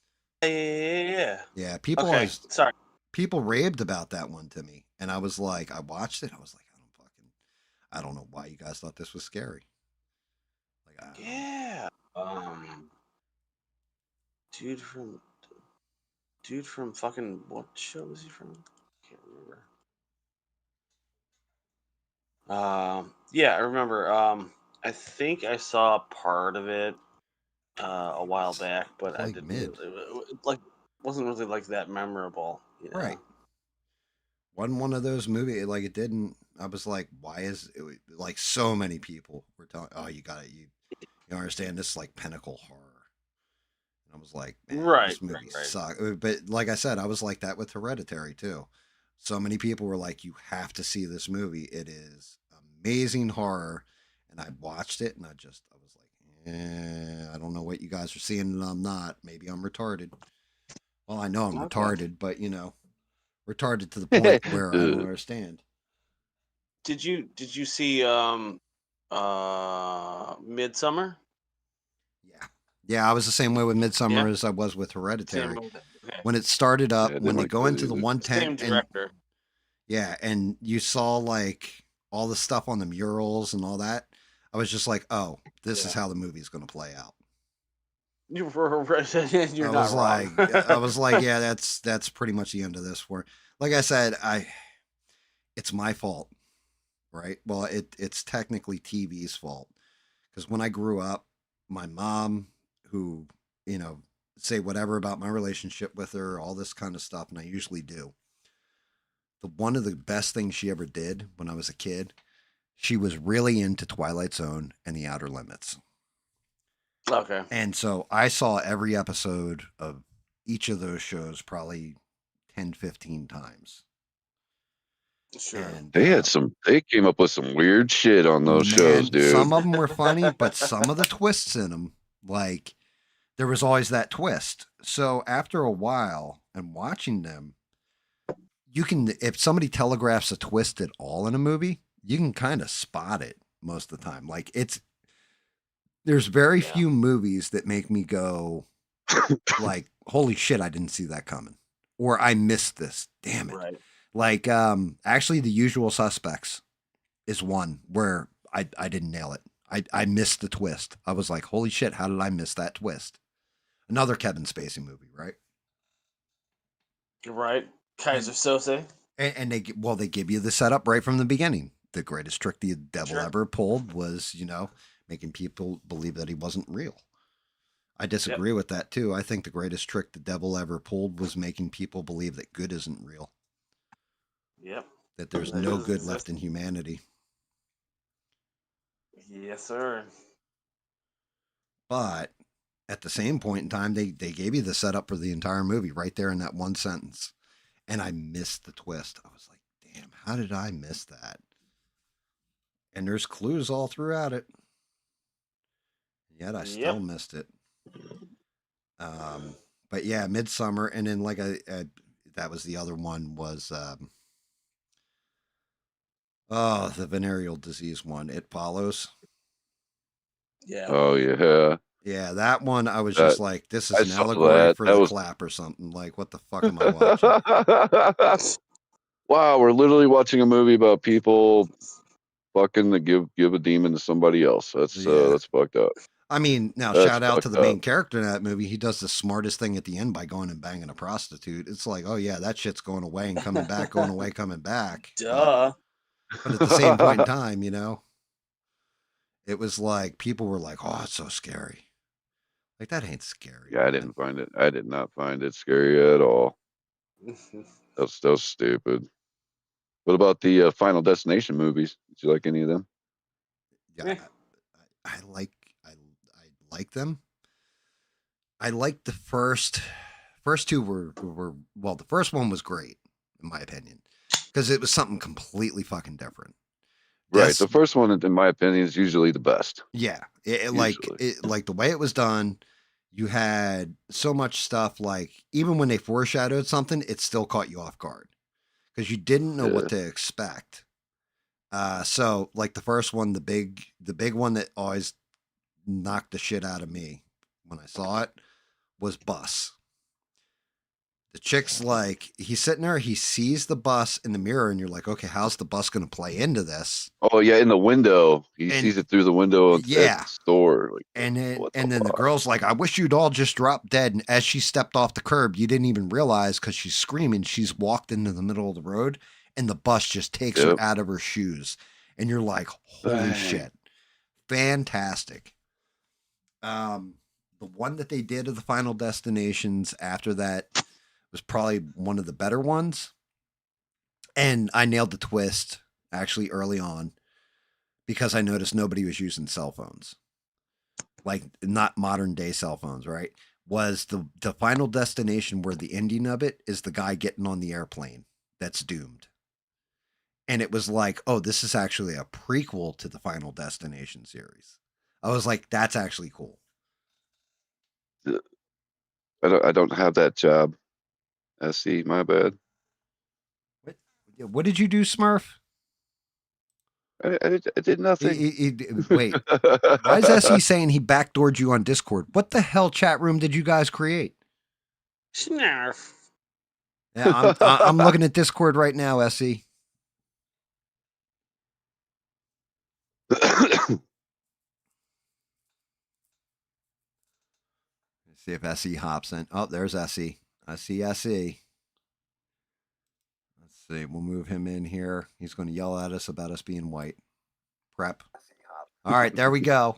Yeah. Yeah, people Okay. always Sorry. people raved about that one to me, and I was like, I watched it. I was like, I don't know why you guys thought this was scary. Like, yeah. Dude from fucking what show was he from? Can't remember. Yeah, I remember. I think I saw part of it a while back, but I like didn't mid. wasn't really like that memorable. Right. Wasn't one of those movies like it didn't. I was like, why is it like so many people were telling? Oh, you got it. You understand this is like pinnacle horror. And I was like, man, this movie sucks. But like I said, I was like that with Hereditary too. So many people were like, you have to see this movie. It is amazing horror. And I watched it and I was like, I don't know what you guys are seeing and I'm not. Maybe I'm retarded. Well, I know I'm retarded, but retarded to the point where I don't understand. Did you see Midsummer? Yeah, I was the same way with Midsummer as I was with Hereditary. When it started up, when they go into the one tent, same director. And you saw like all the stuff on the murals and all that, I was just like, oh, this is how the movie's going to play out. You're not wrong. I was like, yeah, that's pretty much the end of this. For like I said, it's my fault, right? Well, it's technically TV's fault because when I grew up, my mom, who say whatever about my relationship with her, all this kind of stuff, and I usually do. One of the best things she ever did when I was a kid, she was really into Twilight Zone and The Outer Limits. Okay. And so I saw every episode of each of those shows probably 10, 15 times. Sure. And they came up with some weird shit on those shows, dude. Some of them were funny, but some of the twists in them, like there was always that twist. So after a while and watching them, you can, if somebody telegraphs a twist at all in a movie, you can kind of spot it most of the time. Like there's very few movies that make me go like, holy shit, I didn't see that coming. Or I missed this. Damn it. Right. Like, actually The Usual Suspects is one where I didn't nail it. I missed the twist. I was like, holy shit, how did I miss that twist? Another Kevin Spacey movie, right? Right. Kaiser Sose. And they give you the setup right from the beginning. The greatest trick the devil ever pulled was, making people believe that he wasn't real. I disagree with that too. I think the greatest trick the devil ever pulled was making people believe that good isn't real. Yep. That there's no good left in humanity. Yes, sir. But at the same point in time, they gave you the setup for the entire movie right there in that one sentence. And I missed the twist. I was like, damn, how did I miss that? And there's clues all throughout it. Yet I still missed it. But yeah, Midsummer, and then like that was the other one was the venereal disease one. It Follows. Yeah. Oh yeah. Yeah, that one I was just like, this is an allegory for the clap or something. Like, what the fuck am I watching? Wow, we're literally watching a movie about people fucking to give a demon to somebody else. That's fucked up. I mean, now shout out to the main character in that movie. He does the smartest thing at the end by going and banging a prostitute. It's like, oh yeah, that shit's going away and coming back, going away, coming back. Duh. But at the same point in time, it was like people were like, oh, it's so scary. Like, that ain't scary. Yeah, I did not find it scary at all. That's stupid. What about the Final Destination movies? Did you like any of them? Yeah, I like them. I liked the first two were well, the first one was great in my opinion because it was something completely fucking different. Right, the first one, in my opinion, is usually the best. Yeah, like the way it was done. You had so much stuff, like even when they foreshadowed something, it still caught you off guard because you didn't know what to expect. So like the first one, the big one that always knocked the shit out of me when I saw it was Bus. The chick's like, he's sitting there, he sees the bus in the mirror, and you're like, okay, how's the bus going to play into this? Oh yeah, in the window, he sees it through the window at the store. Like, and then the girl's like, I wish you'd all just drop dead. And as she stepped off the curb, you didn't even realize because she's screaming. She's walked into the middle of the road, and the bus just takes her out of her shoes, and you're like, holy shit, fantastic. The one that they did of the Final Destinations after that was probably one of the better ones. And I nailed the twist actually early on because I noticed nobody was using cell phones. Like, not modern day cell phones, right? Was the Final Destination where the ending of it is the guy getting on the airplane that's doomed. And it was like, oh, this is actually a prequel to the Final Destination series. I was like, that's actually cool. I don't have that job. SE, my bad. What did you do, Smurf? I did nothing. Wait, why is SE saying he backdoored you on Discord? What the hell chat room did you guys create? Snarf. Yeah, I'm looking at Discord right now, SE. Let's see if SE hops in. Oh, there's SE. I see SE. Let's see. We'll move him in here. He's going to yell at us about us being white. Prep. All right, there we go.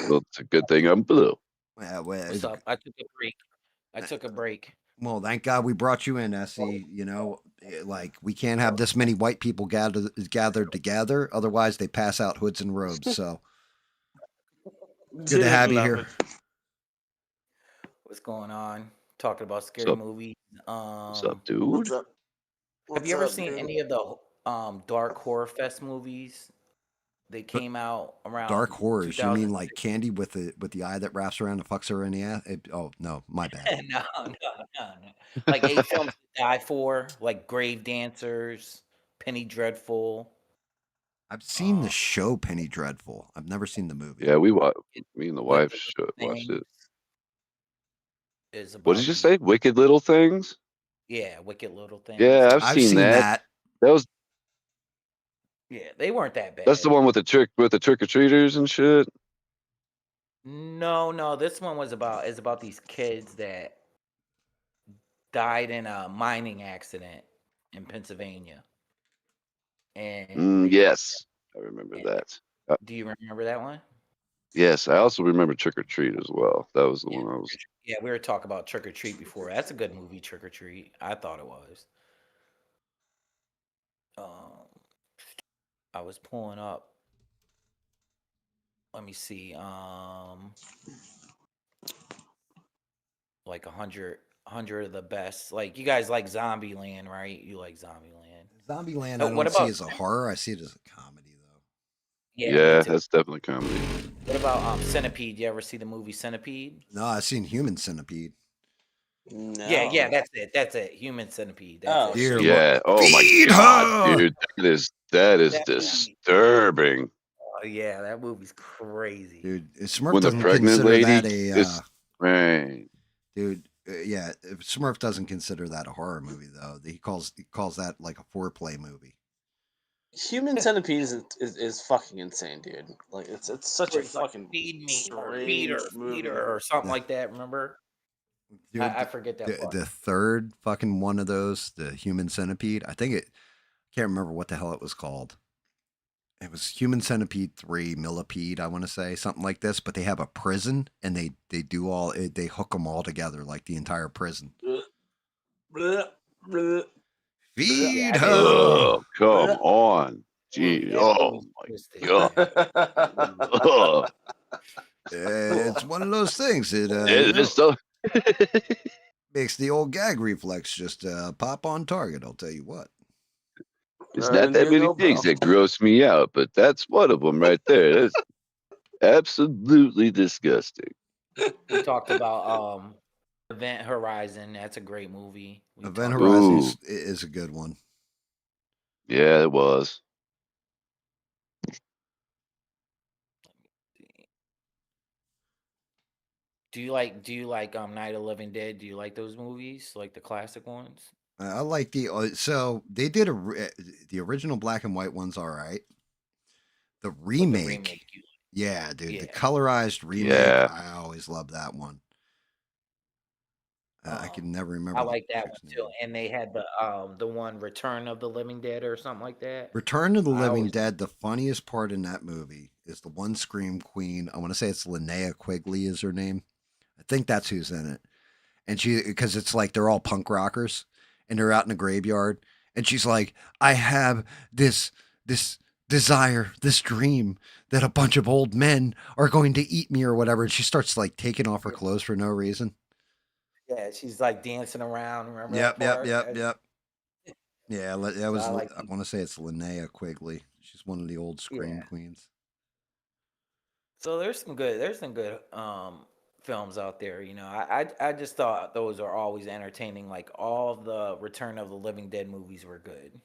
Well, it's a good thing I'm blue. What's up? I took a break. Well, thank God we brought you in, SE. Like, we can't have this many white people gathered together. Otherwise, they pass out hoods and robes. So good to have you here. What's going on? Talking about scary movies. What's up, dude? What's up? Have you ever seen any of the Dark Horror Fest movies? They came out around Dark Horrors. You mean like Candy with the eye that wraps around and fucks her in the ass? Oh no, my bad. No. Like 8 films to die for, like Grave Dancers, Penny Dreadful. I've seen the show Penny Dreadful. I've never seen the movie. Yeah, me and the wife watched it. What did you say? Wicked Little Things? Yeah, Wicked Little Things. Yeah, I've seen that. That was. Yeah, they weren't that bad. That's the one with the trick or treaters and shit. No, this one is about these kids that died in a mining accident in Pennsylvania. And yes, I remember that. do you remember that one? Yes, I also remember Trick or Treat as well. That was the one I was. Yeah, we were talking about Trick or Treat before. That's a good movie, Trick or Treat. I thought it was. I was pulling up. Let me see. Like 100 of the best. Like you guys like Zombieland, right? You like Zombieland. Zombieland, Oh, I what don't see about as a horror. I see it as a comedy, though. Yeah, that's definitely comedy. What about Centipede? You ever see the movie Centipede? No, I've seen Human Centipede. No. Yeah, that's it. That's it. Human Centipede. That's it. Dear Yeah. Lord. Oh my Feed God, her! dude, that is That movie- disturbing. Oh yeah, that movie's crazy. Dude, Smurf When the doesn't pregnant consider lady that a. is right. Dude, yeah, Smurf doesn't consider that a horror movie, though. He calls that like a foreplay movie. Human Centipede is fucking insane, dude. Like it's such a Where he's like, fucking feed me or strange feed movie. her or something Yeah. like that. Remember? Dude, I forget that part. the third fucking one of those, the Human Centipede, I can't remember what the hell it was called. It was Human Centipede 3 Millipede, I want to say, something like this. But they have a prison, and they hook them all together, like the entire prison. Feed her. Oh, come on, gee, oh my God. It's one of those things. It makes the old gag reflex just pop on target. I'll tell you what. It's not that many things that gross me out, but that's one of them right there. That's absolutely disgusting. We talked about Event Horizon. That's a great movie. Event Horizon is a good one. Yeah, it was. Do you like Night of the Living Dead? Do you like those movies, like the classic ones? I like so they did the original black and white one's all right. The remake, yeah, dude, the colorized remake. Yeah. I always love that one. I can never remember. I like that one too. And they had the one Return of the Living Dead or something like that. Return of the Living Dead. The funniest part in that movie is the one scream queen. I want to say it's Linnea Quigley is her name. I think that's who's in it. And because it's like they're all punk rockers and they're out in the graveyard. And she's like, I have this desire, this dream that a bunch of old men are going to eat me or whatever. And she starts like taking off her clothes for no reason. Yeah, she's like dancing around. Remember? Yep. That Yeah, that was. I want to say it's Linnea Quigley. She's one of the old scream queens. So there's some good films out there. You know, I just thought those are always entertaining. Like all the Return of the Living Dead movies were good.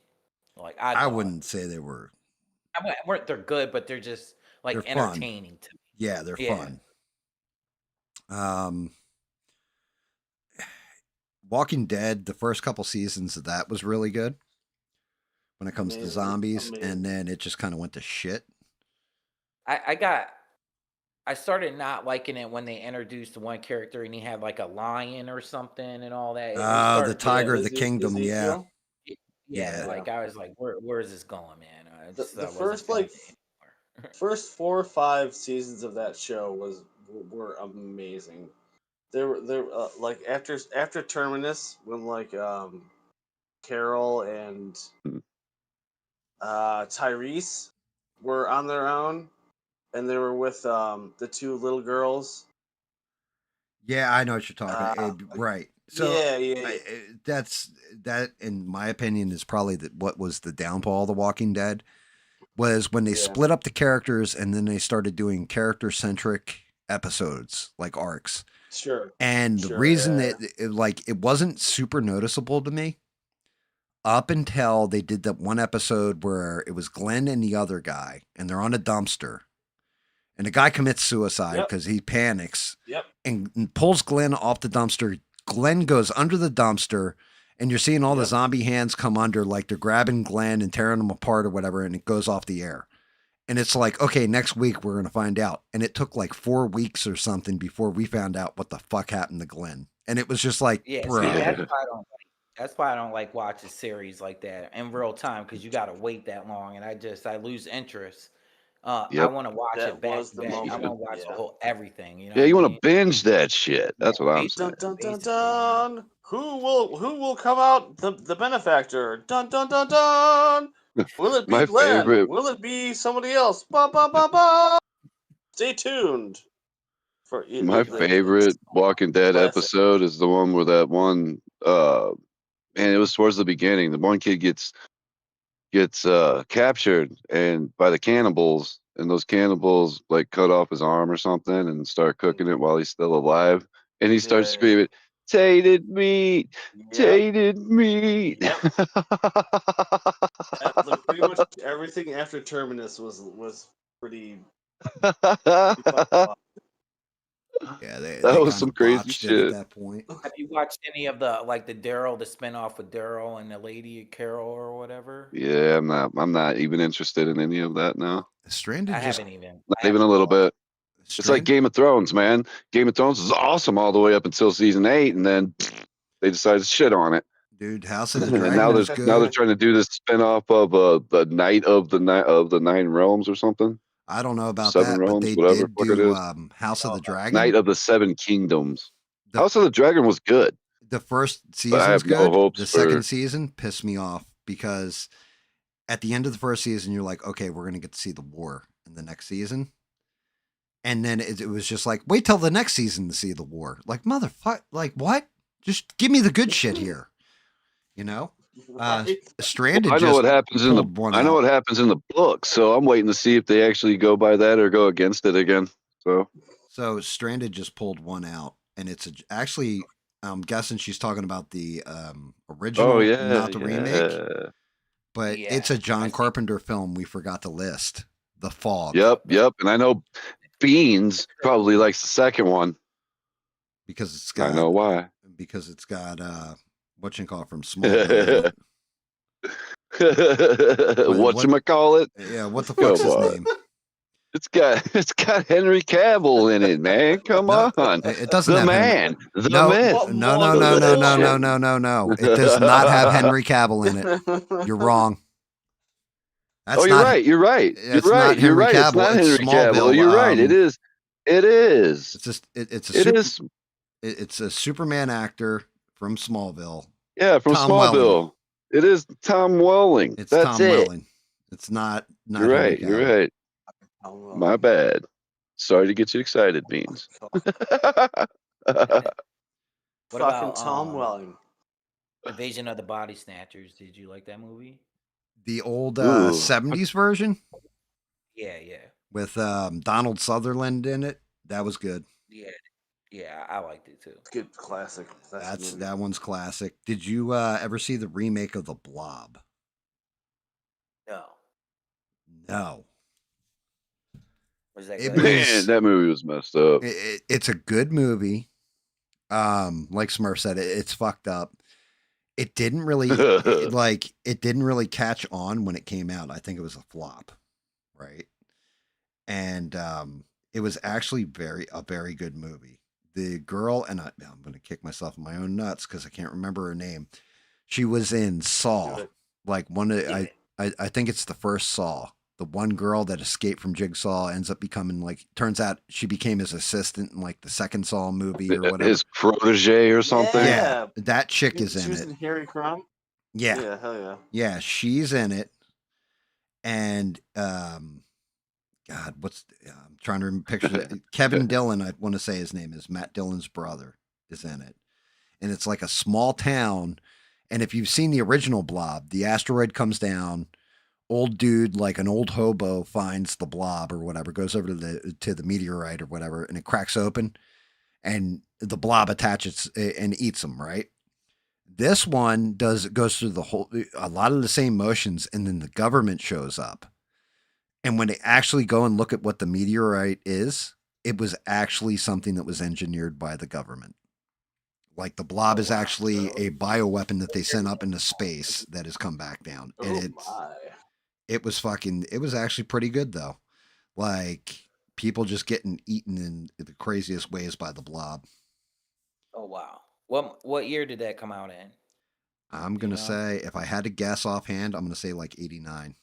Like I wouldn't say they were. They're good, but they're just like they're entertaining to me. Yeah, they're fun. Walking Dead, the first couple seasons of that was really good when it comes to zombies, and then it just kind of went to shit. I started not liking it when they introduced one character and he had like a lion or something and all that. The Tiger of the Kingdom, yeah. Like I was like, where is this going, man? The first 4 or 5 seasons of that show were amazing. They were like after Terminus, when like Carol and Tyrese were on their own, and they were with the 2 little girls. Yeah, I know what you're talking about. Right. So that, in my opinion, is probably what was the downfall of The Walking Dead, was when they split up the characters and then they started doing character-centric episodes, like arcs. Sure. And the reason that it wasn't super noticeable to me up until they did that one episode where it was Glenn and the other guy, and they're on a dumpster. And the guy commits suicide because he panics and pulls Glenn off the dumpster. Glenn goes under the dumpster, and you're seeing all the zombie hands come under, like they're grabbing Glenn and tearing him apart or whatever, and it goes off the air. And it's like, okay, next week we're going to find out. And it took like 4 weeks or something before we found out what the fuck happened to Glenn. And it was just like, Yeah, bro. see, that's why I don't like watching series like that in real time because you got to wait that long, and I lose interest. I Yep. want to watch That it back was to the back. I moment. want to watch the Yeah. whole everything. You know Yeah, what I you want to mean? binge that shit. That's what I'm saying. Dun dun dun Basically, you know? dun. Who will come out the benefactor? Dun dun dun dun. Will it be My Glenn? favorite. Will it be somebody else? Ba ba ba ba. Stay tuned for My favorite Walking Dead classic. episode is the one where that one. Man, it was towards the beginning. The one kid gets captured and by the cannibals, and those cannibals like cut off his arm or something and start cooking it while he's still alive, and he starts screaming, "Tainted meat, tainted meat." Yep. Pretty much everything after Terminus was pretty. Yeah, they That was kind some of crazy botched it at shit. that point. Have you watched any of the Daryl, the spinoff with Daryl and the lady Carol or whatever? Yeah, I'm not even interested in any of that now. Stranded I just haven't even. Not even a little bit. It's like Stranded. Game of Thrones, man. Game of Thrones is awesome all the way up until season 8, and then they decided to shit on it. Dude, House of the And Dragon now was they're good. trying to do this spinoff of the Night of the Nine Realms or something. I don't know about Seven that, but Realms, they whatever did fuck it do is. House of the Dragon. Night of the Seven Kingdoms. The- House of the Dragon was good. The first But I season's have no good. hopes The for. second season pissed me off because at the end of the first season, you're like, okay, we're gonna get to see the war in the next season, and then it was just like, wait till the next season to see the war. Like motherfucker, like what? Just give me the good shit here, you know. Stranded. I know what happens in the. pulled one I know out. what happens in the book, so I'm waiting to see if they actually go by that or go against it again. So Stranded just pulled one out, and it's actually. I'm guessing she's talking about the original, Oh yeah, not the remake. yeah. But Yeah, it's a I John see. Carpenter film we forgot to list. The Fog. Yep. And I know Beans probably likes the second one. Because it's got. I know why. Because it's got whatchamacallit from Smallville in it. Whatchamacallit? Yeah, what the fuck's his name? It's got Henry Cavill in it, man. Come on. It doesn't The have man. The no, myth. no. It does not have Henry Cavill in it. You're wrong. That's you're not, right. You're right. It's You're right. not You're Henry right. Cavill. It's not it's Henry Smallville. Cavill. You're right. It is. It is. It's just it's a It super, is. It's a Superman actor from Smallville. Yeah, from Tom Smallville. Welling. It is Tom Welling. It's That's Tom it. Welling. It's not. You're right. You're right. My bad. Sorry to get you excited, Beans. What about Tom Welling? Invasion of the Body Snatchers? Did you like that movie? The old 70s version? Yeah. With Donald Sutherland in it. That was good. Yeah, I liked it too. Good classic. That one's classic. Did you ever see the remake of The Blob? No. Was that It good? Man, that movie was messed up. It's a good movie. Like Smurf said, it's fucked up. It didn't really it didn't really catch on when it came out. I think it was a flop, right? And it was actually a very good movie. The girl, and I'm going to kick myself in my own nuts because I can't remember her name. She was in Saw, like one of I think it's the first Saw. The one girl that escaped from Jigsaw ends up becoming turns out she became his assistant in like the second Saw movie or whatever. His protege or something. Yeah, that chick is in it. She was in Harry Crumb. Yeah. Yeah, hell yeah. Yeah, she's in it. And God, I'm trying to picture Kevin Dillon, I want to say his name is Matt Dillon's brother is in it. And it's like a small town. And if you've seen the original Blob, the asteroid comes down, old dude, like an old hobo, finds the blob or whatever, goes over to the meteorite or whatever, and it cracks open and the blob attaches and eats him, right? This one goes through a lot of the same motions, and then the government shows up. And when they actually go and look at what the meteorite is, it was actually something that was engineered by the government. Like the blob is actually a bioweapon that they sent up into space that has come back down. And it was actually pretty good though. Like people just getting eaten in the craziest ways by the blob. Oh wow. What year did that come out in? I'm gonna say, if I had to guess offhand, I'm gonna say like 89.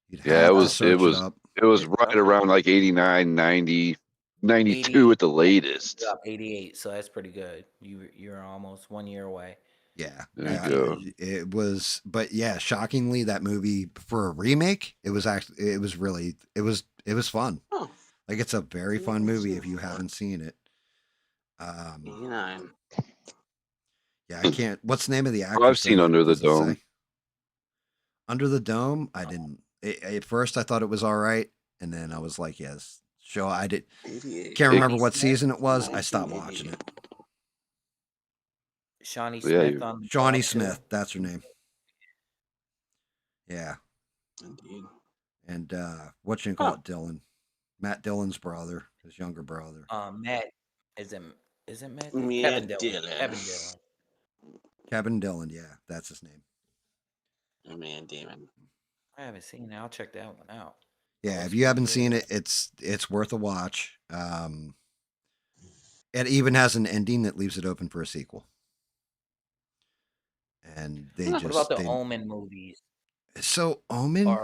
You'd have to search it up. It was right around like 89, 90, 92 at the latest. 88, so that's pretty good. You're almost 1 year away. Yeah, there you go. It was, but yeah, shockingly, that movie for a remake, it was fun. Oh. Like, it's a very fun movie if you haven't seen it. 89. Yeah, I can't. What's the name of the actress? I've seen Under the Dome. Under the Dome. I didn't. At first, I thought it was all right, and then I was like, "Yes, show." I did. Can't remember what season it was. I stopped watching it. Shawnee Smith. Shawnee Smith. That's her name. Yeah. Indeed. And what you call it, Dylan? Matt Dillon's brother, his younger brother. Matt. Is it Matt? Kevin Dillon. Kevin Dillon. Yeah, that's his name. Man, Damon. I haven't seen it. I'll check that one out. Yeah, if you haven't seen it, it's worth a watch. It even has an ending that leaves it open for a sequel. And what about the Omen movies? So Omen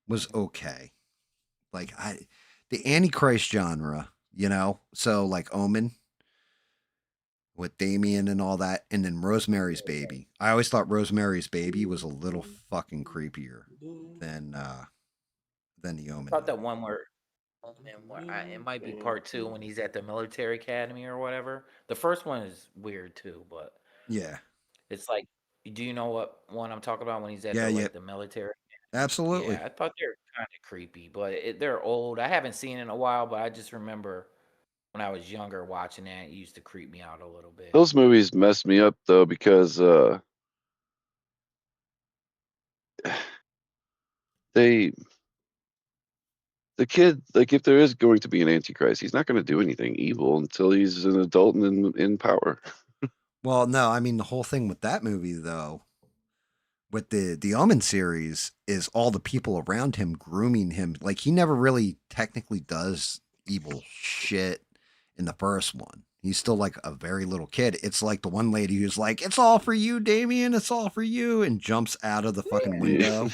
was okay. Like the Antichrist genre, so like Omen with Damien and all that, and then Rosemary's Baby. I always thought Rosemary's Baby was a little fucking creepier than the Omen. I thought that one where it might be part 2 when he's at the military academy or whatever. The first one is weird too, but yeah, it's like, do you know what one I'm talking about when he's at the military? Absolutely. Yeah, I thought they were kind of creepy, but they're old. I haven't seen it in a while, but I just remember when I was younger watching that, it used to creep me out a little bit. Those movies messed me up though, because the kid, like, if there is going to be an Antichrist, he's not going to do anything evil until he's an adult and in power. Well, no, I mean, the whole thing with that movie, though, with the Omen series, is all the people around him grooming him. Like, he never really technically does evil shit in the first one. He's still like a very little kid. It's like the one lady who's like, "It's all for you, Damien. It's all for you," and jumps out of the fucking window,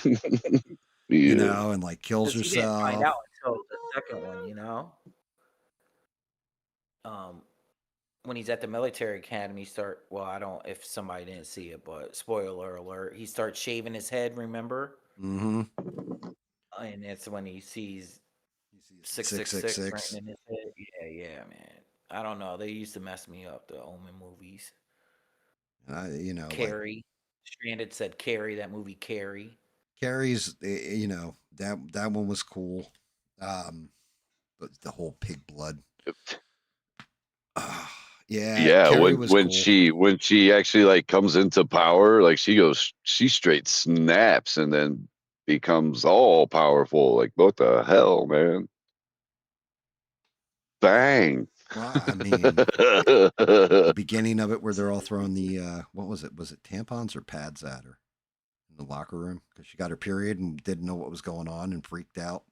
and like kills herself. He didn't find out until the second one, when he's at the military academy, if somebody didn't see it, but spoiler alert, he starts shaving his head, remember? Mm-hmm. And that's when he sees 666 written in his head. Yeah, man. I don't know. They used to mess me up, the Omen movies. Carrie. Like, Stranded said Carrie, that movie Carrie. Carrie's, that one was cool. But the whole pig blood. Yeah, when cool. she actually like comes into power, like she straight snaps and then becomes all powerful. Like, what the hell, man? Bang. Well, I mean, the beginning of it where they're all throwing the what was it? Was it tampons or pads at her in the locker room because she got her period and didn't know what was going on and freaked out.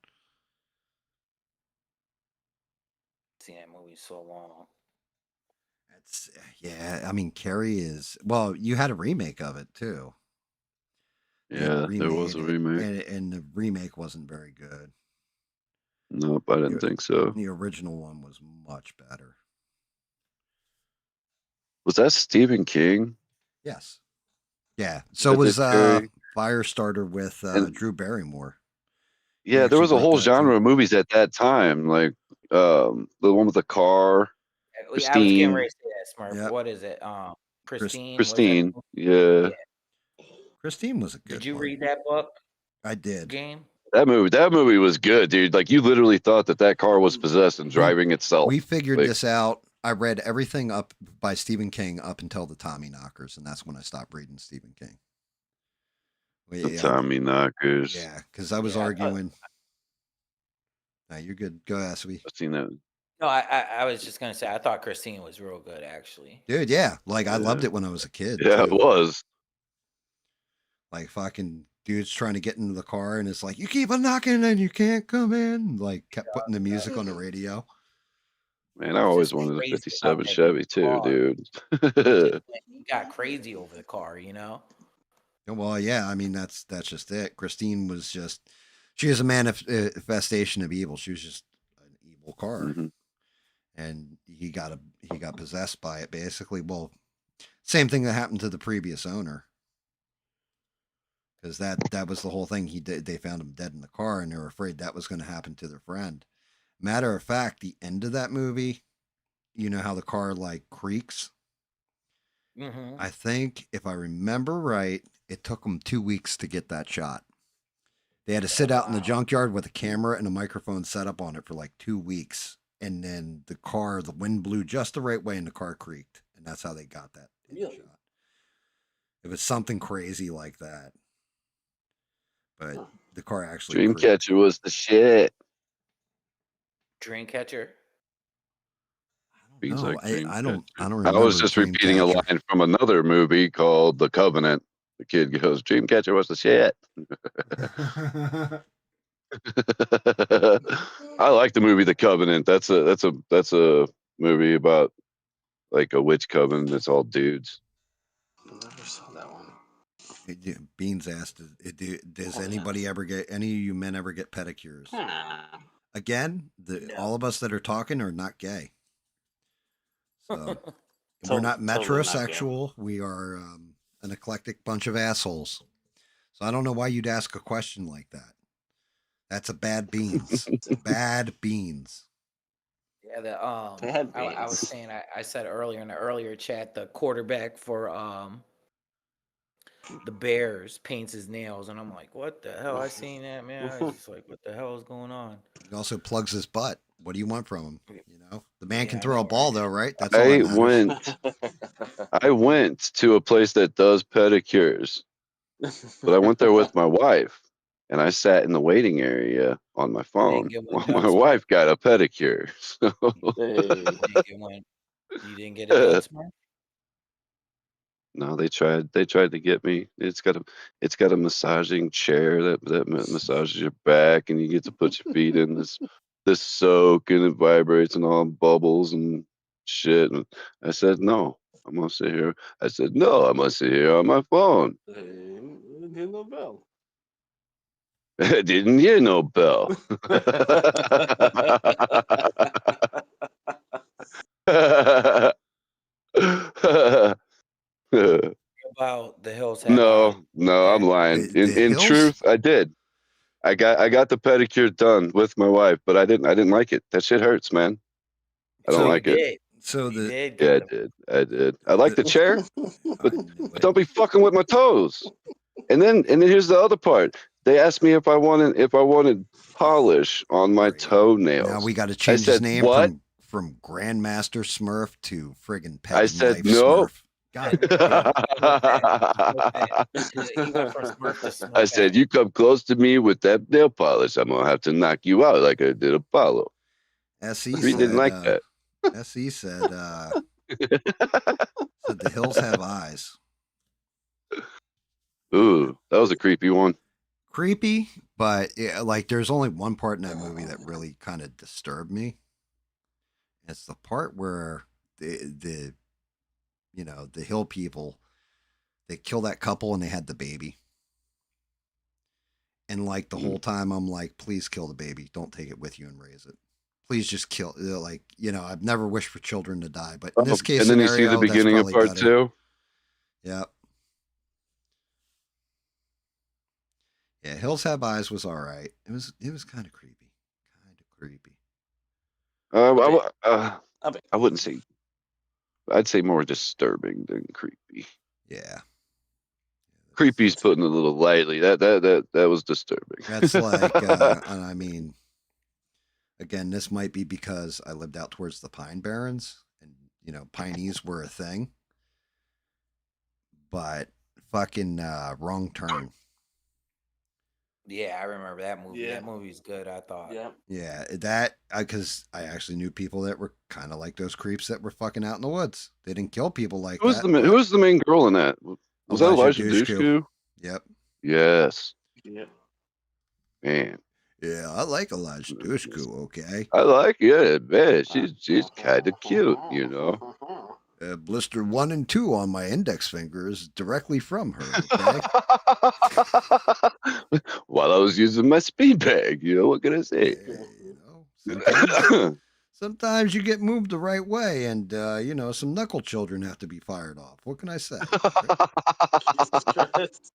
Seen that movie so long. I mean, Carrie is, well, you had a remake of it too. Yeah, there was a remake, and the remake wasn't very good. Nope, I didn't think so. The original one was much better. Was that Stephen King? Yes. Yeah. So was Firestarter with Drew Barrymore. Yeah, there was a whole genre of movies at that time, like the one with the car. Christine. I was getting ready to say that, Smurf. Yep. What is it? Christine. Christine. Yeah. Christine was a good. Did you read that book? I did. Game. That movie was good, dude. Like, you literally thought that car was possessed and driving itself. We figured this out. I read everything up by Stephen King up until the Tommyknockers, and that's when I stopped reading Stephen King. The Tommyknockers. Yeah, because I was arguing. No, you're good. Go ask me. I've seen that. No, I was just gonna say I thought Christine was real good, actually. Dude, yeah. Like, I loved it when I was a kid. Yeah, too. It was. Like, fucking dude's trying to get into the car, and it's like, you keep on knocking and you can't come in. Like, kept putting the music on the radio. Man, I always wanted a '57 Chevy too, dude. He got crazy over the car, you know. Well, yeah, I mean that's just it. Christine was just she was a manifestation of evil. She was just an evil car, Mm-hmm. and he got possessed by it basically. Well, same thing that happened to the previous owner, because that was the whole thing. They found him dead in the car, and they were afraid that was going to happen to their friend. Matter of fact, the end of that movie, you know how the car like creaks. Mm-hmm. I think if I remember right, it took them 2 weeks to get that shot. They had to sit out in the junkyard with a camera and a microphone set up on it for like 2 weeks. And then the wind blew just the right way and the car creaked. And that's how they got that shot. It was something crazy like that. But the car actually Dreamcatcher was the shit. Dreamcatcher? No, I don't remember. I was just repeating a line from another movie called The Covenant. The kid goes, Dreamcatcher was the shit. I like the movie The Covenant. That's a movie about like a witch coven that's all dudes. I never saw that one. Beans asked, does anybody ever get, any of you men ever get pedicures? Again, all of us that are talking are not gay. So we're not metrosexual. Not we are an eclectic bunch of assholes. So I don't know why you'd ask a question like that. That's a bad beans. Bad beans. Yeah, I was saying I said earlier in the earlier chat, the quarterback for the Bears paints his nails, and I'm like, what the hell? I seen that, man. I was just like, what the hell is going on? He also plugs his butt. What do you want from him? You know, the man can throw a ball though, right? That's all that matters. I went to a place that does pedicures, but I went there with my wife, and I sat in the waiting area on my phone while my wife got a pedicure. So. You didn't get a date smart? No, they tried to get me. It's got a massaging chair that massages your back, and you get to put your feet in this soak, and it vibrates and all bubbles and shit. And I said, no, I'm gonna sit here. I said, no, I'm gonna sit here on my phone. Didn't hear no bell. I didn't hear no bell. About the hills have no, I'm lying. In truth, I did. I got the pedicure done with my wife, but I didn't like it. That shit hurts, man. I don't like it. So I did. I like the chair, but don't be fucking with my toes. And then here's the other part. They asked me if I wanted polish on my toenails. Now we got to change his name from Grandmaster Smurf to friggin' Pet. I said no. Smurf. God. I said, you come close to me with that nail polish, I'm gonna have to knock you out like I did Apollo. SE didn't like that. SE said, said the hills have eyes. Ooh, that was a creepy one. Creepy, but like there's only one part in that movie that really kind of disturbed me. It's the part where the hill people, they kill that couple and they had the baby. And like the whole time I'm like, please kill the baby. Don't take it with you and raise it. Please just kill. I've never wished for children to die, but in this case, and then you see the beginning of part 2. Yep. Yeah, Hills Have Eyes was all right. It was kind of creepy. I wouldn't say. I'd say more disturbing than creepy. Yeah. Creepy's putting it a little lightly. That was disturbing. That's like, I mean, again, this might be because I lived out towards the Pine Barrens, and Pineys were a thing. But fucking Wrong Turn. Yeah, I remember that movie. Yeah. That movie's good, I thought. Yeah, that because I actually knew people that were kind of like those creeps that were fucking out in the woods. They didn't kill people like that. Who was the main girl in that? Was that Elijah Dushku? Yep. Yes. Yep. Man. Yeah, I like Elijah Dushku, okay? I like it, man. She's kind of cute, you know. Blister 1 and 2 on my index fingers directly from her, okay? While I was using my speed bag, you know, what can I say? You know, sometimes you get moved the right way, and you know, some knuckle children have to be fired off. What can I say? Jesus Christ.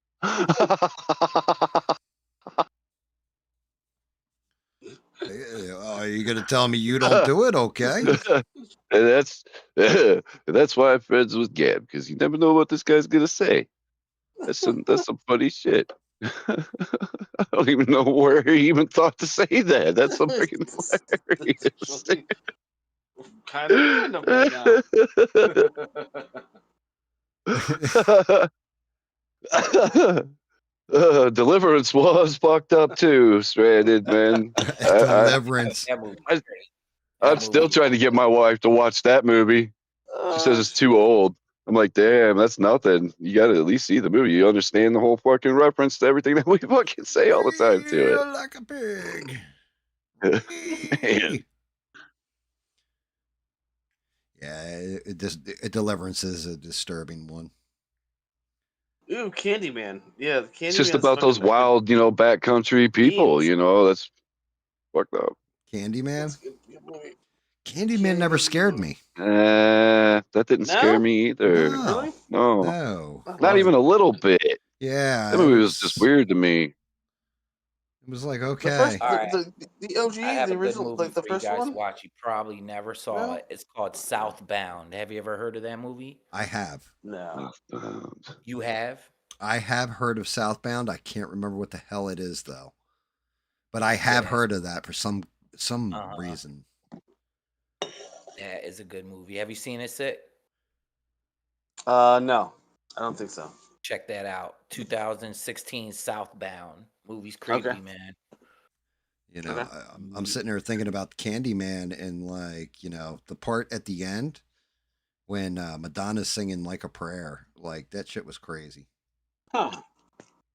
Are you gonna tell me you don't do it? Okay. And that's why I'm friends with Gab, because you never know what this guy's gonna say. That's some funny shit. I don't even know where he even thought to say that. That's so freaking hilarious. Kind of random right now. Deliverance was fucked up too, stranded, man. Deliverance. I'm still trying to get my wife to watch that movie. She says it's too old. I'm like, damn, that's nothing. You got to at least see the movie. You understand the whole fucking reference to everything that we fucking say all the time to it. Like a pig. Man. Yeah, Deliverance is a disturbing one. Ooh, Candyman. Yeah, Candyman. It's just about those wild, you know, backcountry people. You know, that's fucked up. Candyman. Candyman never scared me. That didn't scare me either. No. Really? No. Not even a little bit. Yeah. That movie was just weird to me. It was like, okay. The OG, I have the a original, good movie like the for you first guys one. to watch. You probably never saw it. It's called Southbound. Have you ever heard of that movie? I have. No. You have? I have heard of Southbound. I can't remember what the hell it is though. But I have heard of that for some reason. That is a good movie. Have you seen it, Sit? No. I don't think so. Check that out. 2016 Southbound. Movie's creepy, man. You know, I'm sitting there thinking about Candyman and like, you know, the part at the end when Madonna's singing Like a Prayer. Like that shit was crazy. Huh.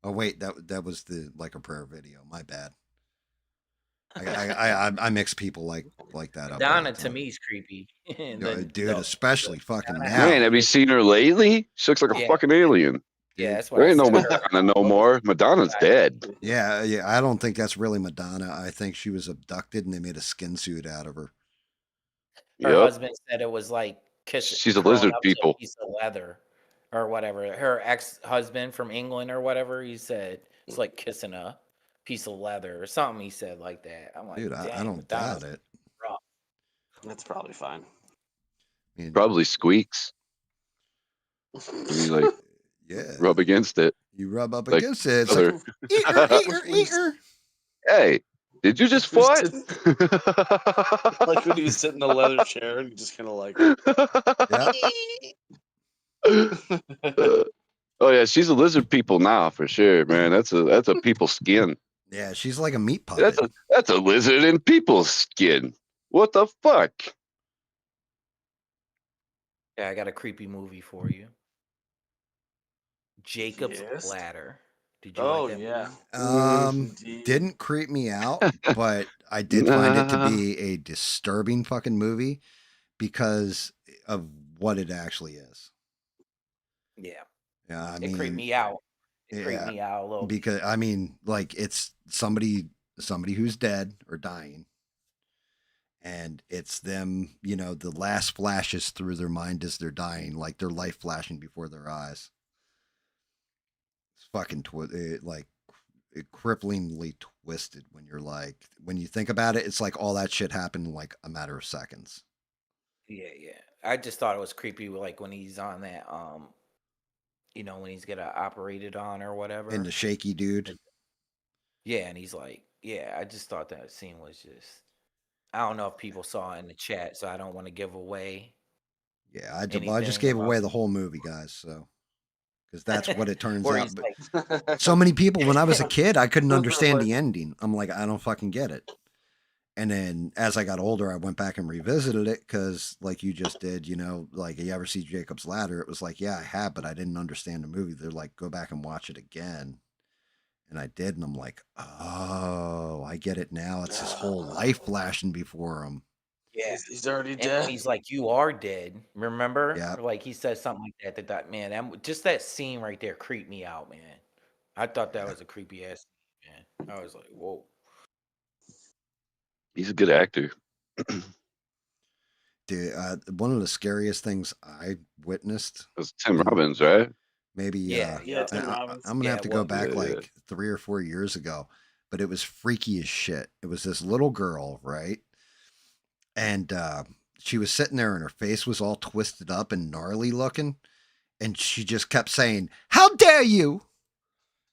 Oh wait, that was the Like a Prayer video. My bad. I mix people like that up. Madonna to me is creepy. Dude, especially fucking now. Man, have you seen her lately? She looks like a fucking alien. Yeah, that's why there ain't no Madonna no more. Madonna's dead. Yeah, I don't think that's really Madonna. I think she was abducted and they made a skin suit out of her. Her husband said it was like kissing. She's a lizard people. A piece of leather or whatever. Her ex-husband from England or whatever, he said it's like kissing a piece of leather or something. He said like that. I'm like, dude, I don't doubt it. Rough. That's probably fine. Probably squeaks. You like rub against it. You rub up against it. It's like, eat her. Hey, did you just fart? Like when you sit in a leather chair and you just kind of like. Oh yeah, she's a lizard people now for sure, man. That's a people's skin. Yeah, she's like a meat puppet. That's a lizard in people's skin. What the fuck? Yeah, I got a creepy movie for you. Jacob's Ladder. Did you like that movie? Didn't creep me out, but I did find it to be a disturbing fucking movie because of what it actually is. Yeah. Yeah, I it mean, creeped me out. It creeped me out a little. Because I mean, like it's somebody who's dead or dying. And it's them, you know, the last flashes through their mind as they're dying, like their life flashing before their eyes. It's fucking cripplingly twisted when you're like, when you think about it, it's like all that shit happened in like a matter of seconds. Yeah. I just thought it was creepy, like when he's on that, you know, when he's getting operated on or whatever. And the shaky dude. Yeah, and he's like, yeah, I just thought that scene was just, I don't know if people saw it in the chat, so I don't want to give away. Yeah, I just gave away the whole movie, guys, so. Because that's what it turns out. But so many people, when I was a kid, I couldn't understand the ending. I'm like, I don't fucking get it. And then as I got older, I went back and revisited it because, like you just did, you know, like you ever see Jacob's Ladder? It was like, yeah, I have, but I didn't understand the movie. They're like, go back and watch it again. And I did, and I'm like, oh, I get it now. It's his whole life flashing before him. Yeah, he's already and dead. when he's like, "You are dead," remember? Yeah. Like he said something like that. That man, just that scene right there creeped me out, man. I thought that was a creepy ass scene, man. I was like, "Whoa." He's a good actor. Dude, one of the scariest things I witnessed. That's Tim Robbins, right? Maybe, Yeah, Tim Robbins. I'm gonna have to go back Yeah, like 3 or 4 years ago, but it was freaky as shit. It was this little girl, right? And she was sitting there, and her face was all twisted up and gnarly looking, and she just kept saying, "How dare you!"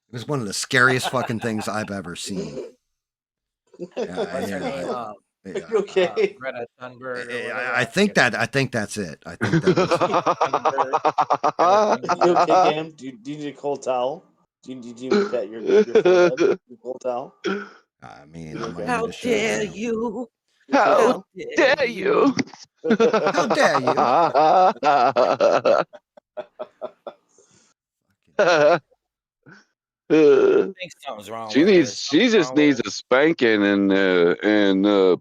It was one of the scariest fucking things I've ever seen. What's her name? You okay? Greta Thunberg or whatever. I think that's it. I think that was You okay, Cam? Do you need a cold towel? Do you need to pat your forehead? Your cold towel? I mean, I might How need to show dare you. you? How dare you? How dare you? I think something's wrong with her. She just needs a spanking and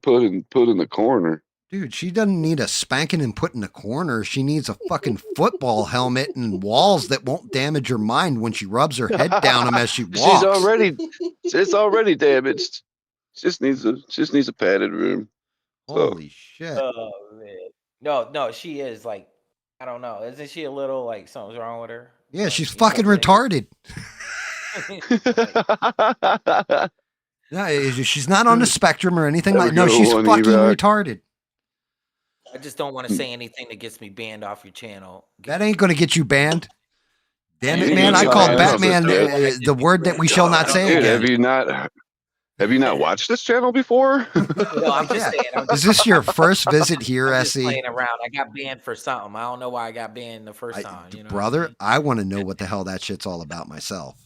put in the corner. Dude, she doesn't need a spanking and put in the corner. She needs a fucking football helmet and walls that won't damage her mind when she rubs her head down them as she walks. It's already damaged. Just needs a padded room. Holy shit. Oh man. No, she is like, I don't know. Isn't she a little like something's wrong with her? Yeah, Like, she's you know fucking what I'm saying? retarded. No, she's not on the spectrum or anything Have like. a No, good she's one, fucking E-Rock. retarded. I just don't want to say anything that gets me banned off your channel. That ain't gonna get you banned. Damn it, You man! get I you called banned off Batman this the word that we shall not say Dude, again. have you not watched this channel before? No, I'm just saying. Is this your first visit here, I'm just SC? playing around. I got banned for something. I don't know why I got banned the first time. You know, brother, I want to know what the hell that shit's all about myself.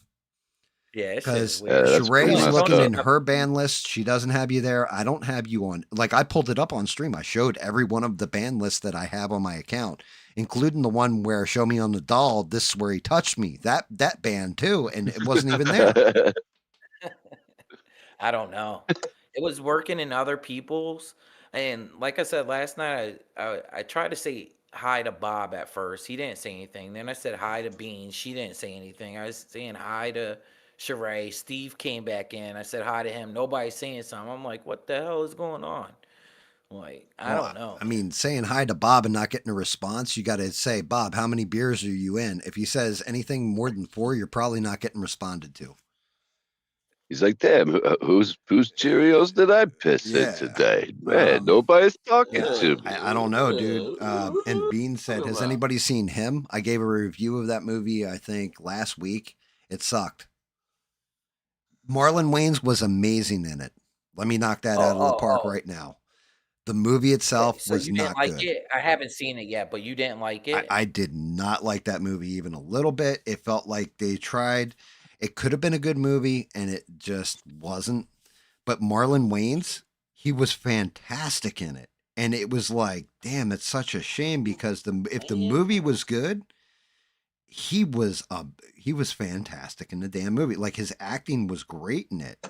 Yeah, because that's pretty Sheree's messed looking up. in her ban list. She doesn't have you there. I don't have you on. Like, I pulled it up on stream. I showed every one of the ban lists that I have on my account, including the one where "Show me on the doll. This is where he touched me." That ban too, and it wasn't even there. I don't know. It was working in other people's, and like I said last night, I tried to say hi to Bob at first. He didn't say anything. Then I said hi to Beans. She didn't say anything. I was saying hi to Sheree. Steve came back in. I said hi to him. Nobody's saying something. I'm like, what the hell is going on? Like, I don't know. I mean, saying hi to Bob and not getting a response, you got to say, "Bob, how many beers are you in?" If he says anything more than 4, you're probably not getting responded to. He's like, "Damn, whose Cheerios did I piss in today? Man, nobody's talking to me." I don't know, dude. And Bean said, "Has anybody seen him?" I gave a review of that movie, I think, last week. It sucked. Marlon Wayans was amazing in it. Let me knock that out of the park right now. The movie itself was not good. It? I haven't seen it yet, but you didn't like it? I did not like that movie even a little bit. It felt like they tried. It could have been a good movie, and it just wasn't. But Marlon Wayans, he was fantastic in it. And it was like, damn, it's such a shame because if the movie was good, he was fantastic in the damn movie. Like, his acting was great in it,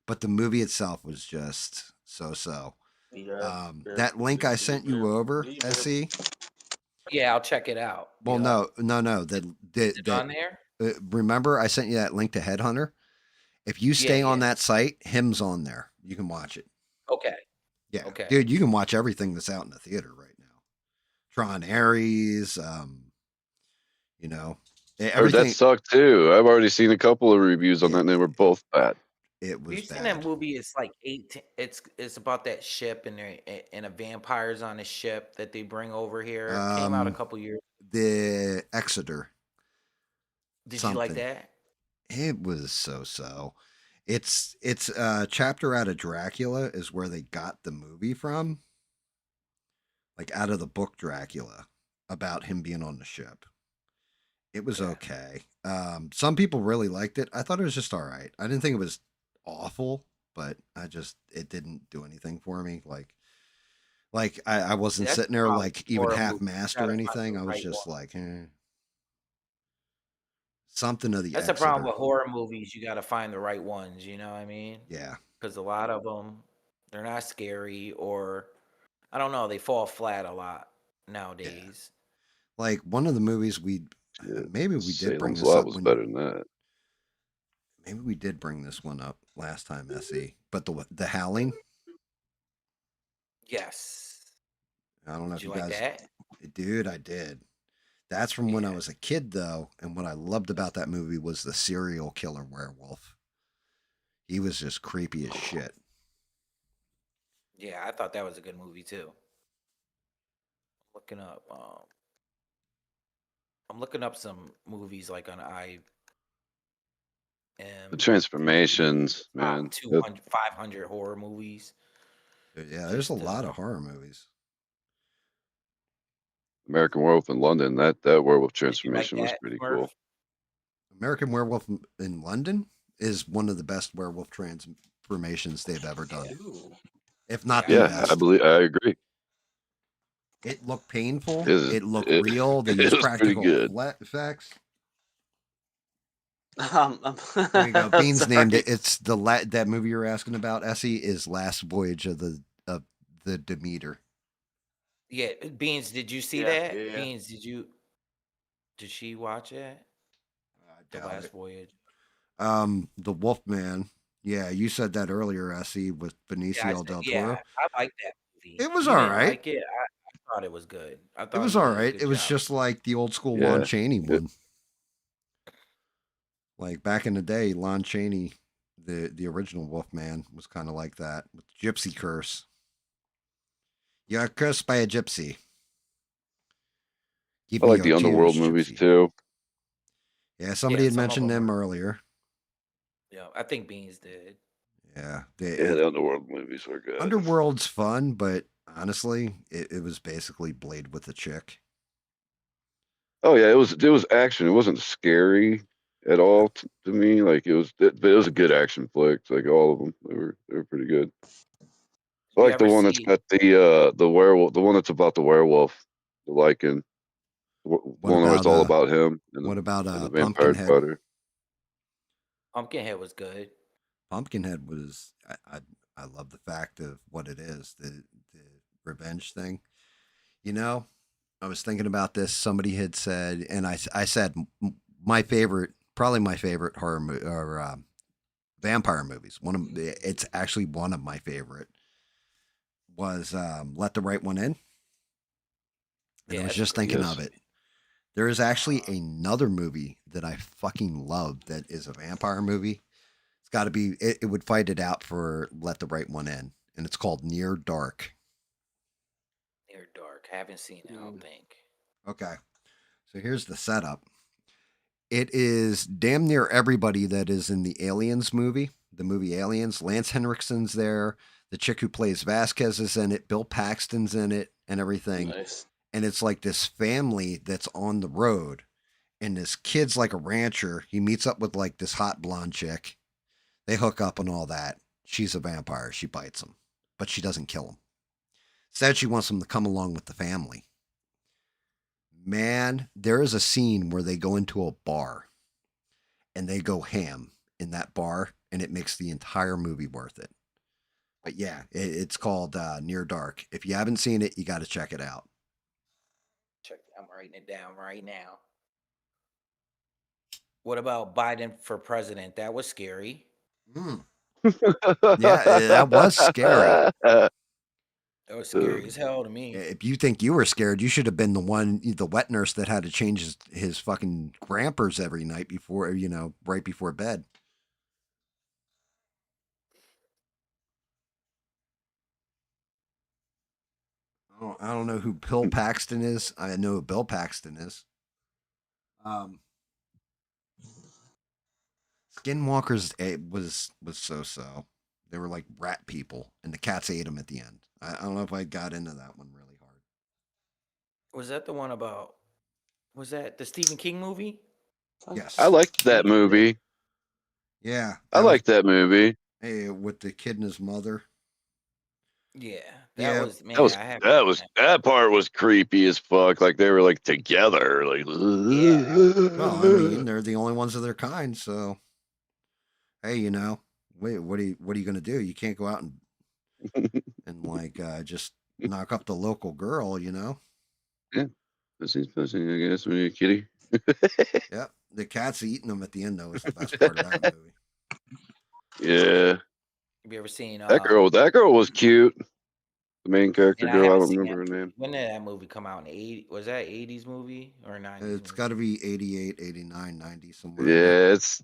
but the movie itself was just so. That link I sent you over, SC. Yeah, I'll check it out. Well, no. Is it on there? Remember, I sent you that link to Headhunter. If you stay on that site, him's on there. You can watch it. Okay. Yeah. Okay. Dude, you can watch everything that's out in the theater right now. Tron Ares, everything. That sucked too. I've already seen a couple of reviews on that, and they were both bad. It was Have you bad. seen that movie? It's like 18. It's about that ship and a vampires on a ship that they bring over here. It came out a couple years. The Exeter. Did you like that? It was so. It's a chapter out of Dracula is where they got the movie from. Like, out of the book Dracula, about him being on the ship. It was okay. Some people really liked it. I thought it was just all right. I didn't think it was awful, but it didn't do anything for me. Like I wasn't sitting there like even half-mast or anything. I was just like, eh. something of the That's the problem Exeter. with horror movies. You got to find the right ones. You know what I mean? Yeah. Because a lot of them, they're not scary, or I don't know, they fall flat a lot nowadays. Like one of the movies maybe we did bring Salem's this Lot up was when better than that. maybe we did bring this one up last time, SE. But the Howling. Yes. I don't know Did if you you like guys, that? dude. I did. That's from when I Yeah. was a kid, though, and what I loved about that movie was the serial killer werewolf. He was just creepy as shit. Yeah, I thought that was a good movie too. Looking up, I'm looking up some movies like on The IMDb, transformations, top man. 200, 500 horror movies. Yeah, there's a Just lot of horror movies. American Werewolf in London. That werewolf did you like transformation was that, pretty Smurf? cool. American Werewolf in London is one of the best werewolf transformations they've ever done, Ooh. if not Yeah, the Yeah, best. I agree. It looked painful. It, It looked it, real. They it used was pretty practical good. effects. Um, There you go. Beans named sorry. it. It's that movie you're asking about, Essie, is Last Voyage of the Demeter. yeah. Beans, did you see Yeah, that? yeah. Beans, did she watch it? I The doubt Last it. Voyage. The Wolfman. Yeah, you said that earlier, Essie, with Yeah, I Benicio said, del yeah, Toro. I like that movie. It was You all didn't right. like it? I thought it was good. I It thought was he all did a right. good It was job. just like the old school Lon Yeah. Chaney one. Like back in the day, Lon Chaney, the original Wolfman, was kind of like that with Gypsy Curse. You're cursed by a gypsy. Give I me like your the tears, Underworld movies gypsy. too. Yeah, somebody Yeah, had some of mentioned them them were. earlier. Yeah, I think Beans did. Yeah, Yeah, the Underworld movies were good. Underworld's fun, but honestly, it was basically Blade with a chick. Oh yeah, it was action. It wasn't scary at all to me. Like but it was a good action flick. Like all of them, they were pretty good. I Did you like the ever one that's see? got the werewolf, the one that's about the werewolf, the Lycan, the What one where it's about all about him what about and the vampire Pumpkinhead? daughter. Pumpkinhead was good. Pumpkinhead was I love the fact of what it is, the revenge thing. You know, I was thinking about this. Somebody had said, and I said my favorite, probably my favorite horror or vampire movies. It's actually one of my favorite was Let the Right One In, and I Yeah, was that's a just good thinking Yes. of movie. it. There is actually another movie that I fucking love that is a vampire movie. It's got to be. It would fight it out for Let the Right One In, and it's called Near Dark. Near Dark. Haven't seen it, I don't think. Okay, so here's the setup. It is damn near everybody that is in the Aliens movie, the movie Aliens. Lance Henriksen's there. The chick who plays Vasquez is in it. Bill Paxton's in it, and everything. Nice. And it's like this family that's on the road, and this kid's like a rancher. He meets up with like this hot blonde chick. They hook up and all that. She's a vampire. She bites him, but she doesn't kill him. Instead, she wants him to come along with the family. Man, there is a scene where they go into a bar and they go ham in that bar, and it makes the entire movie worth it. But yeah, it's called Near Dark. If you haven't seen it, you got to check it out. I'm writing it down right now. What about Biden for president? That was scary. Mm. Yeah, that was scary. That was scary as hell to me. If you think you were scared, you should have been the wet nurse that had to change his fucking grampers every night before, right before bed. I don't know who Bill Paxton is. I know who Bill Paxton is. Skinwalkers was so. They were like rat people, and the cats ate them at the end. I don't know if I got into that one really hard. Was that the one about? Was that the Stephen King movie? Yes. I liked that movie. Yeah, I liked that movie. Hey, with the kid and his mother. Yeah, That part was creepy as fuck. Like they were like together, like Well, I mean, they're the only ones of their kind, so hey, wait, what are you gonna do? You can't go out and like just knock up the local girl, Yeah, pussy's pussy, I guess. When you're a kitty. Yep, the cat's eating them at the end though is the best part of that movie. Yeah. Have you ever seen That girl was cute. The main character and I girl, I haven't don't seen remember it. her name. When did that movie come out? In 80? Was that 80s movie or 90s? It's got to be 88, 89, 90 somewhere. Yeah, it's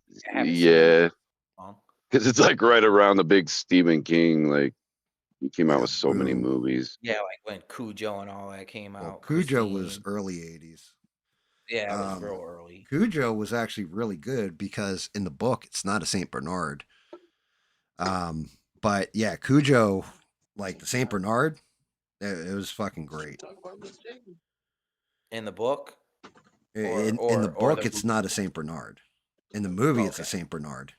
because it's like right around the big Stephen King. Like he came out with so many movies. Yeah, like when Cujo and all that came out. Cujo was early 80s. Yeah, it was real early. Cujo was actually really good because in the book it's not a Saint Bernard. But yeah, Cujo, like the Saint Bernard, it was fucking great. In the book? In the book, it's not a Saint Bernard. In the movie, it's a Saint Bernard.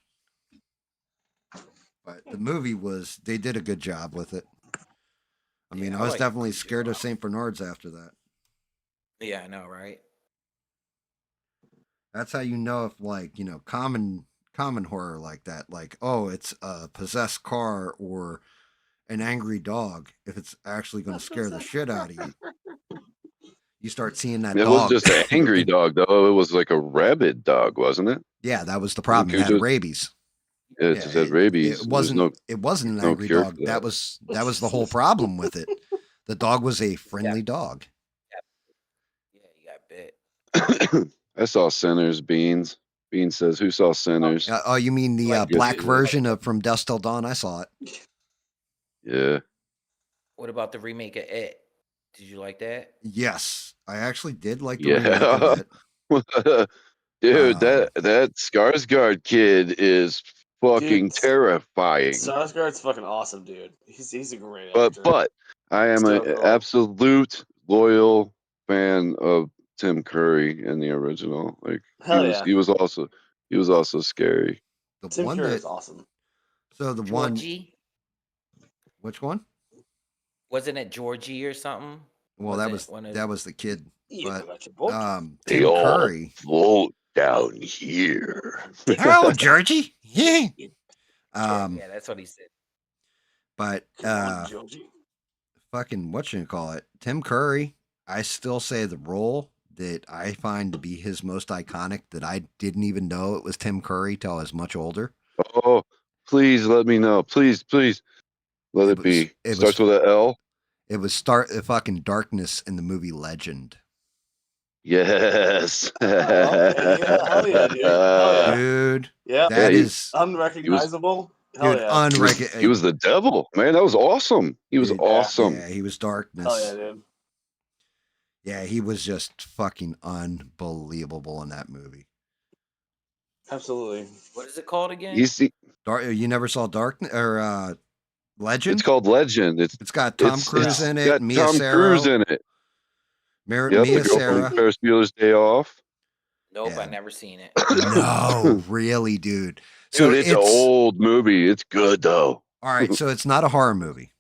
But the movie they did a good job with it. I mean, I was definitely scared of Saint Bernards after that. Yeah, I know, right? That's how you know if, like, common horror like that, like, oh, it's a possessed car or an angry dog, if it's actually going to scare the shit out of you. You start seeing that dog. It wasn't just an angry dog, though. It was like a rabid dog, wasn't it? Yeah, that was the problem. It had rabies. Yeah, it just had rabies. It wasn't an angry dog. That was the whole problem with it. The dog was a friendly dog. Yeah, you got bit. I saw Sinners, Beans. Beans says, who saw Sinners? Oh, you mean the black version of From Dusk Till Dawn? I saw it. Yeah. What about the remake of It? Did you like that? Yes, I actually did like the remake of It. Dude, that Skarsgård kid is fucking terrifying. Skarsgård's fucking awesome, dude. He's a great actor. But I am an absolute loyal fan of Tim Curry in the original. Like he was also scary. Tim Curry is awesome. So the Georgie? Which one? Wasn't it Georgie or something? Well, that was the kid. But Tim Curry float down here. Hello, Georgie. Yeah. Yeah, that's what he said. But fucking whatchamacallit, Tim Curry, I still say the role that I find to be his most iconic that I didn't even know it was Tim Curry till I was much older. Oh, please let me know. Please let it be. It starts with an L. It was fucking Darkness in the movie Legend. Yes. Hell yeah, dude. Dude. Yeah. That is unrecognizable. He was the devil, man. That was awesome. He was awesome. Yeah, he was Darkness. Hell yeah, dude. Yeah, he was just fucking unbelievable in that movie. Absolutely. What is it called again? You never saw Darkness or Legend? It's called Legend. It's got Tom Cruise in it. Mia Tom Cruise in it. Mia Sarah. Ferris Bueller's Day Off. Nope, I've never seen it. No, really, dude. So it's an old movie. It's good though. All right, so it's not a horror movie.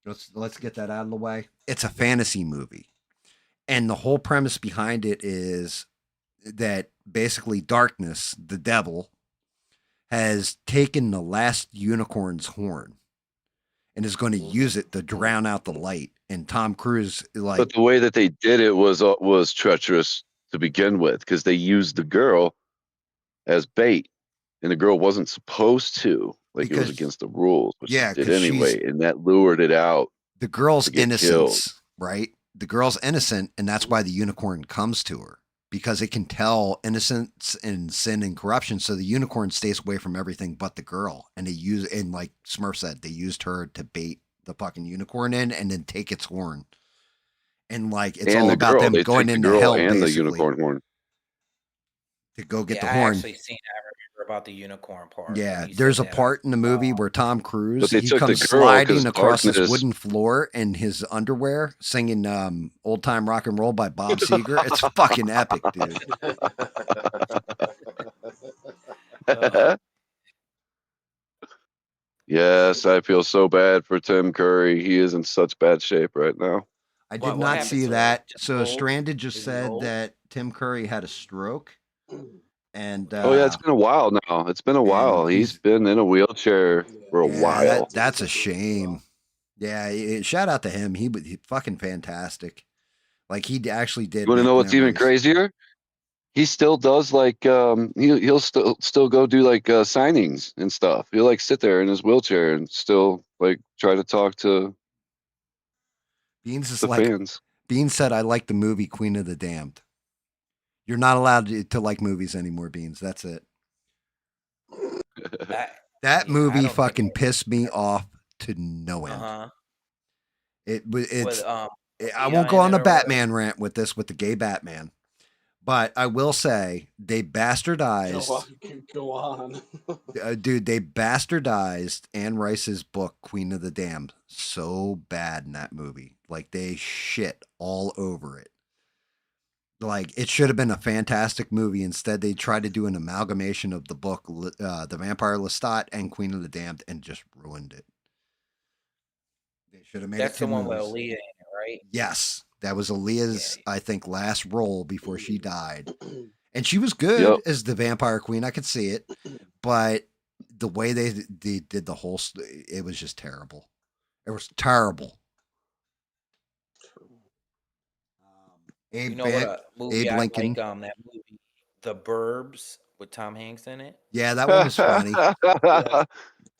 Let's get that out of the way. It's a fantasy movie. And the whole premise behind it is that basically Darkness, the devil, has taken the last unicorn's horn and is going to use it to drown out the light. And Tom Cruise, but the way that they did it was treacherous to begin with, because they used the girl as bait, and the girl wasn't supposed to. It was against the rules, but she did anyway, and that lured it out. The girl's innocence, right? The girl's innocent, and that's why the unicorn comes to her, because it can tell innocence and sin and corruption. So the unicorn stays away from everything but the girl. And like Smurf said, they used her to bait the fucking unicorn in and then take its horn. And it's all about them going into hell, and basically, the unicorn horn to go get the horn. I remember about the unicorn part. Yeah, there's a part in the movie where Tom Cruise, he comes sliding across this wooden floor in his underwear, singing "Old Time Rock and Roll" by Bob Seger. It's fucking epic, dude. Yes, I feel so bad for Tim Curry. He is in such bad shape right now. I did What not happened see to him? that. Just So old? Stranded just Is he said old? that Tim Curry had a stroke. And Oh yeah, it's been a while now. It's been a while. He's been in a wheelchair for a while. That's a shame. Yeah, shout out to him. He fucking fantastic. Like he actually did. You want to Make know what's even memories. crazier? He still does like he'll still go do like signings and stuff. He'll like sit there in his wheelchair and still like try to talk to Beans is the like fans. Beans said, "I like the movie Queen of the Damned." You're not allowed to like movies anymore, Beans. That's it. That movie fucking pissed me off to no end. It's. I won't go on a Batman rant with this with the gay Batman, but I will say they bastardized. Go on. Dude, they bastardized Anne Rice's book Queen of the Damned so bad in that movie. Like they shit all over it. Like it should have been a fantastic movie. Instead, they tried to do an amalgamation of the book, The Vampire Lestat and Queen of the Damned, and just ruined it. They should have made That's it the two one with movies. Aaliyah in it, right? Yes, that was Aaliyah's, I think, last role before she died, and she was good as the Vampire Queen. I could see it, but the way they did the whole, it was just terrible. It was terrible. You know what movie I Lincoln. like? That movie, The Burbs, with Tom Hanks in it. Yeah, that one was funny.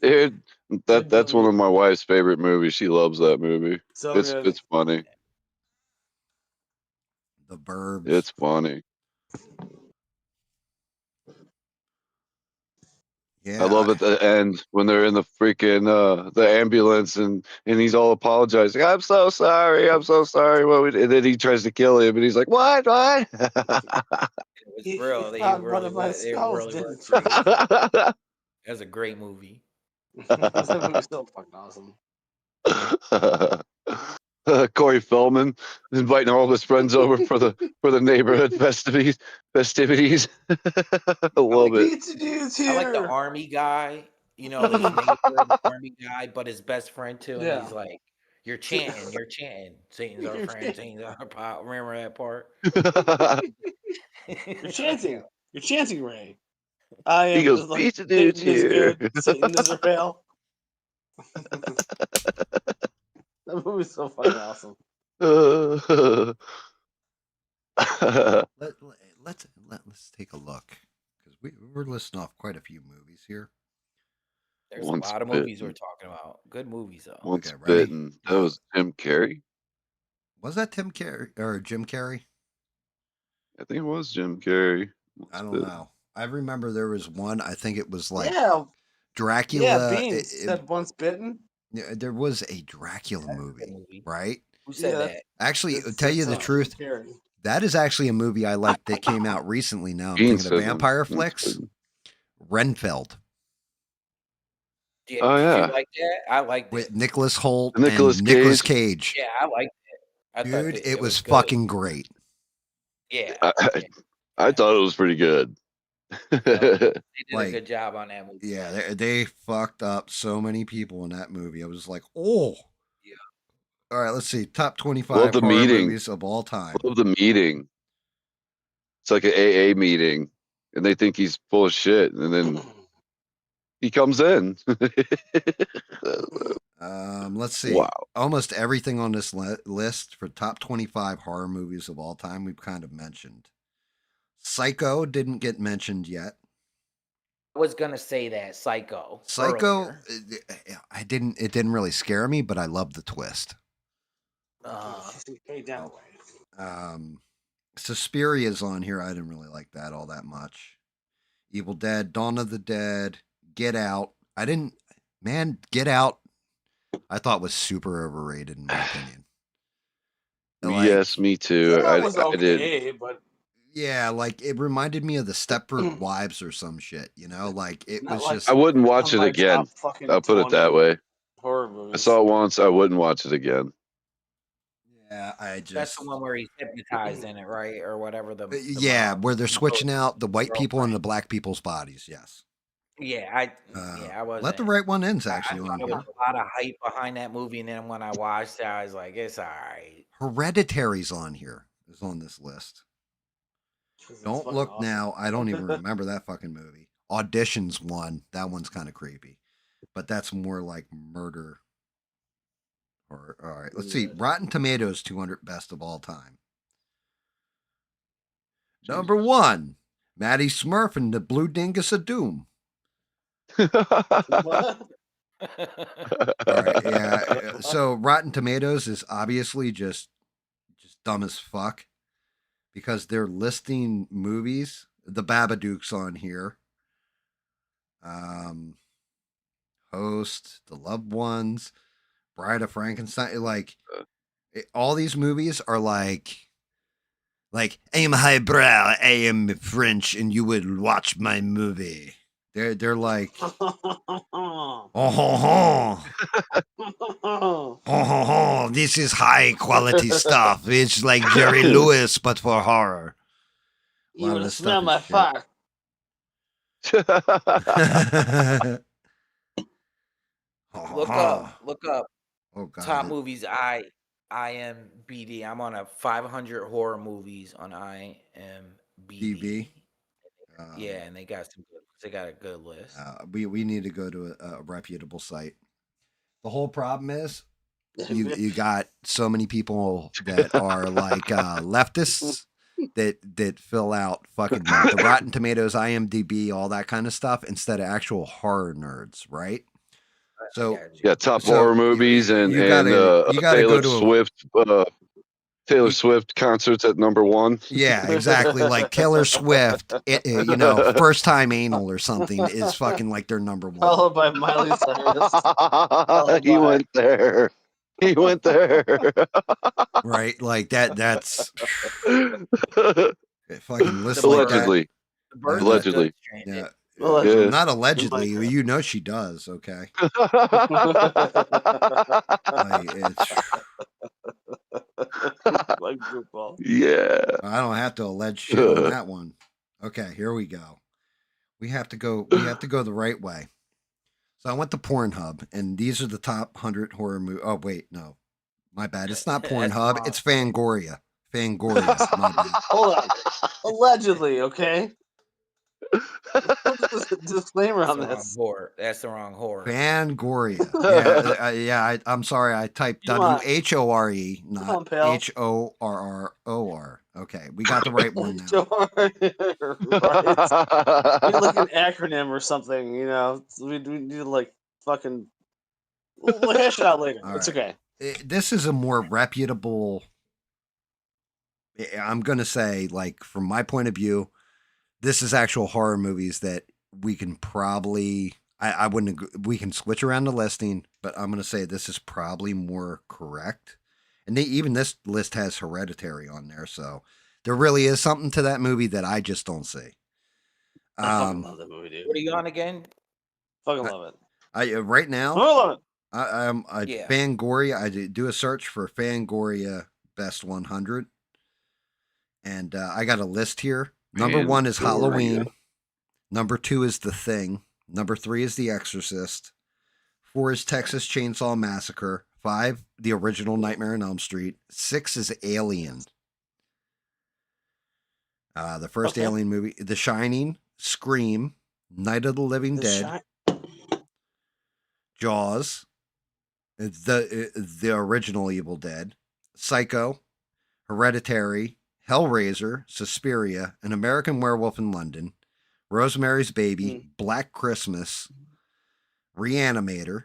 Dude, that's one of my wife's favorite movies. She loves that movie. So it's funny. The Burbs. It's funny. Yeah, I love at the end when they're in the freaking the ambulance and he's all apologizing. I'm so sorry. I'm so sorry. And then he tries to kill him and he's like, what? It was real. They really were great. That's a great movie. That movie's so fucking awesome. Corey Feldman inviting all of his friends over for the neighborhood festivities. I love it. I like the army guy. You know, his neighbor, the army guy, but his best friend too. And he's like, "You're chanting. Satan's our friend. Satan's our pal." Remember that part? You're chanting, Ray. I am. He goes, like, pizza dude's here. Satan is our pal. That movie's so fucking awesome. Let's take a look because we're listing off quite a few movies here. There's a lot of movies we're talking about. Good movies though. Once Bitten. That was Jim Carrey. Was that Tim Carrey or Jim Carrey? I think it was Jim Carrey. I don't know. I remember there was one. I think it was like Dracula. Yeah, Beans said Once Bitten. Yeah, there was a Dracula movie, right? Who said that? Actually, to tell you the truth, that is actually a movie I liked that came out recently. Now I'm thinking of vampire flicks. Renfield. Yeah, oh yeah, you like that? I liked with Nicholas Hoult and Nicolas Cage. Yeah, I liked it. Dude, it was fucking great. Yeah, I thought it was pretty good. They did a good job on that movie. Yeah, they fucked up so many people in that movie. I was like, oh. Yeah. All right, let's see. Top 25 horror movies of all time. Love the meeting. It's like an AA meeting, and they think he's full of shit, and then he comes in. Let's see. Wow. Almost everything on this list for top 25 horror movies of all time we've kind of mentioned. Psycho didn't get mentioned yet. I was gonna say that Psycho. It didn't really scare me, but I loved the twist. Suspiria's on here. I didn't really like that all that much. Evil Dead, Dawn of the Dead, Get Out. Get Out, I thought was super overrated in my opinion. Yes, me too. I did. But yeah, like it reminded me of the Stepford Wives or some shit, you know? Like it was just. I wouldn't watch it again. I'll put it that way. Horror movies. I saw it once. I wouldn't watch it again. Yeah, That's the one where he's hypnotized in it, right, or whatever. Where they're switching out the white people and the black people's bodies. Yes. Yeah, I wasn't. Let the Right One In's I actually on thought there here. was a lot of hype behind that movie, and then when I watched it, I was like, it's all right. Hereditary's on here. Is on this list. 'Cause it's Don't fucking look awesome. now. I don't even remember that fucking movie. Audition's one. That one's kind of creepy, but that's more like murder. Or all right, let's see. Yeah. Rotten Tomatoes 200 best of all time. Jesus. Number 1, Maddie Smurf and the Blue Dingus of Doom. What? All right, yeah. So Rotten Tomatoes is obviously just dumb as fuck because they're listing movies. The Babadook's on here. Host, The Loved Ones, Bride of Frankenstein. Like all these movies are like I am highbrow, I am French, and you would watch my movie. They're like oh ho ho, this is high quality stuff. It's like Jerry Lewis but for horror. You would smell my fart. Look up. Oh god. Top movies IMBD. I'm on a 500 horror movies on IMBD. DB. Yeah, and they got a good list. We need to go to a reputable site. The whole problem is you got so many people that are like leftists that fill out fucking the Rotten Tomatoes, IMDb, all that kind of stuff instead of actual horror nerds, right? So yeah, top horror movies and you gotta Taylor go to Swift. Taylor Swift concerts at number 1. Yeah, exactly. Like Taylor Swift, first time anal or something is fucking like their number 1. Followed by Miley Cyrus. He went there. He went there. Right? Like that's fucking listen allegedly. Like that. Allegedly. Yeah. Allegedly. Not allegedly. You know she does, okay? Like football. Yeah. I don't have to allege shit on that one. Okay, here we go. We have to go the right way. So I went to Pornhub, and these are the top 100 horror movies. Oh, wait, no. My bad. It's not Pornhub. It's Fangoria. Fangoria. My bad. Hold on. Allegedly, okay? Disclaimer on this. That's the wrong horror. Fangoria. Yeah, I'm sorry. I typed WHORE, not HORROR. Okay, we got the right one now. Right. We like an acronym or something, We need to like fucking. We'll hash it out later. It's okay. This is a more reputable. I'm gonna say, like, from my point of view, this is actual horror movies that we can probably. I wouldn't. We can switch around the listing, but I'm gonna say this is probably more correct. And even this list has Hereditary on there, so there really is something to that movie that I just don't see. I fucking love that movie, dude. What are you on again? Fucking love it. Right now, I love it. Fangoria. I do a search for Fangoria Best 100, and I got a list here. Number 1 is Halloween. Number 2 is The Thing. Number 3 is The Exorcist. 4 is Texas Chainsaw Massacre. 5, the original Nightmare on Elm Street. 6 is Alien. The first Alien movie. The Shining. Scream. Night of the Living Dead. Jaws. The original Evil Dead. Psycho. Hereditary. Hellraiser. Suspiria. An American Werewolf in London. Rosemary's Baby. Black Christmas. Reanimator.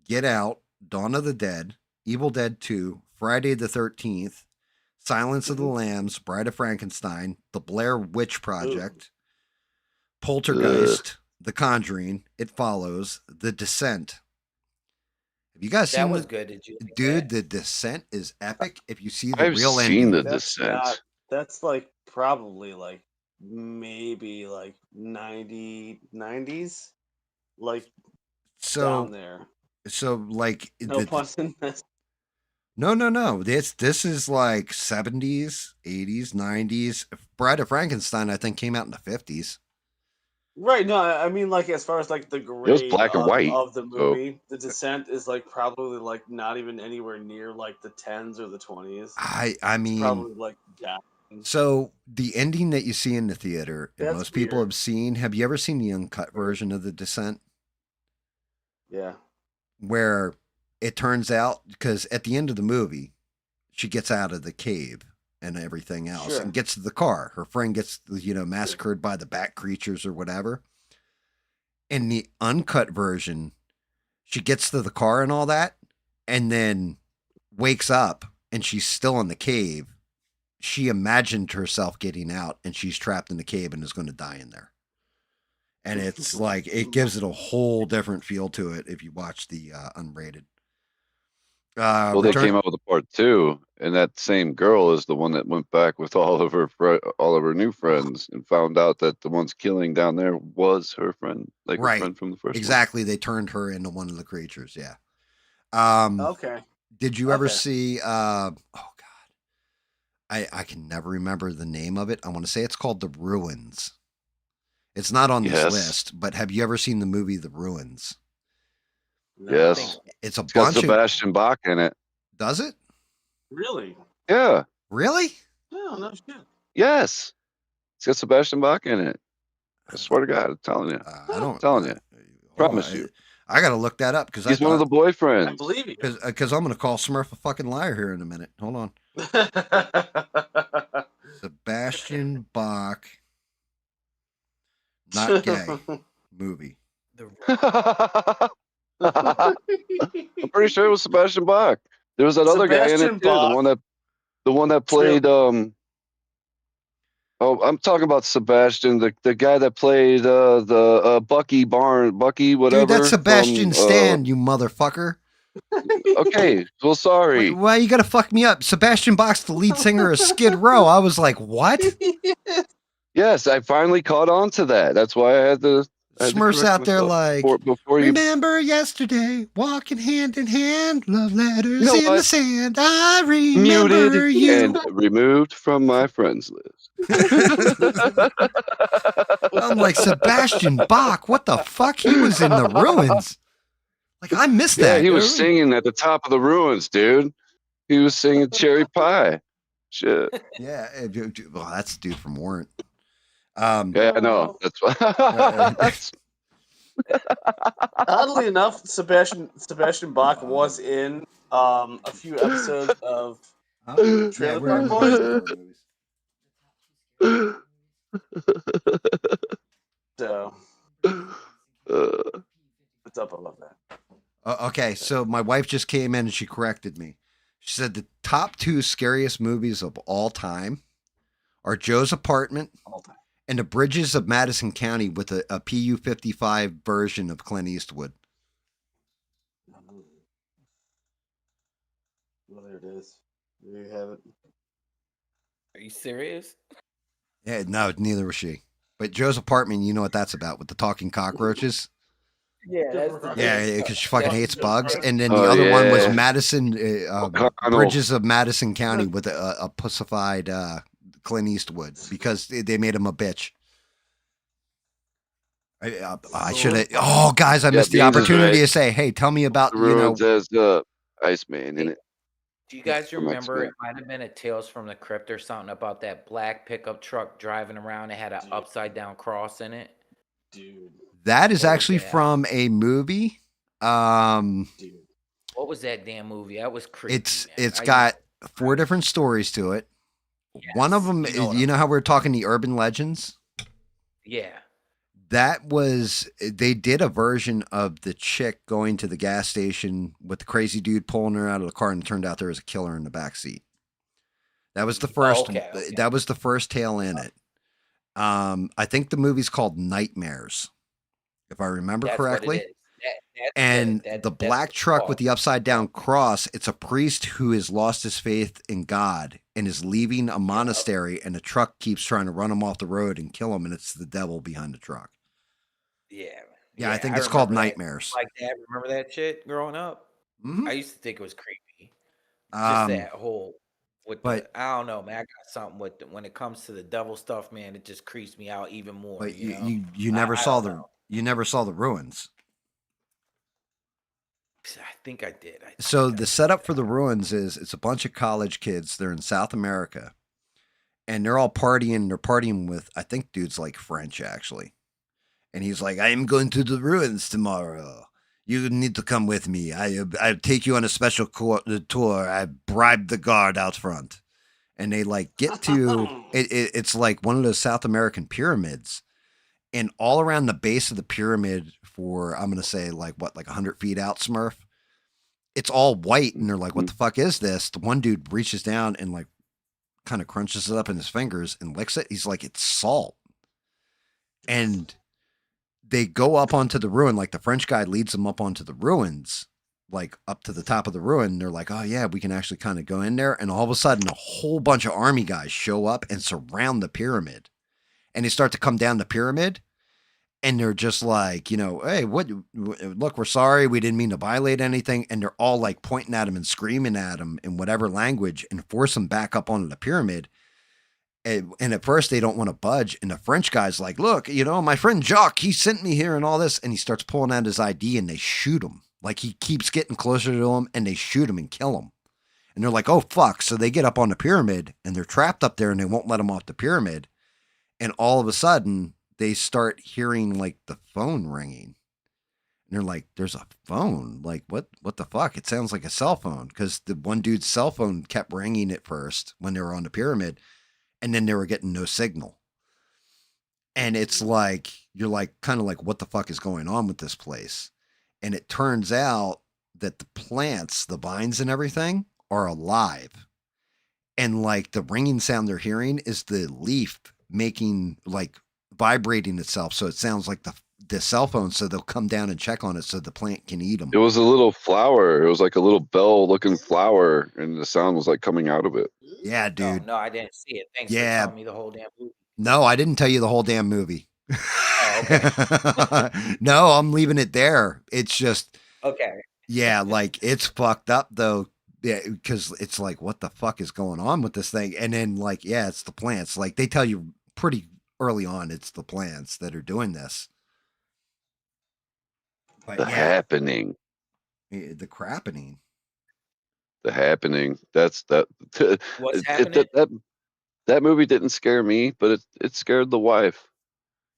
Get Out. Dawn of the Dead, Evil Dead 2, Friday the 13th, Silence of the Lambs, Bride of Frankenstein, The Blair Witch Project, Poltergeist, The Conjuring, It Follows, The Descent. Have you guys seen that? Was good. Did you, dude? The Descent is epic. If you see the I've real seen ending, The Descent. That's like probably like maybe like 90s, like down there. So like no pun in this. No. This is like 70s, 80s, 90s. Bride of Frankenstein, I think, came out in the 50s. Right. No, I mean, like, as far as like the It was grade black and white. of the So movie, The Descent is like probably like not even anywhere near like the 10s or the 20s. I It's mean, probably like down. so the ending that you see in the theater, and That's most people weird. have seen. Have you ever seen the uncut version of The Descent? Yeah. Where it turns out, because at the end of the movie, she gets out of the cave and everything else Sure. and gets to the car. Her friend gets, massacred by the bat creatures or whatever. In the uncut version, she gets to the car and all that, and then wakes up and she's still in the cave. She imagined herself getting out and she's trapped in the cave and is going to die in there. And it's like, it gives it a whole different feel to it if you watch the unrated. well, they came out with a part 2, and that same girl is the one that went back with all of her new friends and found out that the ones killing down there was her friend, like her friend from the first exactly. They turned her into one of the creatures. Yeah. Okay. Did you ever see? Oh God, I can never remember the name of it. I want to say it's called The Ruins. It's not on this list, but have you ever seen the movie The Ruins? No. Yes. It's a It's got bunch Sebastian Bach in it. Does it? Really? Yeah. Really? No shit. Yes. It's got Sebastian Bach in it. I swear to God, I'm telling you. I'm telling you. Promise you. I got to look that up because he's one of the boyfriends. I believe you. Because I'm going to call Smurf a fucking liar here in a minute. Hold on. Sebastian Bach, not gay movie. I'm pretty sure it was Sebastian Bach. There was that other guy in it too, the one that played I'm talking about Sebastian, the guy that played the Bucky whatever. Dude, that's Sebastian Stan, you motherfucker. Okay, well, sorry. Why you gotta fuck me up? Sebastian Bach's the lead singer of Skid Row. I was like, what? Yes, I finally caught on to that. That's why I had to. Smurf's out there like, before you remember yesterday, walking hand in hand, love letters in the sand. I remember muted you. and removed from my friends list. I'm like, Sebastian Bach, what the fuck? He was in The Ruins. Like, I missed that. Yeah, he was singing at the top of The Ruins, dude. He was singing Cherry Pie. Shit. Yeah, well, that's the dude from Warrant. Yeah, I know. That's why. Oddly enough, Sebastian Bach was in a few episodes of Trailer Park Boys. So what's up? I love that. Okay, so my wife just came in and she corrected me. She said the top 2 scariest movies of all time are Joe's Apartment and The Bridges of Madison County with a PU-55 version of Clint Eastwood. Well, there it is. There you have it. Are you serious? Yeah, no, neither was she. But Joe's Apartment, you know what that's about with the talking cockroaches? Yeah, because she fucking hates bugs. And then the other one was Madison, Bridges of Madison County with a pussified Clint Eastwood because they made him a bitch. I should have. Oh, guys, I missed the opportunity to say, hey, tell me about, The Ruins as Iceman in it. Do you guys remember it might have been a Tales from the Crypt or something about that black pickup truck driving around? It had an upside down cross in it. Dude. That is actually from a movie. Dude. What was that damn movie? That was creepy. It's got 4 different stories to it. Yes, one of them, you know how we're talking the urban legends? Yeah. That was, they did a version of the chick going to the gas station with the crazy dude pulling her out of the car, and it turned out there was a killer in the back seat. That was the first. That was the first tale in it. I think the movie's called Nightmares, if I remember correctly. And the black truck with the upside down cross, it's a priest who has lost his faith in God and is leaving a monastery, and the truck keeps trying to run him off the road and kill him, and it's the devil behind the truck. Yeah, I think it's called Nightmares. Like that. Remember that shit growing up? Mm-hmm. I used to think it was creepy. Just that whole I don't know, man. I got something with when it comes to the devil stuff, man. It just creeps me out even more. But You know, you never I saw don't know. you never saw the ruins. I think I did. So the setup for the ruins is it's a bunch of college kids. They're in South America, and they're all partying. They're partying with, I think, dude's like French actually, and he's like, "I am going to the ruins tomorrow. You need to come with me. I take you on a special tour. I bribed the guard out front." And they like get to it's like one of those South American pyramids, and all around the base of the pyramid for, I'm gonna say, like what, like 100 feet out, Smurf, it's all white, and they're like, "What the fuck is this?" The one dude reaches down and like kind of crunches it up in his fingers and licks it. He's like, "It's salt." And they go up onto the ruin, like the French guy leads them up onto the ruins, like up to the top of the ruin. They're like, "Oh yeah, we can actually kind of go in there." And all of a sudden, a whole bunch of army guys show up and surround the pyramid, and they start to come down the pyramid. And they're just like, "Hey, what? Look, we're sorry. We didn't mean to violate anything." And they're all like pointing at him and screaming at him in whatever language and force him back up onto the pyramid. And at first they don't want to budge. And the French guy's like, "Look, my friend Jacques, he sent me here and all this." And he starts pulling out his ID and they shoot him. Like he keeps getting closer to him and they shoot him and kill him. And they're like, "Oh, fuck." So they get up on the pyramid and they're trapped up there and they won't let them off the pyramid. And all of a sudden they start hearing like the phone ringing. And they're like, "There's a phone. Like, what the fuck? It sounds like a cell phone." Because the one dude's cell phone kept ringing at first when they were on the pyramid. And then they were getting no signal. And it's like, you're like, kind of like, what the fuck is going on with this place? And it turns out that the plants, the vines and everything are alive. And like the ringing sound they're hearing is the leaf making, like, vibrating itself. So it sounds like the cell phone. So they'll come down and check on it so the plant can eat them. It was a little flower. It was like a little bell looking flower. And the sound was like coming out of it. Yeah, dude. No, I didn't see it. Thanks for telling me the whole damn movie. No, I didn't tell you the whole damn movie. Oh, okay. No, I'm leaving it there. It's just, okay. Yeah, like it's fucked up though, because it's like, what the fuck is going on with this thing? And then like, yeah, it's the plants. Like they tell you pretty early on, it's the plants that are doing this. But happening. The crappening. The happening. That's that. What's happening? That movie didn't scare me, but it scared the wife.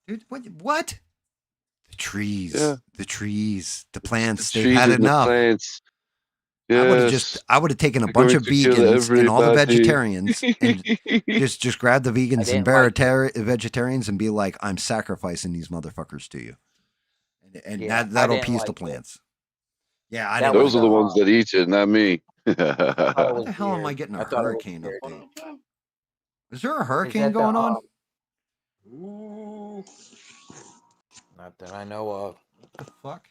Dude, what? The trees. Yeah. The trees. The plants. The They've had enough. The plants. Yes. I would have taken a bunch of vegans and all the vegetarians and just grab the vegans and vegetarians and be like, "I'm sacrificing these motherfuckers to you," and that'll appease the plants. Yeah, those are the ones that eat you, not me. What the hell am I getting a hurricane update? Is there a hurricane going on? Not that I know of. What the fuck?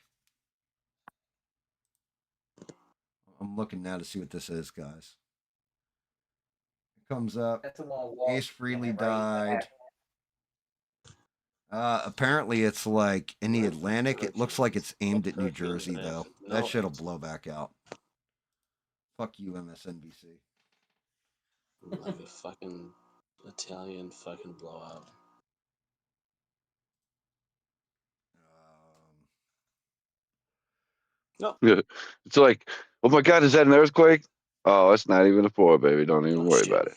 I'm looking now to see what this is, guys. It comes up. Ace Frehley died. Apparently it's like in the Atlantic. It looks like it's aimed at New Jersey, though. That shit'll blow back out. Fuck you, MSNBC. Like a fucking Italian fucking blowout. No. It's like, oh my God, is that an earthquake? Oh, it's not even a 4, baby. Don't even worry about it.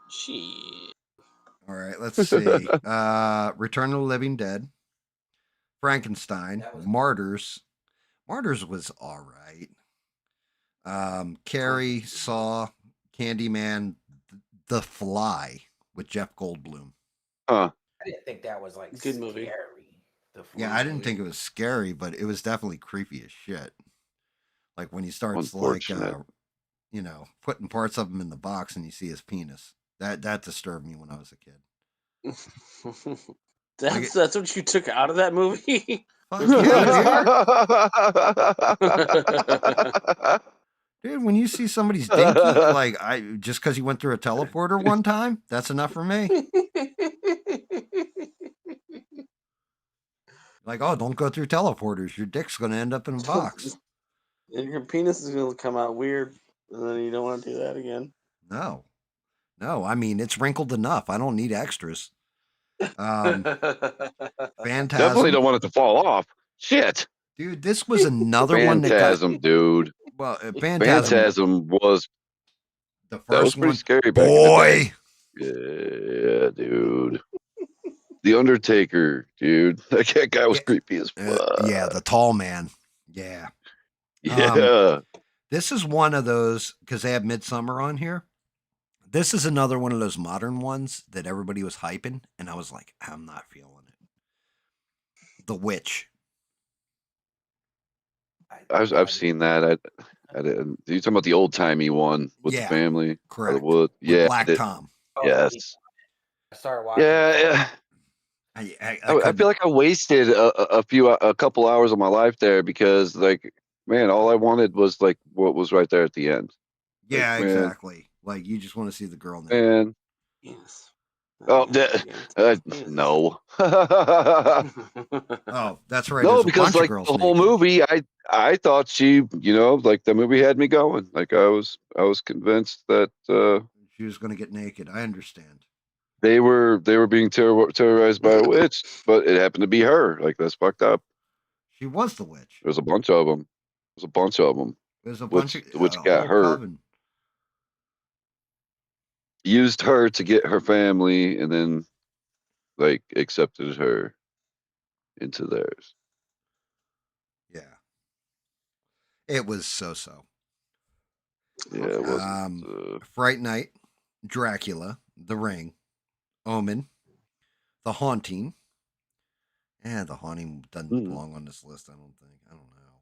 Shit. All right, let's see. Return of the Living Dead. Frankenstein. Martyrs. Martyrs was all right. Carrie, Saw, Candyman, The Fly with Jeff Goldblum. I didn't think that was like good movie. Yeah, I didn't think it was scary, but it was definitely creepy as shit. Like when he starts like, putting parts of him in the box and you see his penis. That disturbed me when I was a kid. That's what you took out of that movie? Fuck yeah, dude, when you see somebody's dinky, like just because he went through a teleporter one time, that's enough for me. Like, oh, don't go through teleporters. Your dick's gonna end up in a box. And your penis is gonna come out weird. And then you don't want to do that again. No. I mean, it's wrinkled enough. I don't need extras. Phantasm. Definitely don't want it to fall off. Shit. Dude, this was another one that got... Phantasm, dude. Well, Phantasm was... The first that was pretty one. scary back in the day. Yeah, dude. The Undertaker, dude. That guy was creepy as fuck. Yeah, the tall man. Yeah. Yeah. This is one of those, because they have Midsummer on here. This is another one of those modern ones that everybody was hyping, and I was like, I'm not feeling it. The Witch. I've seen that. I didn't. You talking about the old timey one with the family? Correct. With Black Tom. Yes. I started watching. Yeah. I feel like I wasted a couple hours of my life there because, like, man, all I wanted was like what was right there at the end. Yeah, like, exactly. Like, you just want to see the girl now. Man. Yes. Oh, no. Oh, that's right. No, because like the whole movie, I thought she, like the movie had me going. Like I was convinced that she was going to get naked. I understand. They were being terrorized by a witch, but it happened to be her. Like that's fucked up. She was the witch. There's a bunch of them. There's a bunch of them. There's a bunch of which got her. Coven. Used her to get her family, and then like accepted her into theirs. Yeah. It was so. Yeah, it wasn't. Fright Night, Dracula, The Ring, Omen, The Haunting. The Haunting doesn't belong on this list, I don't think. I don't know.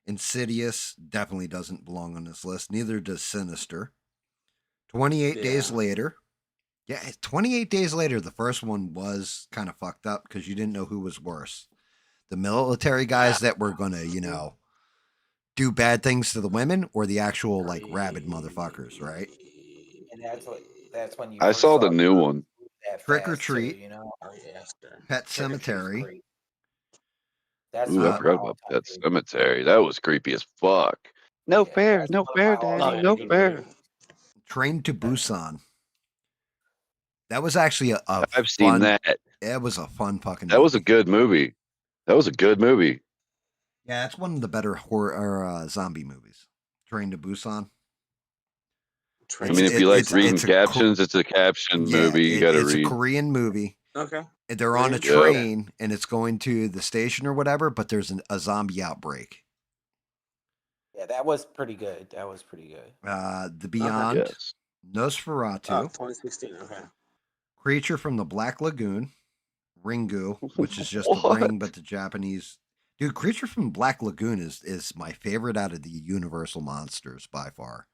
Insidious definitely doesn't belong on this list. Neither does Sinister. 28 Days Later. Yeah, 28 Days Later, the first one was kind of fucked up because you didn't know who was worse. The military guys that were going to, do bad things to the women, or the actual, like, rabid motherfuckers, right? And that's when you I saw the new one. Trick or Treat, Pet Cemetery. I forgot about Pet Cemetery. That was creepy as fuck. No fair, Daddy, no fair. Train to Busan. That was actually I've seen that. It was a fun fucking movie. That was a good movie. Yeah, it's one of the better horror or zombie movies. Train to Busan. If you like reading captions, it's a caption movie. You gotta read. It's a Korean movie. Okay. They're on a train and it's going to the station or whatever, but there's a zombie outbreak. Yeah, that was pretty good. The Beyond, Nosferatu, 2016. Okay. Creature from the Black Lagoon, Ringu, which is just the ring, but the Japanese. Dude, Creature from Black Lagoon is my favorite out of the Universal monsters by far.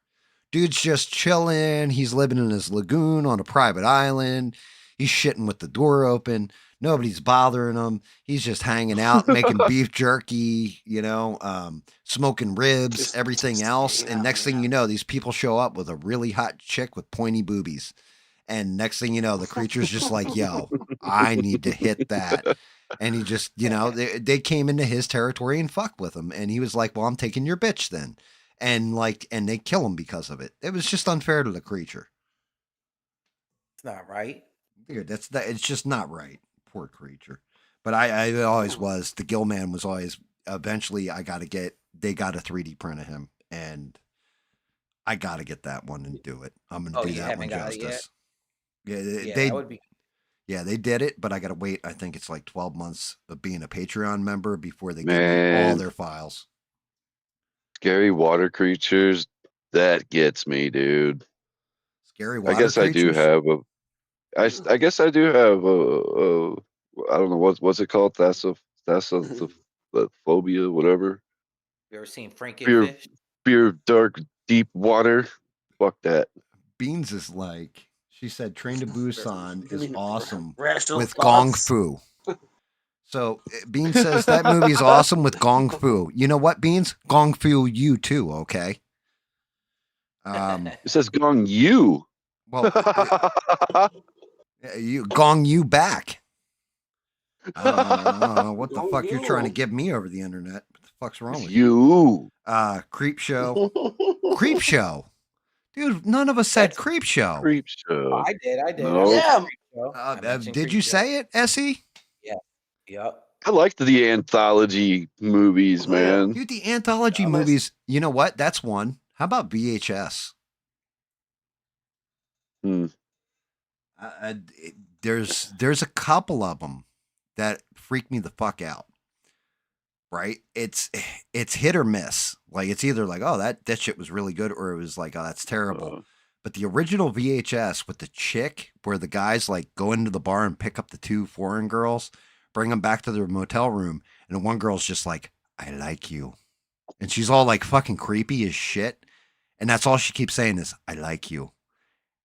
Dude's just chilling. He's living in his lagoon on a private island. He's shitting with the door open. Nobody's bothering him. He's just hanging out, making beef jerky, smoking ribs, everything else. And next thing you know, these people show up with a really hot chick with pointy boobies. And next thing you know, the creature's just like, yo, I need to hit that. And he just, they came into his territory and fucked with him. And he was like, well, I'm taking your bitch then. And they kill him because of it. It was just unfair to the creature. It's not right. Dude, it's just not right. Poor creature. But I always was. The Gill Man was always, eventually they got a 3D print of him. And I got to get that one and do it. I'm going to do that one justice. That would be. Yeah, they did it, but I got to wait. I think it's like 12 months of being a Patreon member before they give me all their files. Scary water creatures, that gets me, dude. Scary water creatures? I guess I do have a I don't know what's it called? Thalassophobia, whatever. You ever seen Frankenfish? Fear dark, deep water. Fuck that. Beans is like, she said Train to Busan is awesome with thoughts. Gong Fu. So Beans says that movie's awesome with Gong Fu. You know what, Beans? Gong Fu you too, okay? It says Gong you. Well, you Gong you back. I don't know what the fuck you're trying to give me over the internet. What the fuck's wrong with you? Creep Show. Creep Show. Dude, none of us said Creep Show. Creep Show. I did. No. Yeah. Did you say it, Essie? Yeah. Yep. I liked the anthology movies, man. Dude, the anthology movies, you know what? That's one. How about VHS? There's a couple of them that freak me the fuck out. Right? It's hit or miss. Like it's either like, oh, that shit was really good, or it was like, oh, that's terrible. But the original VHS with the chick, where the guys like go into the bar and pick up the two foreign girls, bring them back to their motel room, and the one girl's just like, I like you. And she's all like fucking creepy as shit. And that's all she keeps saying is, I like you.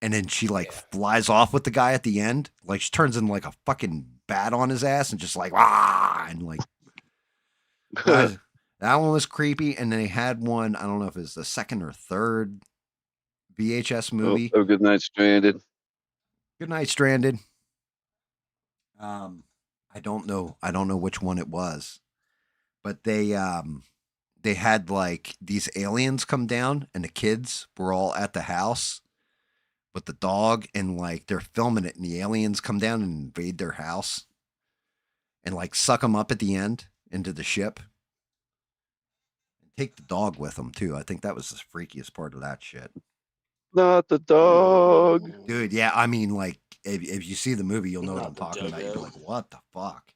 And then she like flies off with the guy at the end. Like she turns in like a fucking bat on his ass and just like, ah, and like, that one was creepy. And then they had one, I don't know if it's the second or third VHS movie. Oh, Good Night Stranded. Good Night Stranded. I don't know which one it was, but they had like these aliens come down, and the kids were all at the house with the dog, and like they're filming it, and the aliens come down and invade their house, and like suck them up at the end into the ship, and take the dog with them too. I think that was the freakiest part of that shit. Not the dog. Dude, yeah, I mean, like, if you see the movie, you'll know what I'm talking about. You'll be like, what the fuck?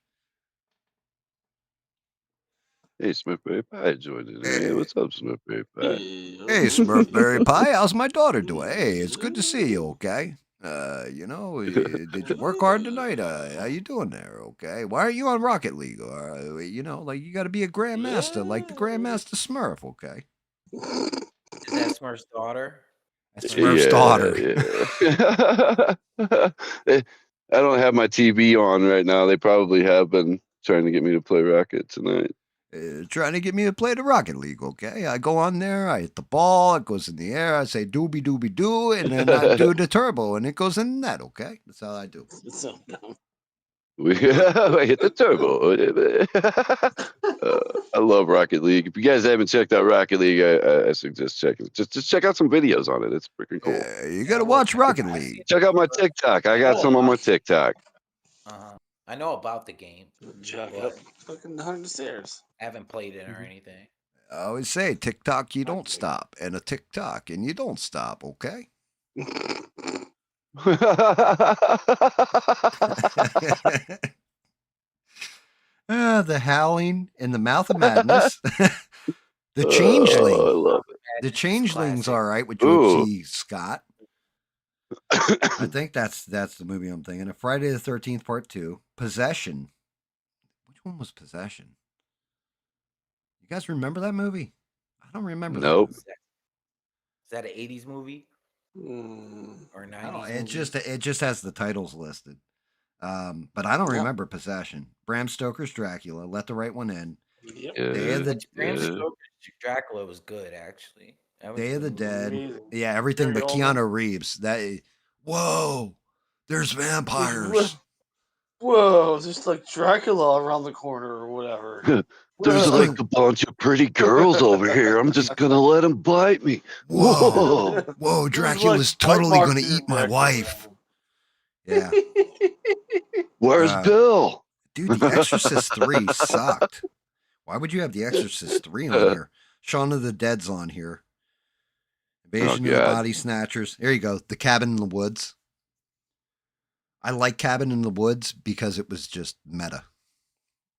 Hey, Smurfberry Pie joined in. Hey, what's up, Smurfberry Pie? Hey, Smurfberry Pie, how's my daughter doing? Hey, it's good to see you, okay? Did you work hard tonight? How you doing there, okay? Why aren't you on Rocket League? Like, you got to be a Grandmaster, like the Grandmaster Smurf, okay? Is that Smurf's daughter? That's Smurf's daughter. Yeah. I don't have my TV on right now. They probably have been trying to get me to play Rocket tonight. Trying to get me to play the Rocket League, okay? I go on there, I hit the ball, it goes in the air, I say doobie doobie doo, and then I do the turbo, and it goes in the net, okay? That's how I do. It's so dumb. I hit the turbo. I love Rocket League. If you guys haven't checked out Rocket League, I suggest checking it. Just check out some videos on it. It's freaking cool. You got to watch Rocket League. Check out my TikTok. I got some on my TikTok. I know about the game. Fucking 100 stairs. I haven't played it or anything. I always say, TikTok, you don't stop, and a TikTok, and you don't stop, okay? The Howling in the Mouth of Madness. The Changeling. I love it. The Changeling's all right with George C. Scott. I think that's the movie I'm thinking of. Friday the 13th Part 2. Possession. Which one was Possession? You guys remember that movie? I don't remember. Nope. Is that an 80s movie? Or 90s? It just has the titles listed. But I don't remember Possession. Bram Stoker's Dracula. Let the Right One In. Yep. Bram Stoker's Dracula was good, actually. Day of the Dead. Amazing. Yeah, everything but Keanu Reeves. Whoa, there's vampires. Whoa, there's like Dracula around the corner or whatever. There's like a bunch of pretty girls over here. I'm just gonna let them bite me. Whoa, Dracula's totally gonna eat my wife. Yeah. Where's Bill? Dude, The Exorcist 3 sucked. Why would you have The Exorcist 3 on here? Shaun of the Dead's on here. Invasion of the Body Snatchers. There you go. The Cabin in the Woods. I like Cabin in the Woods because it was just meta.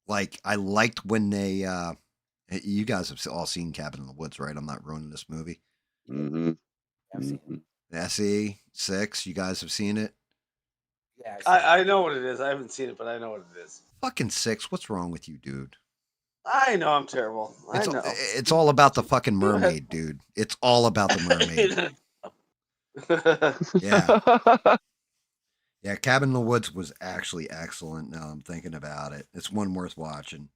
Like, I liked when they, you guys have all seen Cabin in the Woods, right? I'm not ruining this movie. Mm-hmm. SE 6, you guys have seen it? Yeah, I know what it is. I haven't seen it, but I know what it is. Fucking 6, what's wrong with you, dude? I know I'm terrible. I know. It's all about the fucking mermaid, dude. It's all about the mermaid. Yeah. Yeah, Cabin in the Woods was actually excellent. Now I'm thinking about it. It's one worth watching.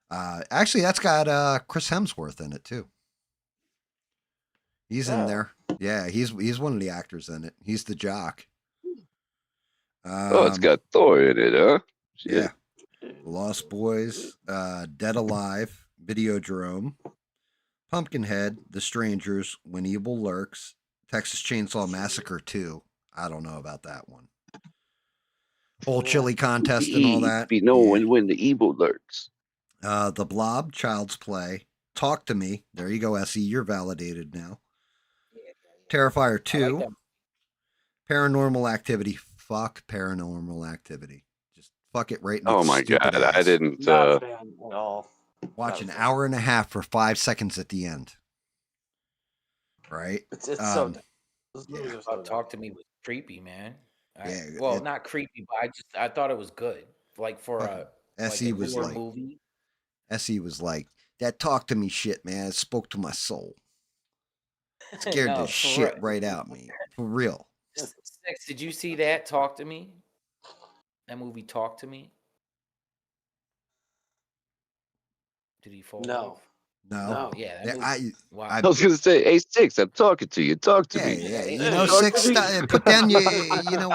Actually, that's got Chris Hemsworth in it too. He's in there. Yeah, he's one of the actors in it. He's the jock. It's got Thor in it, huh? Shit. Yeah. Lost Boys, Dead Alive, Videodrome, Pumpkinhead, The Strangers, When Evil Lurks, Texas Chainsaw Massacre 2. I don't know about that one. Whole chili contest and all that. Be known when the evil lurks. The Blob, Child's Play. Talk to Me. There you go, SE. You're validated now. Terrifier 2. Like Paranormal Activity. Fuck Paranormal Activity. Just fuck it right in its stupid ass. I didn't. Not a fan at all. Watch an hour and a half for 5 seconds at the end. Right? It's so. Yeah. Talk to Me was creepy, man. Well, not creepy, but I thought it was good. Like for a SE like a was horror like movie. SE was like, that Talk to Me shit, man. It spoke to my soul. It scared the shit right out me. For real. Six, did you see that? Talk to Me? That movie Talk to Me? Did he fall off? No. Yeah. I was gonna say, hey Six, I'm talking to you. Talk to me. Yeah. You know, Six, put down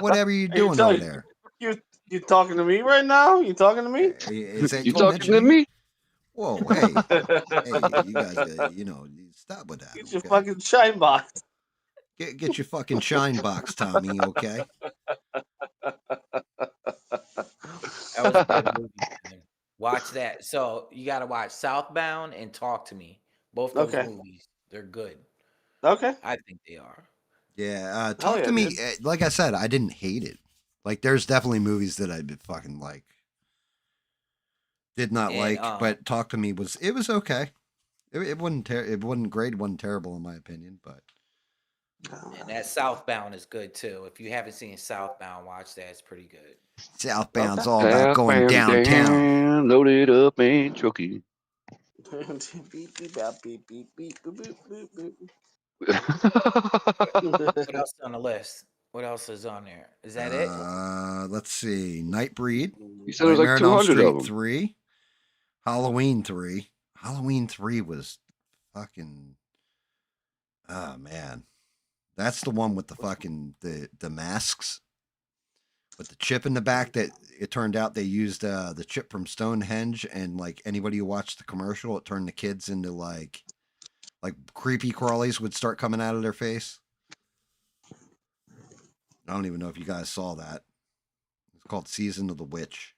whatever you're doing over there. You talking to me right now? You talking to me? Is that you talking to me? Whoa, hey, you guys, stop with that. Get your fucking shine box. Get your fucking shine box, Tommy. Okay. That was a good movie. Man. Watch that. So you got to watch Southbound and Talk to Me. Both those movies, they're good. Okay. I think they are. Yeah. Talk to Me. Like I said, I didn't hate it. Like, there's definitely movies that I'd fucking like. Did not like, but Talk to Me was okay. It wasn't it wasn't great. It wasn't terrible in my opinion, but. And that Southbound is good too. If you haven't seen Southbound, watch that. It's pretty good. Southbound's all about going downtown. Loaded up and trucky. What else on the list? What else is on there? Is that it? Let's see. Nightbreed. You said it was like 200 of them. 3. Halloween 3. Halloween 3 was fucking. Oh man, that's the one with the fucking the masks with the chip in the back. That it turned out they used the chip from Stonehenge, and like anybody who watched the commercial, it turned the kids into like creepy crawlies would start coming out of their face. I don't even know if you guys saw that. It's called Season of the Witch.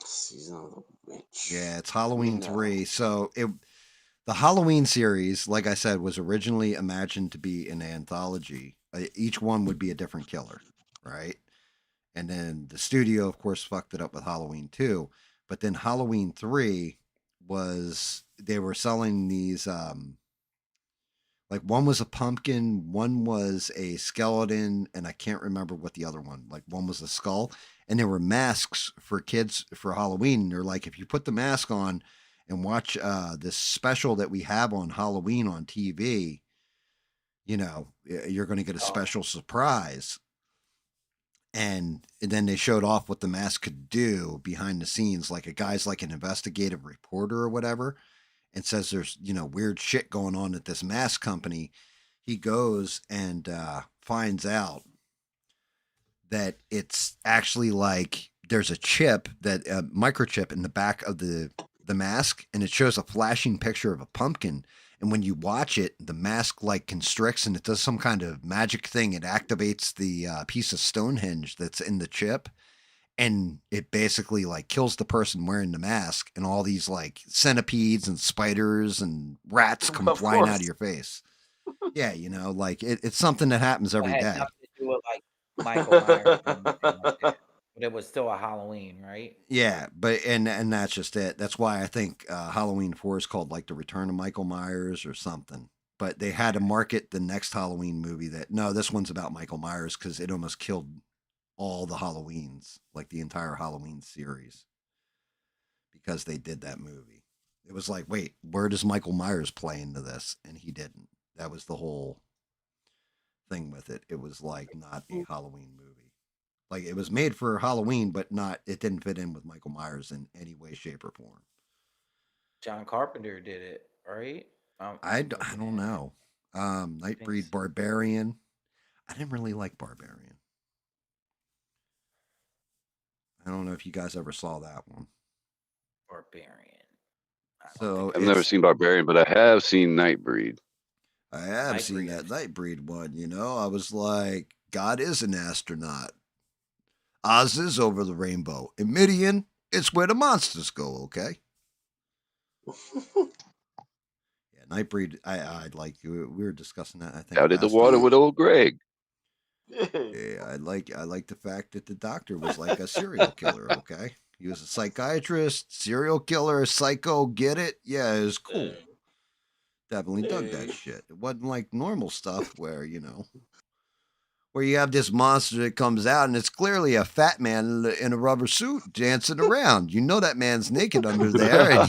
Season of the Witch. Yeah, it's Halloween 3. So the Halloween series, like I said, was originally imagined to be an anthology. Each one would be a different killer, right? And then the studio, of course, fucked it up with Halloween 2. But then Halloween 3 was, they were selling these, like one was a pumpkin, one was a skeleton, and I can't remember what the other one, like one was a skull. And there were masks for kids for Halloween. And they're like, if you put the mask on and watch this special that we have on Halloween on TV, you're going to get a special surprise. And then they showed off what the mask could do behind the scenes. Like a guy's like an investigative reporter or whatever, and says there's, weird shit going on at this mask company. He goes and finds out that it's actually like there's a chip, that microchip in the back of the mask, and it shows a flashing picture of a pumpkin. And when you watch it, the mask like constricts and it does some kind of magic thing. It activates the piece of Stonehenge that's in the chip, and it basically like kills the person wearing the mask, and all these like centipedes and spiders and rats come flying out of your face. Yeah, like it's something that happens every day. Nothing to do with like Michael Myers or anything like that. But it was still a Halloween, right? Yeah, but and that's just it. That's why I think Halloween 4 is called like The Return of Michael Myers or something. But they had to market the next Halloween movie that, no, this one's about Michael Myers because it almost killed all the Halloweens, like the entire Halloween series, because they did that movie. It was like, wait, where does Michael Myers play into this? And he didn't. That was the whole thing with it. It was like not a Halloween movie. Like it was made for Halloween, but it didn't fit in with Michael Myers in any way, shape, or form. John Carpenter did it, right? I don't know. Nightbreed, Barbarian. I didn't really like Barbarian. I don't know if you guys ever saw that one. Barbarian. So I've never seen Barbarian, but I have seen Nightbreed. I have seen that Nightbreed one. I was like, God is an astronaut. Oz is over the rainbow. In Midian, it's where the monsters go. Okay. Yeah, Nightbreed. I like you. We were discussing that. I think out in the water with old Greg. Yeah, I like the fact that the doctor was like a serial killer. Okay, he was a psychiatrist, serial killer, psycho. Get it? Yeah, it was cool. Definitely dug that shit. It wasn't like normal stuff where where you have this monster that comes out and it's clearly a fat man in a rubber suit dancing around. That man's naked under there, and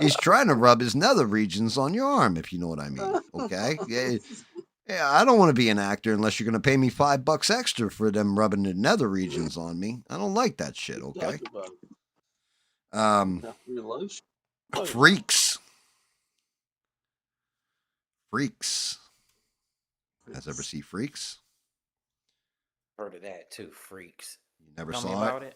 he's trying to rub his nether regions on your arm, if you know what I mean. Okay, yeah, I don't want to be an actor unless you're going to pay me $5 extra for them rubbing the nether regions on me. I don't like that shit. Okay. Freaks. Freaks. Guys ever see Freaks? Heard of that too. Freaks. You never Tell saw me about it.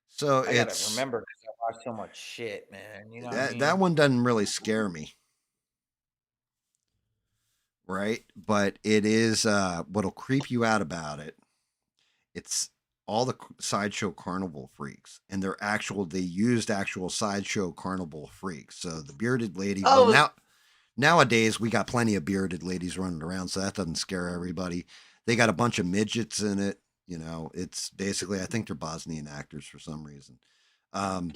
So I gotta remember because I watch so much shit, man. You know what I mean? That one doesn't really scare me. Right? But it is what'll creep you out about it. It's all the sideshow carnival freaks, and they used actual sideshow carnival freaks. So the bearded lady. Oh, well, nowadays we got plenty of bearded ladies running around, so that doesn't scare everybody. They got a bunch of midgets in it. It's basically, I think they're Bosnian actors for some reason. And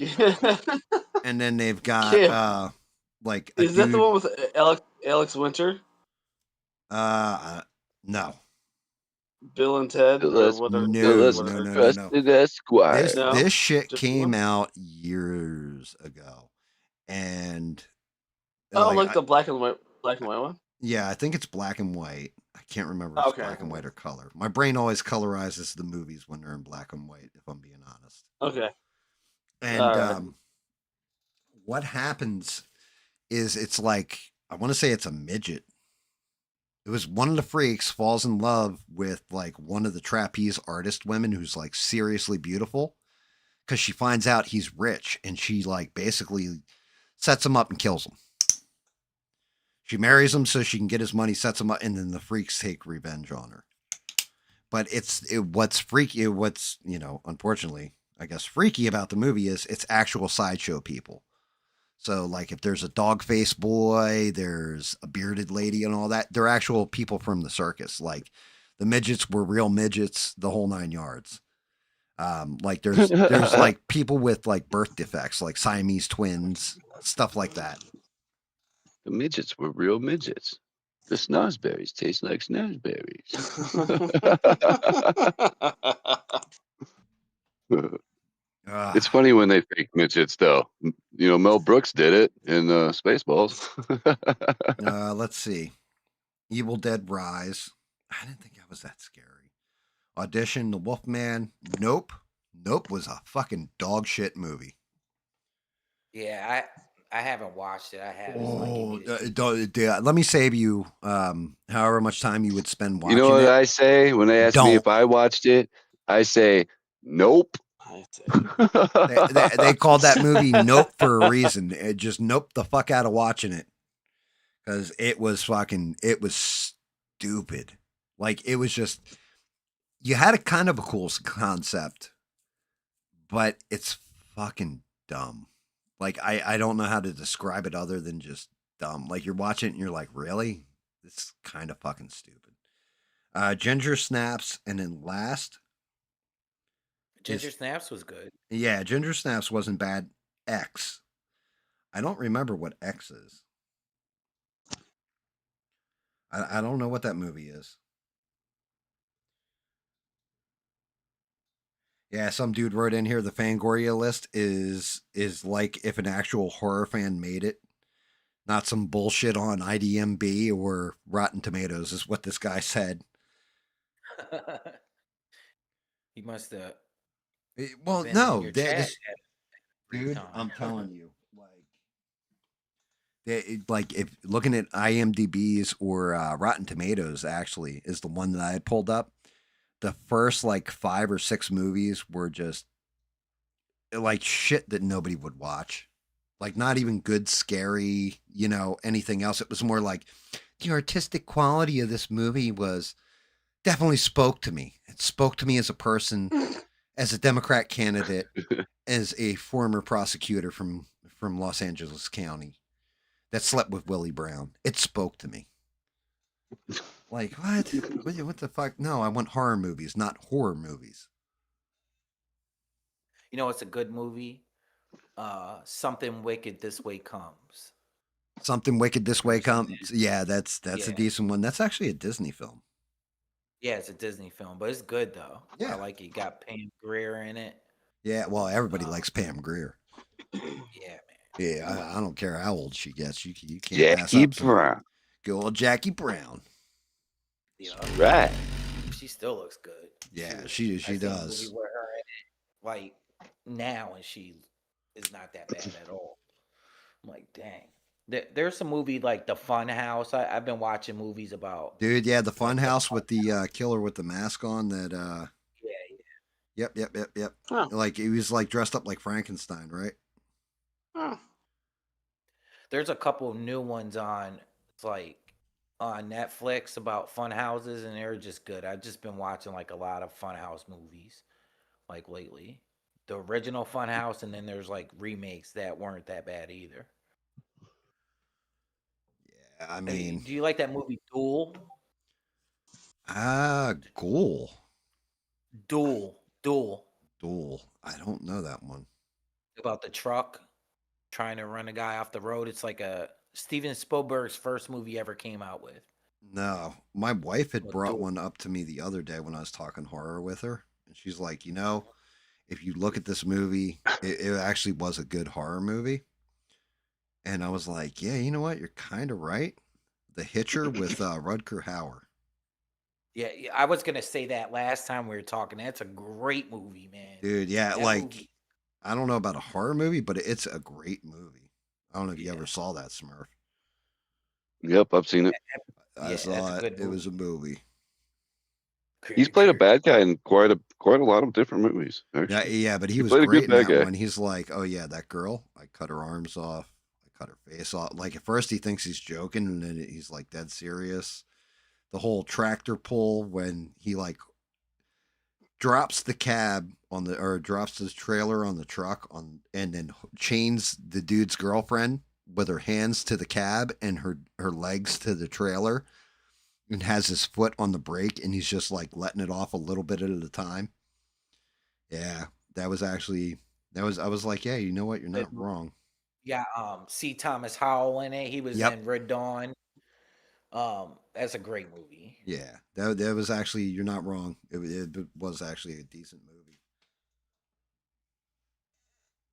then they've got like is that the one with Alex Winter? No. Bill and Ted? No. Esquire. This shit came out years ago, and like the black and white one. Yeah, I think it's black and white. I can't remember if it's black and white or color. My brain always colorizes the movies when they're in black and white, if I'm being honest. Okay. And what happens is it's like, I want to say it's a midget. It was one of the freaks falls in love with like one of the trapeze artist women who's like seriously beautiful because she finds out he's rich, and she like basically sets him up and kills him. She marries him so she can get his money, sets him up, and then the freaks take revenge on her. But what's freaky, unfortunately, I guess freaky about the movie is it's actual sideshow people. So, like, if there's a dog-faced boy, there's a bearded lady and all that, they're actual people from the circus. Like, the midgets were real midgets, the whole 9 yards. Like, there's like people with like birth defects, like Siamese twins, stuff like that. The midgets were real midgets. The snozberries taste like snozberries. It's funny when they fake midgets, though. Mel Brooks did it in Spaceballs. Let's see. Evil Dead Rise. I didn't think that was that scary. Audition, The Wolfman. Nope. Nope was a fucking dog shit movie. Yeah, I haven't watched it. I haven't. Let me save you however much time you would spend watching it. You know what I say when they ask me if I watched it? I say, nope. They called that movie Nope for a reason. It just nope the fuck out of watching it. Because it was stupid. Like, it was just, you had a kind of a cool concept, but it's fucking dumb. Like, I don't know how to describe it other than just dumb. Like, you're watching it and you're like, really? This is kind of fucking stupid. Ginger Snaps, and then last. Ginger Snaps was good. Yeah, Ginger Snaps wasn't bad. X. I don't remember what X is. I don't know what that movie is. Yeah, some dude wrote in here the Fangoria list is like if an actual horror fan made it. Not some bullshit on IDMB or Rotten Tomatoes is what this guy said. He must have. Well, no, dude, I'm telling you, like if looking at IMDb's or Rotten Tomatoes actually is the one that I pulled up. The first like 5 or 6 movies were just like shit that nobody would watch. Like not even good, scary, anything else. It was more like the artistic quality of this movie was definitely spoke to me. It spoke to me as a person, as a Democrat candidate, as a former prosecutor from Los Angeles County that slept with Willie Brown. It spoke to me. Like what? What the fuck? No, I want horror movies, not horror movies. You know, it's a good movie. Something Wicked This Way Comes. Something Wicked This Way Comes. Yeah, that's Yeah. a decent one. That's actually a Disney film. Yeah, it's a Disney film, but it's good though. Yeah. I like it. Got Pam Grier in it. Yeah, well, everybody likes Pam Grier. Yeah, man. Yeah, I don't care how old she gets. You can't pass Jackie up some Brown. good old Jackie Brown. Yeah, Right. She still looks good. Yeah, she I seen a does. movie with her in it, like now, and she is not that bad at all. I'm like, dang. There's some movie like The Fun House. I've been watching movies about. Dude, yeah, the Fun House with the killer with the mask on that Yeah. Yep. Huh. Like he was like dressed up like Frankenstein, right? Huh. There's a couple of new ones on. It's like on Netflix about fun houses, and they're just good. I've just been watching like a lot of fun house movies, like lately. The original Fun House, and then there's like remakes that weren't that bad either. Yeah, I mean, do you like that movie Duel? Ghoul. Duel. I don't know that one. About the truck trying to run a guy off the road. It's like a Steven Spielberg's first movie ever came out with. No, my wife had But brought Duel. one up to me the other day when I was talking horror with her, and she's like, if you look at this movie, it actually was a good horror movie. And I was like, yeah, you know what? You're kind of right. The Hitcher with Rutger Hauer. Yeah, I was gonna say that last time we were talking. That's a great movie, man. Dude, yeah, That like movie. I don't know about a horror movie, but it's a great movie. I don't know if you Yeah. ever saw that, Smurf. Yep, I've seen it. I Yeah, saw that's a it. good It was a movie. He's played a bad guy in quite a lot of different movies. Yeah, Actually, yeah, but he was played a great good in bad that guy. one. He's like, oh yeah, that girl. I cut her arms off. I cut her face off. Like at first he thinks he's joking, and then he's like dead serious. The whole tractor pull when he like drops the cab on the or drops his trailer on the truck on and then chains the dude's girlfriend with her hands to the cab and her legs to the trailer and has his foot on the brake and he's just like letting it off a little bit at a time. Yeah, that was actually I was like, yeah, you know what? You're not wrong. Yeah, C. Thomas Howell in it. He was in Red Dawn. That's a great movie. Yeah, that was actually you're not wrong. It was actually a decent movie.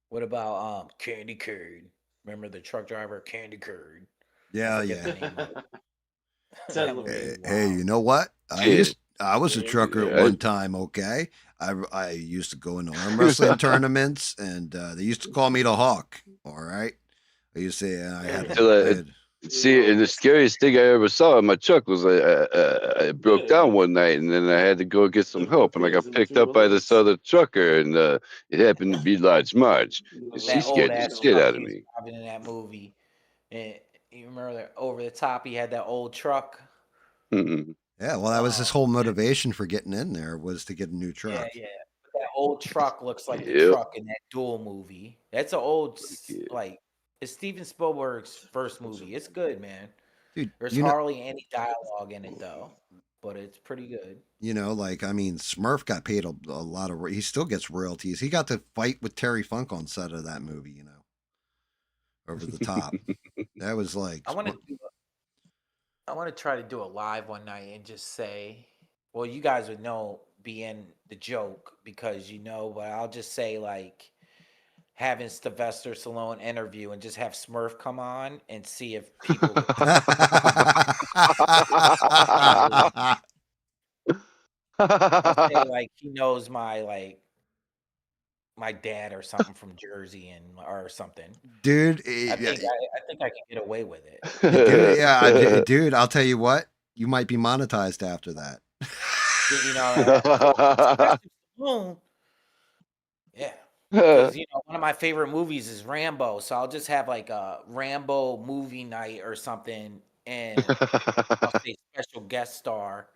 What about Candy Curd? Remember the truck driver Candy Curd? Yeah, I forget the name of it. That movie Hey, is hey, wild. you know what? I was a trucker at Yeah. one time. Okay, I used to go into arm wrestling tournaments, and they used to call me the Hawk. All right, I used to say I had. See, and the scariest thing I ever saw in my truck was I broke down one night, and then I had to go get some help, and I got picked up by this other trucker, and it happened to be Large Marge, and she That old scared the ass shit truck out of he was me. driving in that movie. And you remember that over the top? He had that old truck. Mhm. Yeah, well, that was his whole motivation for getting in there was to get a new truck. Yeah. But that old truck looks like the Yep. truck in that Duel movie. That's an old like it's Steven Spielberg's first movie. It's good, man. Dude, There's hardly any dialogue in it though, but it's pretty good. Like I mean, Smurf got paid a lot of. He still gets royalties. He got to fight with Terry Funk on set of that movie. Over the top. That was like. I want to try to do a live one night and just say, well, you guys would know being the joke because but I'll just say like having Sylvester Stallone interview and just have Smurf come on and see if people would I'll say like he knows my dad or something from Jersey or something. Dude, I think I can get away with it. Dude, yeah, dude, I'll tell you what, you might be monetized after that. Stallone. Yeah. Because one of my favorite movies is Rambo, so I'll just have like a Rambo movie night or something, and I'll say special guest star.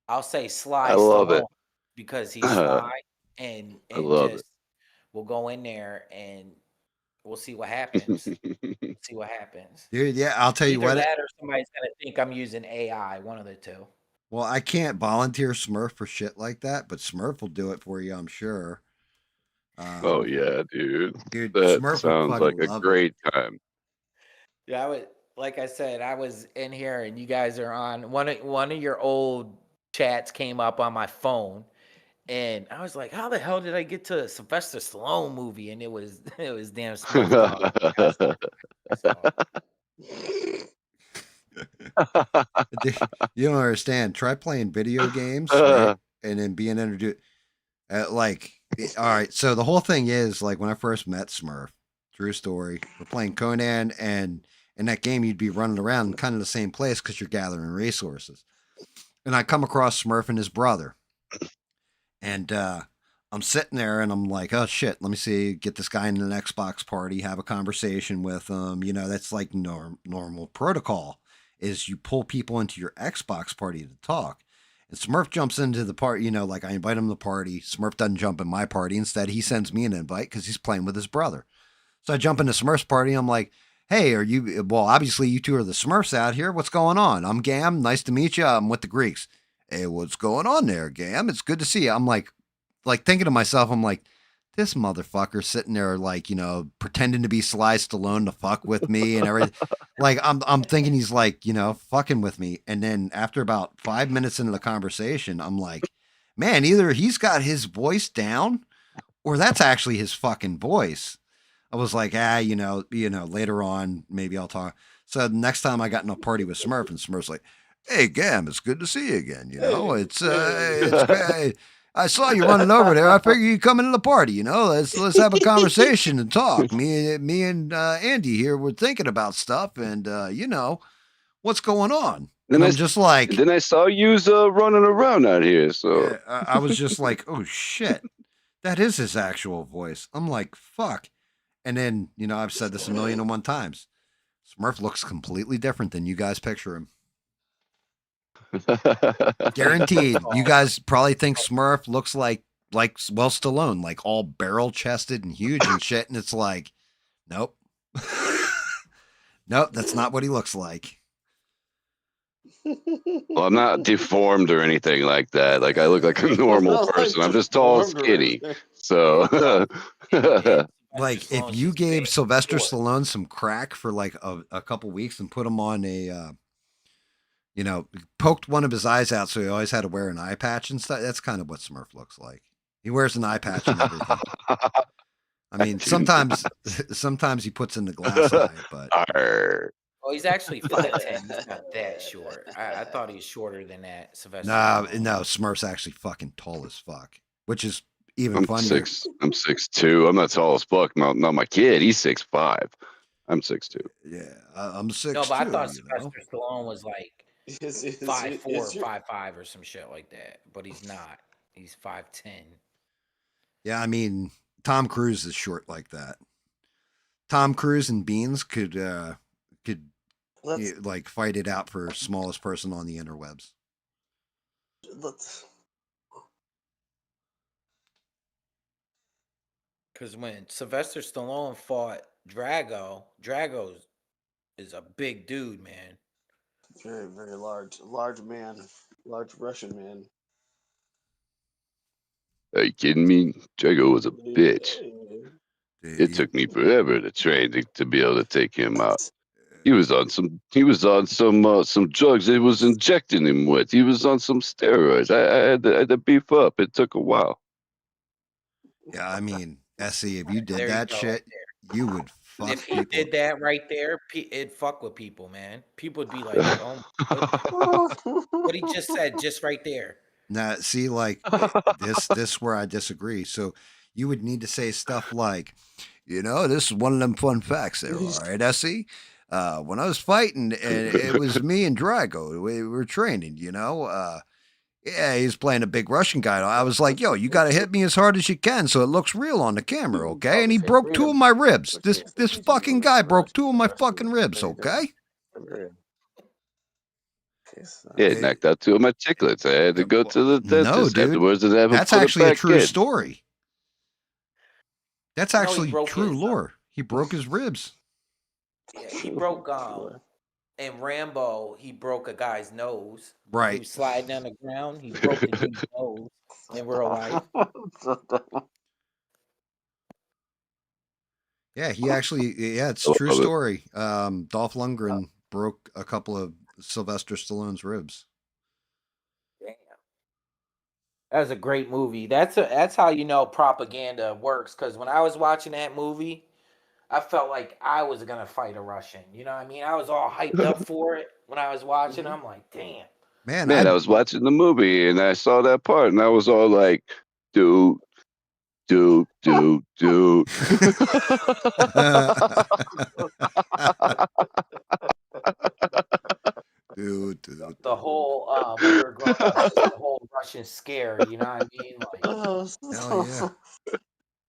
I'll say I Sly love it. Stallone because he's I Sly, and love just we'll go in there and we'll see what happens. See what happens. Dude, yeah, I'll tell you Either what. that or somebody's gonna think I'm using AI. One of the two. Well, I can't volunteer Smurf for shit like that, but Smurf will do it for you, I'm sure. Oh yeah, dude. Dude, That Smurf would sounds like fucking a love it. great time. Yeah, I would. Like I said, I was in here, and you guys are on one of your old chats came up on my phone, and I was like, "How the hell did I get to a Sylvester Stallone movie?" And it was it was damn Smurf Dog. So, Dude, you don't understand. Try playing video games, right? And then being introduced. All right. So the whole thing is like when I first met Smurf, true story. We're playing Conan, and in that game, you'd be running around in kind of the same place because you're gathering resources. And I come across Smurf and his brother, and I'm sitting there, and I'm like, oh shit, let me see, get this guy in an Xbox party, have a conversation with him. That's like normal protocol. Is you pull people into your Xbox party to talk. And Smurf jumps into the party, like I invite him to the party. Smurf doesn't jump in my party. Instead, he sends me an invite because he's playing with his brother. So I jump into Smurf's party. I'm like, hey, are you, well, obviously you two are the Smurfs out here. What's going on? I'm Gam. Nice to meet you. I'm with the Greeks. Hey, what's going on there, Gam? It's good to see you. I'm like thinking to myself, I'm like, this motherfucker sitting there, like, pretending to be Sly Stallone to fuck with me and everything. Like, I'm thinking he's like, fucking with me. And then after about 5 minutes into the conversation, I'm like, man, either he's got his voice down or that's actually his fucking voice. I was like, later on, maybe I'll talk. So next time I got in a party with Smurf, and Smurf's like, hey, Gam, it's good to see you again. It's great. I saw you running over there. I figured you'd come into the party. Let's have a conversation and talk. Me and Andy here were thinking about stuff, and what's going on. And I'm just like, then I saw you running around out here. So yeah, I was just like, oh shit, that is his actual voice. I'm like, fuck. And then I've said this 1,000,001 times. Smurf looks completely different than you guys picture him. Guaranteed. You guys probably think Smurf looks like Stallone, like all barrel chested and huge and shit. And it's like, nope. Nope, that's not what he looks like. Well, I'm not deformed or anything like that. Like I look like a normal person. I'm just tall and skinny. So like if you gave Sylvester Stallone some crack for like a couple weeks and put him on a poked one of his eyes out so he always had to wear an eye patch and stuff. That's kind of what Smurf looks like. He wears an eye patch and everything. I mean, sometimes he puts in the glass eye, but well, he's actually 5'10". He's not that short. I thought he was shorter than that. Sylvester. No, Smurf's actually fucking tall as fuck, which is even funnier. I'm 6'2". I'm not tall as fuck. No, my kid, he's 6'5". I'm 6'2". Yeah, I'm 6'2". No, but I thought Sylvester Stallone was like 5'4", 5'5", or some shit like that. But he's not. He's 5'10". Yeah, I mean, Tom Cruise is short like that. Tom Cruise and Beans could like fight it out for smallest person on the interwebs. Because when Sylvester Stallone fought Drago is a big dude, man. Very, very large man, large Russian man. Are you kidding me? Drago was a bitch. It took me forever to train to be able to take him out. He was on some drugs it was injecting him with. He was on some steroids. I had to beef up. It took a while. Yeah, I mean, SE, if you did that shit, you would fuck if he did that right there, it'd fuck with people, man. People would be like, oh, what he just said, just right there. Now, see, like this where I disagree. So you would need to say stuff like, this is one of them fun facts there, all right, SE? When I was fighting, and it was me and Drago, we were training, Yeah, he's playing a big Russian guy. I was like, yo, you got to hit me as hard as you can so it looks real on the camera, okay? And he broke 2 of my ribs. This fucking guy broke 2 of my fucking ribs, okay? Yeah, knocked out 2 of my chiclets. I had to go to the No, dentist dude. afterwards and have him That's put it actually a back true in. story. That's No, he actually broke true his, lore. He broke his ribs. Yeah, he broke in Rambo, he broke a guy's nose. He Right. was sliding on the ground. He broke the dude's nose in real life. Yeah, he actually. Yeah, it's I a true love it. story. Dolph Lundgren broke a couple of Sylvester Stallone's ribs. Damn. That was a great movie. That's how you know propaganda works. Because when I was watching that movie, I felt like I was gonna fight a Russian. You know what I mean? I was all hyped up for it when I was watching. I'm like, damn. Man, Man, I was watching the movie and I saw that part and I was all like, dude. Dude. dude. The whole when we were growing up, just the whole Russian scare. You know what I mean? Like, hell yeah.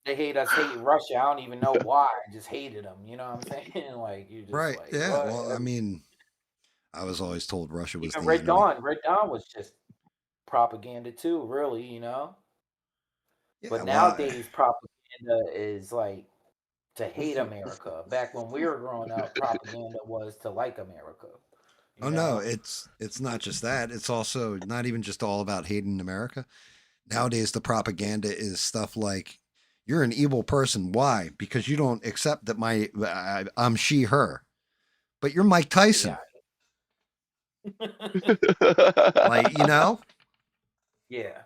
They hate us hating Russia. I don't even know why. I just hated them. You know what I'm saying? Like you just right. like Yeah. what? Well, I mean, I was always told Russia was Even the enemy. Red Dawn was just propaganda too. Really, you know. Yeah. But Well, nowadays, propaganda is like to hate America. Back when we were growing up, propaganda was to like America. oh no, it's not just that. It's also not even just all about hating America. Nowadays, the propaganda is stuff like, "You're an evil person. Why? Because you don't accept that I'm she her, but you're Mike Tyson." Like, you know? Yeah.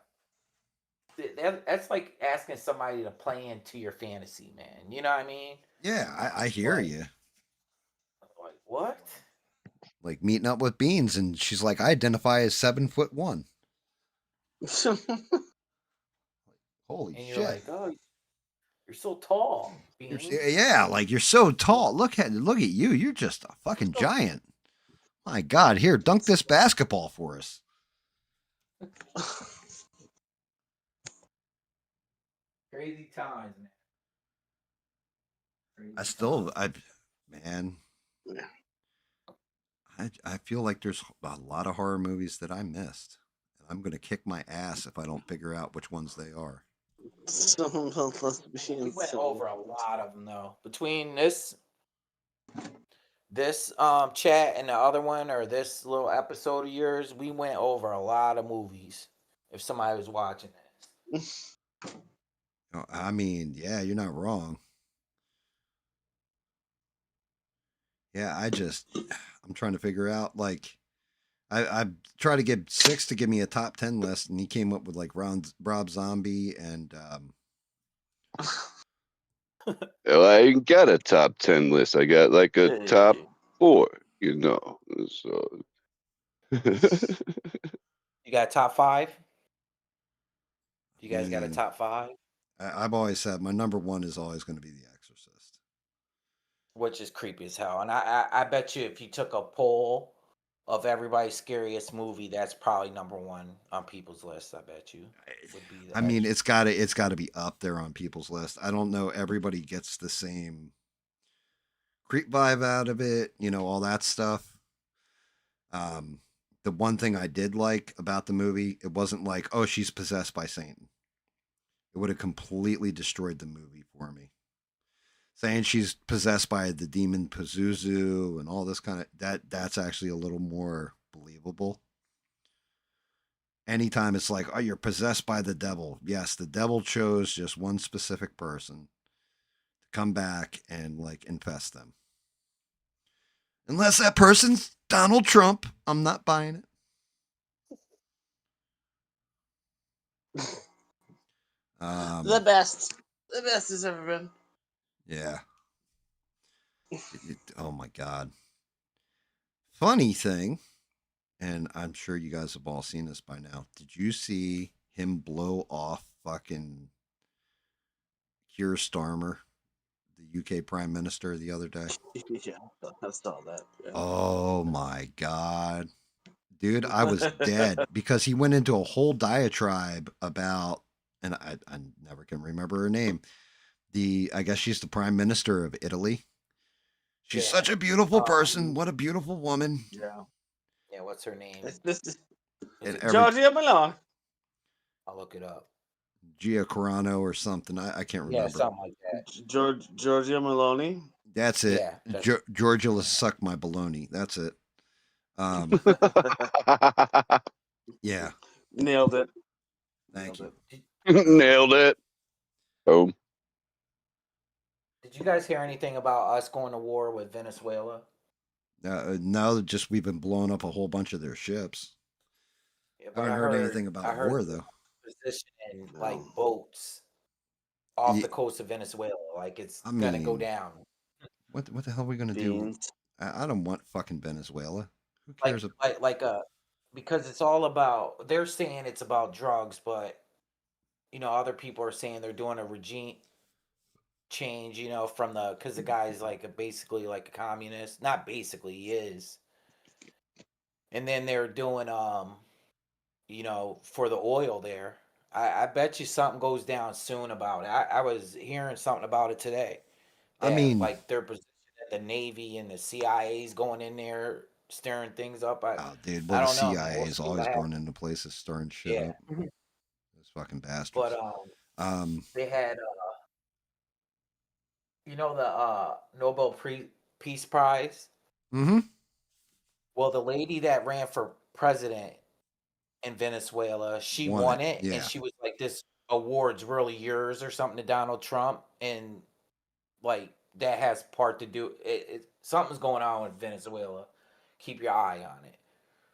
That's like asking somebody to play into your fantasy, man. You know what I mean? Yeah, I hear Like, you. Like what? Like meeting up with Beans, and she's like, "I identify as 7'1". Holy And you're shit! like, oh, you're so tall, Beans. Yeah, like you're so tall. Look at you. You're just a fucking giant. My God, here, dunk this basketball for us. Crazy times, man. Crazy man, I feel like there's a lot of horror movies that I missed. And I'm going to kick my ass if I don't figure out which ones they are. We went over a lot of them though. Between this chat and the other one, or this little episode of yours, we went over a lot of movies. If somebody was watching this. I mean, yeah, you're not wrong. Yeah, I'm trying to figure out, like, I tried to get Six to give me a top 10 list, and he came up with like Rob Zombie and Well, I ain't got a top 10 list. I got like a top 4, you know. So you got top 5? You guys got a top 5? I've always said my number 1 is always going to be The Exorcist, which is creepy as hell. And I bet you if you took a poll of everybody's scariest movie, that's probably number 1 on people's list. I bet you would be that. I mean, it's got to be up there on people's list. I don't know everybody gets the same creep vibe out of it, all that stuff. The one thing I did like about the movie, it wasn't like, oh, she's possessed by Satan. It would have completely destroyed the movie for me. Saying she's possessed by the demon Pazuzu and all this kind of that's actually a little more believable. Anytime it's like, oh, you're possessed by the devil. Yes, the devil chose just one specific person to come back and like infest them. Unless that person's Donald Trump, I'm not buying it. The best has ever been. Yeah. Oh my God. Funny thing, and I'm sure you guys have all seen this by now. Did you see him blow off fucking Keir Starmer, the UK Prime Minister, the other day? Yeah, I saw that. Yeah. Oh my God. dude, I was dead because he went into a whole diatribe about, and I never can remember her name. I guess she's the prime minister of Italy. She's such a beautiful person. What a beautiful woman. Yeah. Yeah, what's her name? Giorgia Meloni. I'll look it up. Gia Carano or something. I can't remember. Yeah, something like that. Giorgia Meloni. That's it. Yeah, Georgia, let's suck my baloney. That's it. Yeah. Nailed it. Thank you. Nailed it. Oh. Did you guys hear anything about us going to war with Venezuela? No, just we've been blowing up a whole bunch of their ships. Yeah, I haven't heard anything about war though. Positioning like boats off the coast of Venezuela, like it's gonna go down. What the hell are we gonna do? I don't want fucking Venezuela. Who cares? Because it's all about. They're saying it's about drugs, but other people are saying they're doing a regime change. From because the guy's basically like a communist. Not basically, he is. And then they're doing for the oil there. I bet you something goes down soon about it. I was hearing something about it today. I mean, like their position at the Navy and the CIA's going in there stirring things up. Dude, I well, the don't know. CIA is always going into places stirring shit up. Those fucking bastards. But they had the Nobel Peace Prize. Mm-hmm. Well, the lady that ran for president in Venezuela, she won it, and she was like, "This award's really yours" or something to Donald Trump, and like that has part to do. Something's going on with Venezuela. Keep your eye on it.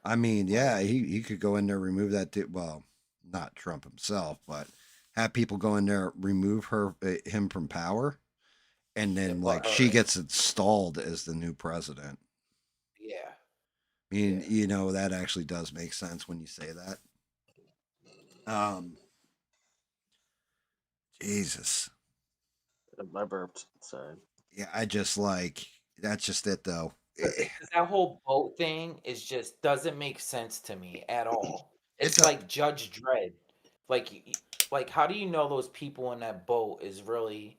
I mean, yeah, he could go in there, remove that. Well, not Trump himself, but have people go in there, remove him from power, and then she gets installed as the new president. Yeah. I mean, that actually does make sense when you say that. Jesus. I burped. Sorry. Yeah, I just that's just it though. That whole boat thing doesn't make sense to me at all. It's like Judge Dredd. Like how do you know those people in that boat is really?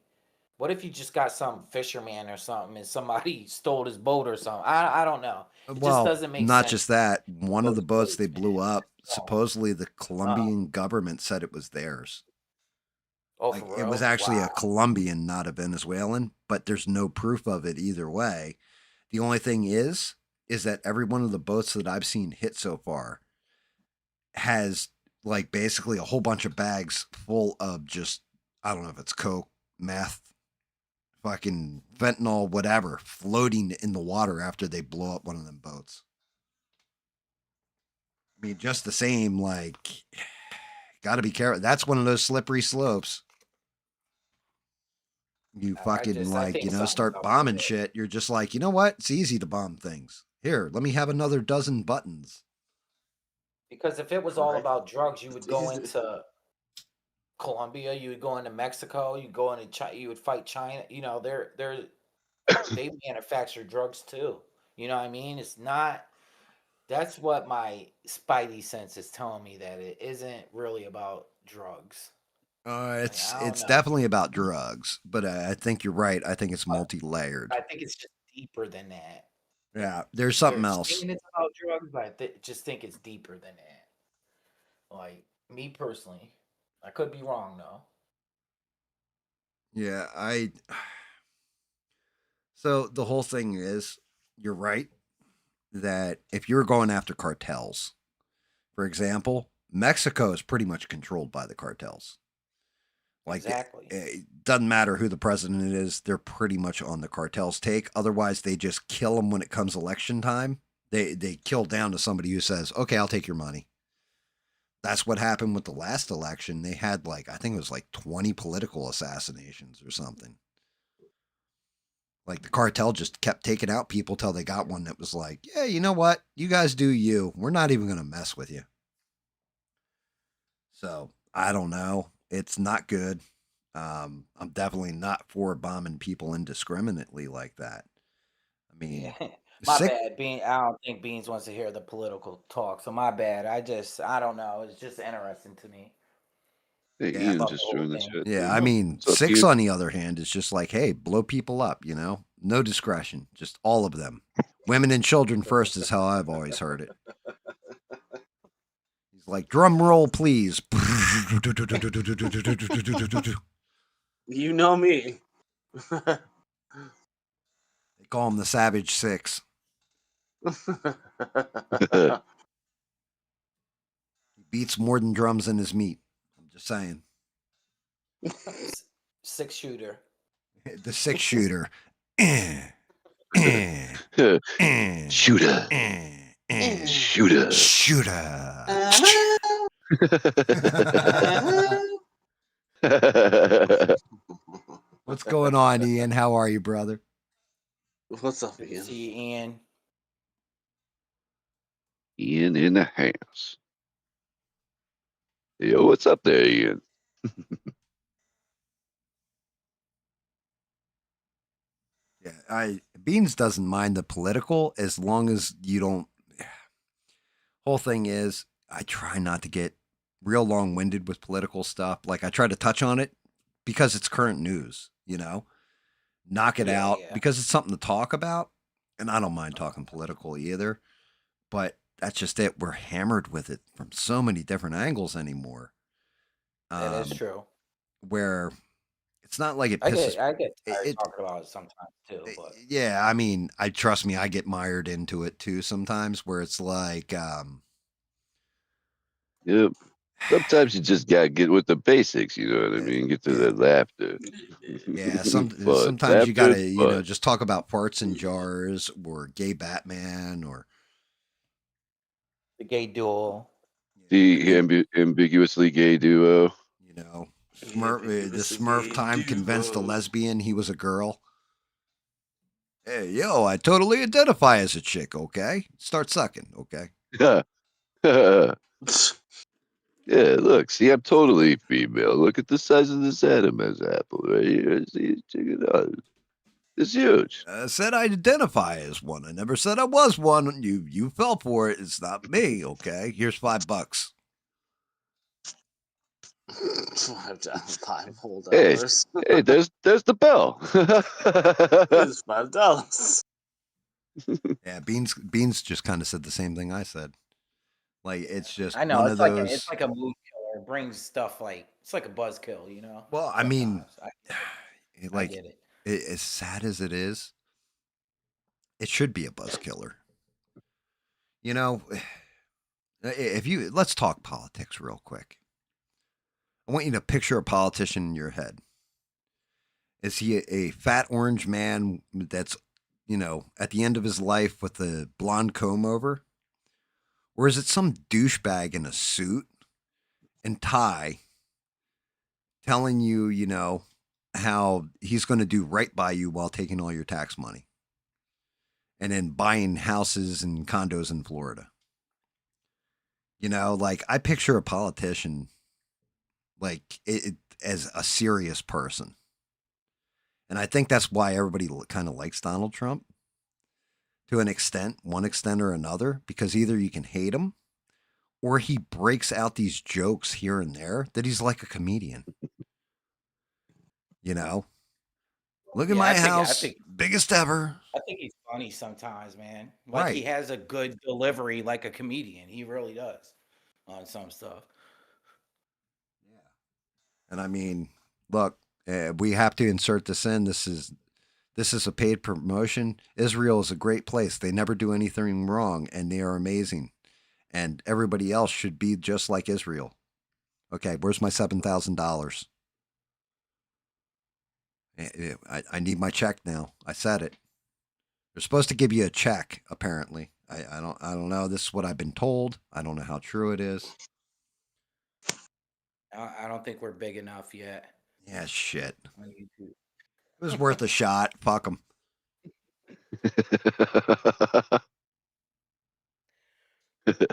What if you just got some fisherman or something and somebody stole his boat or something? I don't know. It just doesn't make sense. Not just that. One of the boats they blew up, supposedly the Colombian government said it was theirs. Oh, for real? It was actually a Colombian, not a Venezuelan, but there's no proof of it either way. The only thing is that every one of the boats that I've seen hit so far has basically a whole bunch of bags full of just, I don't know if it's coke, meth, fucking fentanyl, whatever, floating in the water after they blow up one of them boats. I mean, just the same, got to be careful. That's one of those slippery slopes. You fucking start bombing shit. You're just like, you know what? It's easy to bomb things. Here, let me have another dozen buttons. Because if it was all about drugs, you would go into Colombia, you would go into Mexico, you go into China, you would fight China. They manufacture drugs too. You know what I mean? It's not. That's what my spidey sense is telling me, that it isn't really about drugs. It's definitely about drugs, but I think you're right. I think it's multi-layered. I think it's just deeper than that. Yeah, there's something else. It's about drugs, but I just think it's deeper than that. Like me personally, I could be wrong though. Yeah, So the whole thing is, you're right, that if you're going after cartels, for example, Mexico is pretty much controlled by the cartels. Exactly. It doesn't matter who the president is; they're pretty much on the cartel's take. Otherwise, they just kill them when it comes election time. They kill down to somebody who says, "Okay, I'll take your money." That's what happened with the last election. They had I think it was 20 political assassinations or something. The cartel just kept taking out people till they got one that was like, yeah, you know what? You guys do you. We're not even going to mess with you. So I don't know. It's not good. I'm definitely not for bombing people indiscriminately like that. I mean, My bad. I don't think Beans wants to hear the political talk, so my bad. I don't know. It's just interesting to me. Hey, Yeah. Ian just joined the chat. Yeah, too. I mean, What's up, 6 Ian? on the other hand is just like, hey, blow people up, no discretion, just all of them. Women and children first is how I've always heard it. He's like, drum roll, please. You know me. They call him the Savage Six. He beats more than drums in his meat. I'm just saying. 6-shooter. The 6-shooter. Shooter. Shooter. Shooter. What's going on, Ian? How are you, brother? What's up, Ian? See Ian. Ian in the house. Yo, what's up there, Ian? Yeah, Beans doesn't mind the political as long as you don't. Whole thing is, I try not to get real long-winded with political stuff. Like I try to touch on it because it's current news. Knock it out because it's something to talk about, and I don't mind talking political either. But that's just it. We're hammered with it from so many different angles anymore. That is true. Where it's not like it pisses. I get tired talking about it sometimes too. But yeah, I mean, trust me, I get mired into it too sometimes. Where it's like, yep. Sometimes you just gotta get with the basics. You know what I mean? Get to the laughter. Yeah, sometimes you gotta, just talk about farts in jars or gay Batman or the gay duel. The ambiguously gay duo. The Smurf time convinced a lesbian he was a girl. Hey, yo, I totally identify as a chick, okay? Start sucking, okay? Yeah, look, see, I'm totally female. Look at the size of this Adam's apple right here. See, check it out. It's huge. I said I identify as one. I never said I was one. You fell for it. It's not me, okay? Here's $5. $5 whole Hey, dollars. hey, there's the bell. It's $5. Yeah, Beans just kind of said the same thing I said. Like it's just I know one it's of like those. It's like a mood killer. It brings stuff like it's like a buzzkill, you know. Well, I mean, I get it. As sad as it is, it should be a buzz killer. Let's talk politics real quick. I want you to picture a politician in your head. Is he a fat orange man that's, at the end of his life with a blonde comb over? Or is it some douchebag in a suit and tie telling you, how he's going to do right by you while taking all your tax money and then buying houses and condos in Florida? Like I picture a politician like as a serious person. And I think that's why everybody kind of likes Donald Trump to an extent, one extent or another, because either you can hate him or he breaks out these jokes here and there that he's like a comedian. Look at my house, biggest ever. I think he's funny sometimes, man. Like he has a good delivery like a comedian. He really does on some stuff. Yeah. And I mean, look, we have to insert this in. This is a paid promotion. Israel is a great place. They never do anything wrong, and they are amazing. And everybody else should be just like Israel. Okay, where's my $7,000? I need my check now. I said it. They're supposed to give you a check, apparently. I don't know. This is what I've been told. I don't know how true it is. I don't think we're big enough yet. Yeah, shit. It was worth a shot. Fuck them. But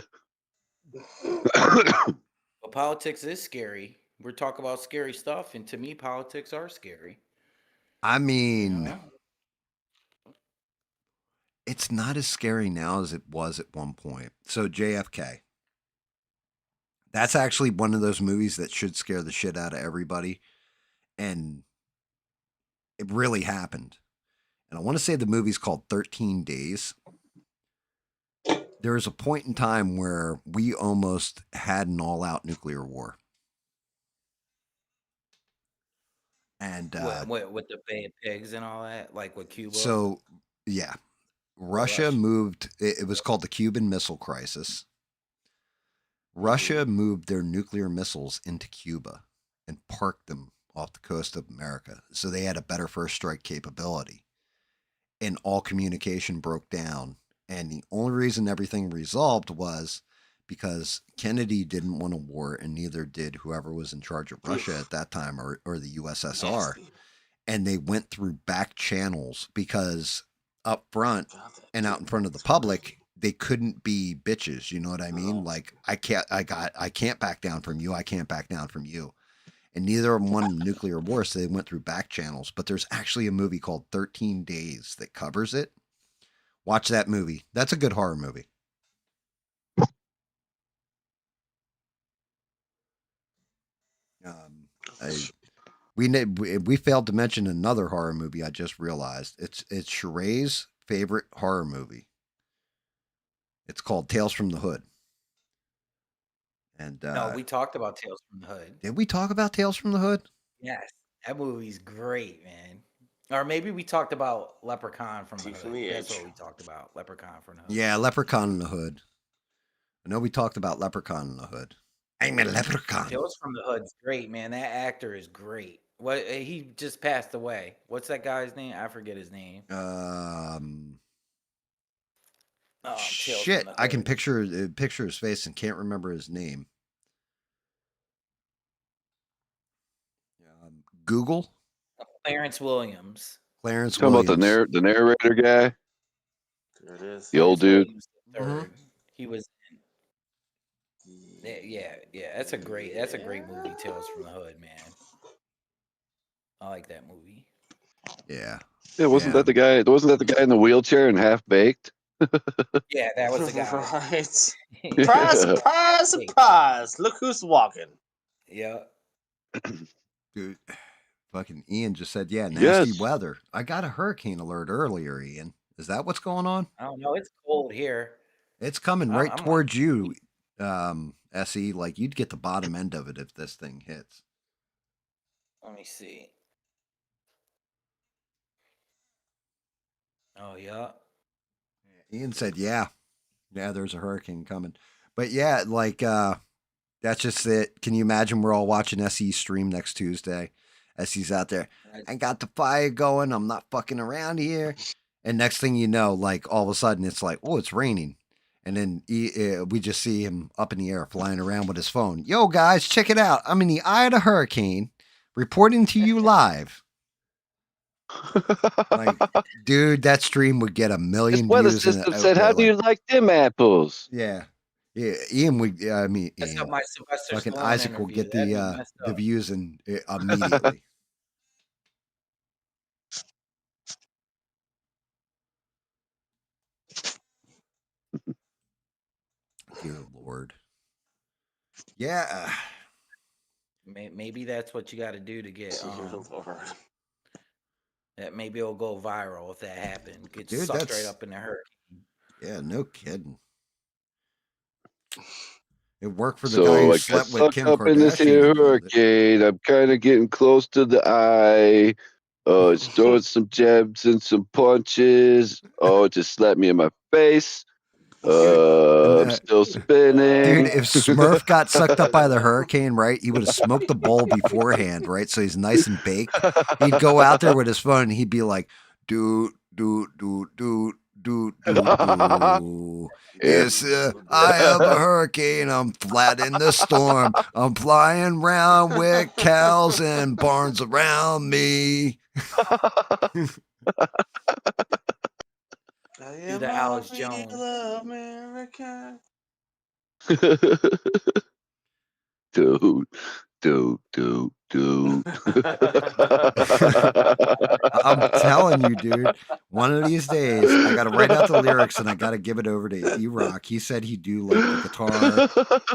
politics is scary. We're talking about scary stuff, and to me, politics are scary. I mean, It's not as scary now as it was at one point. So JFK. That's actually one of those movies that should scare the shit out of everybody. And it really happened. And I want to say the movie's called 13 Days. There was a point in time where we almost had an all-out nuclear war. And with the Bay of Pigs and all that, like with Cuba. So, yeah. Russia moved, it was called the Cuban Missile Crisis. Russia moved their nuclear missiles into Cuba and parked them off the coast of America. So they had a better first strike capability. And all communication broke down. And the only reason everything resolved was because Kennedy didn't want a war, and neither did whoever was in charge of Russia at that time, or the USSR. And they went through back channels because up front and out in front of the public, they couldn't be bitches. You know what I mean? Like, I can't back down from you. I can't back down from you. And neither of them won a nuclear war, so they went through back channels. But there's actually a movie called 13 Days that covers it. Watch that movie. That's a good horror movie. We failed to mention another horror movie. I just realized it's Sheree's favorite horror movie. It's called Tales from the Hood. And no, we talked about Tales from the Hood. Did we talk about Tales from the Hood? Yes, that movie's great, man. Or maybe we talked about Leprechaun from the Hood. That's what we talked about. Leprechaun from the Hood. Yeah, Leprechaun in the Hood. I know we talked about Leprechaun in the Hood. I'm a leprechaun. Tales from the Hood's great, man. That actor is great. What he just passed away. What's that guy's name? I forget his name. Shit, I can picture his face and can't remember his name. Google. Clarence Williams. Clarence Talking Williams. about the narrator guy. There it is. The old dude. He was. Yeah. That's a great movie, Tales from the Hood, man. I like that movie. Yeah. Yeah, wasn't that the guy? Wasn't that the guy in the wheelchair and half baked? Yeah, that was the guy. Right. Surprise, surprise, surprise! Look who's walking. Yeah. Dude, fucking Ian just said, yeah, nasty weather. I got a hurricane alert earlier, Ian. Is that what's going on? I don't know. It's cold here. It's coming right towards you, SE. Like, you'd get the bottom end of it if this thing hits. Let me see. Oh, yeah. Ian said, yeah, there's a hurricane coming. But yeah, like, that's just it. Can you imagine we're all watching SE stream next Tuesday? SE's out there. I got the fire going. I'm not fucking around here. And next thing you know, like, all of a sudden it's like, oh, it's raining. And then we just see him up in the air flying around with his phone. Yo, guys, check it out. I'm in the eye of the hurricane reporting to you live. Like, dude, that stream would get 1 million weather views. System said, "How do you like them apples?" Yeah, Ian would. I mean, Ian, my Sylvester fucking Stallone Isaac interview. will get the views and immediately. Dear Lord. Yeah. Maybe that's what you got to do to get. That maybe it'll go viral if that happened. Get sucked right up in the hurricane. Yeah, no kidding. It worked for the guy who slept with Kim up in this here hurricane. I'm kind of getting close to the eye. Oh, it's throwing some jabs and some punches. Oh, it just slapped me in my face. I'm still spinning. Dude, if Smurf got sucked up by the hurricane, right, he would have smoked the bowl beforehand, right? So he's nice and baked. He'd go out there with his phone and he'd be like, do. Yes, I have a hurricane. I'm flat in the storm. I'm flying around with cows and barns around me. Do the Alex Jones. America. Dude. I'm telling you, dude. One of these days, I got to write out the lyrics and I got to give it over to E-Rock. He said he'd do like the guitar.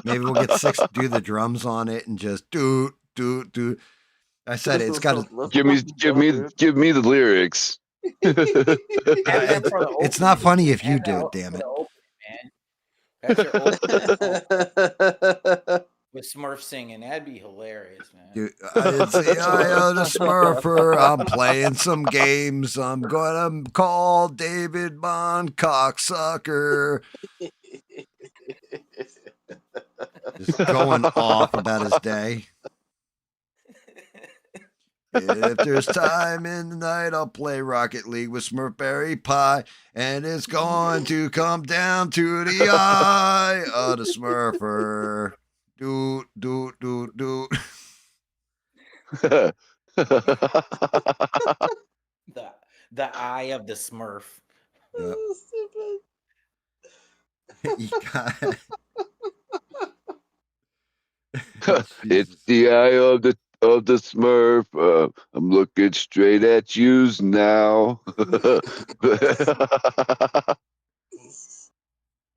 Maybe we'll get Six to do the drums on it and just do. I said it's got to give me the lyrics. It's not funny if you do it, damn it. That's your opening with Smurf singing. That'd be hilarious, man. Dude, it's the the Smurfer. I'm playing some games. I'm gonna call David Bond cocksucker. Just going off about his day. If there's time in the night, I'll play Rocket League with Smurfberry Pie, and it's going to come down to the eye of the Smurfer. Do. The eye of the Smurf. Yep. You got It's the eye of the Smurf. I'm looking straight at yous now.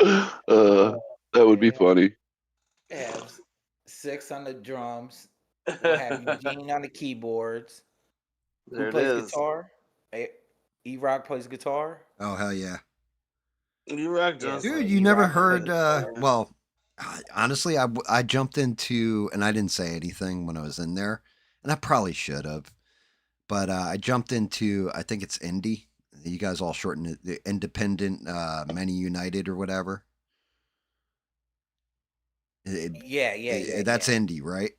That would be funny. Have Six on the drums. We'll have Eugene on the keyboards. Who plays guitar? E-Rock plays guitar. Oh, hell yeah. E-Rock does. Dude, you never heard, well, honestly, I jumped into, and I didn't say anything when I was in there, and I probably should have, but I jumped into, I think it's indie. You guys all shorten it, the Independent Many United or whatever. Yeah. That's indie, right?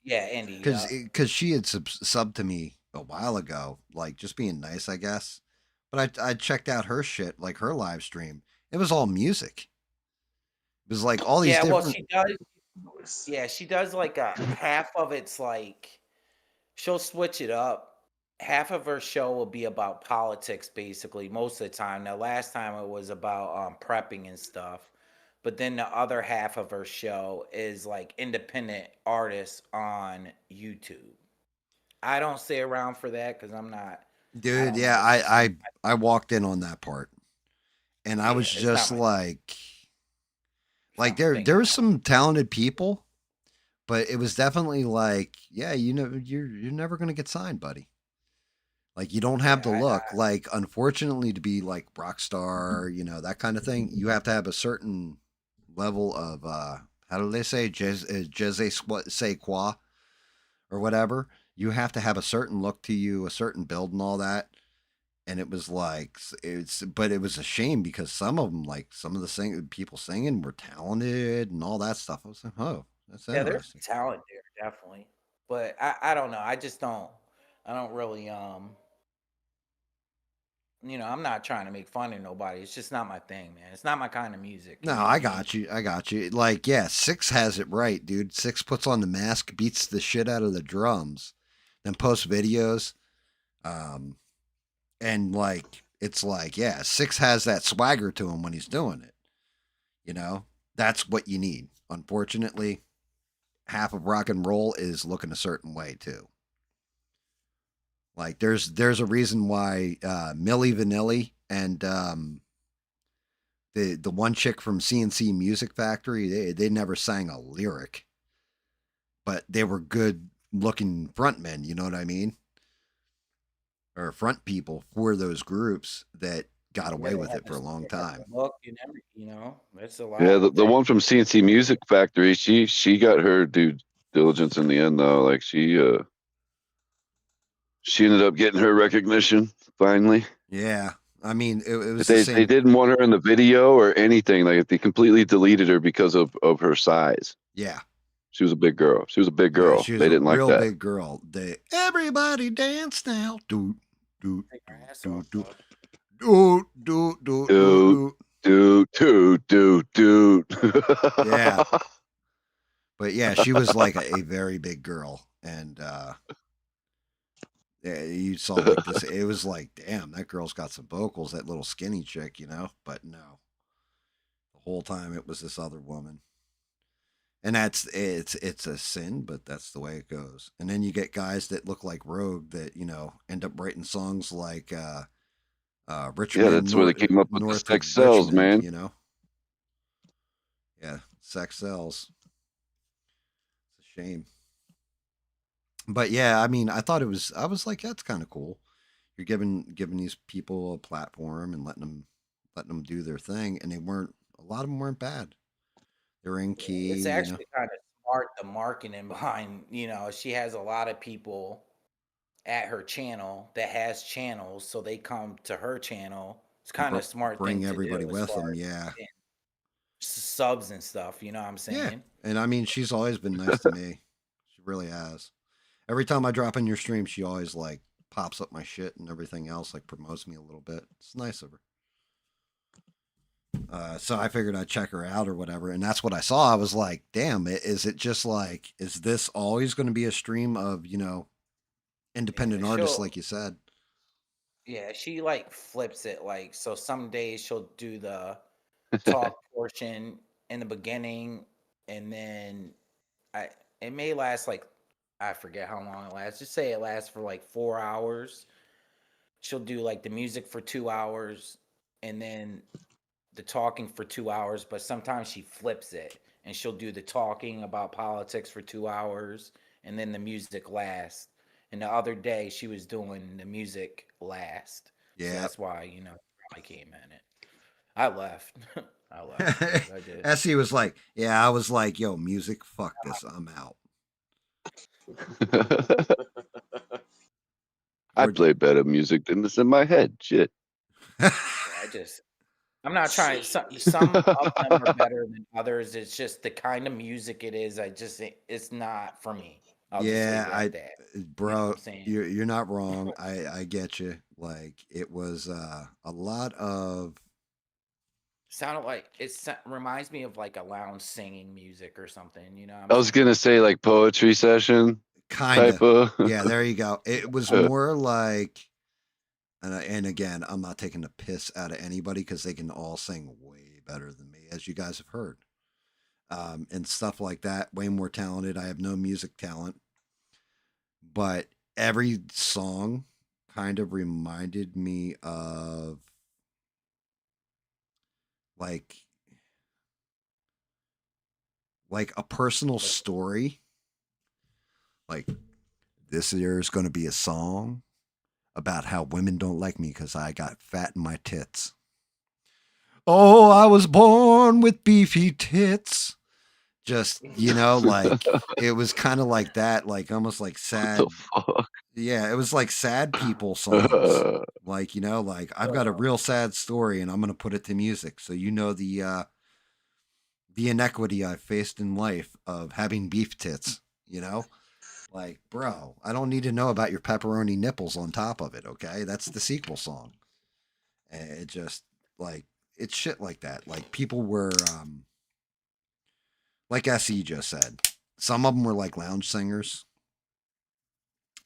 Yeah, indie. Because she had subbed to me a while ago, like just being nice, I guess. But I checked out her shit, like her live stream. It was all music. It was like all these different... well, she does. Yeah, she does like a half of it's like she'll switch it up. Half of her show will be about politics, basically, most of the time. Now, last time it was about prepping and stuff. But then the other half of her show is like independent artists on YouTube. I don't stay around for that because I'm not. Dude, yeah, I walked in on that part, and I was just like there were some talented people, but it was definitely like, yeah, you know, you're never gonna get signed, buddy. Like you don't have the look. Like unfortunately, to be like rock star, you know, that kind of thing, you have to have a certain level of how do they say je sais quoi or whatever. You have to have a certain look to you, a certain build and all that. And it was like but it was a shame because some of them, like some of the people singing were talented and all that stuff. I was like, oh, that's interesting. There's talent there, definitely. But I don't know. I just don't. I don't really you know, I'm not trying to make fun of nobody. It's just not my thing, man. It's not my kind of music. No, I got you. Like, yeah, Six has it right, dude. Six puts on the mask, beats the shit out of the drums, then posts videos. And like, it's like, yeah, Six has that swagger to him when he's doing it. You know, that's what you need. Unfortunately, half of rock and roll is looking a certain way too. Like there's a reason why Milli Vanilli and the one chick from CNC Music Factory, they never sang a lyric, but they were good looking frontmen, you know what I mean? Or front people for those groups that got away with it for a long time. Look, you know, that's a lot. Yeah, the one from CNC Music Factory, she got her due diligence in the end though. Like she ended up getting her recognition finally. Yeah. I mean, it was they didn't want her in the video or anything. Like they completely deleted her because of her size. Yeah. She was a big girl. She was a big girl. Yeah, they didn't like that. Real big girl. Everybody dance now. Do. Yeah. But yeah, she was like a very big girl, and yeah, you saw like this. It was like, damn, that girl's got some vocals. That little skinny chick, you know. But no, the whole time it was this other woman. And it's a sin, but that's the way it goes. And then you get guys that look like Rogue that end up writing songs like Yeah, Richmond that's where they came up with the north sex of cells, Richmond. man. Yeah, sex sells. It's a shame. But yeah, I mean, I was like, that's kind of cool. You're giving these people a platform and letting them do their thing, and a lot of them weren't bad. They were in Yeah, it's key. actually kind of smart the marketing behind, she has a lot of people at her channel that has channels, so they come to her channel. It's kind of smart thing Bring to everybody do as with far them. as Yeah, getting subs and stuff, you know what I'm yeah. saying? And I mean, she's always been nice to me. She really has. Every time I drop in your stream, she always like pops up my shit and everything else, like promotes me a little bit. It's nice of her. So I figured I'd check her out or whatever, and that's what I saw. I was like, "Damn! Is it just like, is this always going to be a stream of Yeah, independent artists, she'll like you said?" yeah, she like flips it like so some days she'll do the talk portion in the beginning and then I it may last like I forget how long it lasts. Just say it lasts for like 4 hours. She'll do like the music for 2 hours and then the talking for 2 hours, but sometimes she flips it and she'll do the talking about politics for 2 hours and then the music last. And the other day she was doing the music last. So Yeah. that's why, I came in it. I left. I left because I did. Essie was like, "Yeah," I was like, "Yo, music, fuck this, I'm out." I Or play better music than this in my head. Shit. Yeah, I'm not trying. Some of them are better than others. It's just the kind of music it is. It's not for me. I'll just yeah, leave it at that. You know what bro, I'm saying? you're not wrong. I get you. Like it was a lot of Sounded like reminds me of like a lounge singing music or something. You know what I'm I was saying? gonna say like poetry session kind type of. of. Yeah, there you go. It was more like, and again, I'm not taking the piss out of anybody because they can all sing way better than me, as you guys have heard, and stuff like that. Way more talented. I have no music talent, but every song kind of reminded me of like a personal Like, story. Like this year is going to be a song about how women don't like me because I got fat in my tits. Oh, I was born with beefy tits. Just, like it was kind of like that, like almost like What the sad. fuck? Yeah, it was like sad people songs. Like, like I've got a real sad story and I'm going to put it to music. So, the inequity I've faced in life of having beef tits, you know? Like, bro, I don't need to know about your pepperoni nipples on top of it, okay? That's the sequel song. And it just like it's shit like that. Like people were like SE just said. Some of them were like lounge singers.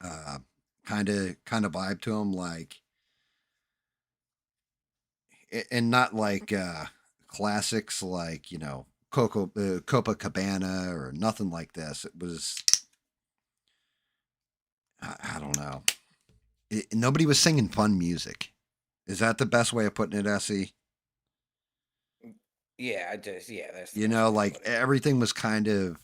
Uh kind of vibe to them like and not like classics like, Copacabana or nothing like this. It was I don't know. Nobody was singing fun music. Is that the best way of putting it, SE? yeah, that's the best way to Like put it. everything was kind of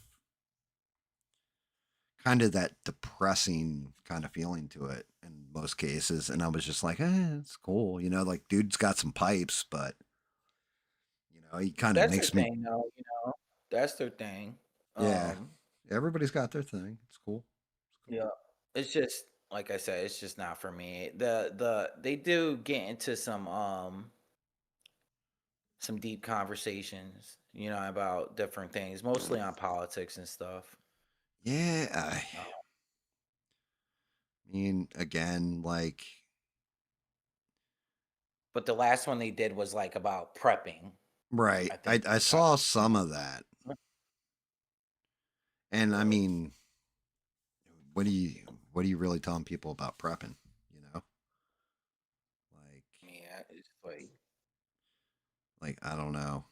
that depressing kind of feeling to it in most cases. And I was just like, it's cool. Like dude's got some pipes, but he kind of That's their makes me, thing, though. That's their thing. yeah, Um, everybody's got their thing. It's cool. It's cool. yeah, it's just like I said, it's just not for me. They do get into some deep conversations, about different things, mostly on politics and stuff. Yeah. I Uh, mean, again, like, but the last one they did was like about prepping. right. I I, think I they talked. saw some of that. And I mean, what do you, what are you really telling people about prepping? You know, like, Yeah, it's like I don't know.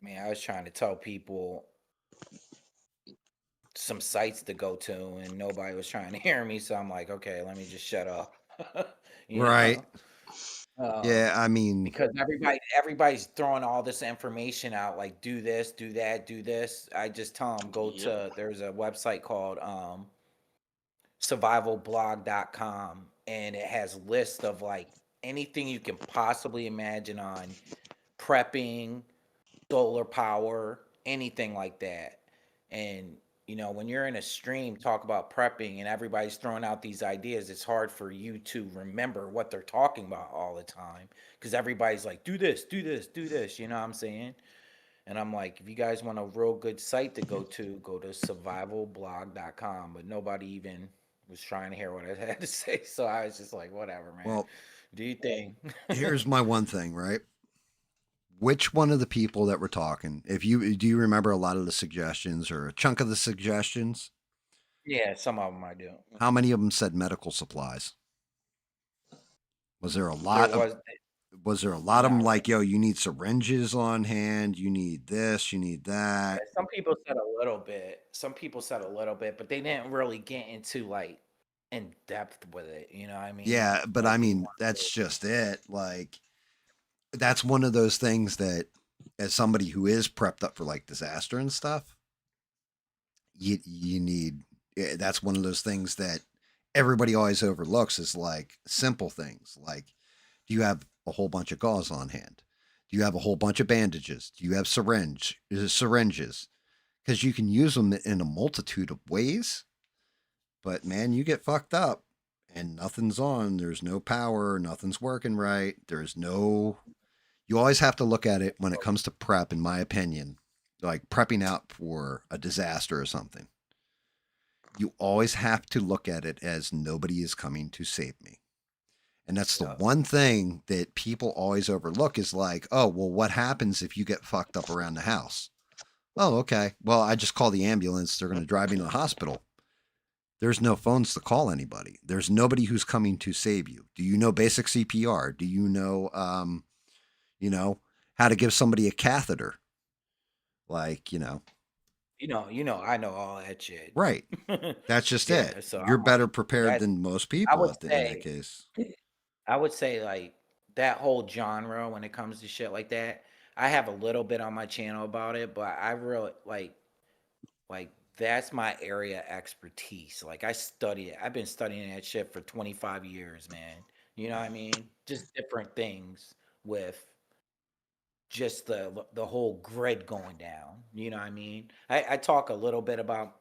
I mean, I was trying to tell people some sites to go to, and nobody was trying to hear me. So I'm like, okay, let me just shut up. you Right. know, um, Yeah, I mean, because everybody's throwing all this information out, like do this, do that, do this. I just tell them go Yep. to. There's a website called survivalblog.com, and it has lists of like anything you can possibly imagine on prepping, solar power, anything like that. And when you're in a stream talk about prepping and everybody's throwing out these ideas, it's hard for you to remember what they're talking about all the time because everybody's like, do this, do this, do this. You know what I'm saying? And I'm like, if you guys want a real good site to go to survivalblog.com. But nobody even was trying to hear what I had to say. So I was just like, whatever, man. well, Do you think? here's my one thing, right? Which one of the people that were talking, if you do you remember a lot of the suggestions or a chunk of the suggestions? Yeah, some of them I do. How many of them said medical supplies? Was there a There lot of was them not like, yo, you need syringes on hand, you need this, you need Yeah, that? some people said a little bit. Some people said a little bit, but they didn't really get into like in depth with it. You know what I mean? Yeah, but I Like we mean, want to. that's just it. Like, that's one of those things that, as somebody who is prepped up for like disaster and stuff, you need. That's one of those things that everybody always overlooks is like simple things. Like, do you have a whole bunch of gauze on hand? Do you have a whole bunch of bandages? Do you have syringes? Because you can use them in a multitude of ways. But man, you get fucked up and nothing's on. There's no power. Nothing's working right. There's no. You always have to look at it when it comes to prep, in my opinion, like prepping out for a disaster or something. You always have to look at it as nobody is coming to save me. And that's the Yeah. one thing that people always overlook is like, oh, well, what happens if you get fucked up around the house? Oh, okay. Well, I just call the ambulance. They're going to drive me to the hospital. There's no phones to call anybody. There's nobody who's coming to save you. Do you know basic CPR? Do you know how to give somebody a catheter? Like, I know all that shit. right. That's just Yeah, it. so You're I'm like better prepared that. than most I people would in that say, case. I would say like that whole genre when it comes to shit like that. I have a little bit on my channel about it, but I really like that's my area expertise. Like I study it. I've been studying that shit for 25 years, man. You know what I mean? Just different things with just the whole grid going down. You know what I mean? I talk a little bit about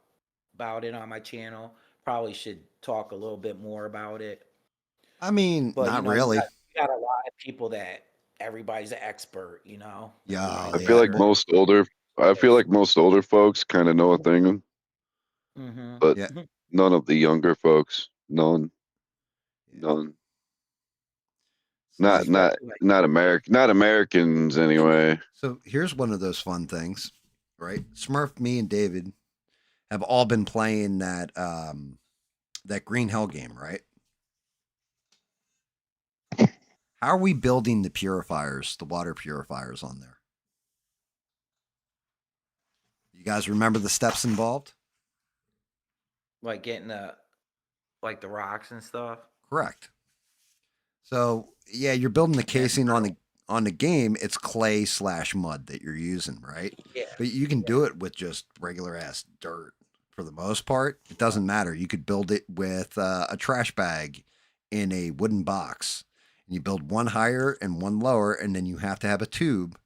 it on my channel. Probably should talk a little bit more about it. I mean, But not you really. got a lot of people that everybody's an expert, Yeah, I Everybody's feel yeah, like but expert. most older. I feel like most older folks kind of know a thing, Mm-hmm. but yeah, none of the younger folks. None. yeah. None. Not Like, not Especially like not American. Not Americans anyway. so here's one of those fun things, right? Smurf, me, and David have all been playing that Green Hell game, right? How are we building the purifiers, the water purifiers on there? You guys remember the steps involved? getting the rocks and stuff. Correct. So yeah, you're building the Yeah. casing on the game. It's clay/mud that you're using, right? Yeah. But you can do it with just regular ass dirt for the most part. It doesn't matter. You could build it with a trash bag in a wooden box. And you build one higher and one lower, and then you have to have a tube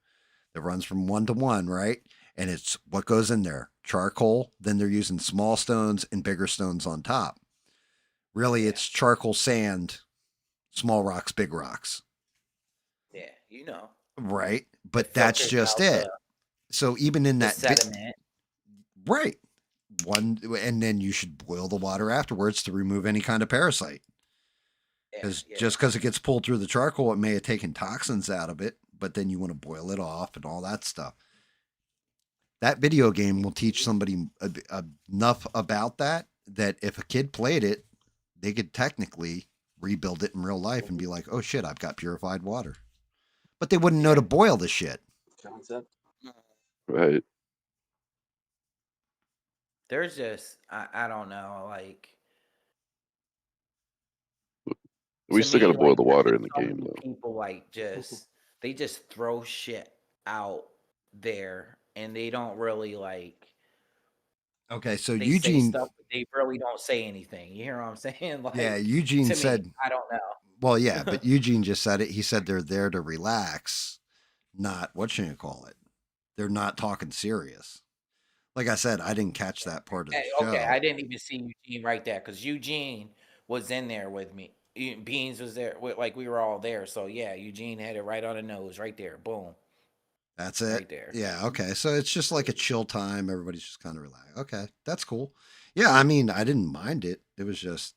that runs from one to one, right? And it's what goes in there: charcoal. Then they're using small stones and bigger stones on top. Really, Yeah. it's charcoal, sand, small rocks, big rocks. Yeah. Right. It But that's filters just out it. So even in the that bit, sediment. right. One, and then you should boil the water afterwards to remove any kind of parasite. Yeah. Because Yeah. just because it gets pulled through the charcoal, it may have taken toxins out of it, but then you want to boil it off and all that stuff. That video game will teach somebody enough about that if a kid played it, they could technically rebuild it in real life and be like, oh shit, I've got purified water. But they wouldn't know Yeah. to boil the shit. Concept. Right. There's just I don't know, like We to still got to me, boil like the there's water just in the so game, many though. people like they just throw shit out there and they don't really like Okay, so they say Eugene, stuff, but they really don't say anything. You hear what I'm saying? yeah, Like Eugene to me, said, I don't well, yeah, know. but Eugene just said it. He said they're there to relax, not what you call it. They're not talking serious. Like I said, I didn't catch that part of the Okay, I show. didn't even see Eugene right there because Eugene was in there with me. Beans was there, like we were all there. So yeah, Eugene had it right on the nose, right there. Boom, That's it. right there. Yeah. Okay. So it's just like a chill time. Everybody's just kind of relaxed. Okay. That's cool. Yeah. I mean, I didn't mind it. It was just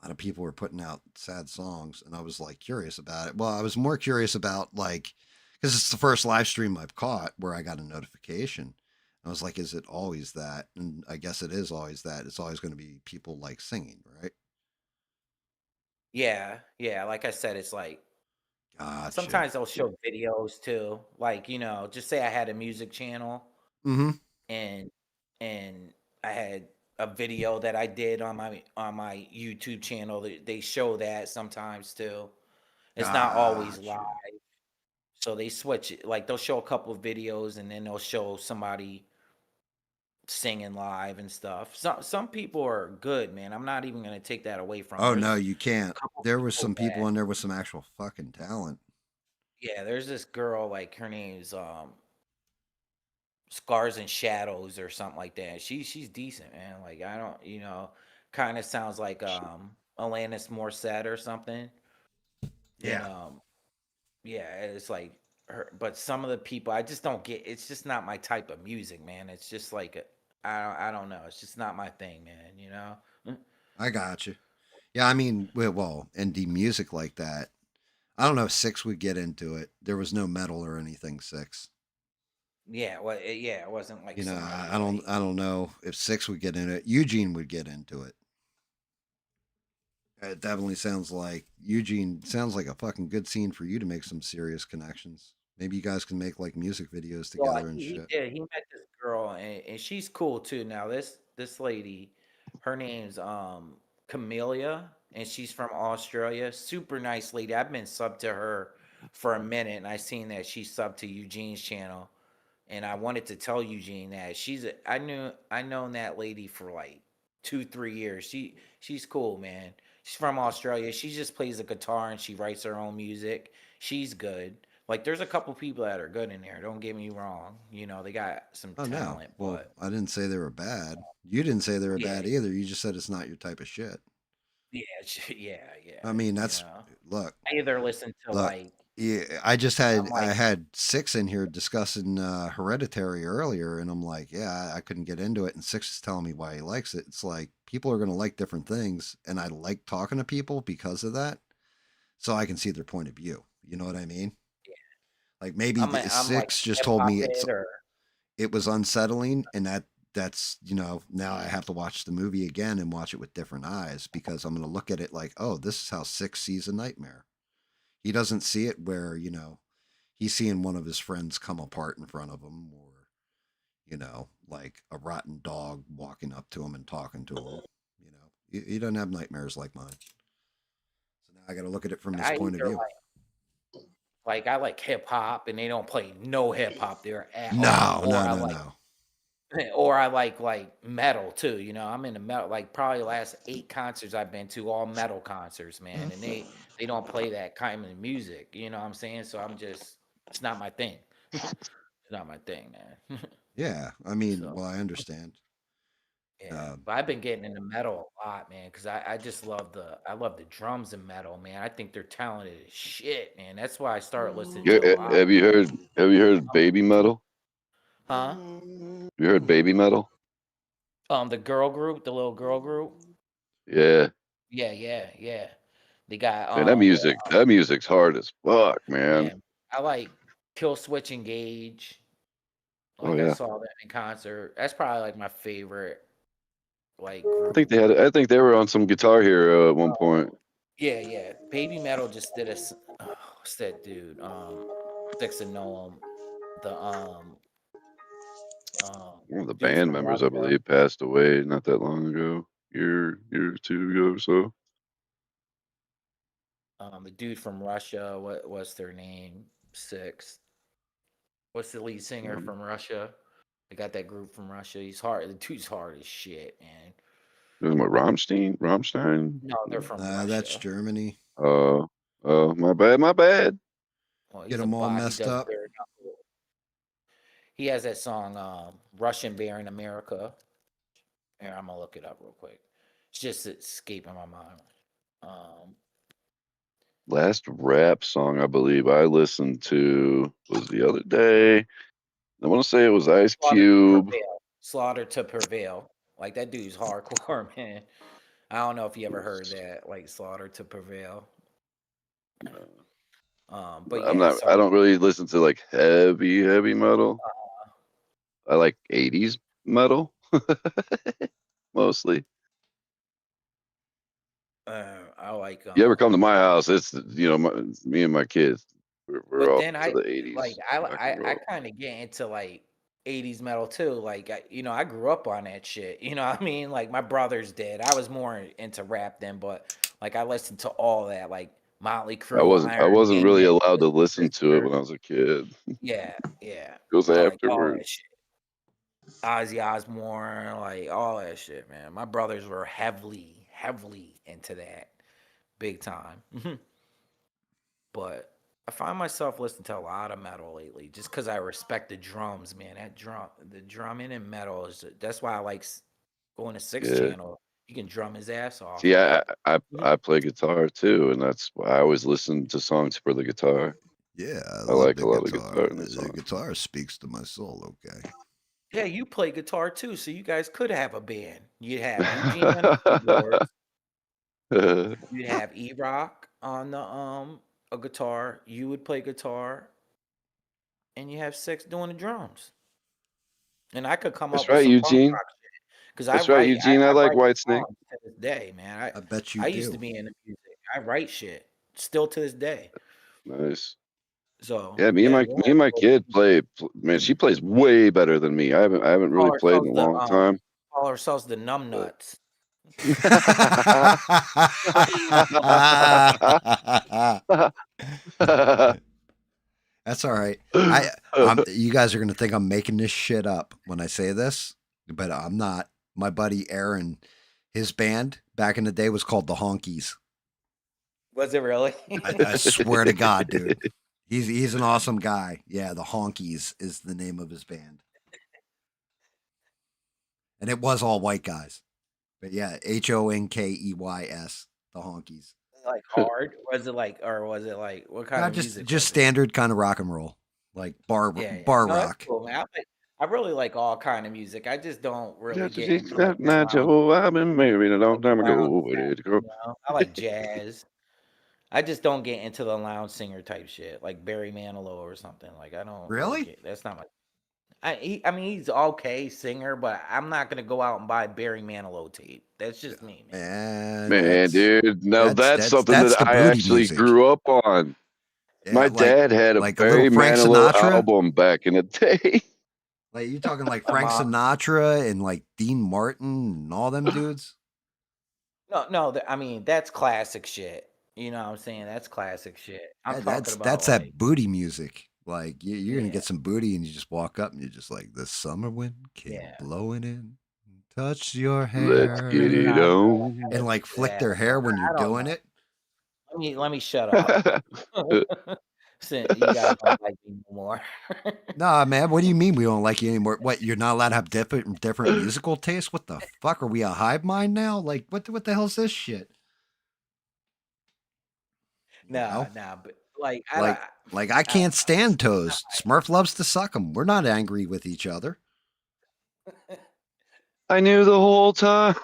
a lot of people were putting out sad songs, and I was like curious about it. Well, I was more curious about like, because it's the first live stream I've caught where I got a notification. I was like, is it always that? And I guess it is always that. It's always going to be people like singing, right? Yeah, yeah. Like I said, it's like Gotcha. sometimes they'll show videos too. Like just say I had a music channel Mm-hmm. and and I had a video that I did on my YouTube channel. They show that sometimes too. It's not always live. Gotcha. So they switch it. Like they'll show a couple of videos and then they'll show somebody singing live and stuff. Some people are good, man. I'm not even gonna take that away from them. Oh no, There's you can't. a couple There was people some people that in there with some actual fucking talent. yeah, there's this girl like her name's Scars and Shadows or something like that. She's decent, man. Like I don't, kind of sounds like Alanis Morissette or something. And Yeah. yeah, it's like her, but some of the people I just don't get. It's just not my type of music, man. It's just like I don't know. It's just not my thing, man. I got you. Yeah, I mean, well, indie music like that. I don't know if Six would get into it. There was no metal or anything Six. Yeah, well, yeah, it wasn't like You know, somebody I don't like I don't know if Six would get into it. Eugene would get into it. It definitely sounds like Eugene sounds like a fucking good scene for you to make some serious connections. Maybe you guys can make like music videos well, together and he shit. did. He met this girl, and she's cool too. Now, this lady, her name's Camellia, and she's from Australia. Super nice lady. I've been subbed to her for a minute, and I seen that she subbed to Eugene's channel, and I wanted to tell Eugene that I known that lady for like 2 3 years. She's cool, man. She's from Australia. She just plays the guitar and she writes her own music. She's good. Like there's a couple people that are good in there. Don't get me wrong. They got some Oh no. talent, Well, but I didn't say they were bad. You didn't say they were yeah, bad either. You just said it's not your type of shit. yeah, yeah, yeah. I mean, that's look. I either listen to Look, like yeah, I just I'm I like had Six in here discussing Hereditary earlier, and I'm like, yeah, I couldn't get into it, and Six is telling me why he likes it. It's like people are gonna like different things, and I like talking to people because of that, so I can see their point of view. You know what I mean? Like maybe I'm like Six just hip told hop me head or it was unsettling, and that's now I have to watch the movie again and watch it with different eyes because I'm gonna look at it like, oh, this is how Six sees a nightmare. He doesn't see it where he's seeing one of his friends come apart in front of him, or like a rotten dog walking up to him and talking to him. He doesn't have nightmares like mine. So now I got to look at it from his I point of either view. like I like hip hop and they don't play no hip hop there at all, No, no, no, no. or I like metal too. I'm into metal. Like probably the last 8 concerts I've been to, all metal concerts, man. And they don't play that kind of music. You know what I'm saying? So it's not my thing. It's not my thing, man. Yeah, I mean, So well, I understand. yeah, Um, but I've been getting into metal a lot, man, because I just love the drums in metal, man. I think they're talented as shit, man. That's why I started listening Yeah, to a lot. have you heard baby metal? Huh? You heard baby metal? The girl group, the little girl group. Yeah. Yeah, yeah, yeah. They got Man, that music's hard as fuck, man. yeah. I like Kill Switch Engage. Oh Like I yeah. saw them in concert. That's probably like my favorite like I group. think I think they were on some Guitar Hero at one point. Yeah, yeah. Baby Metal just did what's that dude? Six and Noam. the One of the dude band from members, I Russia. believe, passed away not that long ago, year or two ago or so. The dude from Russia. What's their name? Six. What's the lead singer from Russia? They got that group from Russia. He's hard. The dude's hard as shit, man. What, Rammstein? No, they're from That's Russia. Germany. Oh, my bad. Well, Get he's a them all bot. He messed does up. bare knuckle. He has that song, Russian Bear in America. Here, I'm gonna look it up real quick. It's just escaping my mind. Last rap song I believe I listened to was the other day. I want to say it was Ice Cube. Slaughter to Prevail. Like that dude's hardcore, man. I don't know if you ever heard that, like Slaughter to Prevail. But yeah, I don't really listen to like heavy metal. I like 80s metal mostly. I like. You ever come to my house? It's me and my kids. We're But all then to I the 80s like rock and I roll. kind of get into like 80s metal too. Like I grew up on that shit. You know what I mean? Like my brothers did. I was more into rap then, but like I listened to all that, like Motley Crue, I Iron wasn't really Maiden, allowed to Twisted listen to it when Sister. I was a kid. Yeah. It was I like all that afterwards. shit. Ozzy Osbourne, like all that shit, man. My brothers were heavily into that, big time. But I find myself listening to a lot of metal lately, just because I respect the drums, man. The drumming in metal that's why I like going to Six Yeah. Channel. You can drum his ass off. See, Man. I play guitar too, and that's why I always listen to songs for the guitar. Yeah, I love like the a lot of guitar. guitar in the The song. guitar speaks to my soul. Okay. Yeah, you play guitar too, so you guys could have a band. You'd have Eugene on the keyboards. You'd have E-Rock on the a guitar. You would play guitar, and you have Six doing the drums. And I could come That's up with right, some punk Eugene. rock shit because That's right, Eugene. I I like write Whitesnake. songs to this day, man. I bet you I used to do. be in the music. I write shit still to this day. Nice. So Yeah, yeah, me and my kid play. Man, she plays way better than me. I haven't really played in a long time. call ourselves the numb But nuts. That's all right. You guys are gonna think I'm making this shit up when I say this, but I'm not. My buddy Aaron, his band back in the day was called the Honkies. Was it really? I swear to God, dude. He's an awesome guy. Yeah, the Honkies is the name of his band. And it was all white guys. But yeah, Honkeys, the Honkies. Like hard? Was it like, or was it like what kind Not of music? just standard kind of rock and roll, like bar Yeah. bar No, that's rock. cool, man. I really like all kind of music. I just don't really get into like that the night, lounge, Joe, I've been married a long like the time lounge ago. stuff. Where did it go? You know, I like jazz. I just don't get into the lounge singer type shit, like Barry Manilow or something. Like I don't really Really? get. That's not my. I mean, he's okay singer, but I'm not gonna go out and buy Barry Manilow tape. That's just me, man. Man, dude, now that's something that's that the I booty actually music. grew up on. Yeah, My dad had a like a little Barry Frank Manilow Sinatra. album back in the day. Like you talking like Frank Sinatra and like Dean Martin and all them dudes. No. I mean, that's classic shit. You know what I'm saying? That's classic shit. I'm talking about That's like, that booty music. Like you're gonna yeah, get some booty and you just walk up and you're just like the summer wind came yeah. blowing in, touch your Let's get it Sinatra, hair, on. and like flick that, their hair when you're I don't doing know. it. Let me shut up. Since you guys don't like me anymore. Nah, man. What do you mean we don't like you anymore? What, you're not allowed to have different musical tastes? What the fuck? Are we a hive mind now? Like what the hell's this shit? You know? Nah, but like Like I I don't can't stand toes. Smurf loves to suck them. We're not angry with each other. know. I knew the whole time.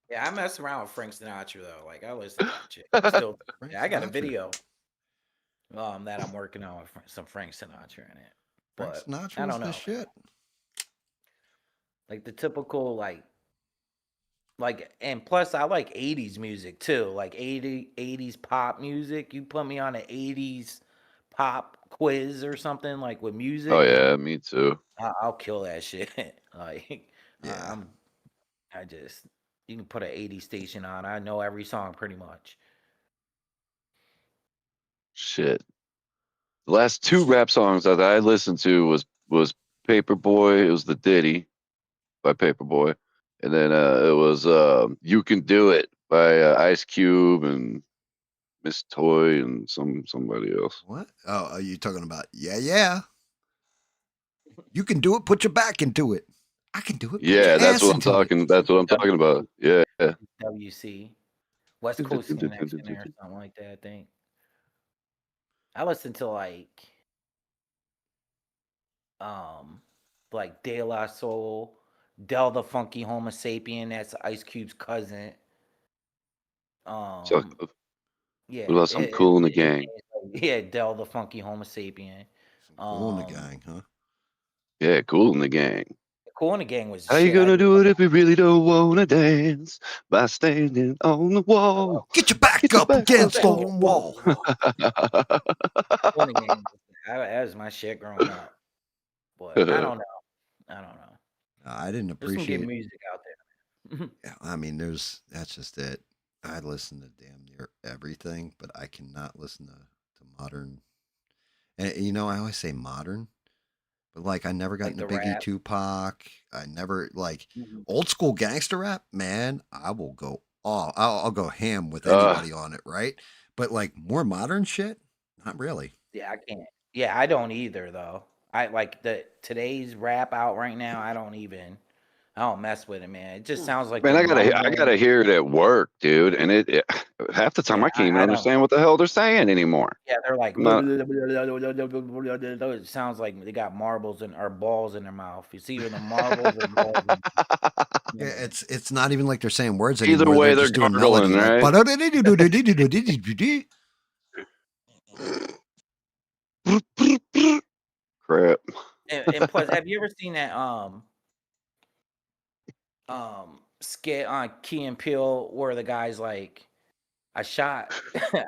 Yeah, I mess around with Frank Sinatra though. Like I listen to that shit. Still, yeah, I got a video that I'm working on with some Frank Sinatra in it. Frank But Sinatra I was don't the know. shit. Like the typical like Like, and plus I like 80s music too. Like 80s pop music. You put me on an 80s pop quiz or something like with Oh music, yeah, me too. I'll kill that shit. Like Yeah. I just you can put an 80s station on. I know every song pretty much. Shit. The last 2 rap songs that I listened to was Paperboy. It was the Diddy by Paperboy, and then it was "You Can Do It" by Ice Cube and Miss Toy and somebody else. What? Oh, are you talking about? Yeah. You can do it. Put your back into it. I can do it. Put your Yeah, that's ass what I'm into it. talking. That's what I'm talking about. Yeah. WC. West Coast Connection or something like that, I think. I listened to like De La Soul, Del the Funky Homo Sapien, that's Ice Cube's cousin. So, Um what yeah, about some Cool in the Gang? yeah, Del the Funky Homo Sapien. Some cool in the gang, huh? Yeah, Cool in the Gang. Cool in the Gang was How you shit. gonna do it if you really don't wanna dance by standing on the wall? Get your back Get your up back up against the on wall. Cool in the Gang. That was my shit growing up. But I don't know. I don't know. I didn't There's some good appreciate. music out there. Yeah, I mean, that's just it. I listen to damn near everything, but I cannot listen to modern. And I always say modern, but like I never got Like into the Biggie, rap. Tupac. I never like Mhm. old school gangster rap. Man, I will go all. I'll go ham with uh, anybody on it, right? But like more modern shit, not really. Yeah, I can't. Yeah, I don't either though. I like today's rap out right now. I don't mess with it, man. It just sounds like man, they're I gotta mumbling. hear it at work, dude. And half the time Yeah, I can't even I don't. understand what the hell they're saying anymore. Yeah, they're like. I'm not. It sounds like they got marbles or balls in their mouth. It's either the marbles or balls. Yeah, it's not even like they're saying words Either anymore. They're way, they're just doing melody gargling, like. right? Crap. And plus, have you ever seen that skit on Key and Peele where the guy's like, I shot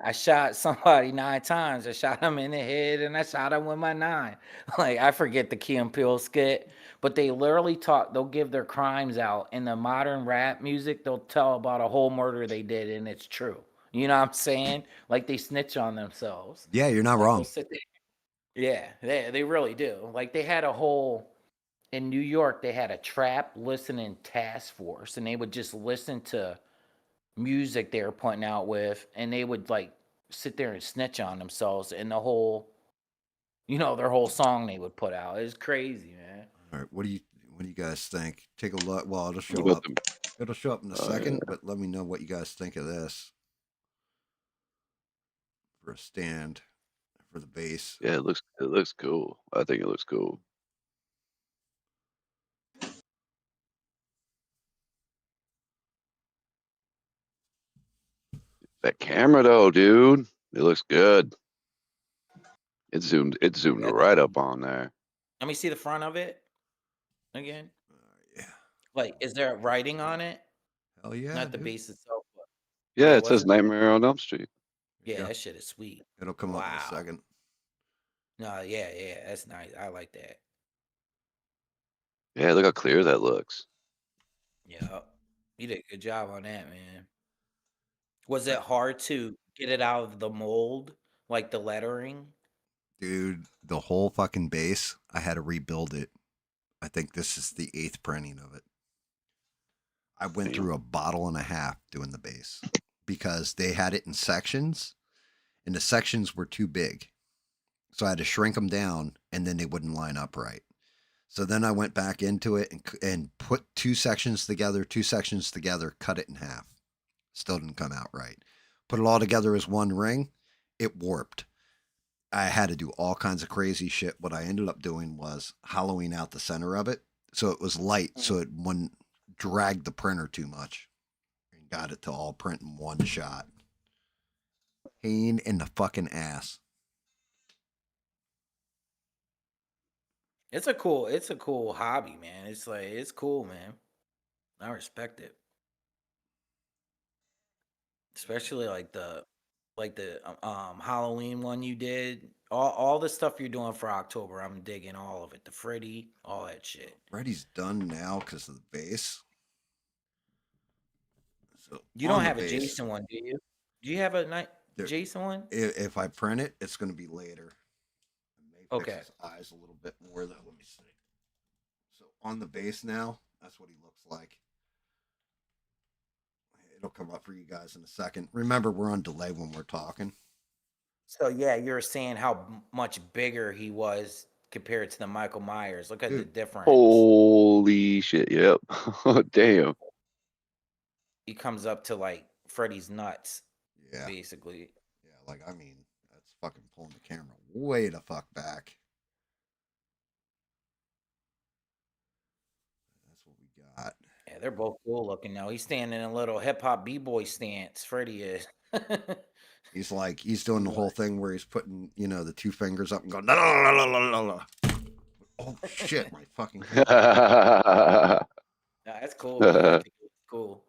I shot somebody 9 times. I shot him in the head and I shot him with my 9. Like I forget the Key and Peele skit, but they literally they'll give their crimes out in the modern rap music. They'll tell about a whole murder they did and it's true. You know what I'm saying? Like they snitch on themselves. Yeah, you're not Like they'll wrong. sit there. Yeah, they really do. Like they had a whole in New York, they had a trap listening task force and they would just listen to music they were putting out with, and they would like sit there and snitch on themselves and the whole, their whole song they would put out. It's crazy, man. All right, what do you guys think? Take a look. Well, it'll What show about up. the? It'll show up in a Yeah. second, but let me know what you guys think of this for a stand for the bass. Yeah, it looks cool. I think it looks cool. That camera though, dude, it looks good. It zoomed right up on there. Let me see the front of it again. Yeah. Like, is there writing on it? Hell yeah, Not the dude. base itself, but Yeah, wait, it what's says it? Nightmare on Elm Street. There you Yeah, go. that shit is sweet. It'll come up in a Wow. second. No, yeah, that's nice. I like that. Yeah, look how clear that looks. Yeah, you did a good job on that, man. Was Uh, it hard to get it out of the mold, like the lettering? Dude, the whole fucking bass, I had to rebuild it. I think this is the 8th printing of it. I went Damn. through a bottle and a half doing the bass because they had it in sections and the sections were too big. So I had to shrink them down and then they wouldn't line up right. So then I went back into it and put 2 sections together, cut it in half. Still didn't come out right. Put it all together as one ring, it warped. I had to do all kinds of crazy shit. What I ended up doing was hollowing out the center of it so it was light, so it wouldn't drag the printer too much. And got it to all print in one shot. Pain in the fucking ass. It's a cool hobby, man. It's like it's cool, man. I respect it. especially like the Halloween one you did. All the stuff you're doing for October, I'm digging all of it. The Freddy, all that shit. Freddy's done now because of the base. So You on don't the have a base, Jason one, do you? Do you have a Jason one? if I print it, it's going to be later. I may fix Okay. his eyes a little bit more though. Let me see. So on the base now, that's what he looks like. It'll come up for you guys in a second. Remember, we're on delay when we're talking. So yeah, you're saying how much bigger he was compared to the Michael Myers. Look at the difference. Holy shit! Yep. Damn. He comes up to like Freddy's nuts. Yeah. Basically. Yeah, like I mean, that's fucking pulling the camera way the fuck back. That's what we got. Yeah, they're both cool looking now. He's standing in a little hip hop b-boy stance. Freddy is. He's doing the whole thing where he's putting, the two fingers up and going, la, la, la, la, la, la. Oh shit, my fucking Nah, that's cool, man. I think it's cool.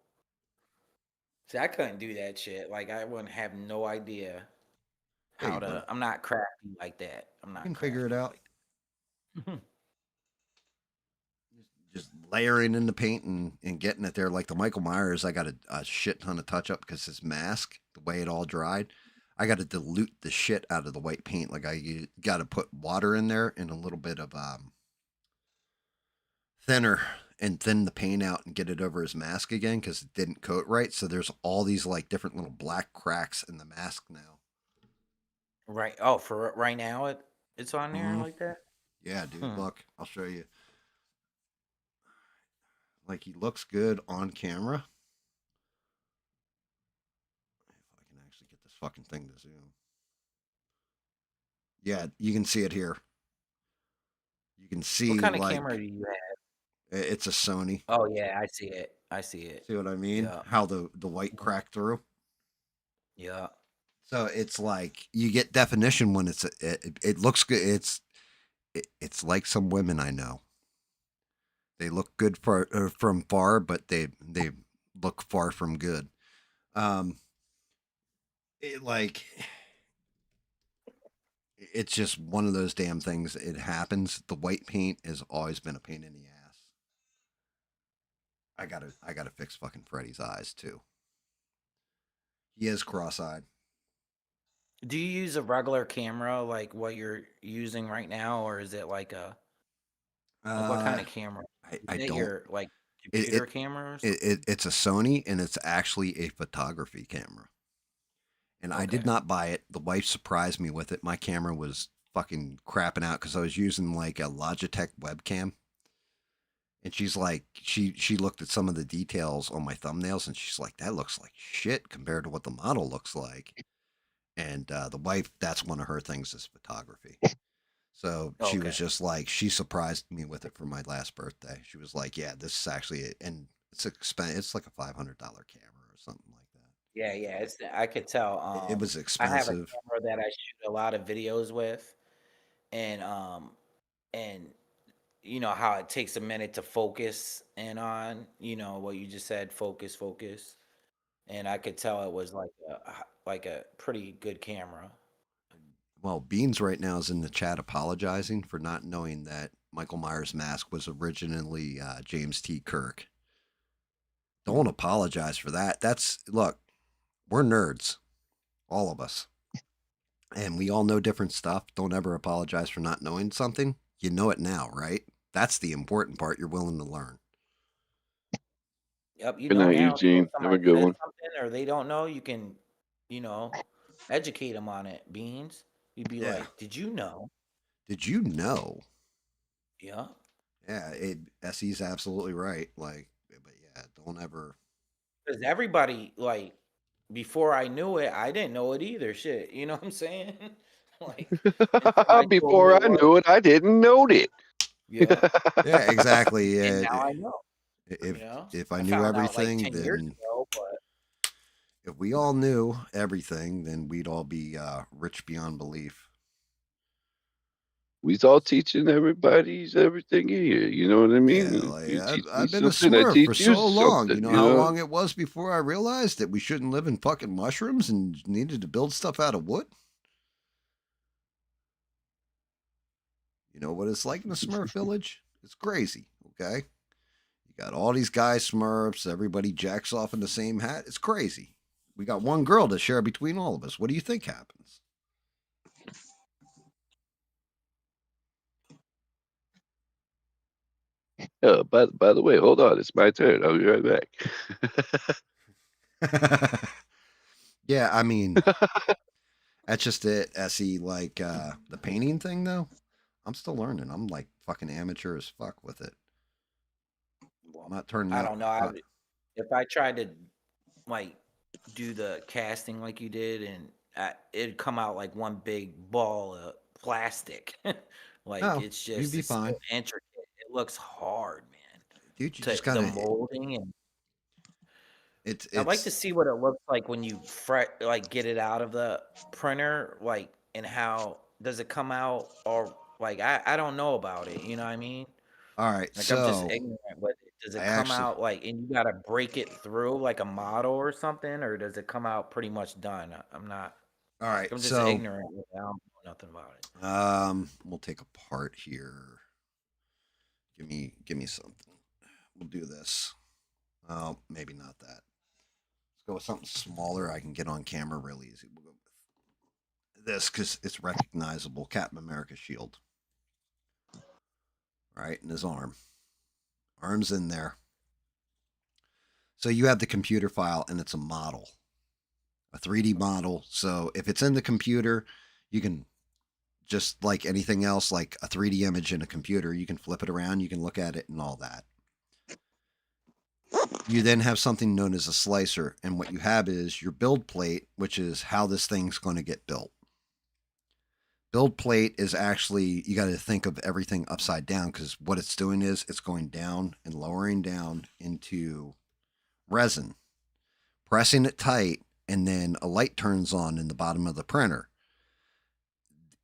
See, I couldn't do that shit. Like I wouldn't have no idea how to. I'm not crafty like that. I'm not. You can figure it out. Like just layering in the paint and getting it there. Like the Michael Myers, I got a shit ton of touch up because his mask, the way it all dried, I got to dilute the shit out of the white paint. Like I got to put water in there and a little bit of thinner and thin the paint out and get it over his mask again because it didn't coat right. So there's all these like different little black cracks in the mask now. Right. Oh, for right now it's on there like that. Yeah, dude. Look, I'll show you. Like he looks good on camera. If I can actually get this fucking thing to zoom. Yeah, you can see it here. You can see what kind of camera do you have? It's a Sony. Oh yeah, I see it. I see it. See what I mean? Yeah. How the white cracked through. Yeah. So it's like you get definition when it looks good. It's like some women I know. They look good from far, but they look far from good. It's just one of those damn things. It happens. The white paint has always been a pain in the ass. I gotta fix fucking Freddy's eyes too. He is cross-eyed. Do you use a regular camera like what you're using right now, or is it like a what kind of camera? I don't. Your like computer camera? It's a Sony, and it's actually a photography camera. And I did not buy it. The wife surprised me with it. My camera was fucking crapping out because I was using like a Logitech webcam. And she's like, she looked at some of the details on my thumbnails, and she's like, that looks like shit compared to what the model looks like. And the wife, that's one of her things is photography. So she was just like, she surprised me with it for my last birthday. She was like, yeah, this is actually it. And it's expensive. It's like a $500 camera or something like that. Yeah, yeah. I could tell. It was expensive. I have a camera that I shoot a lot of videos with, and you know how it takes a minute to focus in on, what you just said, focus. And I could tell it was like a pretty good camera. Well, Beans right now is in the chat apologizing for not knowing that Michael Myers' mask was originally James T. Kirk. Don't apologize for that. Look, we're nerds, all of us. And we all know different stuff. Don't ever apologize for not knowing something. You know it now, right? That's the important part. You're willing to learn. Yep, Good night, Eugene. Have a good one. Or they don't know, you can, educate them on it. Beans, you'd be like, "Did you know?" Did you know? Yeah. Yeah, SE's absolutely right. Like, but yeah, don't ever. Because everybody, like, before I knew it, I didn't know it either. Shit, you know what I'm saying? Like, before I knew it, I didn't know it. Yeah. Yeah, exactly. Yeah. And now I know. If I knew everything, like 10 then years ago, but if we all knew everything, then we'd all be rich beyond belief. we's all teaching everybody's everything here. You know what I mean? Yeah, like You teach me I've been a something, I Smurf for teach you so long. You something. know You how know? long it was before I realized that we shouldn't live in fucking mushrooms and needed to build stuff out of wood? You know what it's like in a Smurf village? It's crazy, okay? You got all these guys Smurfs, everybody jacks off in the same hat. It's crazy. We got one girl to share between all of us. What do you think happens? Yeah. By the way, hold on. It's my turn. I'll be right Yeah, I mean, that's just it, Essie. Like the painting thing, though, I'm still learning. I'm like fucking amateur as fuck with it. I'm not turning I out. don't know. If I tried to like do the casting like you did, and it'd come out like one big ball of plastic. Like Oh, it's you'd just be it's so fine, intricate. It looks hard, man. dude. You To just the gotta. molding, and I'd like to It's see what it looks like when you like get it out of the printer, like, and how does it come out, or like I don't know about it. You know what I mean? all right. Like I'm just So ignorant. But does I it come actually, out like, and you gotta break it through like a model or something, or does it come out pretty much done? I'm not. all right. I'm just So ignorant. I don't know nothing about it. we'll take a part here. Give me something. We'll do this. Oh, maybe not that. Let's go with something smaller. I can get on camera really easy. We'll go with this because it's recognizable. Captain America shield. Right, in his arm. Arm's in there. So you have the computer file and it's a model, a 3D model. So if it's in the computer, you can just like anything else, like a 3D image in a computer, you can flip it around, you can look at it and all that. You then have something known as a slicer. And what you have is your build plate, which is how this thing's going to get built. Build plate is actually, you got to think of everything upside down because what it's doing is it's going down and lowering down into resin, pressing it tight, and then a light turns on in the bottom of the printer.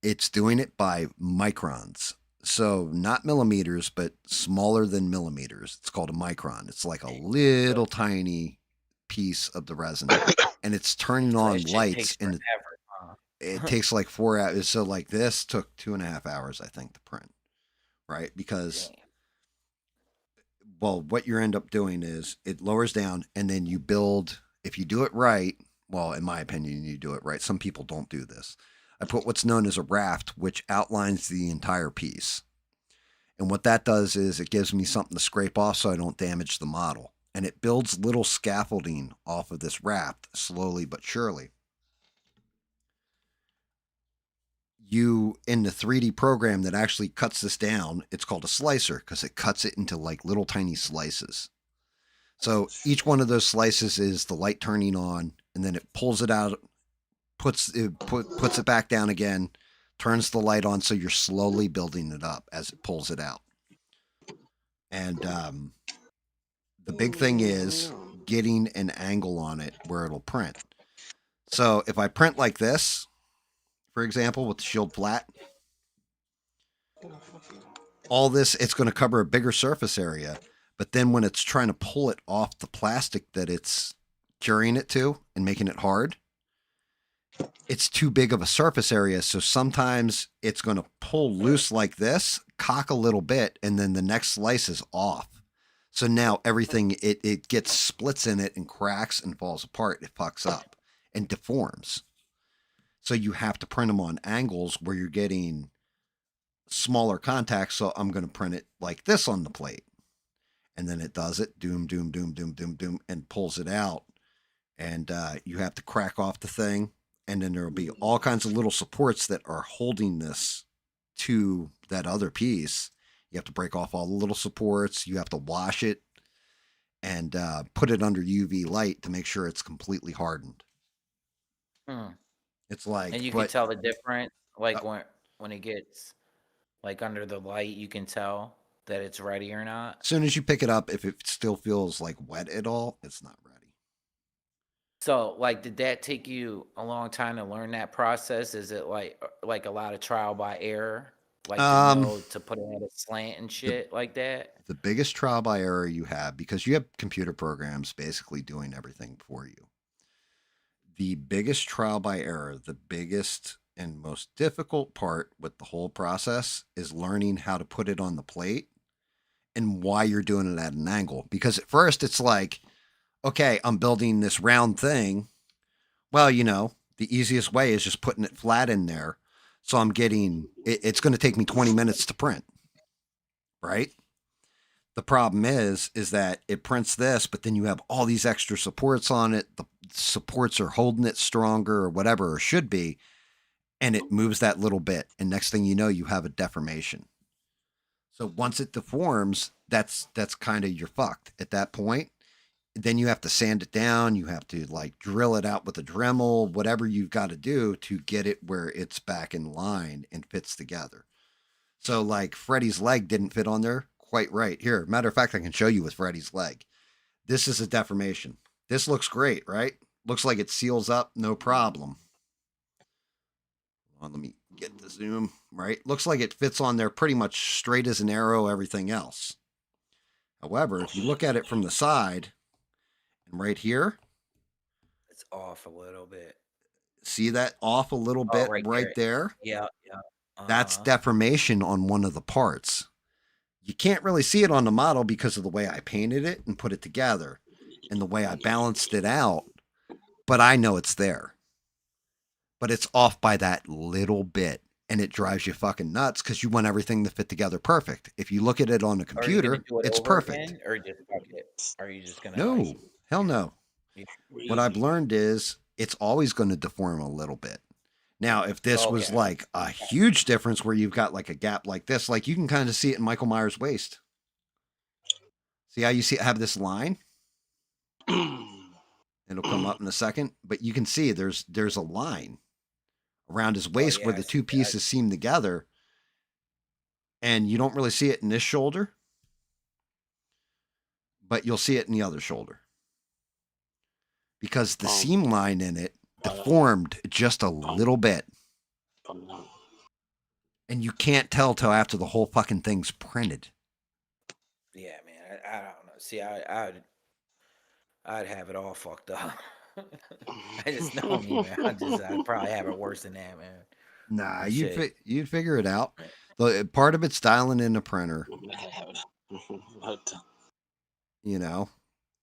It's doing it by microns. So not millimeters, but smaller than millimeters. It's called a micron. It's like a little tiny piece of the resin, and it's turning So on that shit lights, takes and forever. it Huh? takes like 4 hours. So like this took 2.5 hours, I think, to print, right? Because Damn. well, what you end up doing is it lowers down, and then you build. If you do it right, well, in my opinion, you do it right. Some people don't do this. I put what's known as a raft, which outlines the entire piece. And what that does is it gives me something to scrape off so I don't damage the model. And it builds little scaffolding off of this raft slowly but surely. You, in the 3D program that actually cuts this down, it's called a slicer because it cuts it into like little tiny slices. So each one of those slices is the light turning on, and then it pulls it out, puts it back down again, turns the light on, so you're slowly building it up as it pulls it out. And the big thing is getting an angle on it where it'll print. So if I print like this, for example, with the shield flat, all this, it's going to cover a bigger surface area. But then when it's trying to pull it off the plastic that it's curing it to and making it hard, it's too big of a surface area. So sometimes it's going to pull loose like this, cock a little bit, and then the next slice is off. So now everything, it gets splits in it and cracks and falls apart. It fucks up and deforms. So you have to print them on angles where you're getting smaller contacts. So I'm going to print it like this on the plate. And then it does it, doom, doom, doom, doom, doom, doom, and pulls it out. And you have to crack off the thing. And then there'll be all kinds of little supports that are holding this to that other piece. You have to break off all the little supports. You have to wash it and put it under UV light to make sure it's completely hardened. Hmm. It's like, And you can but tell the difference, like uh, when it gets like under the light, you can tell that it's ready or not. as soon as you pick it up, if it still feels like wet at all, it's not ready. So, like, did that take you a long time to learn that process? Is it like a lot of trial by error? Like to know to put it at a slant and shit like that? The biggest trial by error you have, because you have computer programs basically doing everything for you. The biggest trial by error, the biggest and most difficult part with the whole process is learning how to put it on the plate and why you're doing it at an angle. Because at first it's like, okay, I'm building this round thing. Well, the easiest way is just putting it flat in there. So I'm getting, it's going to take me 20 minutes to print, right? The problem is that it prints this, but then you have all these extra supports on it. The supports are holding it stronger or whatever, or should be, and it moves that little bit. And next thing you know, you have a deformation. So once it deforms, that's kind of, you're fucked at that point. Then you have to sand it down. You have to like drill it out with a Dremel, whatever you've got to do to get it where it's back in line and fits together. So like Freddy's leg didn't fit on there quite right. Here, matter of fact, I can show you with Freddy's leg. This is a deformation. This looks great, right? Looks like it seals up, no problem. Well, let me get the zoom, right? Looks like it fits on there pretty much straight as an arrow, everything else. However, if you look at it from the side, and right here, it's off a little bit. See that off a little bit right there? Yeah. That's deformation on one of the parts. You can't really see it on the model because of the way I painted it and put it together and the way I balanced it out, but I know it's there. But it's off by that little bit, and it drives you fucking nuts because you want everything to fit together perfect. If you look at it on the computer, it's perfect. Again, or just fuck it? Are you just gonna? No, hell no. What I've learned is it's always going to deform a little bit. Now, if this was like a huge difference where you've got like a gap like this, like you can kind of see it in Michael Myers' waist. See how you have this line? It'll come up in a second, but you can see there's a line around his waist where the two pieces seam together, and you don't really see it in this shoulder, but you'll see it in the other shoulder because the seam line in it deformed just a little bit. And you can't tell till after the whole fucking thing's printed. Yeah, man. I don't know. See, I'd have it all fucked up. I just know me, man. I'd probably have it worse than that, man. Nah, you'd figure it out. The part of it's dialing in the printer.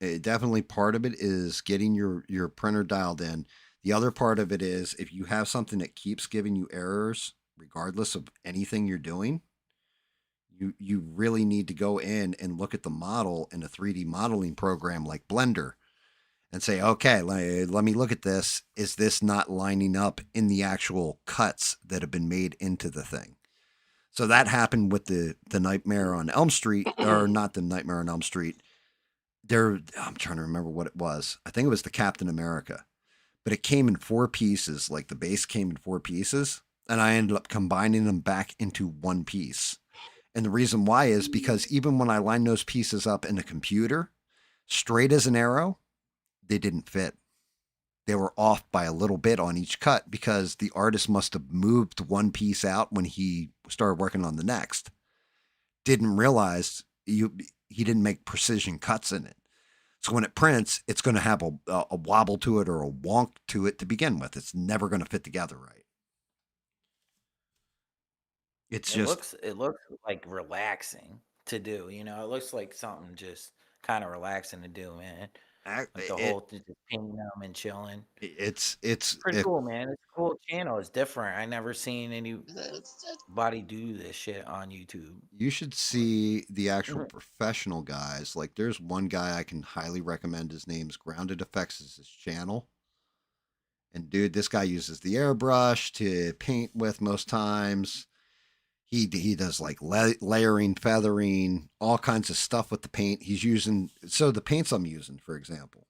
Definitely part of it is getting your printer dialed in. The other part of it is if you have something that keeps giving you errors, regardless of anything you're doing, you really need to go in and look at the model in a 3D modeling program like Blender and say, okay, let me look at this. Is this not lining up in the actual cuts that have been made into the thing? So that happened with the Nightmare on Elm Street, or not the Nightmare on Elm Street. I'm trying to remember what it was. I think it was the Captain America, but it came in 4 pieces. Like the base came in 4 pieces, and I ended up combining them back into one piece. And the reason why is because even when I lined those pieces up in a computer, straight as an arrow, they didn't fit. They were off by a little bit on each cut because the artist must have moved one piece out when he started working on the next. Didn't realize he didn't make precision cuts in it. So when it prints, it's going to have a wobble to it or a wonk to it to begin with. It's never going to fit together right. It looks like relaxing to do. It looks like something just kind of relaxing to do, man. Like the whole just painting them and chilling. It's pretty cool, man. It's a cool channel. It's different. I never seen anybody do this shit on YouTube. You should see the actual professional guys. Like there's one guy I can highly recommend. His name's Grounded Effects is his channel. And dude, this guy uses the airbrush to paint with most times. He does like layering, feathering, all kinds of stuff with the paint. He's using, so the paints I'm using, for example,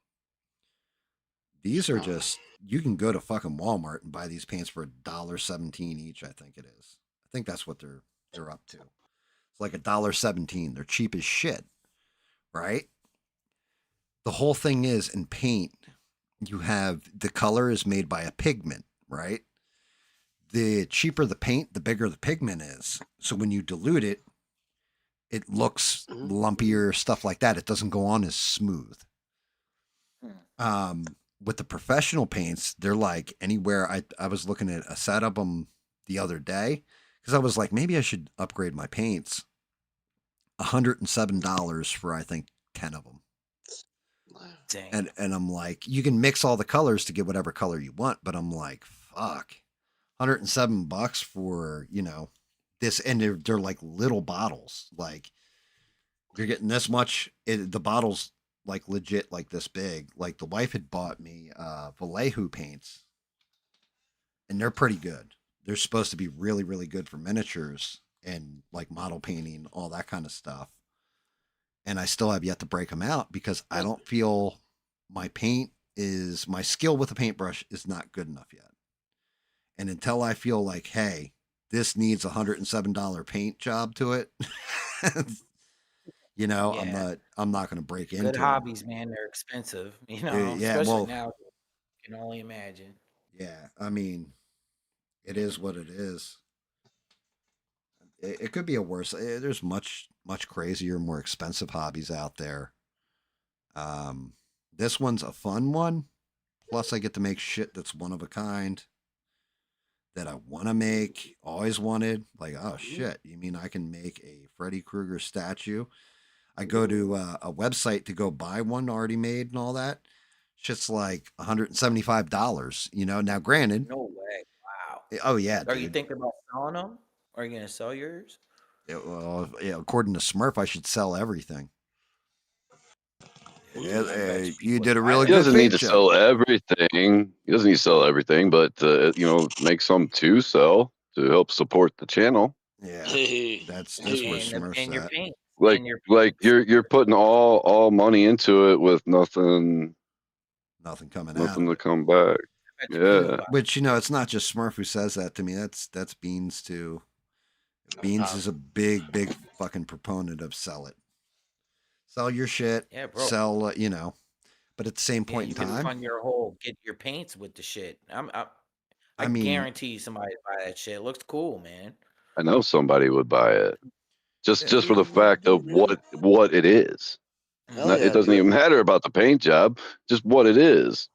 these are just, you can go to fucking Walmart and buy these paints for $1.17 each. I think it is. I think that's what they're up to. It's like $1.17. They're cheap as shit, right? The whole thing is in paint, you have the color is made by a pigment, right? the cheaper the paint, the bigger the pigment is. So when you dilute it, it looks lumpier, stuff like that. It doesn't go on as smooth. With the professional paints, they're like anywhere. I was looking at a set of them the other day because I was like, maybe I should upgrade my paints. $107 for, I think, 10 of them. Dang. And I'm like, you can mix all the colors to get whatever color you want, but I'm like, fuck, $107 for, this. And they're like little bottles. Like, you're getting this much. The bottle's like legit, like this big. Like, the wife had bought me Vallejo paints, and they're pretty good. They're supposed to be really, really good for miniatures and like model painting, all that kind of stuff. And I still have yet to break them out because I don't feel my skill with a paintbrush is not good enough yet. And until I feel like, hey, this needs $107 paint job to it, I'm not going to break into Good hobbies, man. They're expensive, especially now. You can only imagine. Yeah, I mean, it is what it is. It could be a worse. There's much crazier, more expensive hobbies out there. This one's a fun one. Plus, I get to make shit that's one of a kind that I want to make. Always wanted. Like, oh shit! You mean I can make a Freddy Krueger statue? I go to a website to go buy one already made and all that. Shit's like $175. Now granted. No way! Wow. Oh yeah. Are dude. you thinking about selling them? Are you gonna sell yours? Well, according to Smurf, I should sell everything. You did a really good. He doesn't need to sell everything. He doesn't need to sell everything, but make some to sell to help support the channel. Yeah, that's where Smurf's at. Paint. Like you're putting all money into it with nothing coming nothing out. to come back. Yeah. Which it's not just Smurf who says that to me. That's Beans too. Beans is a big fucking proponent of sell it. Sell your shit. Yeah, bro. Sell, but at the same point in time, you can fund your whole get your paints with the shit. I guarantee somebody buy that shit. It looks cool, man. I know somebody would buy it. Just for the fact of what it is. It doesn't even matter about the paint job, just what it is.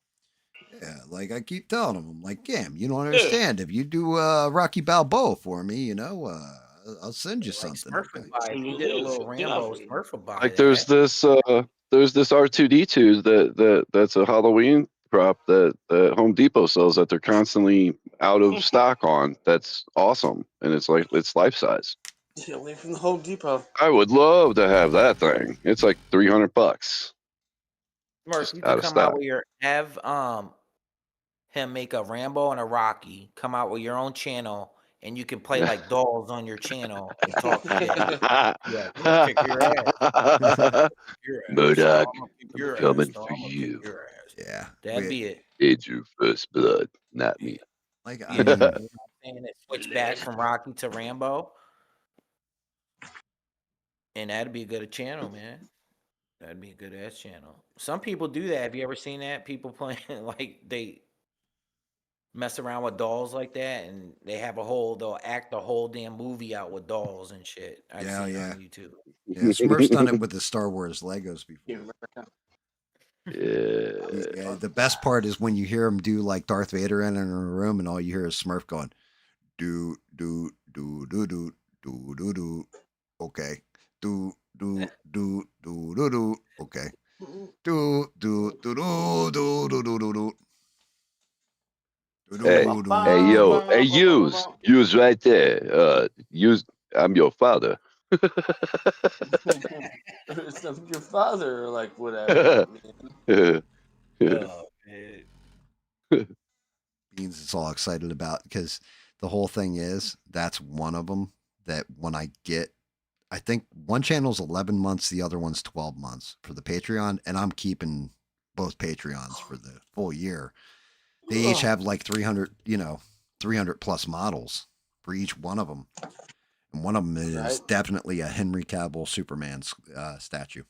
Yeah, like I keep telling them, I'm like, GAM, you don't understand. If you do Rocky Balboa for me, I'll send you something. If you did a little Rambo, Smurf will buy like there's this R2D2 that's a Halloween prop that Home Depot sells that they're constantly out of stock on. That's awesome, and it's life size. Stay away from the Home Depot. I would love to have that thing. It's like $300. Smurf, you can come out with your him make a Rambo and a Rocky. Come out with your own channel. And you can play like dolls on your channel and talk to them. Yeah, kick your ass. Murdoch, coming for you. Yeah, that'd be it. It's your first blood, not me. Like I mean, it switch back from Rocky to Rambo, and that'd be a good channel, man. That'd be a good ass channel. Some people do that. Have you ever seen that? People playing like they mess around with dolls like that, and they'll act the whole damn movie out with dolls and shit. I've seen it on YouTube. Yeah, Smurf's done it with the Star Wars Legos before. Yeah. The best part is when you hear him do like Darth Vader in a room, and all you hear is Smurf going, do do do do do do do do, okay, do do do do do do, okay, do do do do do do do do. Hey, use right there. I'm your father. It's your father, or like whatever. Oh, man. Beans is all excited about because the whole thing is that's one of them that when I think one channel's 11 months, the other one's 12 months for the Patreon, and I'm keeping both Patreons for the full year. They each have like 300 plus models for each one of them. And one of them is definitely a Henry Cavill Superman statue.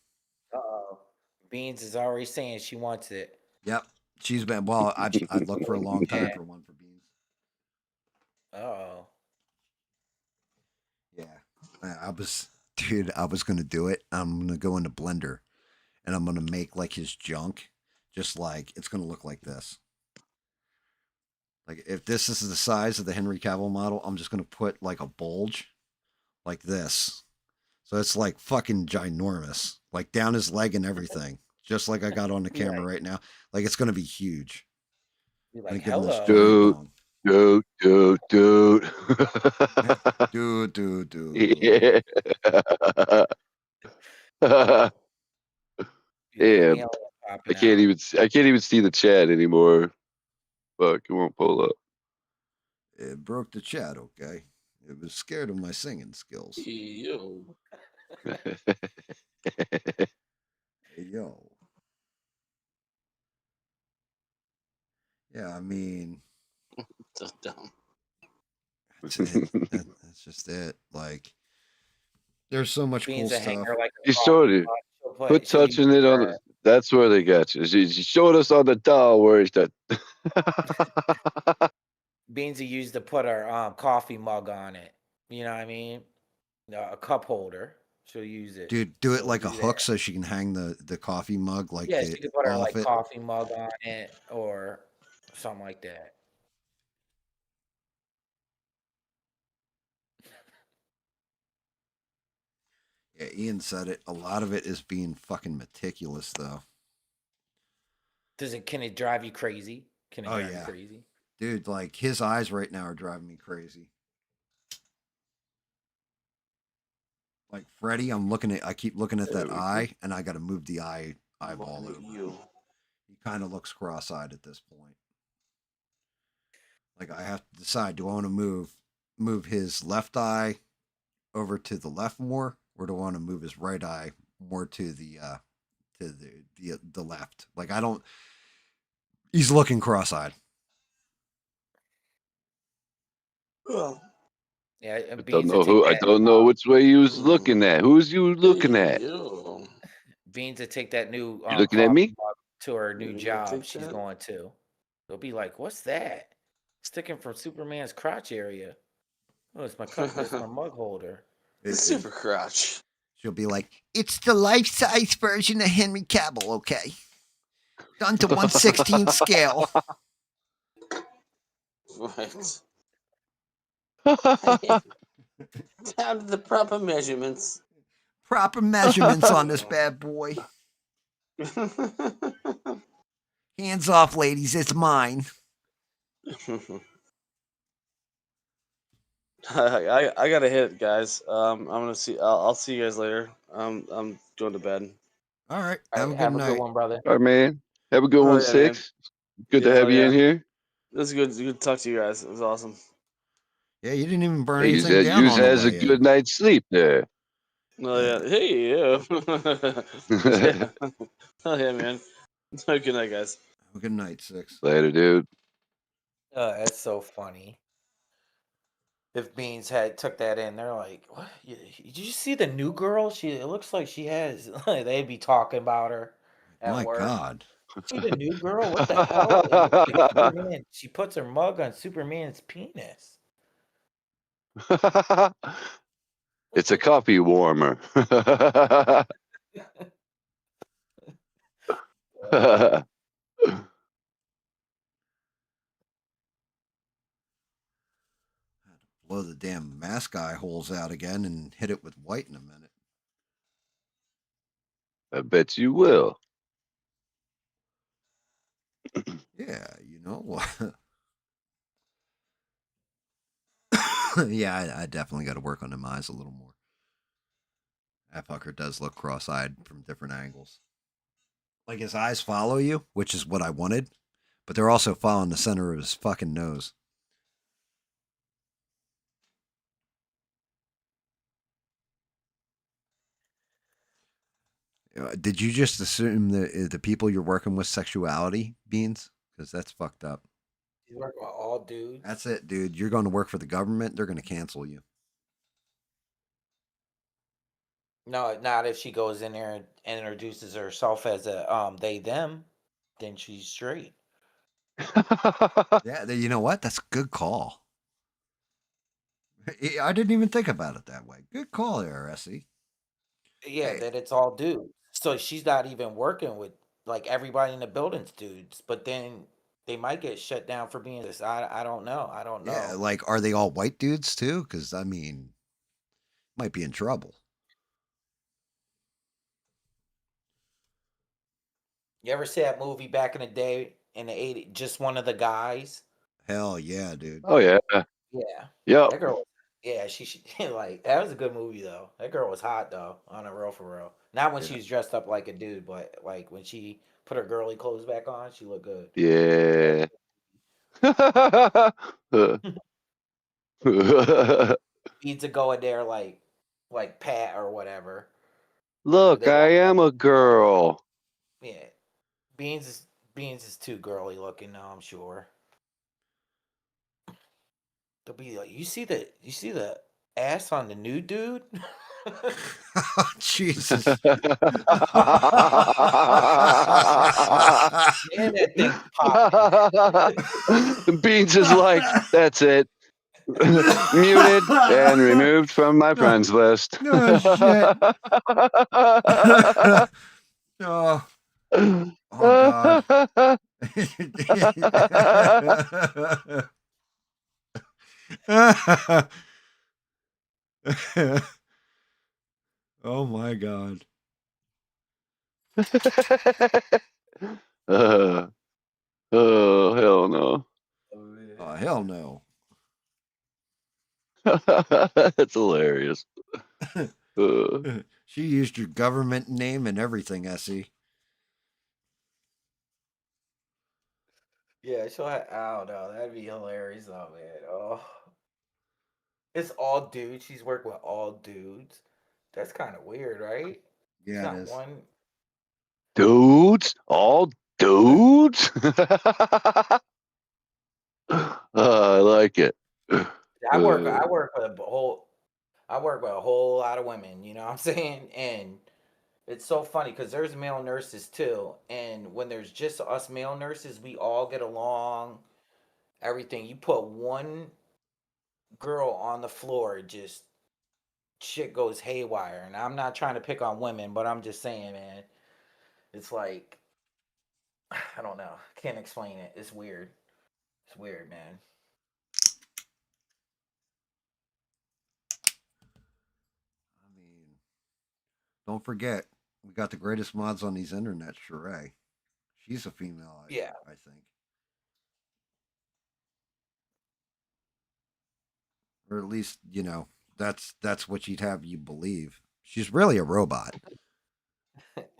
Beans is already saying she wants it. Yep. She's been, I've looked for a long time for one for Beans. Oh. Yeah. I was, dude, I was going to do it. I'm going to go into Blender and I'm going to make like his junk. Just like, it's going to look like this. Like, if this is the size of the Henry Cavill model, I'm just going to put like a bulge like this. So it's like fucking ginormous, like down his leg and everything, just like I got on the Be camera like, right now. Like it's gonna be huge. be Let me like, give him this hello. giant Dude, dong. dude. Dude. Yeah. Be like an Damn. alien popping out. I can't even see the chat anymore. Fuck, it won't pull up. It broke the chat. Okay, it was scared of my singing skills. Yo. Hey, yo. Yeah, I mean, So dumb. that's it. That's just it. Like, there's so much cool Beans a stuff. hanger like You a showed coffee it. mug. Quit She'll use touching it on the. That's where they got you. She showed us on the doll where it's that. Beans used to put her coffee mug on it. You know what I mean? A cup holder. She'll use it. Dude, do it She'll like a do hook that. so she can hang the coffee mug like Yeah, the she could put her off like it. coffee mug on it or something like that. Yeah, Ian said it. A lot of it is being fucking meticulous, though. Can it drive you crazy? Can it Oh drive you yeah, crazy? dude. Like his eyes right now are driving me crazy. Like Freddy, I keep looking at that eye, and I got to move the eyeball Look at over. you. He kind of looks cross-eyed at this point. Like I have to decide: do I want to move his left eye over to the left more, or do I want to move his right eye more to the left? Like I don't. He's looking cross-eyed. Oh. Yeah, I don't Beans to know take who. I that. don't know which way you was looking at. Who's you looking at? Yo. Beans to take that new You looking at coffee me? mug to her new You job take she's that? going to. They'll be like, "What's that? Sticking from Superman's crotch area." Oh, it's my it's my mug holder. Super crotch. She'll be like, "It's the life-size version of Henry Cavill, okay? Done to 1/16 scale." Right. Down to the proper measurements. Proper measurements on this bad boy. Hands off, ladies. It's mine. I gotta hit it, guys. I'm gonna see. I'll see you guys later. I'm going to bed. All right. All Have right, a good have a night. good one, brother. All right, man. Have a good Oh one, yeah, man. Six. Good to Yeah, have you in here. It was good. Good to talk to you guys. It was awesome. Yeah, you didn't even burn Hey, anything down you on the has a way in. good night's sleep there. Oh yeah. Hey, yeah. Yeah. Oh yeah, man. Good night, guys. Have a good night, Six. Later, dude. That's so funny. If Beans had took that in, they're like, "What? Did you see the new girl? It looks like she has." They'd be talking about her at My work. God. See the new girl? What the hell? It looks like Superman. She puts her mug on Superman's penis. It's a coffee warmer. Blow the damn mask eye holes out again and hit it with white in a minute. I bet you will. Yeah, you know. Yeah, I definitely got to work on them eyes a little more. That fucker does look cross-eyed from different angles. Like his eyes follow you, which is what I wanted, but they're also following the center of his fucking nose. Did you just assume that the people you're working with sexuality, Beans? Because that's fucked up. He's working with all dudes. That's it, dude. You're going to work for the government. They're going to cancel you. No, not if she goes in there and introduces herself as a they them, then she's straight. Yeah, you know what? That's a good call. I didn't even think about it that way. Good call there, Essie. Yeah, Hey, that it's all dudes. So she's not even working with like everybody in the building's dudes, but then they might get shut down for being this. I don't know. I don't yeah, know. like, are they all white dudes too? Because I mean, might be in trouble. You ever see that movie back in the day in the 80s? Just one of the guys. Hell yeah, dude. Oh yeah. Yeah, Yep. that girl. Yeah, she like that was a good movie though. That girl was hot though, on a real for real. Not when Yeah. she was dressed up like a dude, but like when she put her girly clothes back on, she looked good. Yeah. Needs to go in there like Pat or whatever. But Look, they I got am a girl. yeah. Beans is too girly looking now, I'm sure. They'll be like, you see the ass on the new dude? Oh, Jesus. Man, that thing's popping. Beans is like, that's it. Muted and removed from my friends list. Oh, shit. Oh, oh, God. Oh, my God. Oh, hell no. Oh, hell no. That's hilarious. She used your government name and everything, Essie. Yeah, I don't know. That'd be hilarious though, man. Oh. It's all dudes. She's worked with all dudes. That's kind of weird, right? It's Yeah, it not is. one. Dudes? All dudes? I like it. I work with a whole. I work with a whole lot of women. You know what I'm saying? And it's so funny because there's male nurses too. And when there's just us male nurses, we all get along. Everything. You put one girl on the floor, just shit goes haywire. And I'm not trying to pick on women, but I'm just saying, man, it's like I don't know. Can't explain it. It's weird. It's weird, man. I mean, don't forget, we got the greatest mods on these internet, Sheree. She's a female, Yeah. I think. Or at least, that's what you'd have you believe. She's really a robot.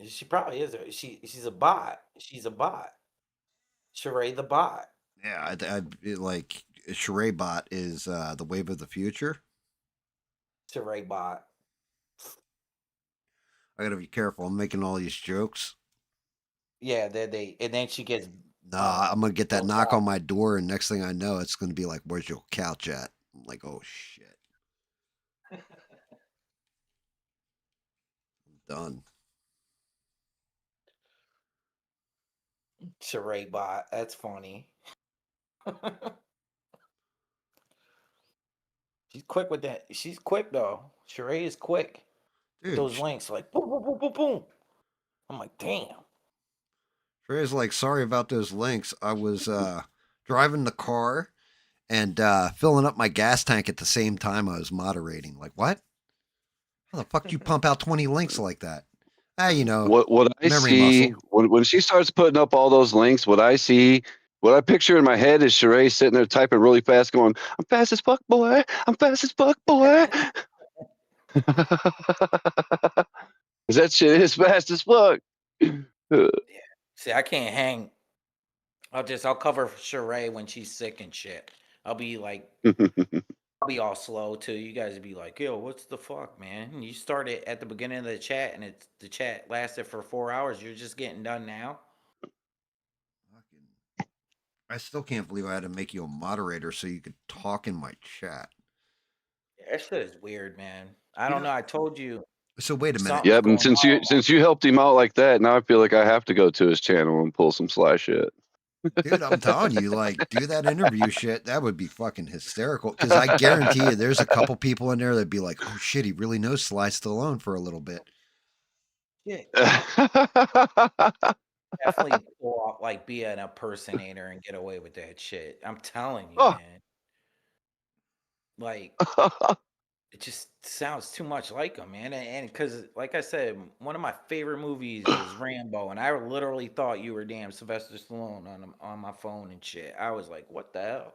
She probably is. She's a bot. She's a bot. Sheree the bot. Yeah, like Sheree bot is the wave of the future. Sheree bot. I gotta be careful. I'm making all these jokes. Yeah, they and then she gets Nah, I'm gonna get that built knock out. on my door, and next thing I know, it's gonna be like, "Where's your couch at?" I'm like, "Oh shit, I'm done." Sheree bot. That's funny. She's quick with that. She's quick though. Sheree is quick with Dude, those links. Like boom, boom, boom, boom, boom. I'm like, damn. Sheree's like, "Sorry about those links. I was driving the car and filling up my gas tank at the same time I was moderating." Like, what? How the fuck do you pump out 20 links like that? Ah, What I memory see muscle. when she starts putting up all those links, what I picture in my head is Sheree sitting there typing really fast, going, "I'm fast as fuck, boy. I'm fast as fuck, boy." Cause that shit is fast as fuck. See, I can't hang. I'll cover Sheree when she's sick and shit. I'll be like, I'll be all slow too. You guys would be like, yo, what's the fuck, man? And you started at the beginning of the chat and the chat lasted for 4 hours. You're just getting done now. I still can't believe I had to make you a moderator so you could talk in my chat. Yeah, that shit is weird, man. I You don't know, know. I told you so wait a minute. something's Yep, and going on. since you helped him out like that, now I feel like I have to go to his channel and pull some sly shit. Dude, I'm telling you, like, do that interview shit. That would be fucking hysterical. Because I guarantee you, there's a couple people in there that'd be like, "Oh shit, he really knows Sly Stallone for a little bit." Yeah. Definitely pull off, like, be an impersonator and get away with that shit. I'm telling you, Oh. man. Like, it just sounds too much like him, man. And because, like I said, one of my favorite movies is Rambo, and I literally thought you were damn Sylvester Stallone on my phone and shit. I was like, what the hell?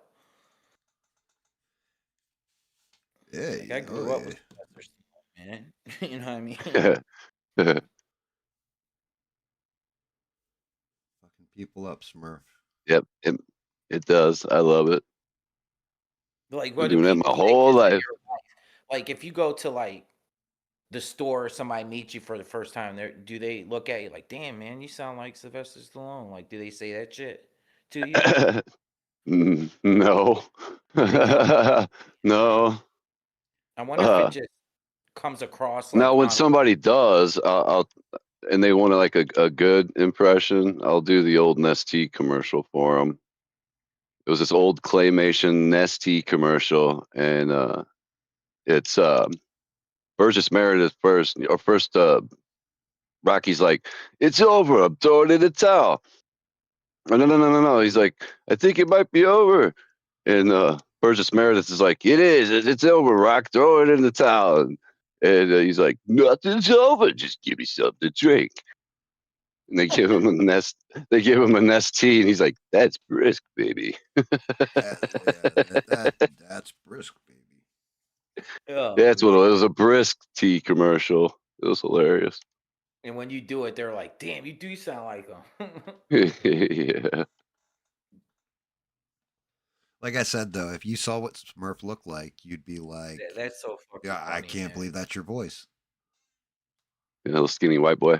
Yeah, Like, I oh grew up yeah. with Sylvester Stallone, man. You know what I mean? Fucking people up, Smurf. Yep, it does. I love it. Like, Been what do doing that my people think whole is in life. your life? Like, if you go to, like, the store, somebody meets you for the first time, do they look at you like, damn, man, you sound like Sylvester Stallone? Like, do they say that shit to you? No. They don't? No. I wonder if it just comes across like Now, when on. somebody does, I'll and they want like a good impression, I'll do the old Nestea commercial for them. It was this old claymation Nestea commercial, and it's Burgess Meredith first, or first. Rocky's like, "It's over. I'm throwing in the towel." Oh, no. He's like, "I think it might be over." And Burgess Meredith is like, "It is. It's over, Rock. Throw it in the towel." And he's like, "Nothing's over. Just give me something to drink." And they give him a nest. They give him a Nestea, and he's like, "That's brisk, baby." That's brisk, baby. Oh, Yeah, that's what it man. was. A brisk tea commercial. It was hilarious. And when you do it, they're like, damn, you do sound like him. Yeah. Like I said, though, if you saw what Smurf looked like, you'd be like, That's so fucking "Yeah, I funny, can't man. believe that's your voice." Little skinny white boy. Yeah.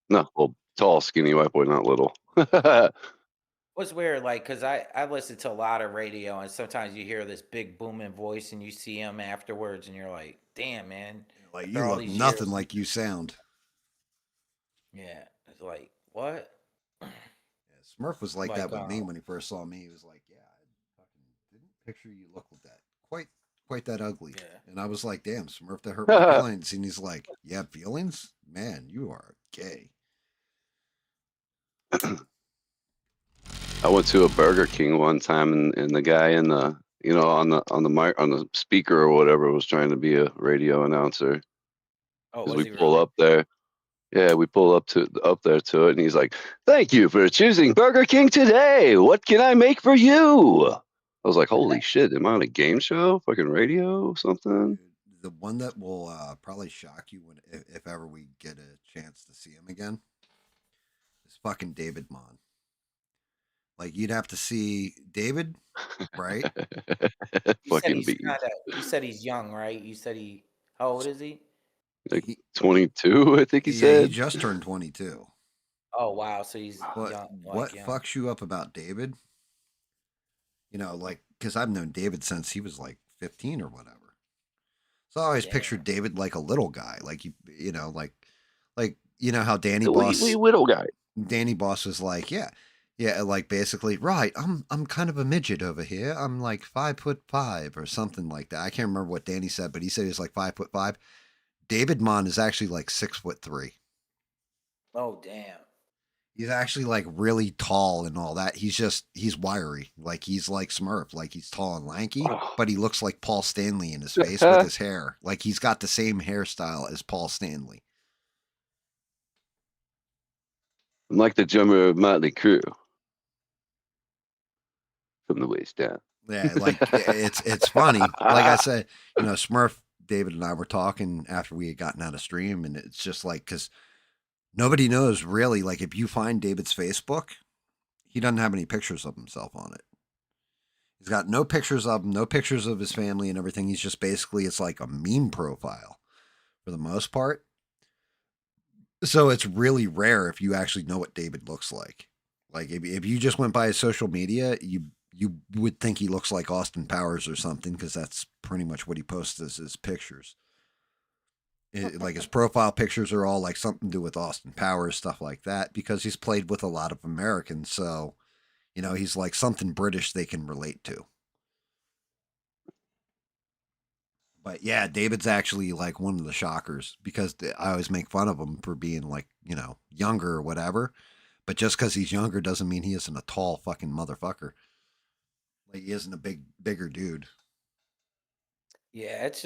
No, well, tall, skinny white boy, not little. What's weird, like, because I listen to a lot of radio, and sometimes you hear this big booming voice, and you see him afterwards, and you're like, damn, man. Like, After you all look these nothing years, like you sound. yeah, it's like, what? Yeah, Smurf was like Like, that with me when he first saw me. He was like, "Yeah, I fucking didn't picture you look with that quite that ugly." yeah. And I was like, "Damn, Smurf, that hurt my feelings." And he's like, "You have feelings? Man, you are gay." I went to a Burger King one time, and the guy in the on the mic, on the speaker or whatever, was trying to be a radio announcer. Oh, Because was we he pull really? up there, yeah, we pull up there to it, and he's like, "Thank you for choosing Burger King today. What can I make for you?" I was like, "Holy shit! Am I on a game show? Fucking radio, something?" Dude, the one that will probably shock you when if ever we get a chance to see him again is fucking David Mon. Like you'd have to see David, right? You said Fucking he's bees. kind of. You said he's young, right? You said he. How old is he? Like He, 22, I think he yeah, he said. just turned 22. Oh wow, so he's But young, what like young. fucks you up about David? You know, like because I've known David since he was like 15 or whatever. So I always Damn. pictured David like a little guy, like you know, like you know how The wee widow guy. Danny Boss was like, yeah, like basically, right. I'm kind of a midget over here. I'm like 5'5" or something like that. I can't remember what Danny said, but he said he was like 5'5". David Mon is actually like 6'3". Oh damn. He's actually like really tall and all that. He's wiry. Like he's like Smurf. Like he's tall and lanky, Oh. but he looks like Paul Stanley in his face with his hair. Like he's got the same hairstyle as Paul Stanley. I'm like the drummer of Motley Crue. From the waist down. Yeah, like it's funny. Like I said, you know, Smurf, David and I were talking after we had gotten out of stream, and it's just like because nobody knows really. Like if you find David's Facebook, he doesn't have any pictures of himself on it. He's got no pictures of him, no pictures of his family and everything. He's just basically it's like a meme profile for the most part. So it's really rare if you actually know what David looks like. Like if you just went by his social media, you would think he looks like Austin Powers or something because that's pretty much what he posts as his pictures. Like his profile pictures are all like something to do with Austin Powers, stuff like that, because he's played with a lot of Americans. So You know, he's like something British they can relate to. But yeah, David's actually like one of the shockers because I always make fun of him for being like, you know, younger or whatever. But just because he's younger doesn't mean he isn't a tall fucking motherfucker. Like he isn't a bigger dude. Yeah, it's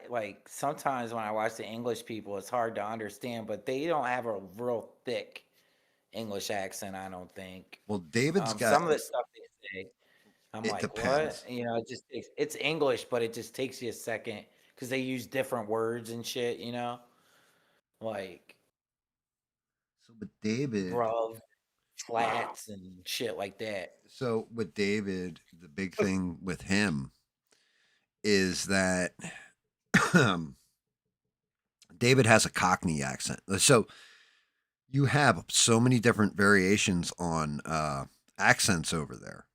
like sometimes when I watch the English people, it's hard to understand, but they don't have a real thick English accent, I don't think. Well, David's got. Some of the stuff they say, I'm It like, depends. what? You know, it's English, but it just takes you a second because they use different words and shit. You know, like So with David, bruv, flats, and shit like that. so with David, the big thing with him is that David has a Cockney accent. So you have so many different variations on accents over there,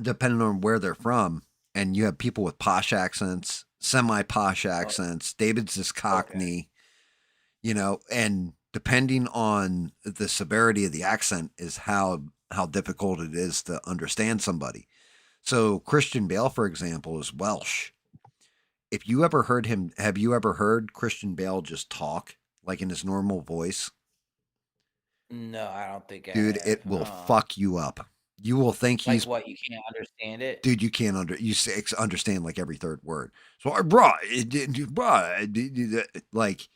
depending on where they're from. And you have people with posh accents, semi posh accents. David's is Cockney, you know, and depending on the severity of the accent is how difficult it is to understand somebody. So Christian Bale, for example, is Welsh. If you ever heard him, have you ever heard Christian Bale just talk like in his normal voice? No, I don't think I Dude, have. it will fuck you up. You will think Like he's what? You can't understand it? dude. You can't understand like every third word. So, like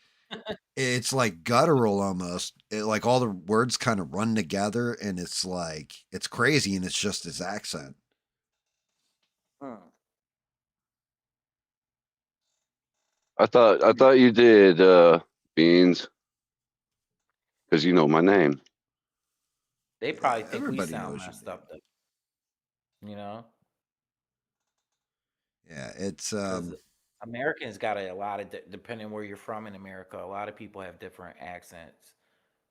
it's like guttural almost. Like all the words kind of run together, and it's like it's crazy, and it's just his accent. I thought you did, Beans, because you know my name. They probably think we Everybody sound knows your messed name. up, though. You know, Yeah, it's because Americans got a lot of depending where you're from in America. A lot of people have different accents.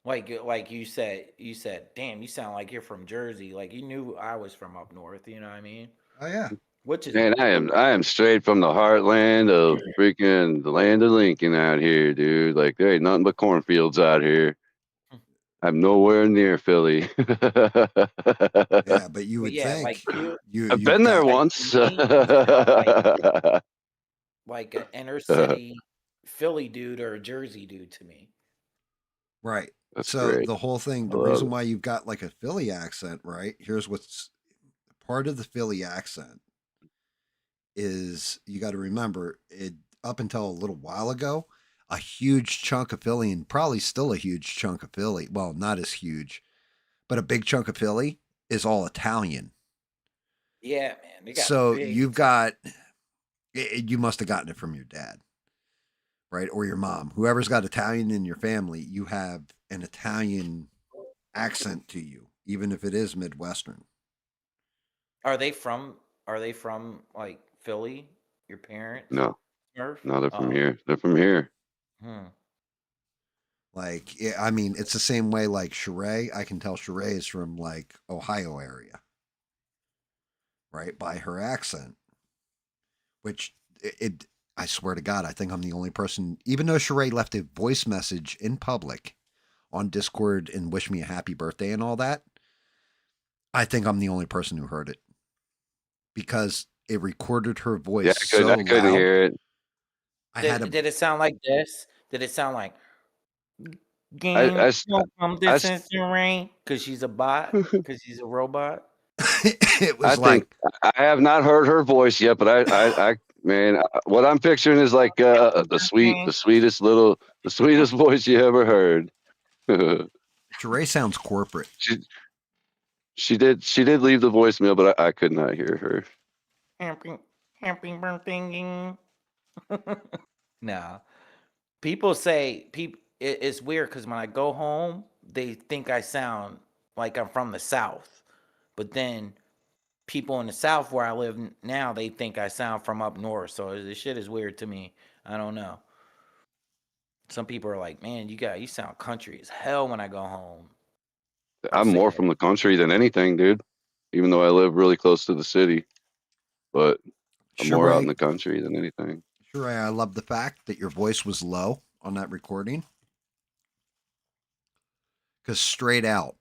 Like you said, damn, you sound like you're from Jersey. Like you knew I was from up north. You know what I mean? oh yeah. Which is Man, I am straight from the heartland of freaking the land of Lincoln out here, dude. Like there ain't nothing but cornfields out here. I'm nowhere near Philly. Yeah, but you But would yeah, like think you, I've you've been there got like once. to me, you sound like an inner city Philly dude or a Jersey dude to me. right. That's So great. the whole thing, I the love reason it. why you've got like a Philly accent, right? Here's what's part of the Philly accent is you got to remember it up until a little while ago, a huge chunk of Philly and probably still a huge chunk of Philly. Well, not as huge, but a big chunk of Philly is all Italian. Yeah, man, they got So big. you've got you must have gotten it from your dad, right? Or your mom. Whoever's got Italian in your family, you have an Italian accent to you, even if it is Midwestern. Are they from? Are they from like Philly? Your parents? No, Smurf? no, they're from Oh, here. They're from here. Like, I mean, it's the same way like Sheree. I can tell Sheree is from like Ohio area, right? By her accent, which I swear to God, I think I'm the only person, even though Sheree left a voice message in public on Discord and wished me a happy birthday and all that, I think I'm the only person who heard it because it recorded her Yeah, voice I so couldn't loud. hear it. I had did a did it sound like this? Did it sound like I, game? I, s- I, This s- is the rain because she's a bot because she's a robot. it I was think like I have not heard her voice yet, but man, what I'm picturing is like the sweetest voice you ever heard. Sheree sounds corporate. she, she did leave the voicemail, but I could not hear her. Happy birthday. No. People say it's weird because when I go home, they think I sound like I'm from the South. But then people in the South where I live now, they think I sound from up north. So this shit is weird to me. I don't know. Some people are like, man, you sound country as hell when I go home. I'm I'm more saying it. from the country than anything, dude. Even though I live really close to the city, but I'm more out in Sheree, the country than anything. Sheree, I love the fact that your voice was low on that recording. Because straight out,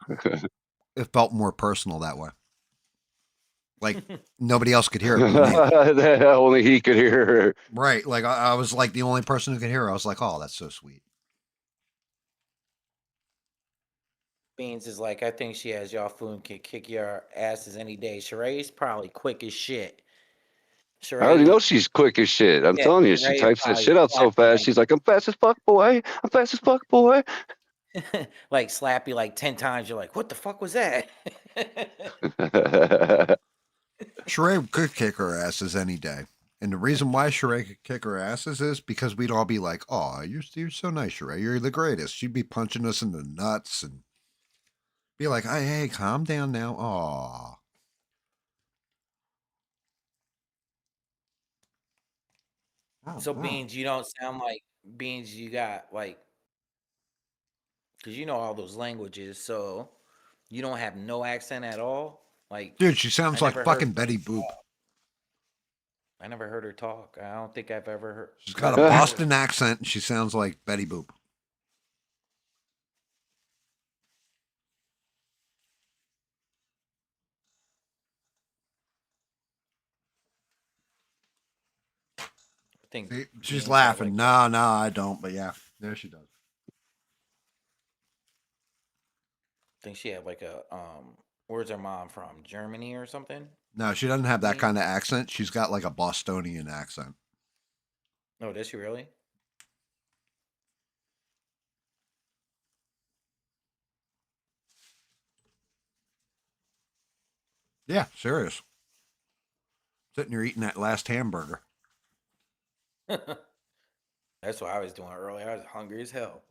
it felt more personal that way. Like nobody else could hear it but me. Only he could hear her. Right. Like I was like the only person who could hear her. I was like, oh, that's so sweet. Beans is like, I think she has y'all food and can kick your asses any day. Sheree's probably quick as shit. I already know Sheree, she's quick as shit. I'm yeah, telling you, she Sheree types that probably shit out so slap you fast. She's like, I'm fast as fuck, boy. I'm fast as fuck, boy. like slap you like 10 times. You're like, what the fuck was that? Sheree could kick her asses any day. And the reason why Sheree could kick her asses is because we'd all be like, oh, you're so nice, Sheree. You're the greatest. She'd be punching us in the nuts and be like, hey, calm down now. Aw. So Beans, you don't sound like Beans. You got like, because you know all those languages, so you don't have no accent at all. Like, Dude, she I sounds like never heard. fucking Betty Boop. I never heard her talk. I don't think I've ever heard. She's got a Boston accent and she sounds like Betty Boop. Think See, she's Beans had, laughing. like, No, I don't. But yeah, there she does. I think she had like a where's her mom from? Germany or something? No, she doesn't have that Beans? kind of accent. She's got like a Bostonian accent. No, does she really? Yeah, serious. Sitting here eating that last hamburger. That's what I was doing earlier. I was hungry as hell.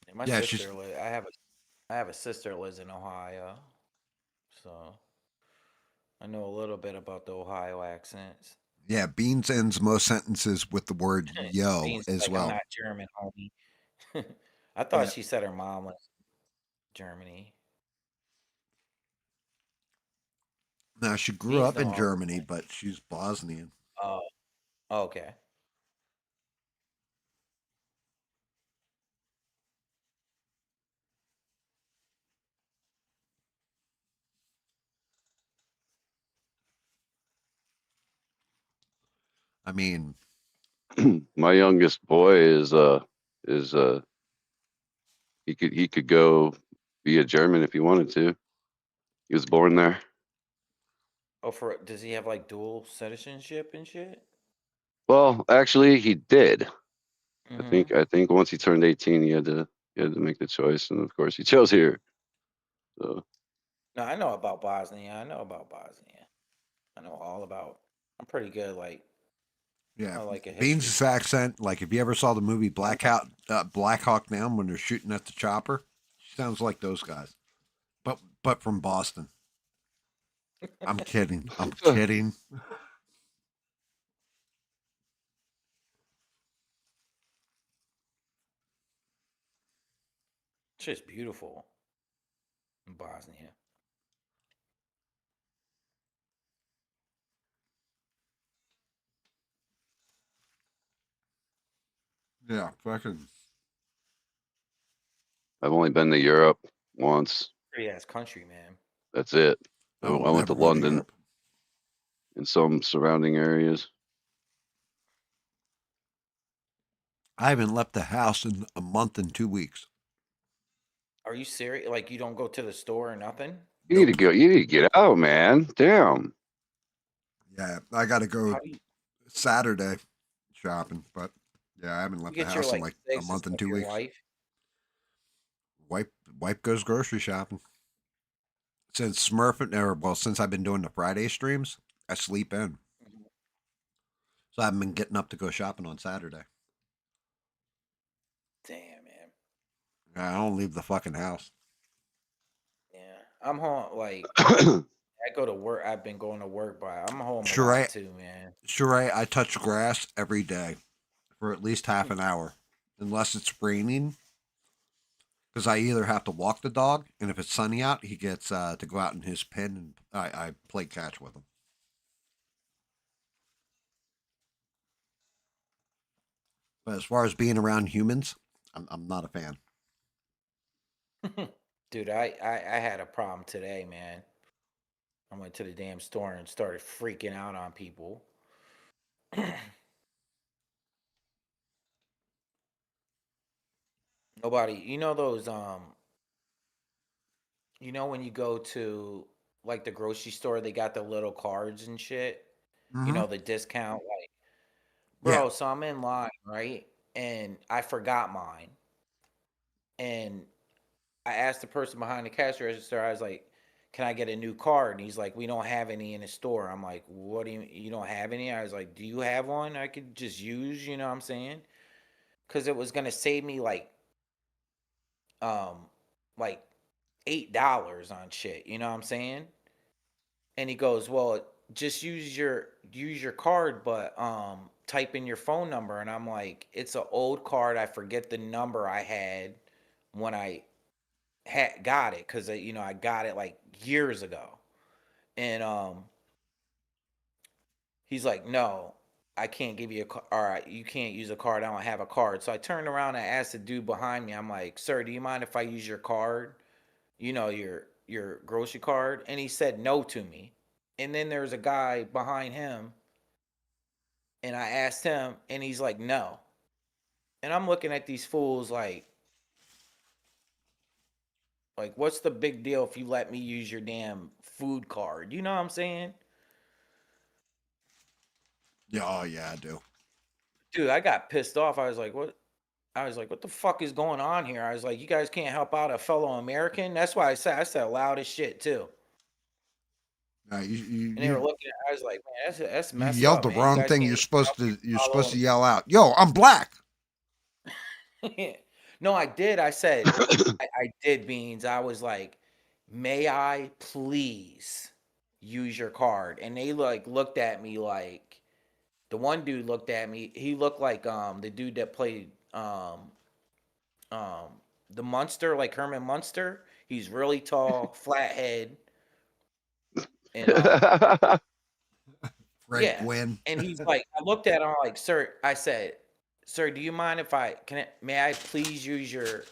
And my Yeah, she's sister, I have a sister that lives in Ohio, so I know a little bit about the Ohio accents. yeah. Beans ends most sentences with the word "yo" Beans as like I'm well. not German, homie. I thought Yeah. she said her mom was Germany. Now she grew Beans up know in all the Germany, but she's Bosnian. oh, okay. I mean, My youngest boy is he could go be a German if he wanted to. He was born there. Oh, does he have like dual citizenship and shit? Well, actually, he did. I Mm-hmm. think I think once he turned 18, he had to make the choice, and of course, he chose here. So No, I know about Bosnia. I know about Bosnia. I know all about. I'm pretty good. Like yeah, I like a history. Beans' accent. Like if you ever saw the movie Black Hawk Down when they're shooting at the chopper, she sounds like those guys, but from Boston. I'm kidding. I'm kidding. It's just beautiful in Bosnia. Yeah, fucking. I've only been to Europe once. Pretty ass country, man. That's it. I I will went to never go to London Europe. and some surrounding areas. I haven't left the house in a month and 2 weeks. Are you serious? Like you don't go to the store or nothing? You need to Nope. go. You need to get out, man. Damn. Yeah, I got to go How do you Saturday shopping, but yeah, I haven't you left the get your house in like like a legs and month and stuff? two Your weeks. wife? Wipe goes grocery shopping. Since since I've been doing the Friday streams, I sleep in. Mhm. So I haven't been getting up to go shopping on Saturday. Damn, man. I don't leave the fucking house. Yeah, I'm home. Like I go to work. I've been going to work, but I'm home a Sure, lot too, man. I touch grass every day for at least half an hour, unless it's raining. Because I either have to walk the dog, and if it's sunny out, he gets to go out in his pen, and I play catch with him. But as far as being around humans, I'm not a fan. Dude, I had a problem today, man. I went to the damn store and started freaking out on people. Nobody, those when you go to like the grocery store, they got the little cards and shit. Mm-hmm. The discount, like, Yeah. bro. So I'm in line, right? And I forgot mine. And I asked the person behind the cash register, I was like, can I get a new card? And he's like, we don't have any in the store. I'm like, what do you don't have any? I was like, do you have one I could just use? You know what I'm saying? Because it was gonna save me um like $8 on shit. You know what I'm saying? And he goes, well, just use your card, but type in your phone number. And I'm like, it's an old card. I forget the number I had when I got it, because I got it like years ago. And he's like, no, I can't give you a card. All right, you can't use a card. I don't have a card. So I turned around and asked the dude behind me. I'm like, sir, do you mind if I use your card? Your grocery card. And he said no to me. And then there's a guy behind him, and I asked him, and he's like, no. And I'm looking at these fools like, what's the big deal if you let me use your damn food card? You know what I'm saying? Yeah. Oh yeah, I do. Dude, I got pissed off. I was like, what? I was like, what the fuck is going on here? I was like, you guys can't help out a fellow American? That's why I said loud as shit too. And they were looking at, I was like, man, that's you messed yelled up, the man. You wrong guys thing. can't You're supposed follow. to yell out, "Yo, I'm black." No, I did. I said, I did, Beans. I was like, may I please use your card? And they like looked at me like, the one dude looked at me. He looked like the dude that played um the Munster, like Herman Munster. He's really tall, flat head, and Fred yeah. Gwynn. And he's like, I looked at him like, sir. I said, sir, do you mind if may I please use your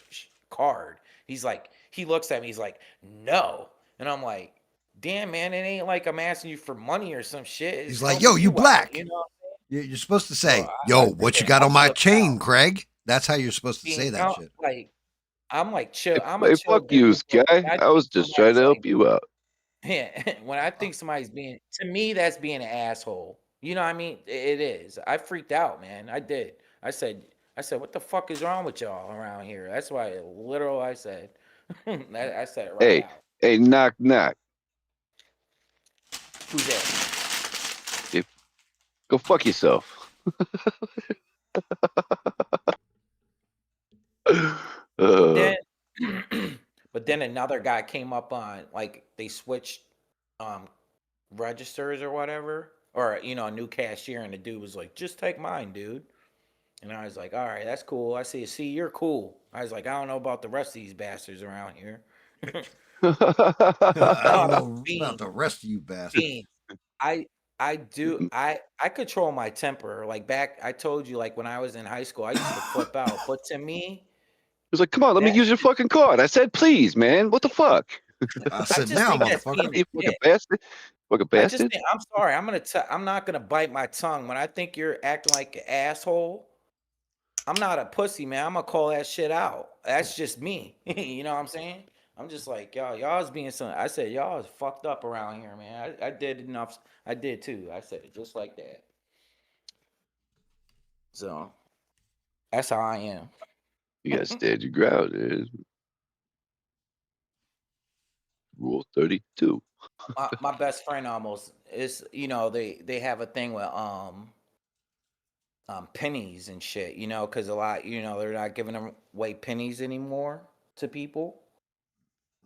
card? He's like, he looks at me. He's like, no. And I'm like, damn, man, it ain't like I'm asking you for money or some shit. It's He's like, "Yo, helping you you out, black." you know. You're supposed to So say, "Yo, what you got I on my flipped out. chain, Craig?" That's how you're supposed to say Being that shit. like, I'm like chill. I'm a Hey, chill fuck dude, you, but guy. when I I think was just trying somebody's to like, help you out. yeah, when I think somebody's being, to me, that's being an asshole. You know what I mean? It is. I freaked out, man. I did. I said, what the fuck is wrong with y'all around here? That's why, literal, I said. I said it right Hey, out. hey, knock, knock. Who's that? Hey, go fuck yourself. But uh, then, but then another guy came up on, like, they switched um registers or whatever, or a new cashier, and the dude was like, just take mine, dude. And I was like, all right, that's cool. I see, you're cool. I was like, I don't know about the rest of these bastards around here. I don't Oh, know about Beans, the rest of you bastards. Beans. I I do I control my temper. Like, back, I told you, like, when I was in high school, I used to flip out. But to me, was like, come on, let me that use your fucking card. I said, please, man. What the fuck? I I said, just "Now, think that's motherfucker." being a You fucking dick. bastard. Fucking I just bastard. think, I'm sorry. I'm not gonna bite my tongue when I think you're acting like an asshole. I'm not a pussy, man. I'm gonna call that shit out. That's just me. You know what I'm saying? I'm just like, y'all's being some. I said, y'all is fucked up around here, man. I did enough. I did too. I said it just like that. So that's how I am. You gotta stand your ground. Rule 32. My best friend almost is. They have a thing with pennies and shit. Because a lot, they're not giving away pennies anymore to people,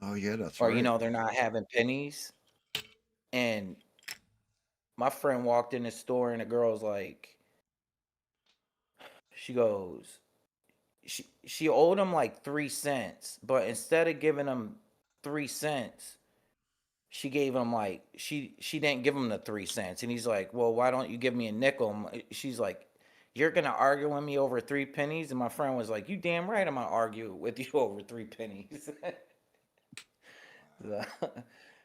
Oh yeah, that's or right. they're not having pennies. And my friend walked in the store, and the girl's like, she goes, she owed him like 3 cents, but instead of giving him 3 cents, she gave him like, she didn't give him the 3 cents. And he's like, well, why don't you give me a nickel? She's like, you're gonna argue with me over 3 pennies, and my friend was like, "You damn right, I'm gonna argue with you over 3 pennies." So,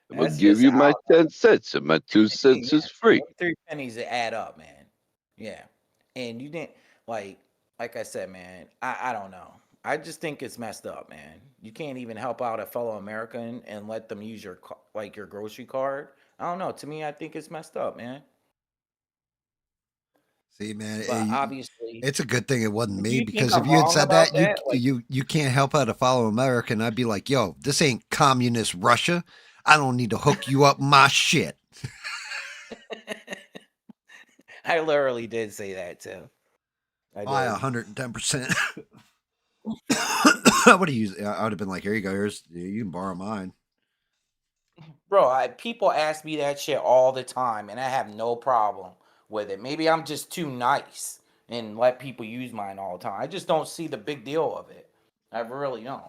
I'm gonna that's give just you how my 10 cents, and my 2 cents yeah, is free. 3 pennies that add up, man. Yeah, and you didn't like like I said, man. I don't know. I just think it's messed up, man. You can't even help out a fellow American and let them use your like your grocery card. I don't know. To me, I think it's messed up, man. See, man, But obviously, it's a good thing it wasn't do me, you think because if I'm you had wrong said about that, you that? Like, you you can't help out a fellow American, I'd be like, yo, this ain't communist Russia. I don't need to hook you up my shit. I literally did say that too. I I did. 110%. I would have used. I would have been like, here you go. You can borrow mine. Bro, people ask me that shit all the time, and I have no problem with it. Maybe I'm just too nice and let people use mine all the time. I just don't see the big deal of it. I really don't.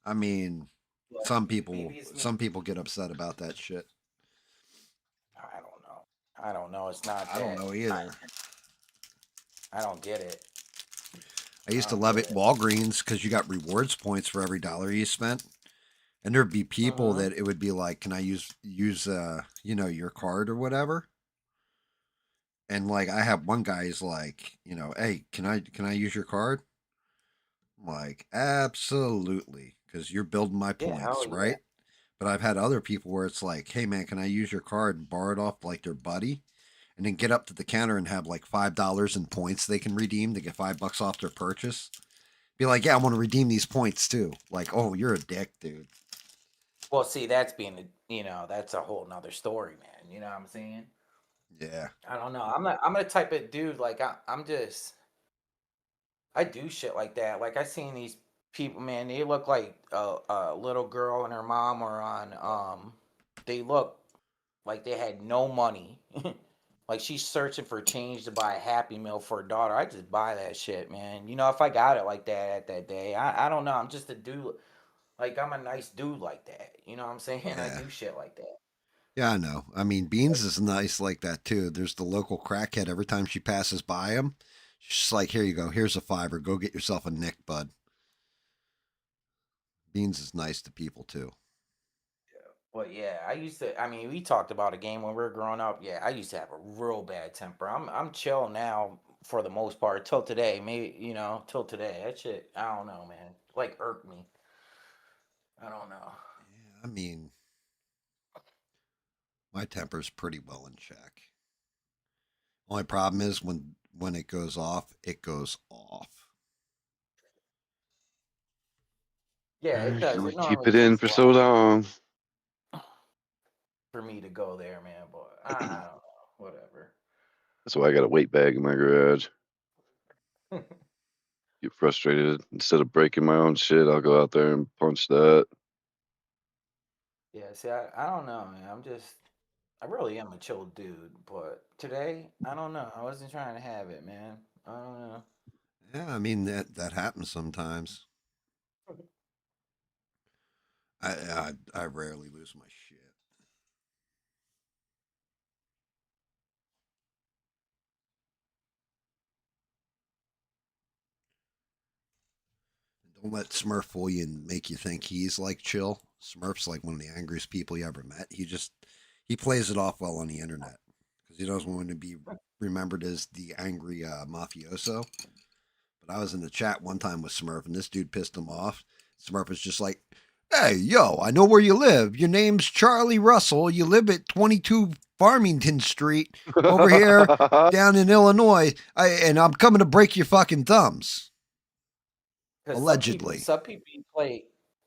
I mean, But some maybe people it's me. some people get upset about that shit. I don't know. I don't know. It's not I don't that. know either. I don't get it. I I used to don't love get it it. Walgreens because you got rewards points for every dollar you spent. And there'd be people Mm-hmm. that it would be like, can I use your card or whatever? And like I have one guy's like, hey, can I use your card? I'm like, absolutely, because you're building my Yeah, hell points, yeah. right? But I've had other people where it's like, hey man, can I use your card and borrow it off like their buddy? And then get up to the counter and have like $5 in points they can redeem to get $5 off their purchase. Be like, yeah, I want to redeem these points too. Like, oh, you're a dick, dude. Well, see, that's being, that's a whole nother story, man. You know what I'm saying? Yeah. I don't know. I'm the type of dude, like, I'm just, I do shit like that. Like I seen these people, man. They look like a little girl and her mom are on. They look like they had no money. Like she's searching for change to buy a Happy Meal for her daughter. I just buy that shit, man. If I got it like that at that day, I don't know. I'm just a dude. Like I'm a nice dude like that. You know what I'm saying? I Yeah. do shit like that. Yeah, I know. I mean, Beans is nice like that too. There's the local crackhead. Every time she passes by him, she's just like, here you go. Here's a $5. Go get yourself a Nick, bud. Beans is nice to people too. Well, yeah, I used to. I mean, we talked about a game when we were growing up. Yeah, I used to have a real bad temper. I'm chill now for the most part till today. Maybe till today. That shit, I don't know, man. Like irked me. I don't know. Yeah, I mean, my temper's pretty well in check. Only problem is when it goes off, it goes off. Yeah, it You can does. only It keep normally it in takes a for so while long. for me to go there, man. But I don't know. Whatever. That's why I got a weight bag in my garage. Get frustrated. Instead of breaking my own shit, I'll go out there and punch that. Yeah. See, I don't know, man. I really am a chill dude, but today I don't know. I wasn't trying to have it, man. I don't know. Yeah, I mean that happens sometimes. I rarely lose my shit. Don't let Smurf fool you and make you think he's like chill. Smurf's like one of the angriest people you ever met. He plays it off well on the internet because he doesn't want to be remembered as the angry mafioso. But I was in the chat one time with Smurf, and this dude pissed him off. Smurf was just like, "Hey, yo, I know where you live. Your name's Charlie Russell. You live at 22 Farmington Street over here down in Illinois. And I'm coming to break your fucking thumbs." Because Allegedly. some people you play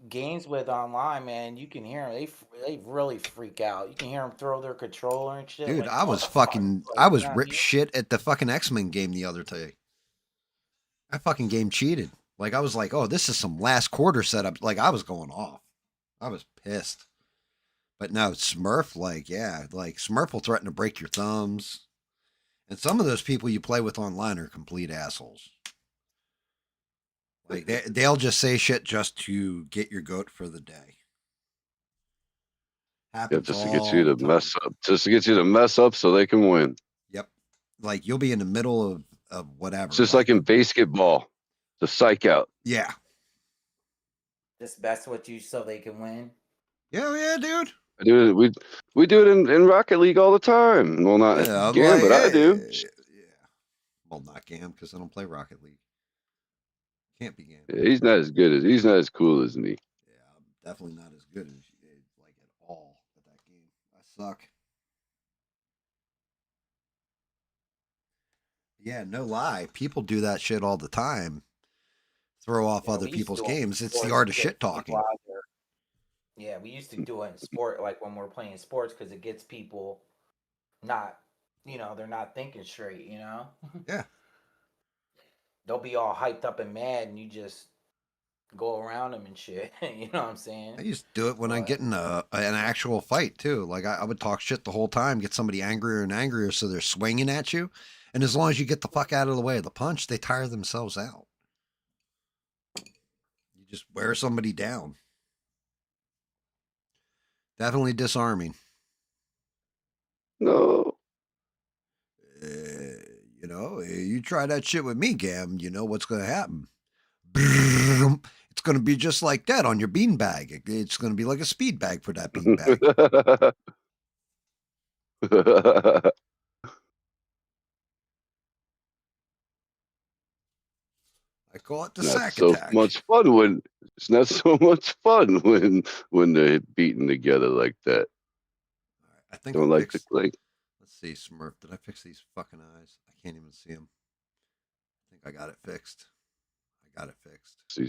games with online, man, you can hear them. They really freak out. You can hear them throw their controller and shit. Dude, Like, what the fuck? I Like, was not rip you. shit at the fucking X-Men game the other day. That fucking game cheated. Like I was like, oh, this is some last quarter setup. Like I was going off. I was pissed. But no, Smurf, like, yeah, like Smurf will threaten to break your thumbs. And some of those people you play with online are complete assholes. Like they'll just say shit just to get your goat for the day. Happens just to get all you the to time. mess up, just to get you to mess up so they can win. Yep. Like you'll be in the middle of whatever. It's just like in basketball, the psych out. Yeah. That's what you so they can win. Yeah, dude. I do it. We do it in Rocket League all the time. Well, not Yeah, GAM, but I do. Yeah. Well, not GAM because I don't play Rocket League. Can't be GAM. Yeah, he's not as cool as me. Yeah, I'm definitely not as good as like at all at that game. I suck. Yeah, no lie. People do that shit all the time. Throw off other people's games. It's the art of shit talking. Yeah, we used to do it in sport, like when we're playing sports, because it gets people not, they're not thinking straight, Yeah. They'll be all hyped up and mad, and you just go around them and shit. You know what I'm saying? I used to do it when I get in an actual fight too. Like I would talk shit the whole time, get somebody angrier and angrier, so they're swinging at you. And as long as you get the fuck out of the way of the punch, they tire themselves out. You just wear somebody down. Definitely disarming. No. You try that shit with me, Gam. You know what's going to happen. It's going to be just like that on your beanbag. It's going to be like a speed bag for that beanbag. I call it the sack attack. It's not so much fun when they're beaten together like that. Right, I think don't like the clay. Let's see, Smurf. Did I fix these fucking eyes? I can't even see them. I think I got it fixed.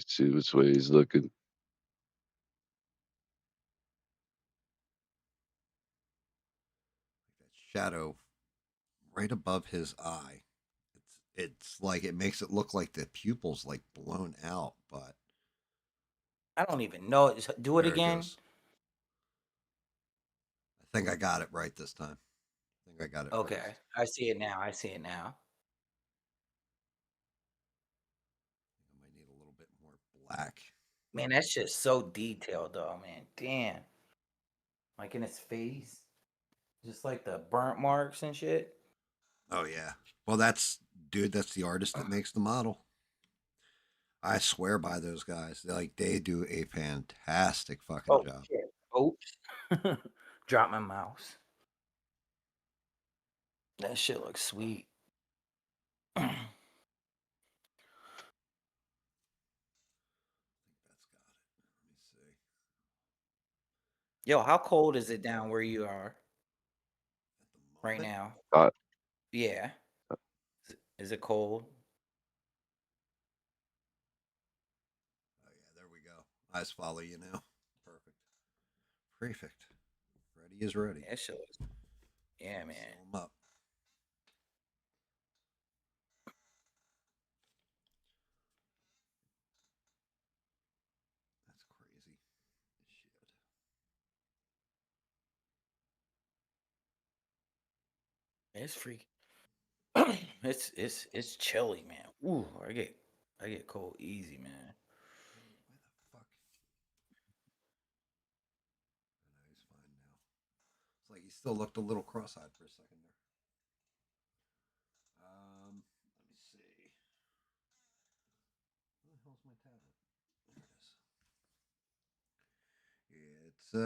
See which way he's looking. That shadow right above his eye. It's like it makes it look like the pupil's like blown out, but I don't even know. Do it again. I think I got it right this time. I think I got it. Okay, fixed. I see it now. I might need a little bit more black. Man, that's just so detailed, though, man. Damn. Like in his face, just like the burnt marks and shit. Oh yeah. Well, that's the artist that makes the model. I swear by those guys. They do a fantastic fucking job. Shit. Oops. Drop my mouse. That shit looks sweet. That's got it. Let me see. Yo, how cold is it down where you are right now? Yeah. Is it cold? Oh yeah, there we go. Eyes follow you now. Perfect. Freddy is ready. That shit looks... Yeah, man. Fill him up. That's crazy. Shit. It's freaky. It's chilly, man. Ooh, I get cold easy, man. Why the fuck? I know he's fine now. It's like he still looked a little cross-eyed for a second there. Let me see. Where the hell's my tablet? There it is.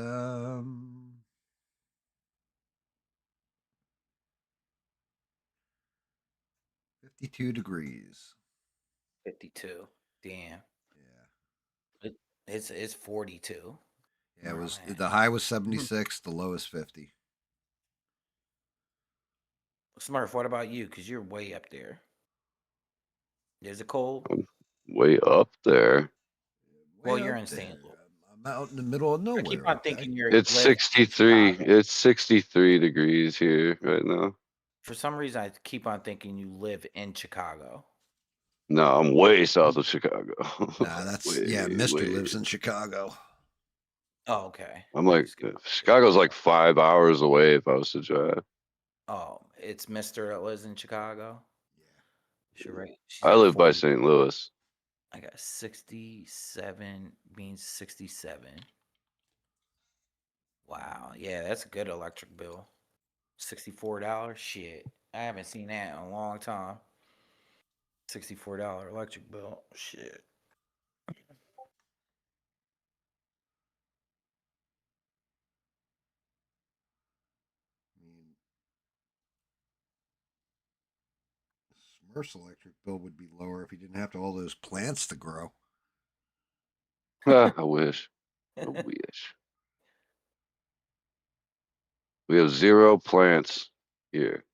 It's 52 degrees. 52. Damn. Yeah. It's 42. Yeah, it was the high was 76, the low is 50. Smurf, what about you? Because you're way up there. Is it cold? Way up there. Well, you're in St. Louis. I'm out in the middle of nowhere. I keep on thinking you're. It's 63. It's 63 degrees here right now. For some reason, I keep on thinking you live in Chicago. No, I'm way south of Chicago. Nah, that's Mister lives in Chicago. Oh, okay. I'm like Chicago's like 5 hours away if I was to drive. Oh, it's Mister that lives in Chicago. Yeah, sure. Right. I live by St. Louis. I got 67 means 67. Wow. Yeah, that's a good electric bill. $64. Shit. I haven't seen that in a long time. $64 electric bill. Shit. I mean, Smurf's electric bill would be lower if he didn't have to all those plants to grow. I wish. I wish. We have 0 plants here.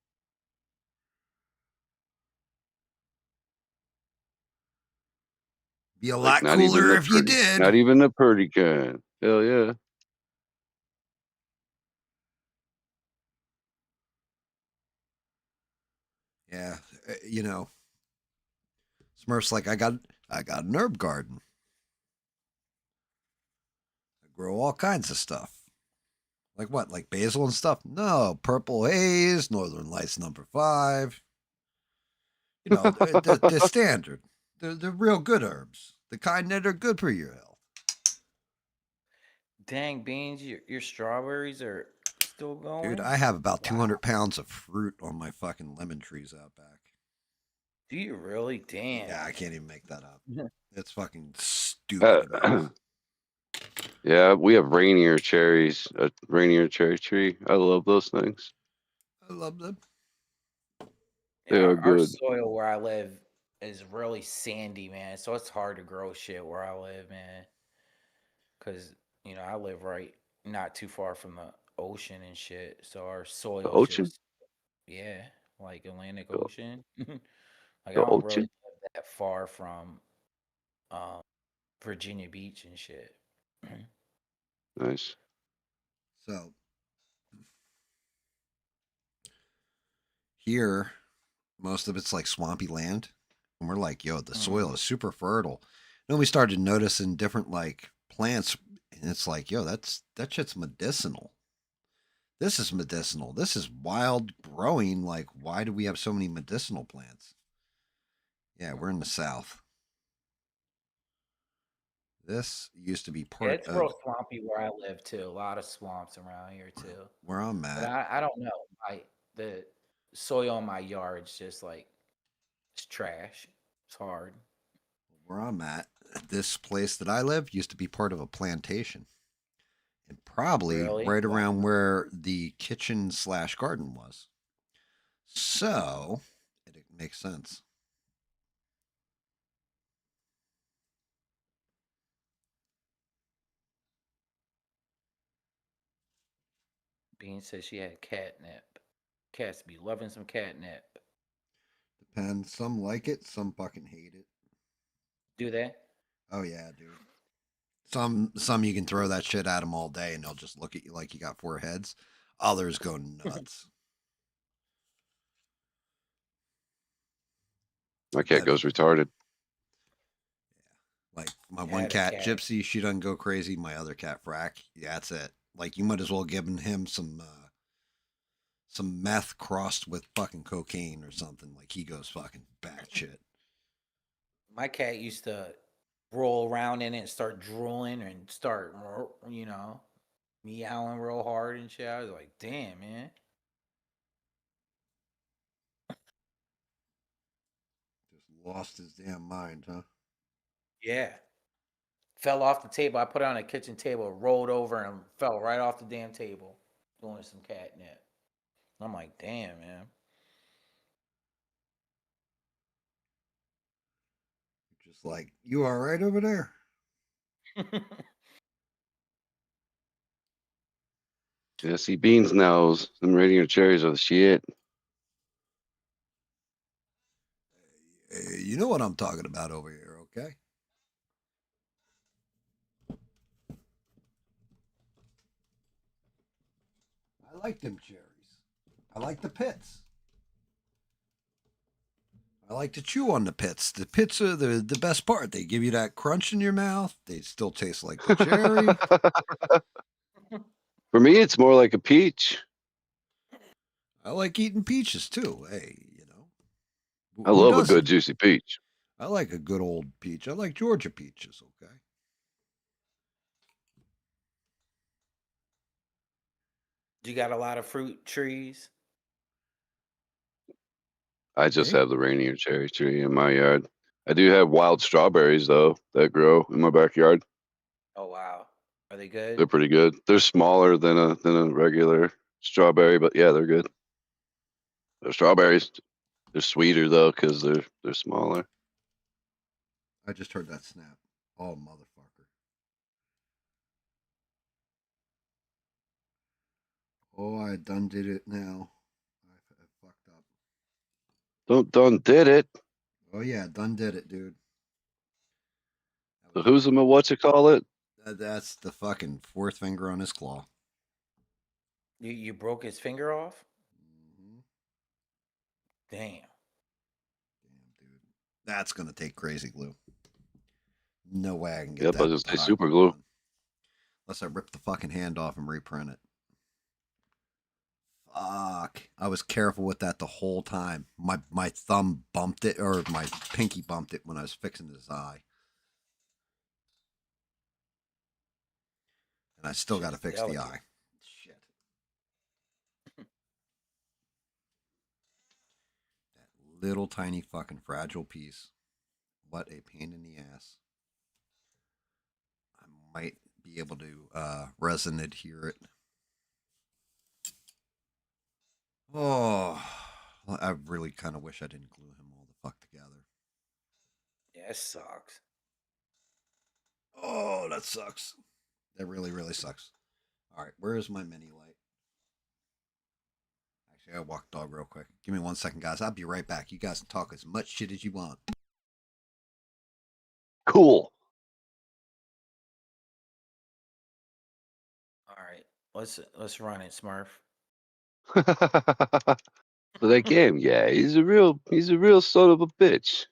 Be a Like lot cooler if you did. not even the pretty kind. Hell yeah. Yeah, you know, Smurf's like I got an herb garden. I grow all kinds of stuff. Like what? Like basil and stuff? No, purple haze, Northern Lights #5. You know, the standard. The real good herbs. The kind that are good for your health. Dang, Beans, your strawberries are still going? Dude, I have about Wow. 200 pounds of fruit on my fucking lemon trees out back. Do you really? Damn. Yeah, I can't even make that up. It's fucking stupid amount. Yeah, we have Rainier cherries, a Rainier cherry tree. I love those things. I love them. They Yeah, are our good. soil where I live is really sandy, man. So it's hard to grow shit where I live, man. Cause I live right not too far from the ocean and shit. So our The soil's ocean? just like Atlantic The, Ocean. Like I the don't really ocean? live that far from um Virginia Beach and shit. Nice. So here, most of it's like swampy land. And we're like, yo, the soil is super fertile. Then we started noticing different like plants, and it's like, yo, that shit's medicinal. This is medicinal. This is wild growing. Like, why do we have so many medicinal plants? Yeah, we're in the South. This used to be Yeah, part it's of real swampy where I live too. A lot of swamps around here too. where I'm But at. I don't know. The soil in my yard's just like it's trash. It's hard. Where I'm at, this place that I live used to be part of a plantation. And probably Really? right Wow. around where the kitchen/garden was. So it makes sense. Bean says she had catnip. Cats be loving some catnip. Depends. Some like it, some fucking hate it. Do they? Oh yeah, dude. Some you can throw that shit at them all day and they'll just look at you like you got 4 heads. Others go nuts. My cat goes retarded. Like my one cat, Gypsy, she doesn't go crazy. My other cat, Frack, yeah, that's it. Like you might as well give him some meth crossed with fucking cocaine or something. Like he goes fucking batshit. My cat used to roll around in it and start drooling and start, meowing real hard and shit. I was like, damn, man. Just lost his damn mind, huh? Yeah. Fell off the table. I put it on a kitchen table, rolled over, and fell right off the damn table doing some catnip. I'm like, damn, man. Just like, you all right over there? Yeah, see, Beans knows. Them Rainier cherries are the shit. You know what I'm talking about over here, okay? I like them cherries. I like the pits. I like to chew on the pits. The pits are the best part. They give you that crunch in your mouth. They still taste like the cherry. For me, it's more like a peach. I like eating peaches too. Hey, I who love a doesn't? good juicy peach. I like a good old peach. I like Georgia peaches, okay? You got a lot of fruit trees? I just have the Rainier cherry tree in my yard. I do have wild strawberries though that grow in my backyard. Oh wow. Are they good? They're pretty good. They're smaller than a regular strawberry, but yeah, they're good. They're strawberries. They're sweeter though because they're smaller. I just heard that snap. Oh, motherfucker. Oh, I done did it now. I fucked up. Done did it. Oh, yeah, done did it, dude. So who's the what you call it? That's the fucking fourth finger on his claw. You broke his finger off? Mm-hmm. Damn. Damn, dude. That's gonna take crazy glue. No way I can get Yep, that. I was gonna say super glue. Unless I rip the fucking hand off and reprint it. Fuck. I was careful with that the whole time. My thumb bumped it, or my pinky bumped it when I was fixing his eye. And I still got to fix the eye. Shit. That little tiny fucking fragile piece. What a pain in the ass. I might be able to resonate hear it. Oh, I really kind of wish I didn't glue him all the fuck together. Yeah, it sucks. Oh, that sucks. That really, really sucks. All right, where is my mini light? Actually, I walk dog real quick. Give me 1 second, guys. I'll be right back. You guys can talk as much shit as you want. Cool. All right, let's run it, Smurf. So that game, yeah, he's a real son of a bitch.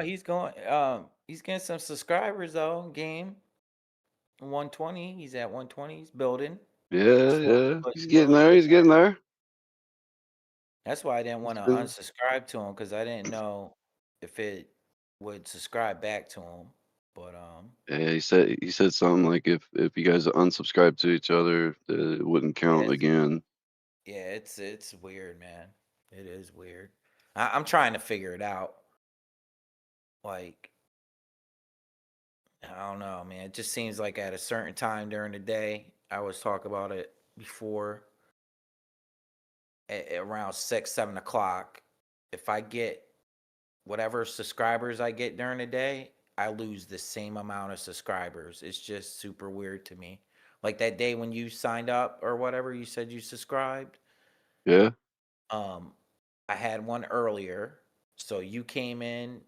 He's going. He's getting some subscribers though. Game 120. He's at 120. He's building. Yeah. He's getting there. He's getting there. That's why I didn't want to unsubscribe to him because I didn't know if it would subscribe back to him. But yeah, he said something like if you guys unsubscribe to each other, it wouldn't count again. Yeah, it's weird, man. It is weird. I'm trying to figure it out. Like, I don't know, man. It just seems like at a certain time during the day, I was talking about it before, at around 6, 7 o'clock. If I get whatever subscribers I get during the day, I lose the same amount of subscribers. It's just super weird to me. Like that day when you signed up or whatever, you said you subscribed. Yeah. I had one earlier, so you came in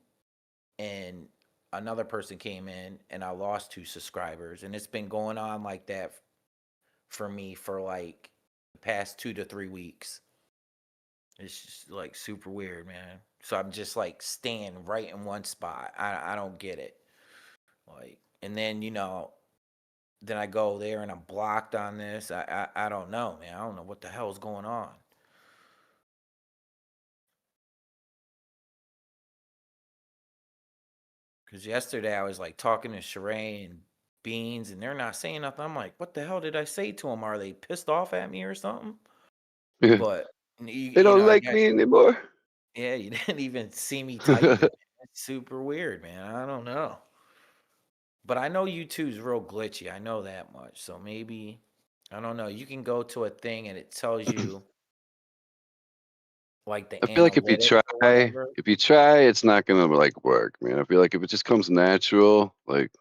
and another person came in and I lost 2 subscribers, and it's been going on like that for me for like the past 2 to 3 weeks. It's just like super weird, man. So I'm just like staying right in one spot. I don't get it. Like, and then then I go there and I'm blocked on this. I don't know, man. I don't know what the hell's going on. Because yesterday I was like talking to Sheree and Beans, and they're not saying nothing. I'm like, what the hell did I say to them? Are they pissed off at me or something? But they don't like me anymore. Yeah, you didn't even see me type it. It's super weird, man. I don't know. But I know YouTube's real glitchy. I know that much. So maybe, I don't know. You can go to a thing and it tells you like the I feel like if you try, it's not gonna like work, man. I feel like if it just comes natural, like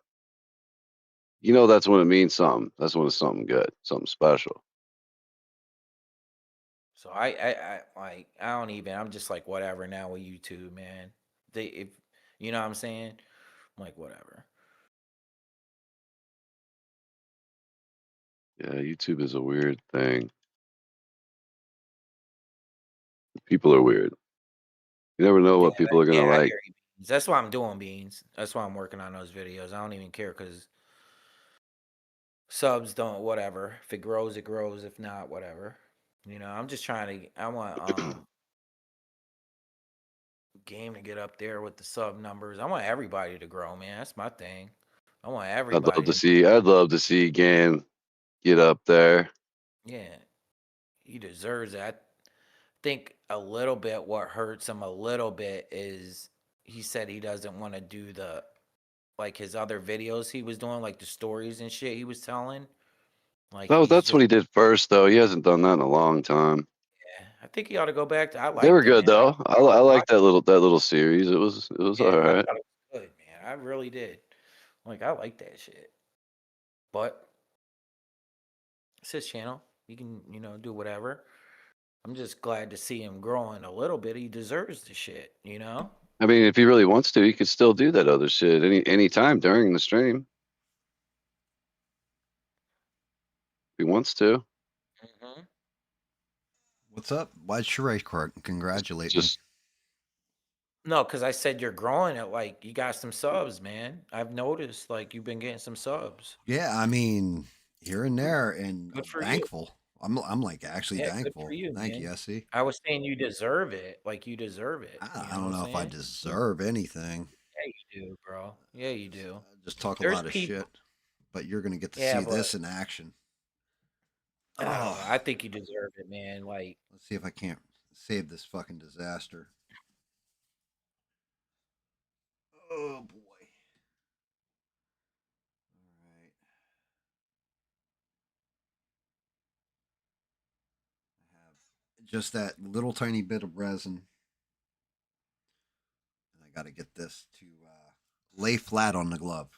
that's when it means something. That's when it's something good, something special. So I like I don't even. I'm just like whatever now with YouTube, man. If you know what I'm saying, I'm like whatever. Yeah, YouTube is a weird thing. People are weird. You never know what people are gonna like. I hear you, Beans. That's why I'm doing Beans. That's why I'm working on those videos. I don't even care because subs don't whatever. If it grows, it grows. If not, whatever. I'm just trying to. I want game to get up there with the sub numbers. I want everybody to grow, man. That's my thing. I want everybody. I'd love to see GAM get up there. Yeah, he deserves it. I think a little bit what hurts him a little bit is he said he doesn't want to do the like his other videos he was doing, like the stories and shit he was telling. Like That's what he did first, though. He hasn't done that in a long time. Yeah, I think he ought to go back to. I They were liked it, good man. though. I like that little series. It was Yeah, all I right. thought it was good, man. I really did. Like I like that shit. But it's his channel. He can, do whatever. I'm just glad to see him growing a little bit. He deserves the shit, I mean, if he really wants to, he could still do that other shit any time during the stream. If he wants to. Mm-hmm. What's up? Why'd Sheree congratulate me? No, because I said you're growing it. Like you got some subs, man. I've noticed like you've been getting some subs. Yeah, I mean, here and there, and Good for thankful. you. I'm like actually Yeah, good thankful. for you, Thank man. you, SC. I was saying you deserve it. Like you deserve it. I What don't I'm know if I saying? deserve anything. Yeah, you do, bro. Yeah, you do. I just talk a There's lot of people. shit, but you're gonna get to Yeah, see but this in action. I don't know. Oh, I think you deserve it, man. Like, let's see if I can't save this fucking disaster. Oh boy. All right. I have just that little tiny bit of resin, and I got to get this to lay flat on the glove.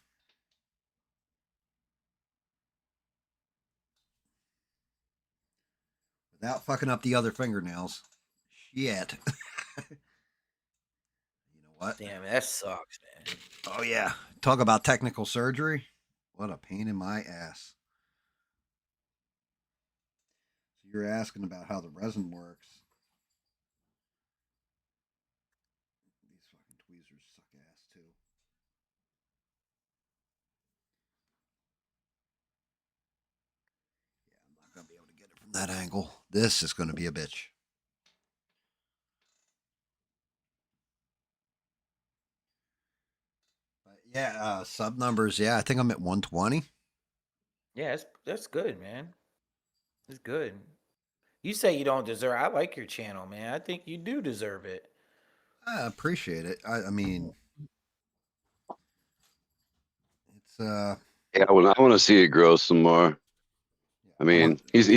Without fucking up the other fingernails. Shit. You know what? damn, that sucks, man. Oh yeah. Talk about technical surgery. What a pain in my ass. So you're asking about how the resin works. These fucking tweezers suck ass too. Yeah, I'm not gonna be able to get it from that angle. This is gonna be a bitch. But yeah, sub numbers. Yeah, I think I'm at 120. Yeah, that's good, man. It's good. You say you don't deserve. I like your channel, man. I think you do deserve it. I appreciate it. I mean, it's Yeah, I want to see it grow some more. I mean, he's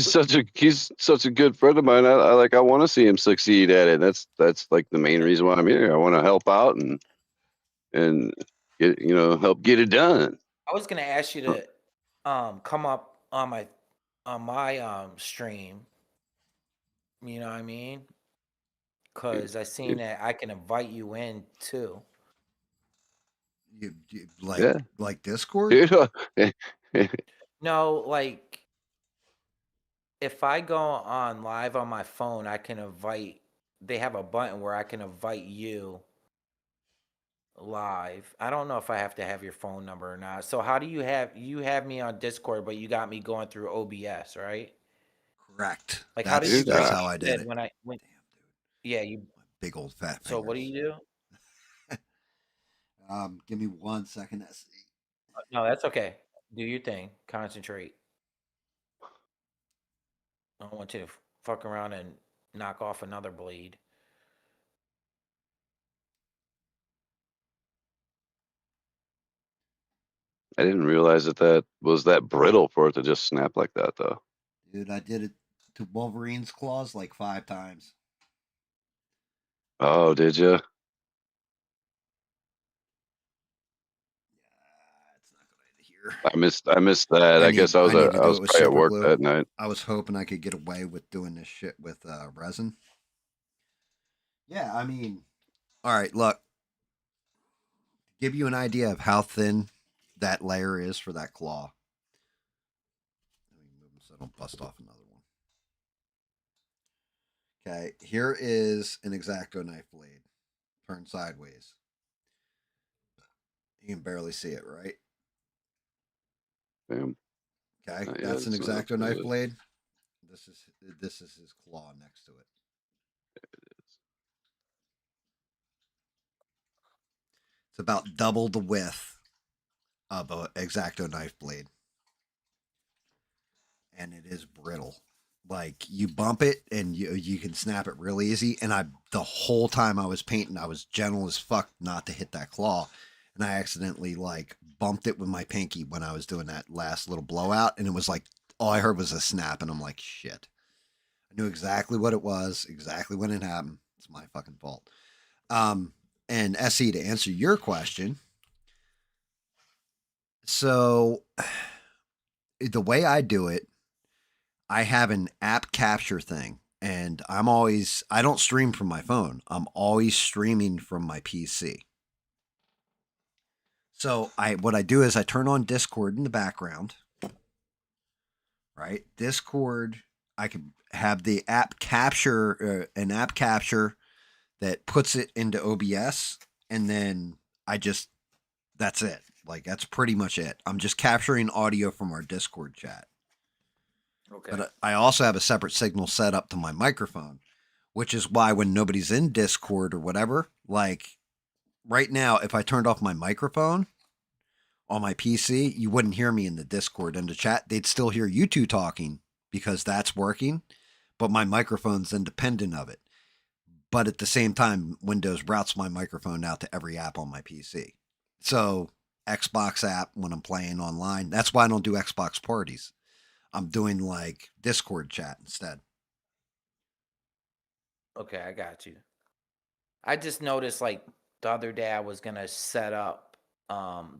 such a good friend of mine. I want to see him succeed at it. That's like the main reason why I'm here. I want to help out and get help get it done. I was gonna ask you to come up on my stream. You know what I mean? Cause I seen that I can invite you in too. you Yeah, like Discord. dude. No, like if I go on live on my phone, I can invite. They have a button where I can invite you live. I don't know if I have to have your phone number or not. So how do you have me on Discord, but you got me going through OBS, right? Correct. Like how did you Dude, get That's me? how I You did said it. when Damn, dude. yeah, you. My big old fat So what fingers. do you do? Give me 1 second. Let's see. No, that's okay. Do your thing. Concentrate. I don't want you to fuck around and knock off another blade. I didn't realize that was that brittle for it to just snap like that, though. Dude, I did it to Wolverine's claws like 5 times. Oh, did you? Yeah, it's not good here. I missed that. I guess I need to I do was it with probably at super work glue. that night. I was hoping I could get away with doing this shit with resin. Yeah, I mean, all right, look, give you an idea of how thin that layer is for that claw. Let me move them so I don't bust off another one. Okay, here is an X-Acto knife blade. Turned sideways. You can barely see it, right? Damn. Okay, Yeah, that's an it's not X-Acto knife good. blade. This is his claw next to it. It's about double the width of a X-Acto knife blade, and it is brittle. Like you bump it and you can snap it real easy. And the whole time I was painting, I was gentle as fuck not to hit that claw, and I accidentally like bumped it with my pinky when I was doing that last little blowout, and it was like all I heard was a snap, and I'm like, shit. I knew exactly what it was, exactly when it happened. It's my fucking fault. And SE, to answer your question, so the way I do it, I have an app capture thing, and I don't stream from my phone. I'm always streaming from my PC. So what I do is I turn on Discord in the background, right? Discord, I can have the app capture, an app capture that puts it into OBS, and then that's it. Like that's pretty much it. I'm just capturing audio from our Discord chat. Okay. But I also have a separate signal set up to my microphone, which is why when nobody's in Discord or whatever, like right now, if I turned off my microphone on my PC, you wouldn't hear me in the Discord and the chat. They'd still hear you two talking because that's working, but my microphone's independent of it. But at the same time, Windows routes my microphone out to every app on my PC. So Xbox app when I'm playing online, that's why I don't do Xbox parties. I'm doing like Discord chat instead. Okay, I got you. I just noticed like the other day I was gonna set up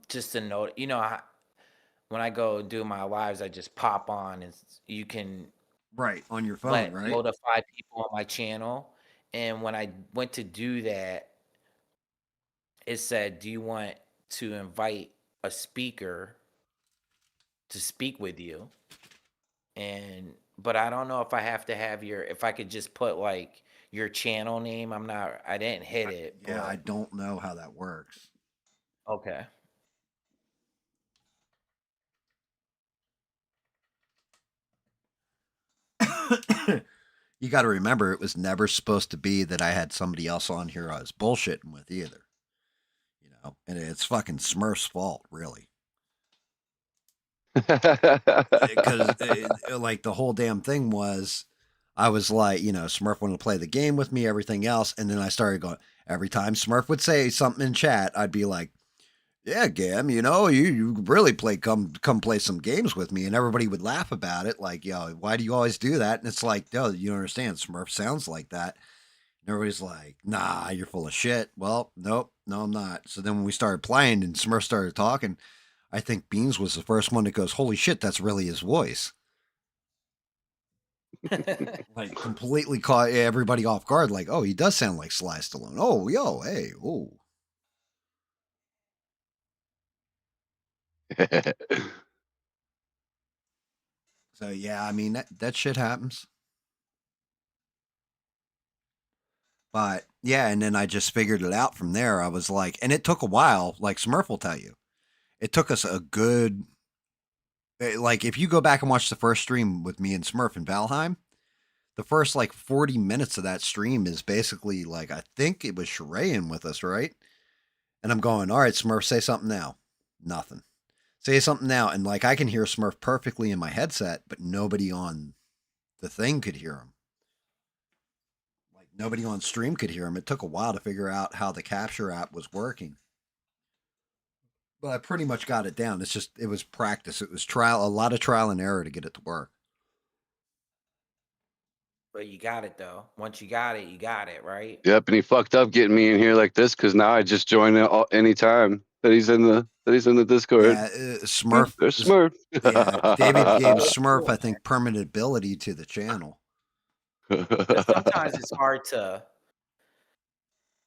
just to note. When I go do my lives, I just pop on and you can Right, on your phone, right? notify people on my channel. And when I went to do that, it said, "Do you want to invite a speaker to speak with you?" But I don't know if I have to have if I could just put like your channel name. I didn't hit it. Yeah, I don't know how that works. Okay. You got to remember, it was never supposed to be that I had somebody else on here I was bullshitting with either. And it's fucking Smurf's fault, really. Because like the whole damn thing was, I was like, Smurf wanted to play the game with me, everything else, and then I started going. Every time Smurf would say something in chat, I'd be like, "Yeah, Gam, you really come play some games with me," and everybody would laugh about it, like, "Yo, why do you always do that?" And it's like, "Yo, you don't understand. Smurf sounds like that." And everybody's like, "Nah, you're full of shit." Well, nope, no, I'm not. So then when we started playing and Smurf started talking, I think Beans was the first one that goes, "Holy shit, that's really his voice." Like completely caught everybody off guard. Like, oh, he does sound like Sly Stallone. Oh, yo, hey, oh. So yeah, I mean that shit happens. But yeah, and then I just figured it out from there. I was like, and it took a while. Like Smurf will tell you, it took us a good. Like if you go back and watch the first stream with me and Smurf in Valheim, the first like 40 minutes of that stream is basically like I think it was Shirayan with us, right? And I'm going, all right, Smurf, say something now. Nothing. Say something now. And like I can hear Smurf perfectly in my headset, but nobody on the thing could hear him. Like nobody on stream could hear him. It took a while to figure out how the capture app was working. But I pretty much got it down. It was practice. It was a lot of trial and error to get it to work. But you got it though. Once you got it, right? Yep, and he fucked up getting me in here like this because now I just join anytime that he's in the Discord. Yeah, Smurf. There's Smurf. Yeah, David gave Smurf, I think, permanentability to the channel. Sometimes it's hard to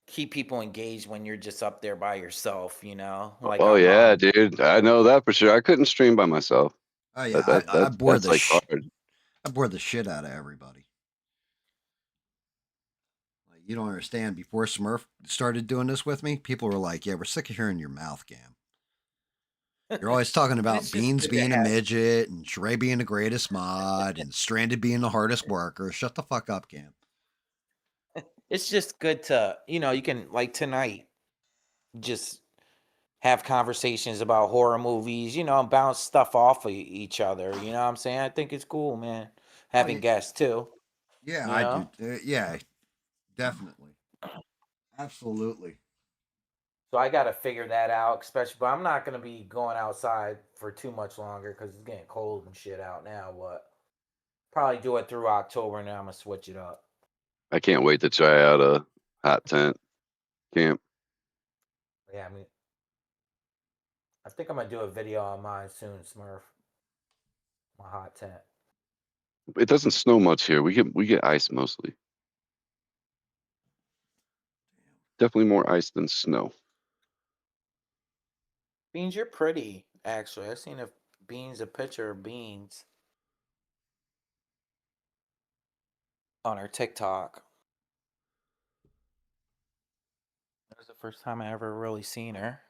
keep people engaged when you're just up there by yourself, Like oh yeah, dude, I know that for sure. I couldn't stream by myself. Oh yeah, I bored that's hard. I bored the shit out of everybody. Like you don't understand. Before Smurf started doing this with me, people were like, "Yeah, we're sick of hearing your mouth, Gam. You're always talking about Beans being a midget and Shrey being the greatest mod and Stranded being the hardest worker. Shut the fuck up, Gam." It's just good to, you can like tonight, just have conversations about horror movies, you know, and bounce stuff off of each other. You know what I'm saying? I think it's cool, man. Having guests too. Yeah, You I do. know? Yeah, definitely. Absolutely. So I got to figure that out, especially, but I'm not going to be going outside for too much longer because it's getting cold and shit out now. But probably do it through October and then I'm going to switch it up. I can't wait to try out a hot tent camp. Yeah, I mean, I think I'm going to do a video on mine soon, Smurf. My hot tent. It doesn't snow much here. We get ice mostly. Definitely more ice than snow. Beans, you're pretty, actually. I've seen a picture of Beans on her TikTok. That was the first time I ever really seen her.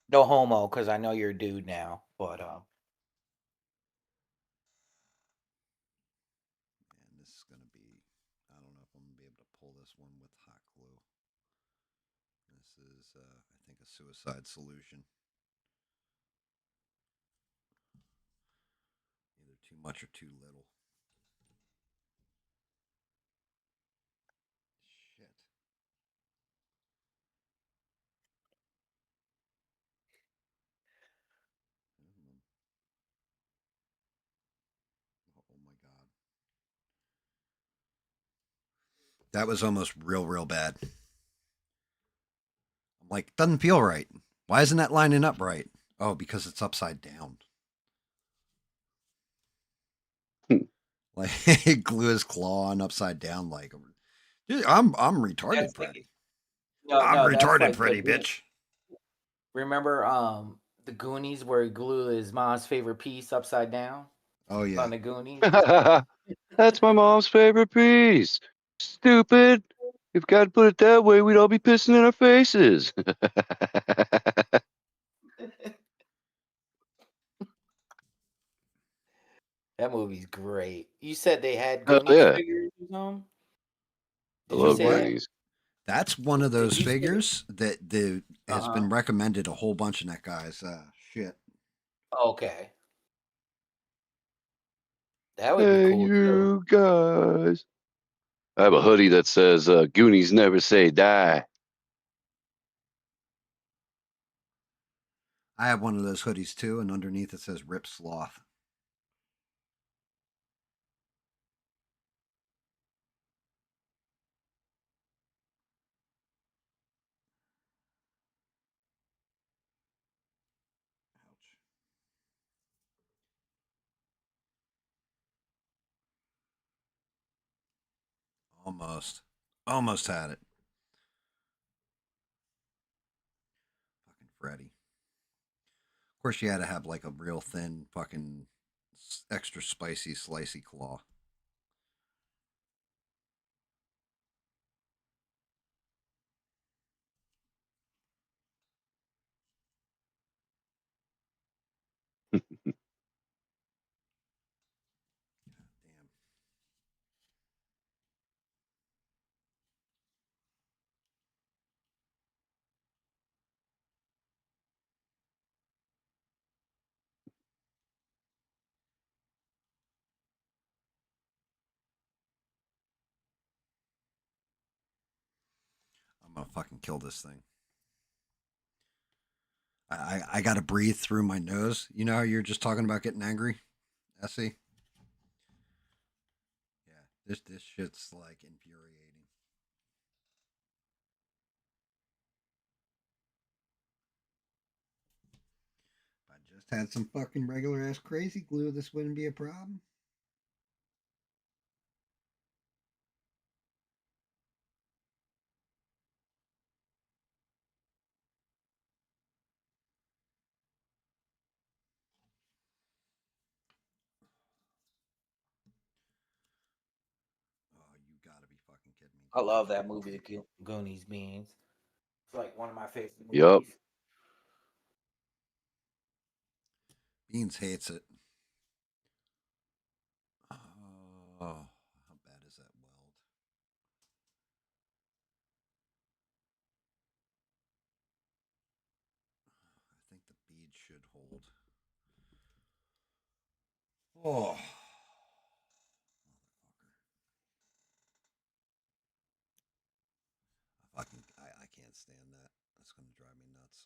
No homo, because I know you're a dude now, but Man, this is gonna be. I don't know if I'm gonna be able to pull this one with hot glue. This is, I think, a suicide solution. Either too much or too little. Shit. Oh my god. That was almost real bad. I'm like, doesn't feel right. Why isn't that lining up right? Oh, because it's upside down. Like glue his claw on upside down. Like, dude, I'm retarded that's pretty. I'm no, that's retarded like pretty, bitch. remember the Goonies where he glued his mom's favorite piece upside down Oh yeah. on the Goonies? That's my mom's favorite piece. Stupid. If God put it that way, we'd all be pissing in our faces. That movie's great. You said they had Oh Goonies yeah, figures or something? I Did you love say that? Goonies. That's one of Did those you say figures that has been recommended a whole bunch of that guy's shit. Okay. That would be Hey, cool too. you guys. I have a hoodie that says Goonies never say die. I have one of those hoodies too, and underneath it says "Rip Sloth." Ouch. Almost had it. Fucking Freddy. Of course, you had to have like a real thin, fucking extra spicy, slicey claw. Damn. I'm gonna fucking kill this thing. I gotta breathe through my nose. You know how you're just talking about getting angry, Essie? Yeah, this shit's like infuriating. If I just had some fucking regular ass crazy glue, this wouldn't be a problem. Oh, you gotta be fucking kidding me. I love that movie, The Goonies Beans. It's like one of my favorite Yup. movies. Beans hates it. Oh, how bad is that should hold. Oh. I can't stand that. That's going to drive me nuts.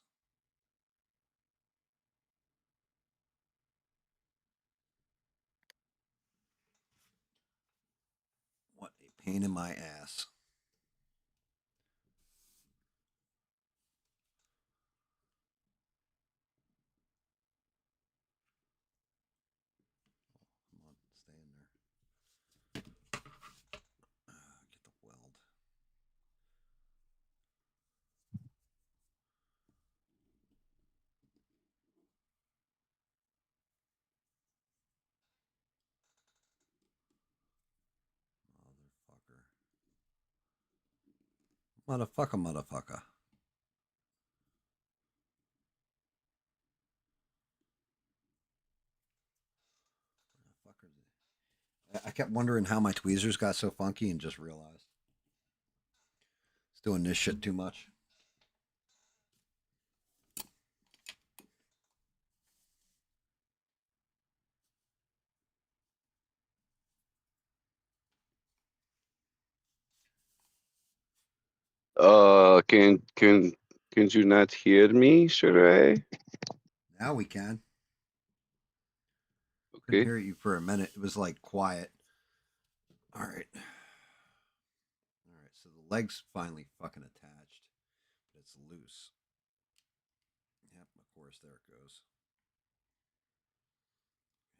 What a pain in my ass. Come on, stay in there. Get the weld. Motherfucker. Motherfucker. I kept wondering how my tweezers got so funky and just realized. It's doing this shit too much. Can you not hear me, Sheree? Now we can. Okay. Couldn't hear you for a minute. It was like quiet. All right. All right. So the leg's finally fucking attached, but it's loose. Yep, of course, there it goes.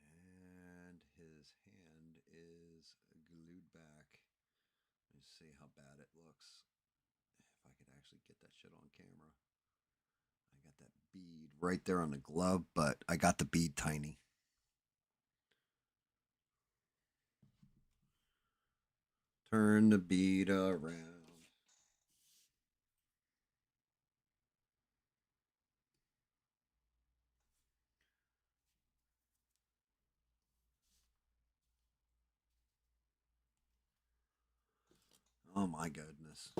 And his hand is glued back. Let's see how bad it looks. If I could actually get that shit on camera. I got that bead right there on the glove, but I got the bead tiny. Turn the bead around. Oh my goodness.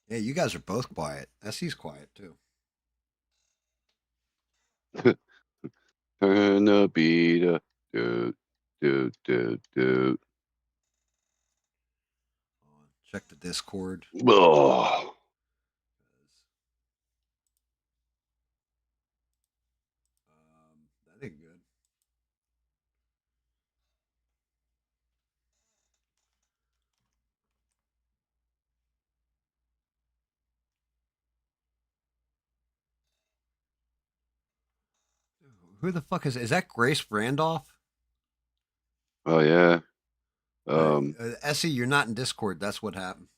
Yeah, you guys are both quiet. SE's quiet too. Turn the beat up. Do. Check the Discord. Oh. That ain't good. Who the fuck is that? Grace Randolph? Oh yeah. Essie, you're not in Discord. That's what happened.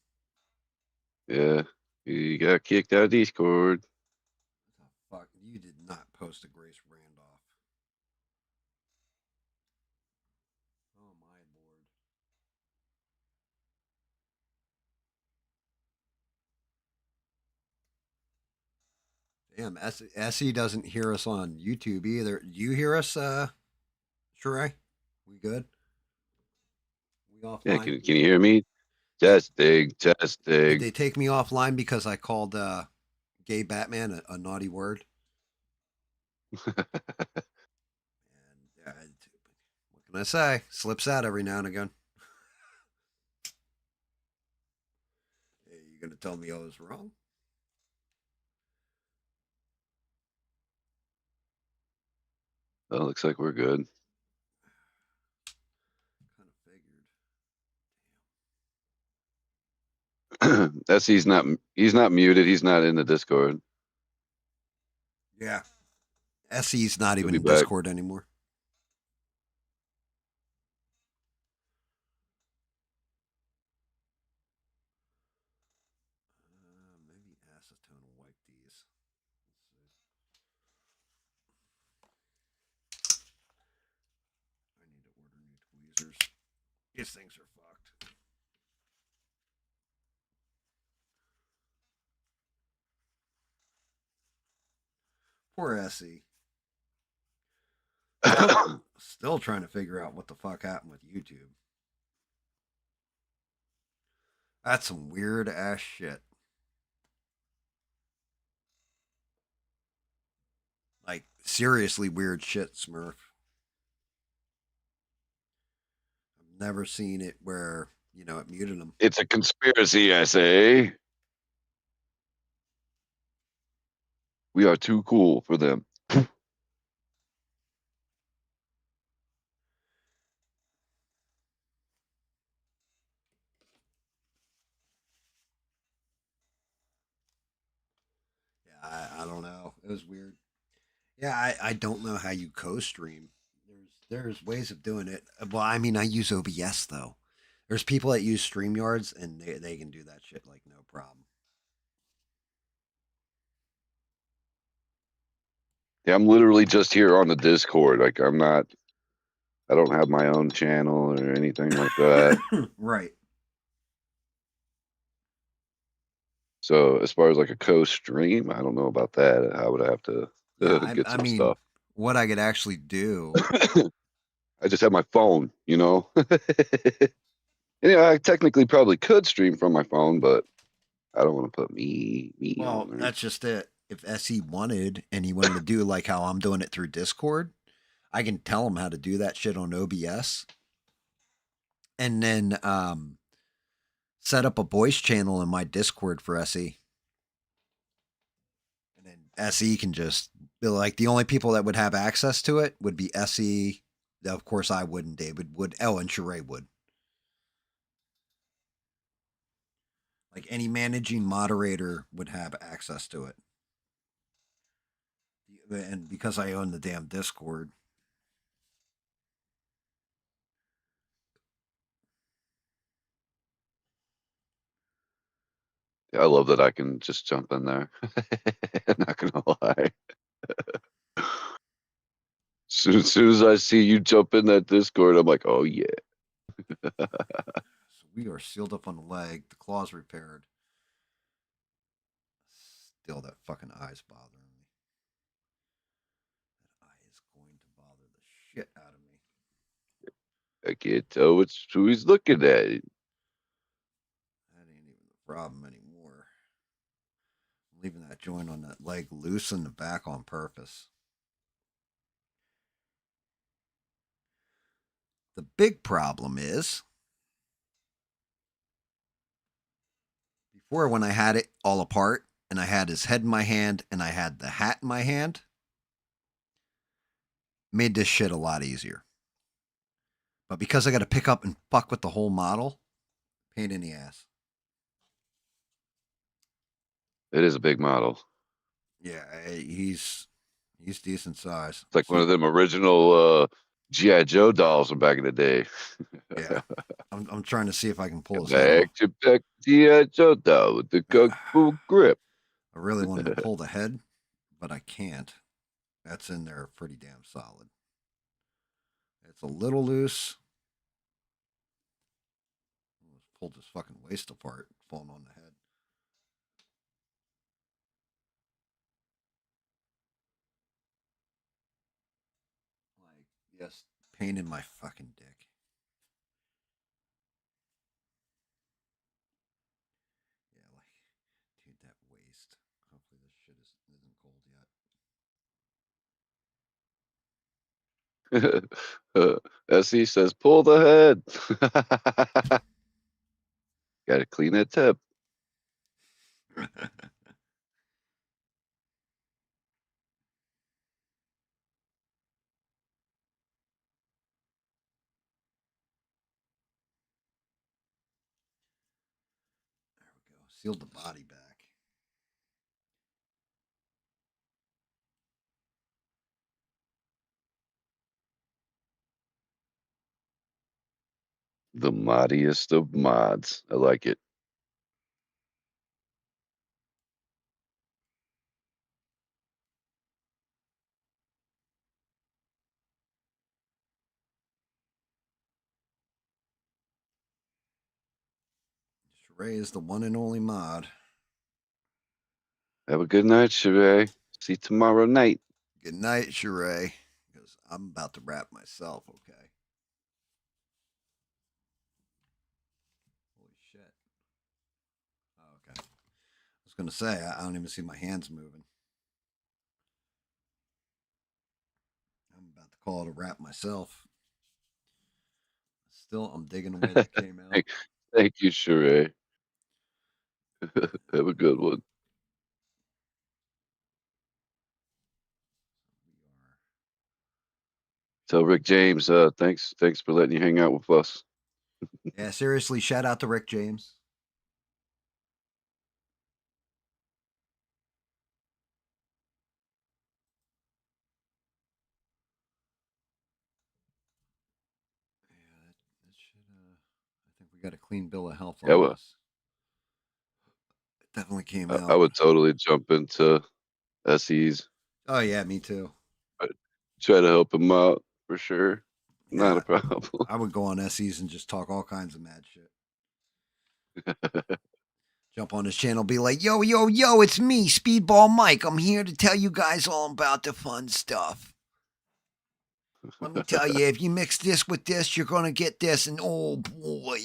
Yeah. You got kicked out of Discord. What the fuck? You did not post a Grace Randolph. Oh my lord. Damn, Essie doesn't hear us on YouTube either. Do you hear us, Sheree? We good? We offline? Yeah, can you hear me? Testing. Did they take me offline because I called gay Batman a naughty word? And what can I say? Slips out every now and again. Hey, you gonna tell me I was wrong? Well, looks like we're good. Kind of figured. He's not muted. He's not in the Discord. Yeah. SE's not even in back. Discord anymore. Maybe acetone will wipe these. I need to order new tweezers. These things are fucked. Poor SE. Still trying to figure out what the fuck happened with YouTube. That's some weird ass shit. Like seriously weird shit, Smurf. I've never seen it where, it muted them. It's a conspiracy, I say. We are too cool for them. Yeah, I don't know. It was weird. Yeah, I don't know how you co-stream. There's ways of doing it. Well, I mean, I use OBS though. There's people that use StreamYards and they can do that shit like no problem. Yeah, I'm literally just here on the Discord. Like I don't have my own channel or anything like that. Right. So as far as like a co-stream, I don't know about that. How would I have to Yeah, get I some mean, stuff? what I could actually do. I just have my phone, I technically probably could stream from my phone, but I don't want to put me Well, on there. that's just it. If SE wanted and he wanted to do like how I'm doing it through Discord, I can tell him how to do that shit on OBS, and then set up a voice channel in my Discord for SE. And then SE can just be like, the only people that would have access to it would be SE. Of course, I wouldn't. David would. Oh, and Sheree would. Like any managing moderator would have access to it. And because I own the damn Discord. I love that I can just jump in there. I'm not gonna lie. Soon as I see you jump in that Discord, I'm like, oh yeah. So we are sealed up on the leg. The claw's repaired. Still, that fucking eye's bothering me. That eye is going to bother the shit out of me. I can't tell who he's looking at. That ain't even the problem anymore. I'm leaving that joint on that leg loose in the back on purpose. The big problem is before when I had it all apart and I had his head in my hand and I had the hat in my hand, made this shit a lot easier. But because I got to pick up and fuck with the whole model, pain in the ass. It is a big model. Yeah, he's decent size. It's like one of them original G.I. Joe dolls from back in the day. Yeah. I'm trying to see if I can pull his The head off. action packed G.I. Joe doll with the kung fu grip. I really wanted to pull the head, but I can't. That's in there pretty damn solid. It's a little loose. Pulled his fucking waist apart, falling on the head. Like, yes, pain in my fucking dick. Yeah, like, dude, that waist. Hopefully this shit isn't cold yet. SE says, pull the head. Got to clean that tip. There we go. Sealed the body back. The moddiest of mods. I like it. Sheree is the one and only mod. Have a good night, Sheree. See you tomorrow night. Good night, Sheree. Because I'm about to wrap myself, okay? Holy shit. Oh, okay. I was going to say, I don't even see my hands moving. call it a wrap myself. Still, I'm digging the way that came out. Thank you, Sheree. Have a good one. Tell Rick James, thanks for letting you hang out with us. Yeah, seriously, shout out to Rick James. Yeah, that should. I think we got a clean bill of health on this. It definitely came out. I would totally jump into SEs. Oh yeah, me too. Try to help him out for sure. Yeah, not a problem. I would go on SEs and just talk all kinds of mad shit. Jump on his channel, be like, yo, it's me, Speedball Mike. I'm here to tell you guys all about the fun stuff. Let me tell you, if you mix this with this, you're going to get this, and oh boy.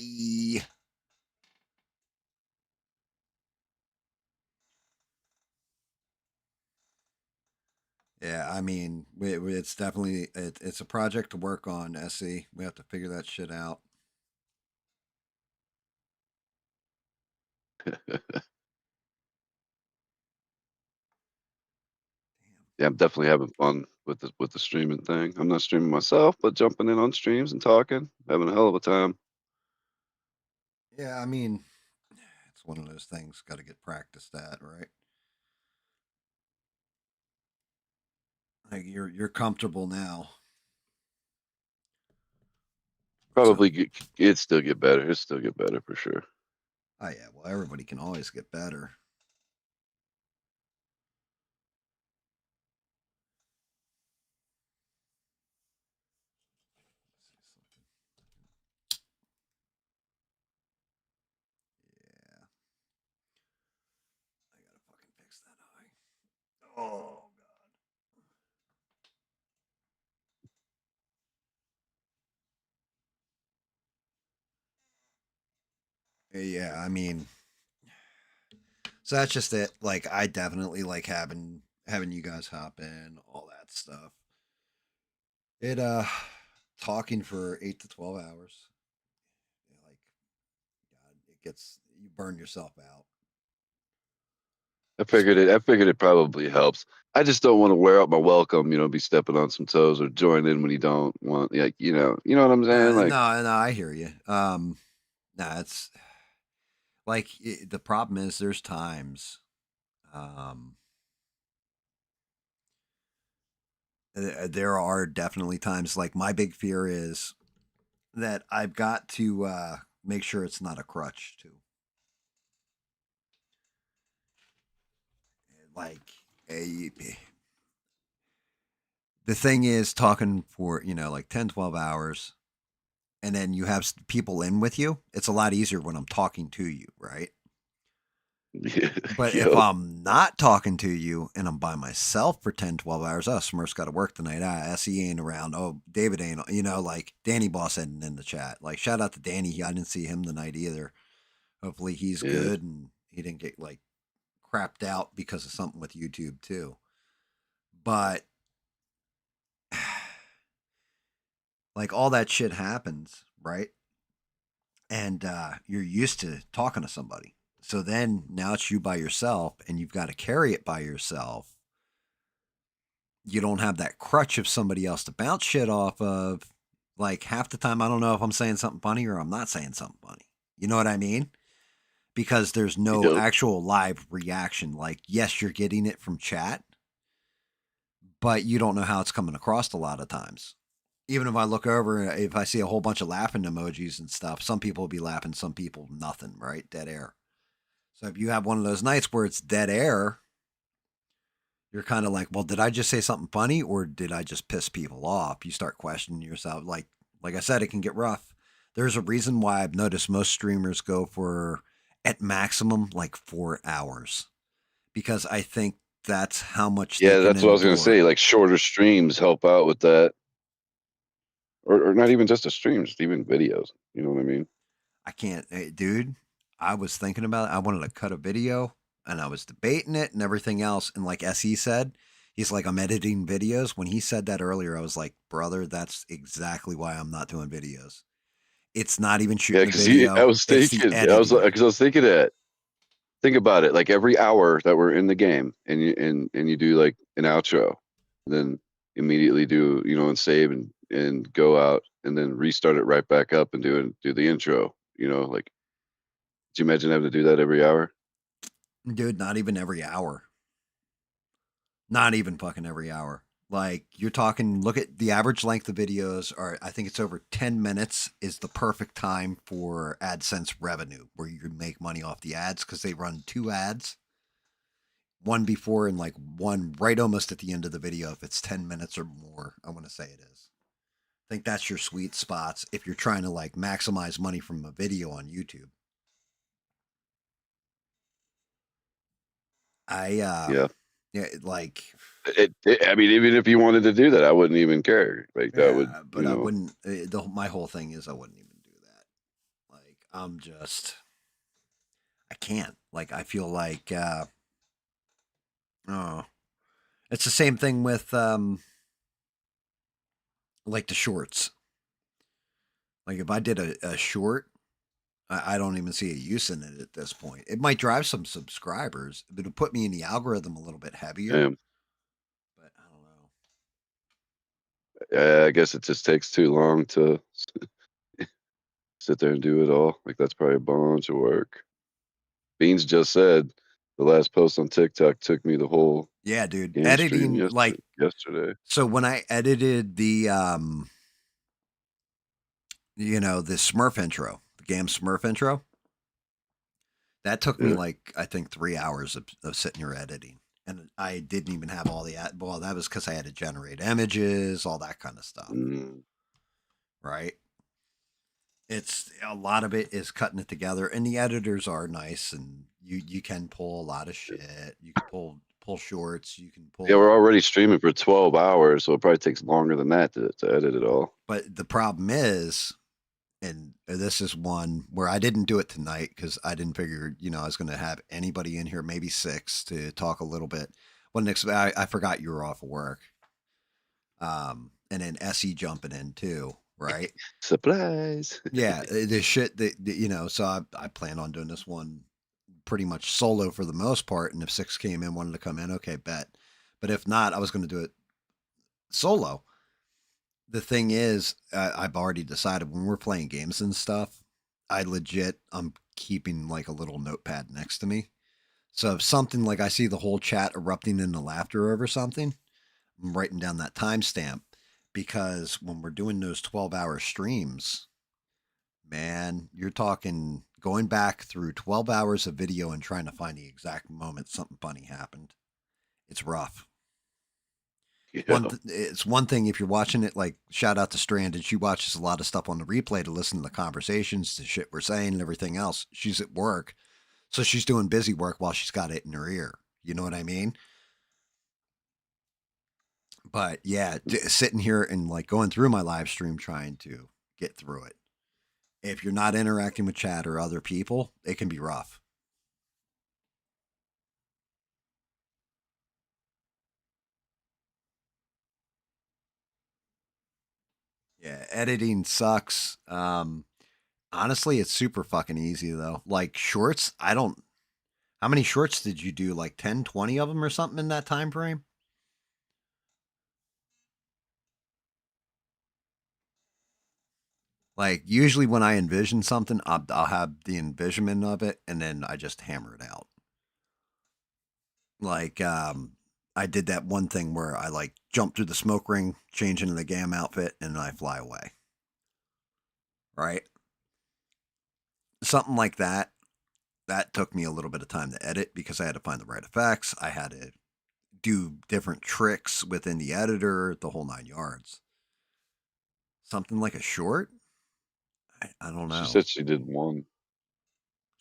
Yeah, I mean, it's definitely, it's a project to work on, SE. We have to figure that shit out. Yeah, I'm definitely having fun with the streaming thing. I'm not streaming myself, but jumping in on streams and talking, having a hell of a time. Yeah, I mean, it's one of those things. Got to get practiced at, right? Like you're comfortable now. Probably it'd still get better. It'd still get better for sure. Oh yeah, well everybody can always get better. Yeah. I gotta fucking fix that eye. Oh god. Yeah, I mean, so that's just it. Like, I definitely like having you guys hop in, all that stuff. It talking for 8 to 12 hours. Like, God, it gets you burn yourself out. I figured it probably helps. I just don't want to wear out my welcome, be stepping on some toes or join in when you don't want, like, you know what I'm saying? Like, no, I hear you. It's like the problem is there's times, there are definitely times like my big fear is that I've got to make sure it's not a crutch too. Like a the thing is talking for like 10 12 hours and then you have people in with you, it's a lot easier when I'm talking to you, right? But if I'm not talking to you and I'm by myself for 10 12 hours, Smurf's got to work tonight, SE ain't around, David ain't, like Danny Boss said in the chat, like shout out to Danny, I didn't see him tonight either. Hopefully he's good and he didn't get like crapped out because of something with YouTube too. But like all that shit happens, right? And you're used to talking to somebody. So then now it's you by yourself and you've got to carry it by yourself. You don't have that crutch of somebody else to bounce shit off of. Like half the time, I don't know if I'm saying something funny or I'm not saying something funny. You know what I mean? Because there's no actual live reaction. Like, yes, you're getting it from chat, but you don't know how it's coming across a lot of times. Even if I look over, if I see a whole bunch of laughing emojis and stuff, some people will be laughing, some people nothing, right? Dead air. So if you have one of those nights where it's dead air, you're kind of like, well, did I just say something funny or did I just piss people off? You start questioning yourself. Like I said, it can get rough. There's a reason why I've noticed most streamers go for at maximum like 4 hours, because I think that's how much. Yeah, that's what I was going to say. Like shorter streams help out with that, or not even just a stream, just even videos. You know what I mean? I can't, dude. I was thinking about it. I wanted to cut a video and I was debating it and everything else. And like SE said, He's like, I'm editing videos. When he said that earlier, I was like, brother, that's exactly why I'm not doing videos. It's not even shooting the because video. I was It's the thinking, editing. because I was thinking that. Think about it, like every hour that we're in the game, and you do like an outro, then immediately do and save and go out and then restart it right back up and do the intro. Like, could you imagine having to do that every hour? Dude, not even every hour. Not even fucking every hour. Like you're talking, look at the average length of videos are, I think it's over 10 minutes is the perfect time for AdSense revenue where you can make money off the ads because they run 2 ads, one before and like one right almost at the end of the video. If it's 10 minutes or more, I want to say it is. I think that's your sweet spots if you're trying to like maximize money from a video on YouTube. Yeah. Yeah, like I mean, even if you wanted to do that, I wouldn't even care. Like that would, yeah, but I wouldn't. My whole thing is I wouldn't even do that. Like I can't. Like I feel like oh, it's the same thing with like the shorts. Like if I did a short, I don't even see a use in it at this point. It might drive some subscribers, but it'll put me in the algorithm a little bit heavier. But I don't know. I guess it just takes too long to sit there and do it all. Like that's probably a bunch of work. Beans just said the last post on TikTok took me the whole Yeah, dude. game stream Editing yesterday. So when I edited the the Smurf intro, the GAM Smurf intro, that took me like I think 3 hours of sitting here editing. And I didn't even have all the well, that was because I had to generate images, all that kind of stuff. Right. It's a lot of it is cutting it together, and the editors are nice, and you can pull a lot of shit. You can pull shorts. You can pull. Yeah, we're already streaming for 12 hours, so it probably takes longer than that to edit it all. But the problem is, and this is one where I didn't do it tonight because I didn't figure, I was going to have anybody in here, maybe 6, to talk a little bit. Well, next, I forgot you were off of work. And then SE jumping in too, right? Surprise. Yeah, the shit that, so I plan on doing this one pretty much solo for the most part. And if 6 came in, wanted to come in, okay, bet. But if not, I was going to do it solo. The thing is, I've already decided when we're playing games and stuff, I'm keeping like a little notepad next to me. So if something like I see the whole chat erupting into laughter over something, I'm writing down that timestamp because when we're doing those 12-hour streams, man, you're talking going back through 12 hours of video and trying to find the exact moment something funny happened. It's rough. Yeah. It's one thing if you're watching it, like shout out to Stranded. She watches a lot of stuff on the replay to listen to the conversations, the shit we're saying, and everything else. She's at work, so she's doing busy work while she's got it in her ear. You know what I mean? But yeah, sitting here and like going through my live stream trying to get through it. If you're not interacting with chat or other people, it can be rough. Yeah, editing sucks. Honestly, it's super fucking easy though. Like shorts, how many shorts did you do? Like 10, 20 of them or something in that time frame? Like usually when I envision something, I'll have the envisionment of it and then I just hammer it out. Like I did that one thing where I like jump through the smoke ring, change into the GAM outfit, and I fly away. Right? Something like that. That took me a little bit of time to edit because I had to find the right effects. I had to do different tricks within the editor, the whole 9 yards. Something like a short? I don't know. She said she did one.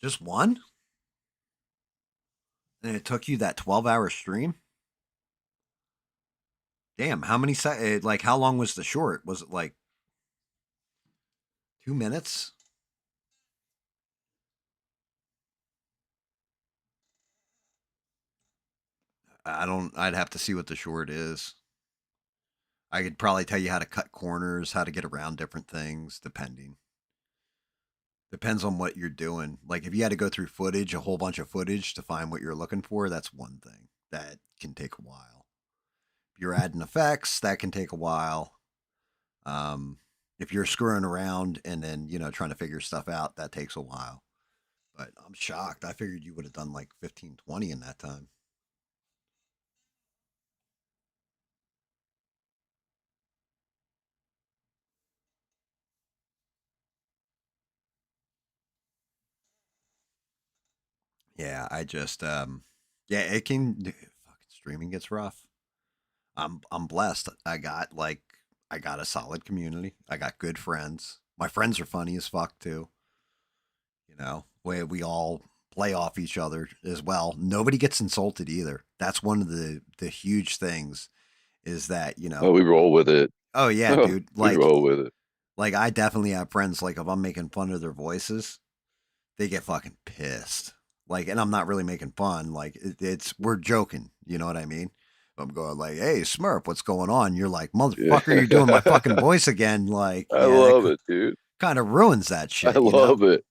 Just one? And it took you that 12-hour stream? Damn, how many like how long was the short? Was it like 2 minutes? I'd have to see what the short is. I could probably tell you how to cut corners, how to get around different things, depending. Depends on what you're doing. Like if you had to go through footage, a whole bunch of footage to find what you're looking for, that's one thing. That can take a while. If you're adding effects, that can take a while. Um, if you're screwing around and then, trying to figure stuff out, that takes a while. But I'm shocked. I figured you would have done like 15, 20 in that time. Yeah, yeah, it can fucking streaming gets rough. I'm blessed. I got a solid community. I got good friends. My friends are funny as fuck too. We all play off each other as well. Nobody gets insulted either. That's one of the huge things is that, Oh, we roll with it. Oh yeah, dude. We roll with it. Like I definitely have friends like if I'm making fun of their voices, they get fucking pissed. Like, and I'm not really making fun. Like, it's we're joking. You know what I mean? I'm going like, "Hey, Smurf, what's going on?" You're like, "Motherfucker, you're doing my fucking voice again." Like, I love it, dude. Kind of ruins that shit. I love it.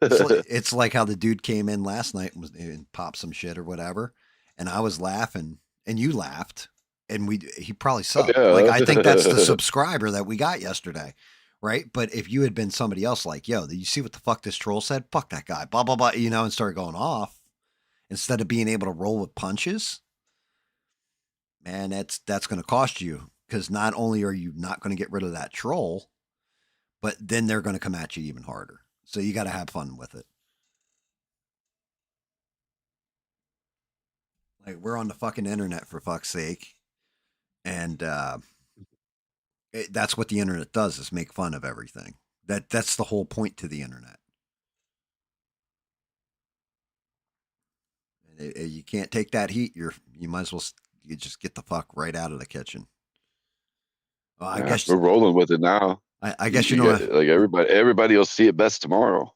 It's like how the dude came in last night and popped some shit or whatever, and I was laughing, and you laughed, and he probably sucked. Yeah. Like, I think that's the subscriber that we got yesterday. Right. But if you had been somebody else like, yo, did you see what the fuck this troll said? Fuck that guy, blah, blah, blah, and started going off instead of being able to roll with punches, man, that's going to cost you because not only are you not going to get rid of that troll, but then they're going to come at you even harder. So you got to have fun with it. Like we're on the fucking internet for fuck's sake. And, that's what the internet does is make fun of everything. That's the whole point to the internet. You can't take that heat. You might as well you just get the fuck right out of the kitchen. Well, I guess we're rolling with it now. I guess you know, like everybody will see it best tomorrow.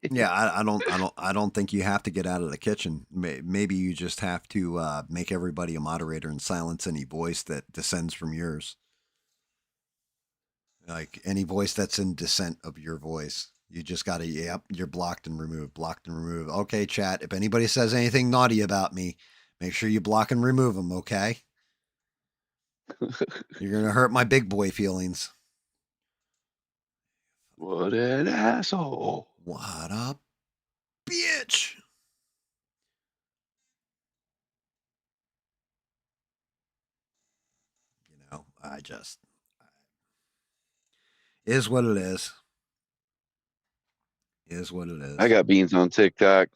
Yeah, I don't think you have to get out of the kitchen. Maybe you just have to make everybody a moderator and silence any voice that descends from yours. Like any voice that's in dissent of your voice. You just got to, yep, you're blocked and removed, blocked and removed. Okay, chat. If anybody says anything naughty about me, make sure you block and remove them, okay? You're going to hurt my big boy feelings. What an asshole. What a bitch. Is what it is. Is what it is. I got Beans on TikTok.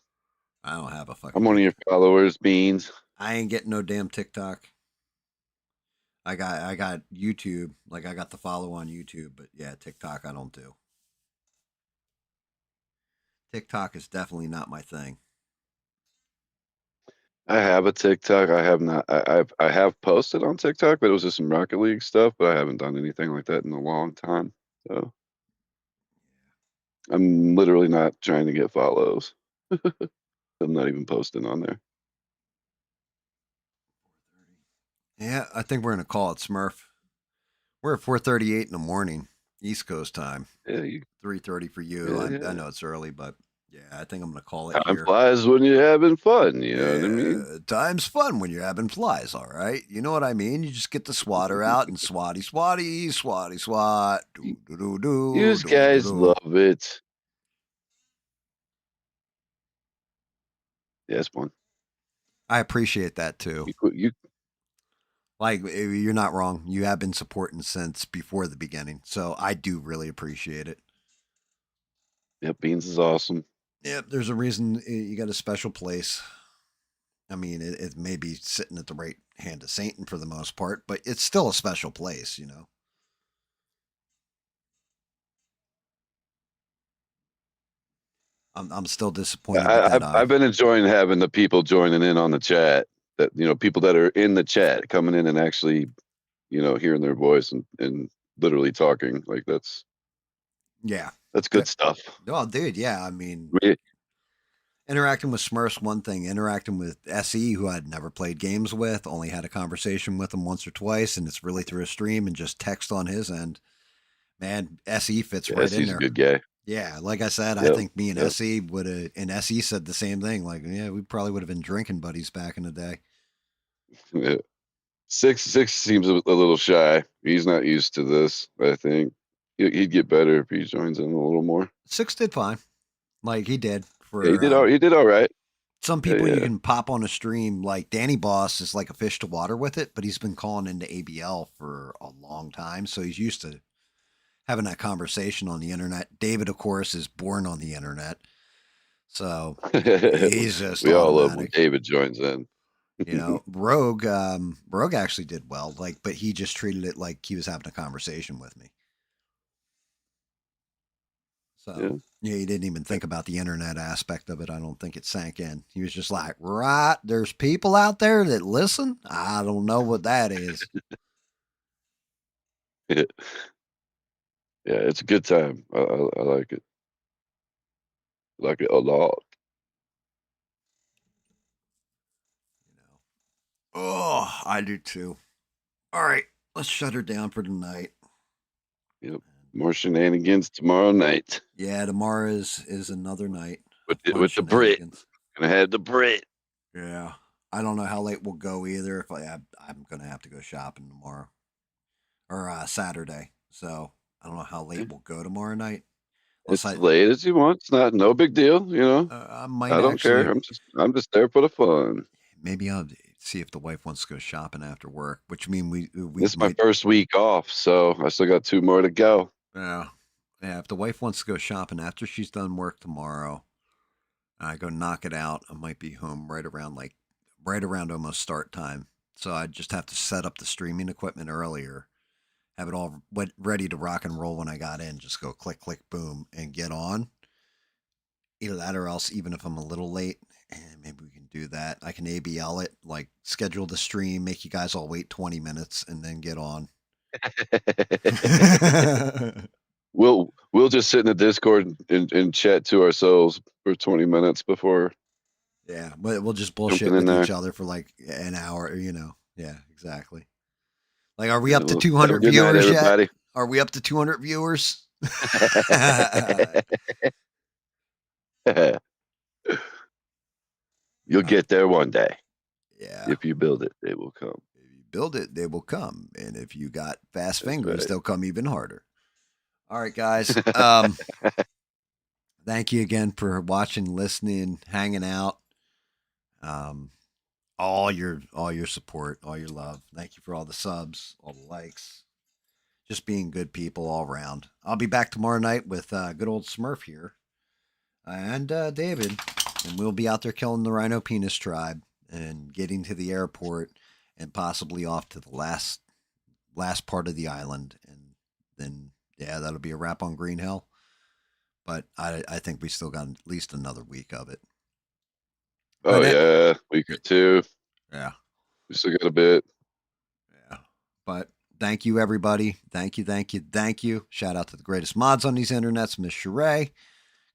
I don't have a fucking. I'm one of your followers, Beans. I ain't getting no damn TikTok. I got YouTube. Like I got the follow on YouTube, but yeah, TikTok I don't do. TikTok is definitely not my thing. I have a TikTok. I have not. I have posted on TikTok, but it was just some Rocket League stuff. But I haven't done anything like that in a long time. So I'm literally not trying to get follows. I'm not even posting on there. Yeah, I think we're gonna call it Smurf. We're at 4:38 in the morning, East Coast time. Yeah, 3:30 for you. Yeah. I know it's early, but yeah, I think I'm gonna call it. Time here. flies when you're having fun. You know what I mean? Time's fun when you're having flies. All right, you know what I mean. You just get the swatter out and swatty, swatty, swatty, swat. Do do do do. You guys love it. Yes, one. I appreciate that too. You like you're not wrong. You have been supporting since before the beginning, so I do really appreciate it. Yep, Beans is awesome. Yep, there's a reason you got a special place. I mean, it may be sitting at the right hand of Satan for the most part, but it's still a special place, you know. I'm still disappointed. I've been enjoying having the people joining in on the chat. That people that are in the chat coming in and actually, hearing their voice and literally talking like that's. Yeah, that's good stuff. Oh, dude, yeah. I mean, Interacting with Smurf's one thing. Interacting with SE, who I'd never played games with, only had a conversation with him once or twice, and it's really through a stream and just text on his end. Man, SE fits right in SE's there. a good guy. Yeah, like I said, I Yep, think me and yep. SE would have, and SE said the same thing. Like, yeah, we probably would have been drinking buddies back in the day. Yeah. Six seems a little shy. He's not used to this. I think he'd get better if he joins in a little more. 6 did fine, like he did Yeah, he for did all. He did all right. some Yeah, people. You yeah. can pop on a stream. Like Danny Boss is like a fish to water with it, but he's been calling into ABL for a long time, so he's used to having that conversation on the internet. David, of course, is born on the internet, so he's just We all love when automatic. David joins in. You know, Rogue actually did well, like, but he just treated it like he was having a conversation with me. So yeah, he didn't even think about the internet aspect of it. I don't think it sank in. He was just like, right, there's people out there that listen. I don't know what that is. Yeah, it's a good time. I like it. I like it a lot. Oh, I do too. All right, let's shut her down for tonight. Yep. More shenanigans tomorrow night. Yeah, tomorrow is another night with the Brit. Gonna have the Brit. Yeah, I don't know how late we'll go either. If I'm gonna have to go shopping tomorrow or Saturday, so I don't know how late we'll go tomorrow night. It's late as you want. It's not big deal, you know. I don't care. I'm just there for the fun. Maybe I'll see if the wife wants to go shopping after work, which means we This is my first week off, so I still got 2 more to go. Yeah. If the wife wants to go shopping after she's done work tomorrow, I go knock it out. I might be home right around almost start time. So I just have to set up the streaming equipment earlier, have it all ready to rock and roll when I got in. Just go click, click, boom, and get on. Either that or else, even if I'm a little late, maybe we can do that. I can ABL it, like schedule the stream, make you guys all wait 20 minutes, and then get on. We'll just sit in the Discord and chat to ourselves for 20 minutes before. Yeah, but we'll just bullshit with each other for like an hour, you know. Yeah, exactly. Like, are we up to 200 viewers yet? Are we up to 200 viewers? You'll get there one day. Yeah. If you build it, they will come. If you build it, they will come. And if you got fast fingers, they'll come even harder. All right, guys. Thank you again for watching, listening, hanging out. All your support, all your love. Thank you for all the subs, all the likes. Just being good people all around. I'll be back tomorrow night with good old Smurf here and David, and we'll be out there killing the Rhino Penis tribe and getting to the airport and possibly off to the last part of the island, and then that'll be a wrap on Green Hill. But I think we still got at least another week of it. Oh, yeah, week or two. Yeah. We still got a bit. Yeah. But thank you, everybody. Thank you. Shout out to the greatest mods on these internets, Miss Sheree.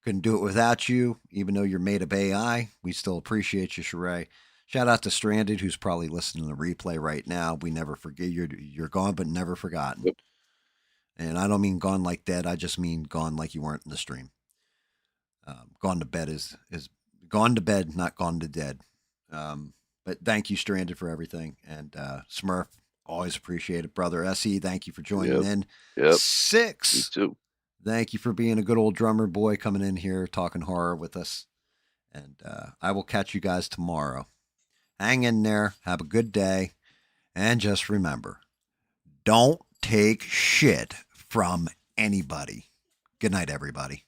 Couldn't do it without you, even though you're made of AI. We still appreciate you, Sheree. Shout out to Stranded, who's probably listening to the replay right now. We never forget you're gone, but never forgotten. Yep. And I don't mean gone like dead. I just mean gone like you weren't in the stream. Gone to bed is gone to bed, not gone to dead. But thank you, Stranded, for everything. And Smurf, always appreciate it. Brother SE, thank you for joining in. Yep. 6. Me too. Thank you for being a good old drummer boy coming in here, talking horror with us. And I will catch you guys tomorrow. Hang in there. Have a good day. And just remember, don't take shit from anybody. Good night, everybody.